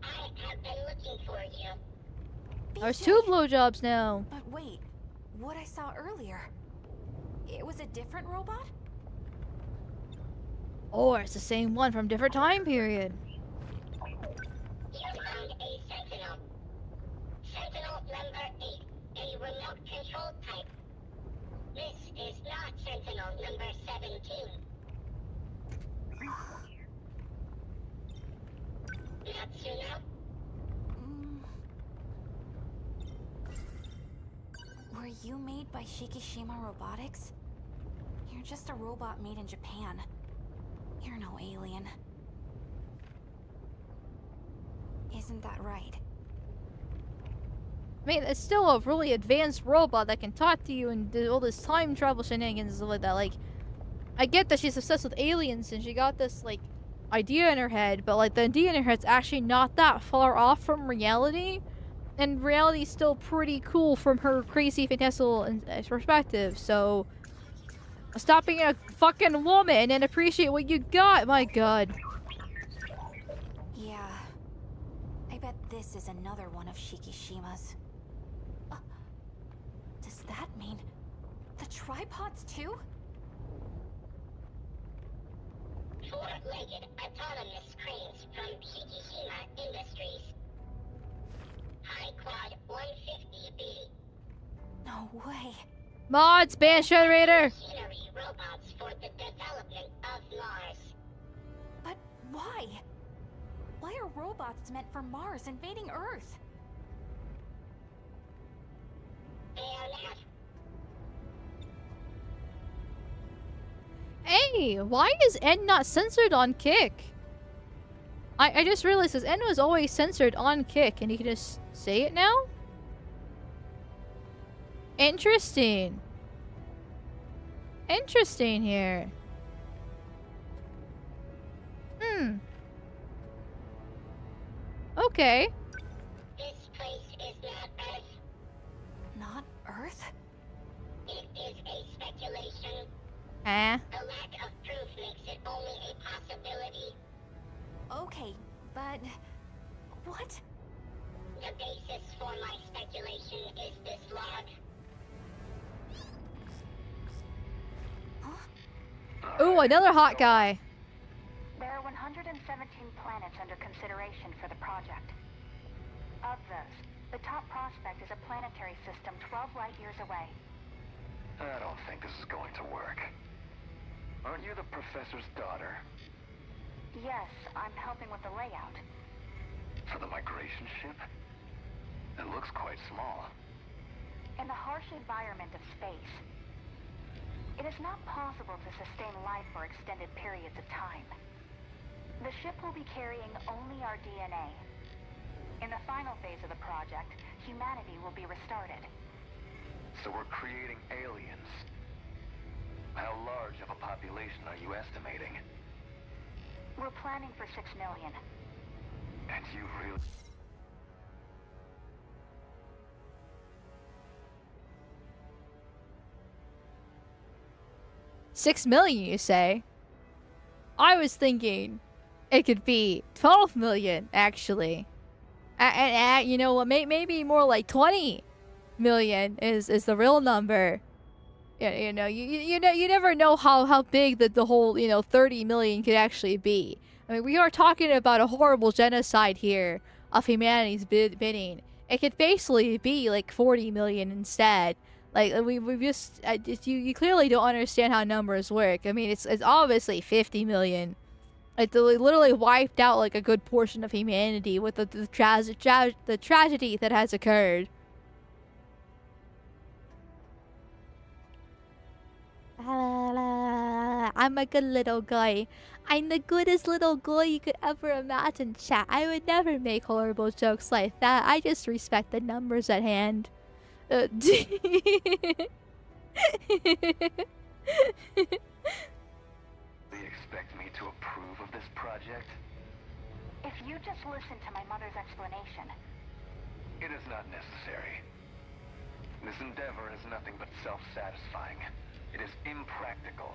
[SPEAKER 10] I have been looking for you.
[SPEAKER 1] There's 2 blowjobs now.
[SPEAKER 9] But wait, what I saw earlier. It was a different robot?
[SPEAKER 1] Or it's the same one from different time period.
[SPEAKER 10] You found a Sentinel. Sentinel number 8, a remote control type. This is not Sentinel number 17. Natsuno?
[SPEAKER 9] Were you made by Shikishima Robotics? You're just a robot made in Japan. You're no alien. Isn't that right?
[SPEAKER 1] I mean, it's still a really advanced robot that can talk to you and do all this time travel shenanigans and stuff like that. Like, I get that she's obsessed with aliens and she got this, like, idea in her head, but, like, the idea in her head's actually not that far off from reality. And reality's still pretty cool from her crazy, fantastical perspective, so... Stop being a fucking woman and appreciate what you got, my god.
[SPEAKER 9] Yeah. I bet this is another one of Shikishima's. Does that mean the tripods too?
[SPEAKER 10] Four-legged autonomous cranes from Shikishima Industries. High Quad 150B.
[SPEAKER 9] No way.
[SPEAKER 1] Mods, ban Shredder!
[SPEAKER 10] Machinery robots for the development of Mars.
[SPEAKER 9] But why? Why are robots meant for Mars invading Earth?
[SPEAKER 10] They are not.
[SPEAKER 1] Hey, why is Ed not censored on Kick? I just realized this N was always censored on kick, and you can just say it now? Interesting. Interesting here. Hmm. Okay.
[SPEAKER 10] This place is not Earth.
[SPEAKER 9] Not Earth?
[SPEAKER 10] It is a speculation.
[SPEAKER 1] Ah.
[SPEAKER 10] The lack of proof makes it only a possibility.
[SPEAKER 9] Okay, but... what?
[SPEAKER 10] The basis for my speculation is this log.
[SPEAKER 1] Ooh, another hot guy.
[SPEAKER 13] There are 117 planets under consideration for the project. Of those, the top prospect is a planetary system 12 light years away.
[SPEAKER 14] I don't think this is going to work. Aren't you the professor's daughter?
[SPEAKER 13] Yes, I'm helping with the layout.
[SPEAKER 14] For the migration ship? It looks quite small.
[SPEAKER 13] In the harsh environment of space, it is not possible to sustain life for extended periods of time. The ship will be carrying only our DNA. In the final phase of the project, humanity will be restarted.
[SPEAKER 14] So we're creating aliens. How large of a population are you estimating?
[SPEAKER 13] We're planning for 6 million.
[SPEAKER 14] And you really...
[SPEAKER 1] 6 million, you say? I was thinking it could be 12 million, actually. And you know what? Maybe more like 20 million is the real number. You know, you never know how big the whole 30 million could actually be. I mean, we are talking about a horrible genocide here of humanity's bidding. It could basically be like 40 million instead. Like we just you clearly don't understand how numbers work. I mean, it's obviously 50 million. Like they literally wiped out like a good portion of humanity with the tragedy that has occurred. I'm a good little guy. I'm the goodest little guy you could ever imagine, chat. I would never make horrible jokes like that. I just respect the numbers at hand.
[SPEAKER 14] They expect me to approve of this project?
[SPEAKER 13] If you just listen to my mother's explanation...
[SPEAKER 14] It is not necessary. This endeavor is nothing but self-satisfying. It is impractical.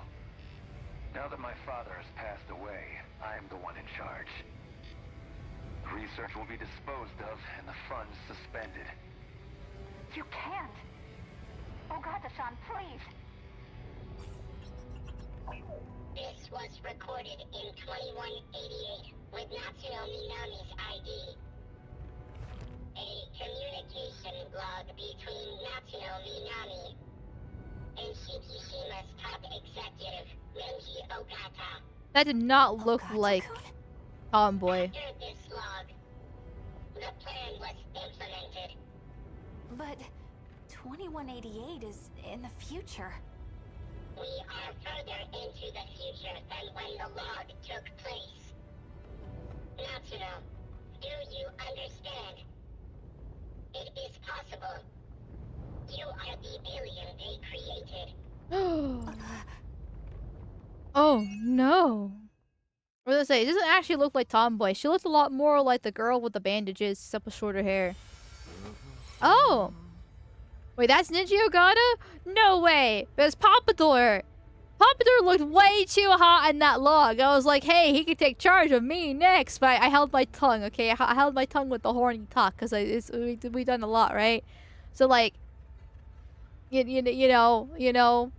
[SPEAKER 14] Now that my father has passed away, I am the one in charge. The research will be disposed of and the funds suspended.
[SPEAKER 13] You can't! Ogata-san, please!
[SPEAKER 10] This was recorded in 2188 with Natsuno Minami's ID. A communication log between Natsuno Minami and Shikishima's top executive, Renji Ogata.
[SPEAKER 1] That did not look like Tomboy.
[SPEAKER 10] After this log, the plan was implemented.
[SPEAKER 9] But 2188 is in the future.
[SPEAKER 10] We are further into the future than when the log took place. Natsuno, do you understand? It is possible. You are the alien they created.
[SPEAKER 1] Oh no. What did I say? It doesn't actually look like Tomboy. She looked a lot more like the girl with the bandages, except with shorter hair. Oh! Wait, that's Ninja Ogata? No way! That's Pompadour! Pompadour looked way too hot in that log. I was like, hey, he could take charge of me next. But I held my tongue, okay? I held my tongue with the horny talk, because we've done a lot, right? So, like... You know...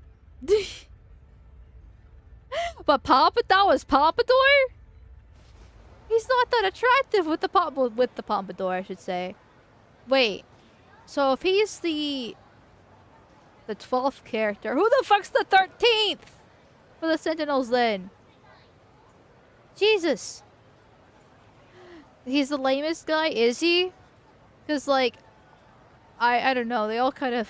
[SPEAKER 1] But that was Pompadour? He's not that attractive with the Pompadour, I should say. Wait. So if he's the 12th character, who the fuck's the 13th for the Sentinels then? Jesus. He's the lamest guy, is he? Because like, I don't know. They all kind of.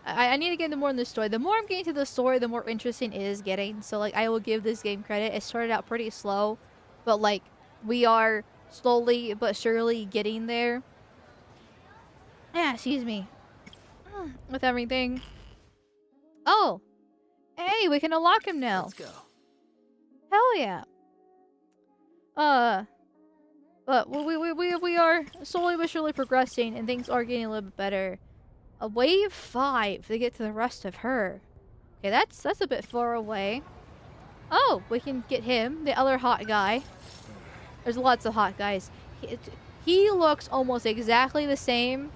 [SPEAKER 1] I need to get into more in the story. The more I'm getting to the story, the more interesting it is getting. So like, I will give this game credit. It started out pretty slow, but like, we are slowly but surely getting there. Yeah, excuse me. With everything. Oh! Hey, we can unlock him now.
[SPEAKER 15] Let's go.
[SPEAKER 1] Hell yeah. But we are slowly but surely progressing, and things are getting a little bit better. A wave 5 to get to the rest of her. Okay, that's a bit far away. Oh, we can get him, the other hot guy. There's lots of hot guys. He looks almost exactly the same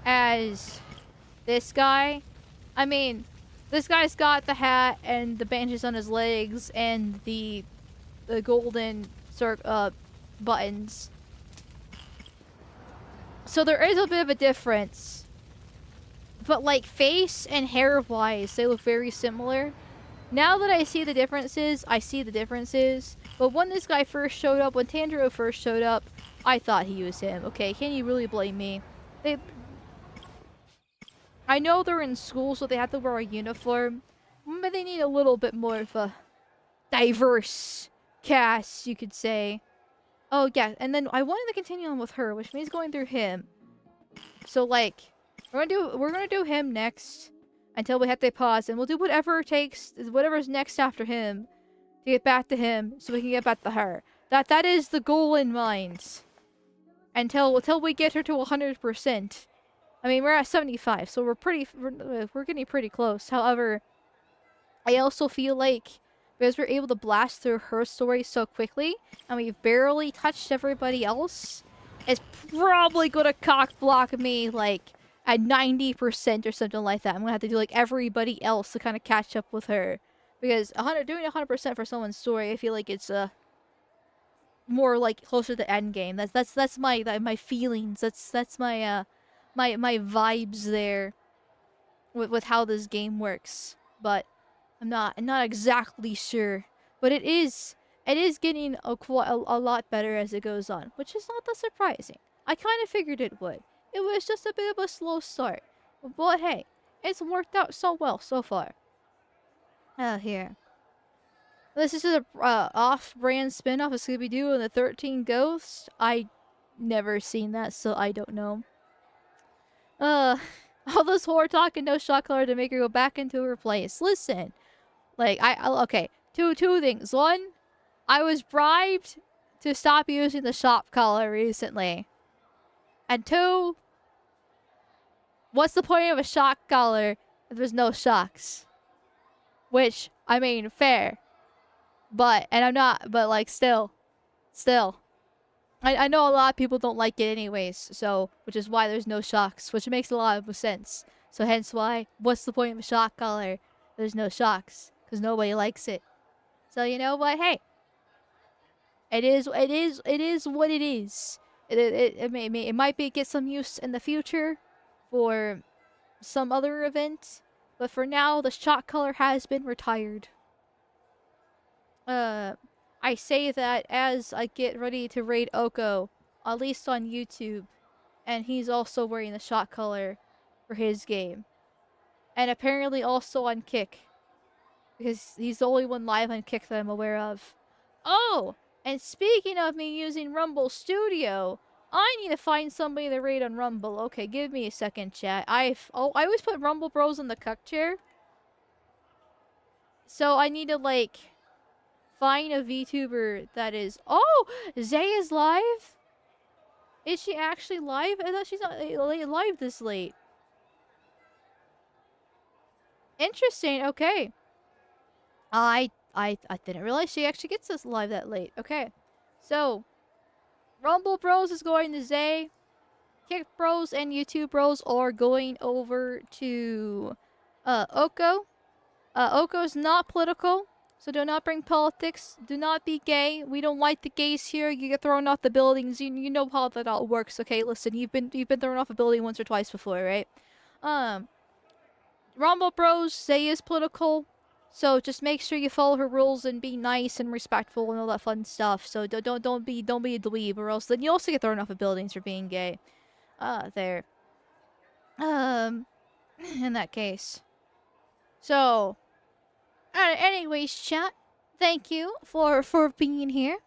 [SPEAKER 1] as this guy. I mean, this guy's got the hat and the bandages on his legs and the golden buttons. So there is a bit of a difference. But like face and hair wise, they look very similar. Now that I see the differences, I see the differences. But when this guy first showed up, when Tanjiro first showed up, I thought he was him. Okay, can you really blame me? I know they're in school, so they have to wear a uniform. But they need a little bit more of a diverse cast, you could say. Oh, yeah, and then I wanted to continue on with her, which means going through him. So, like, we're gonna do him next until we have to pause, and we'll do whatever it takes, whatever's next after him, to get back to him, so we can get back to her. That is the goal in mind. Until we get her to 100%. I mean, we're at 75, so we're getting pretty close. However, I also feel like because we're able to blast through her story so quickly, and we've barely touched everybody else, it's probably gonna cock block me like at 90% or something like that. I'm gonna have to do like everybody else to kind of catch up with her, because doing 100% for someone's story, I feel like it's more like closer to end game. That's my feelings. That's my my vibes there with how this game works. But I'm not exactly sure. But it is getting a lot better as it goes on, which is not that surprising. I kind of figured it would. It was just a bit of a slow start. But hey, it's worked out so well so far. Here. This is an off-brand spin-off of Scooby-Doo and the 13 Ghosts. I never seen that, so I don't know. All this horror talk and no shot color to make her go back into her place. Listen, like, okay, two things. One, I was bribed to stop using the shop collar recently. And two, what's the point of a shock collar if there's no shocks? Which, I mean, fair. But like, still. I know a lot of people don't like it anyways, so, which is why there's no shocks, which makes a lot of sense. So hence why, what's the point of a shock collar? There's no shocks, because nobody likes it. So you know what, hey. It is what it is. It might get some use in the future for some other event, but for now, the shock collar has been retired. I say that as I get ready to raid Oko, at least on YouTube, and he's also wearing the shot color for his game. And apparently also on Kick, because he's the only one live on Kick that I'm aware of. Oh, and speaking of me using Rumble Studio, I need to find somebody to raid on Rumble. Okay, give me a second, chat. I always put Rumble Bros in the cuck chair. So I need to, like, find a VTuber that is... Oh! Zay is live? Is she actually live? I thought she's not live this late. Interesting, okay. I didn't realize she actually gets us live that late. Okay. So, Rumble Bros is going to Zay. Kick Bros and YouTube Bros are going over to Oko. Oko's not political. So do not bring politics. Do not be gay. We don't like the gays here. You get thrown off the buildings. You know how that all works. Okay, listen. You've been thrown off a building once or twice before, right? Rumble Bros say is political, so just make sure you follow her rules and be nice and respectful and all that fun stuff. So don't be a dweeb, or else then you also get thrown off of buildings for being gay. There. In that case. So. Anyways, chat, thank you for being here.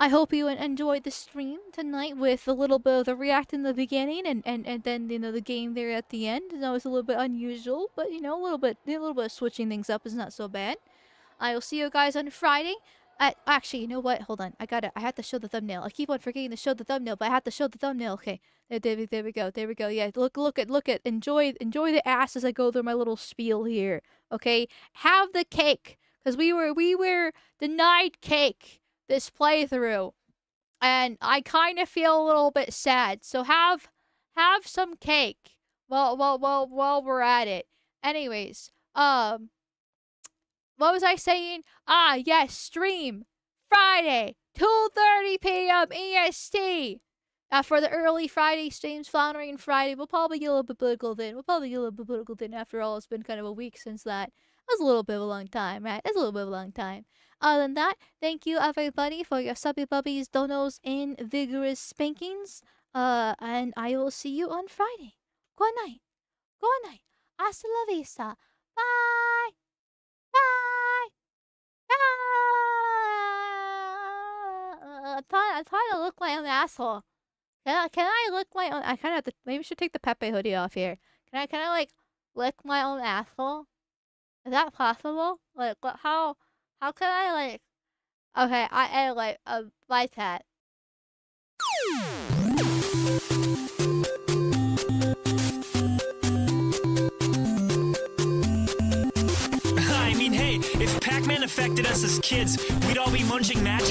[SPEAKER 1] I hope you enjoyed the stream tonight with a little bit of the react in the beginning and then the game there at the end. That was a little bit unusual, but a little bit of switching things up is not so bad. I will see you guys on Friday. Actually, you know what? Hold on. I have to show the thumbnail. I keep on forgetting to show the thumbnail, but I have to show the thumbnail. Okay. There we go. There we go. Yeah, look at. Enjoy the ass as I go through my little spiel here. Okay? Have the cake. Because we were denied cake this playthrough. And I kind of feel a little bit sad. So have some cake while we're at it. Anyways, what was I saying? Yes, stream Friday, 2:30 p.m. EST. For the early Friday streams, Floundering Friday, we'll probably get a little bit political then. After all, it's been kind of a week since that. That was a little bit of a long time, right? That's a little bit of a long time. Other than that, thank you everybody for your subby bubbies, donos, and vigorous spankings. And I will see you on Friday. Good night. Good night. Hasta la vista. Bye. Bye. I'm trying to look my own asshole. Can I lick my own? I kind of have to. Maybe I should take the P.E.P.E. hoodie off here. Can I like lick my own asshole? Is that possible? Like how can I like? Okay, I like like that.
[SPEAKER 15] I mean, hey, if Pac-Man affected us as kids, we'd all be munching magic.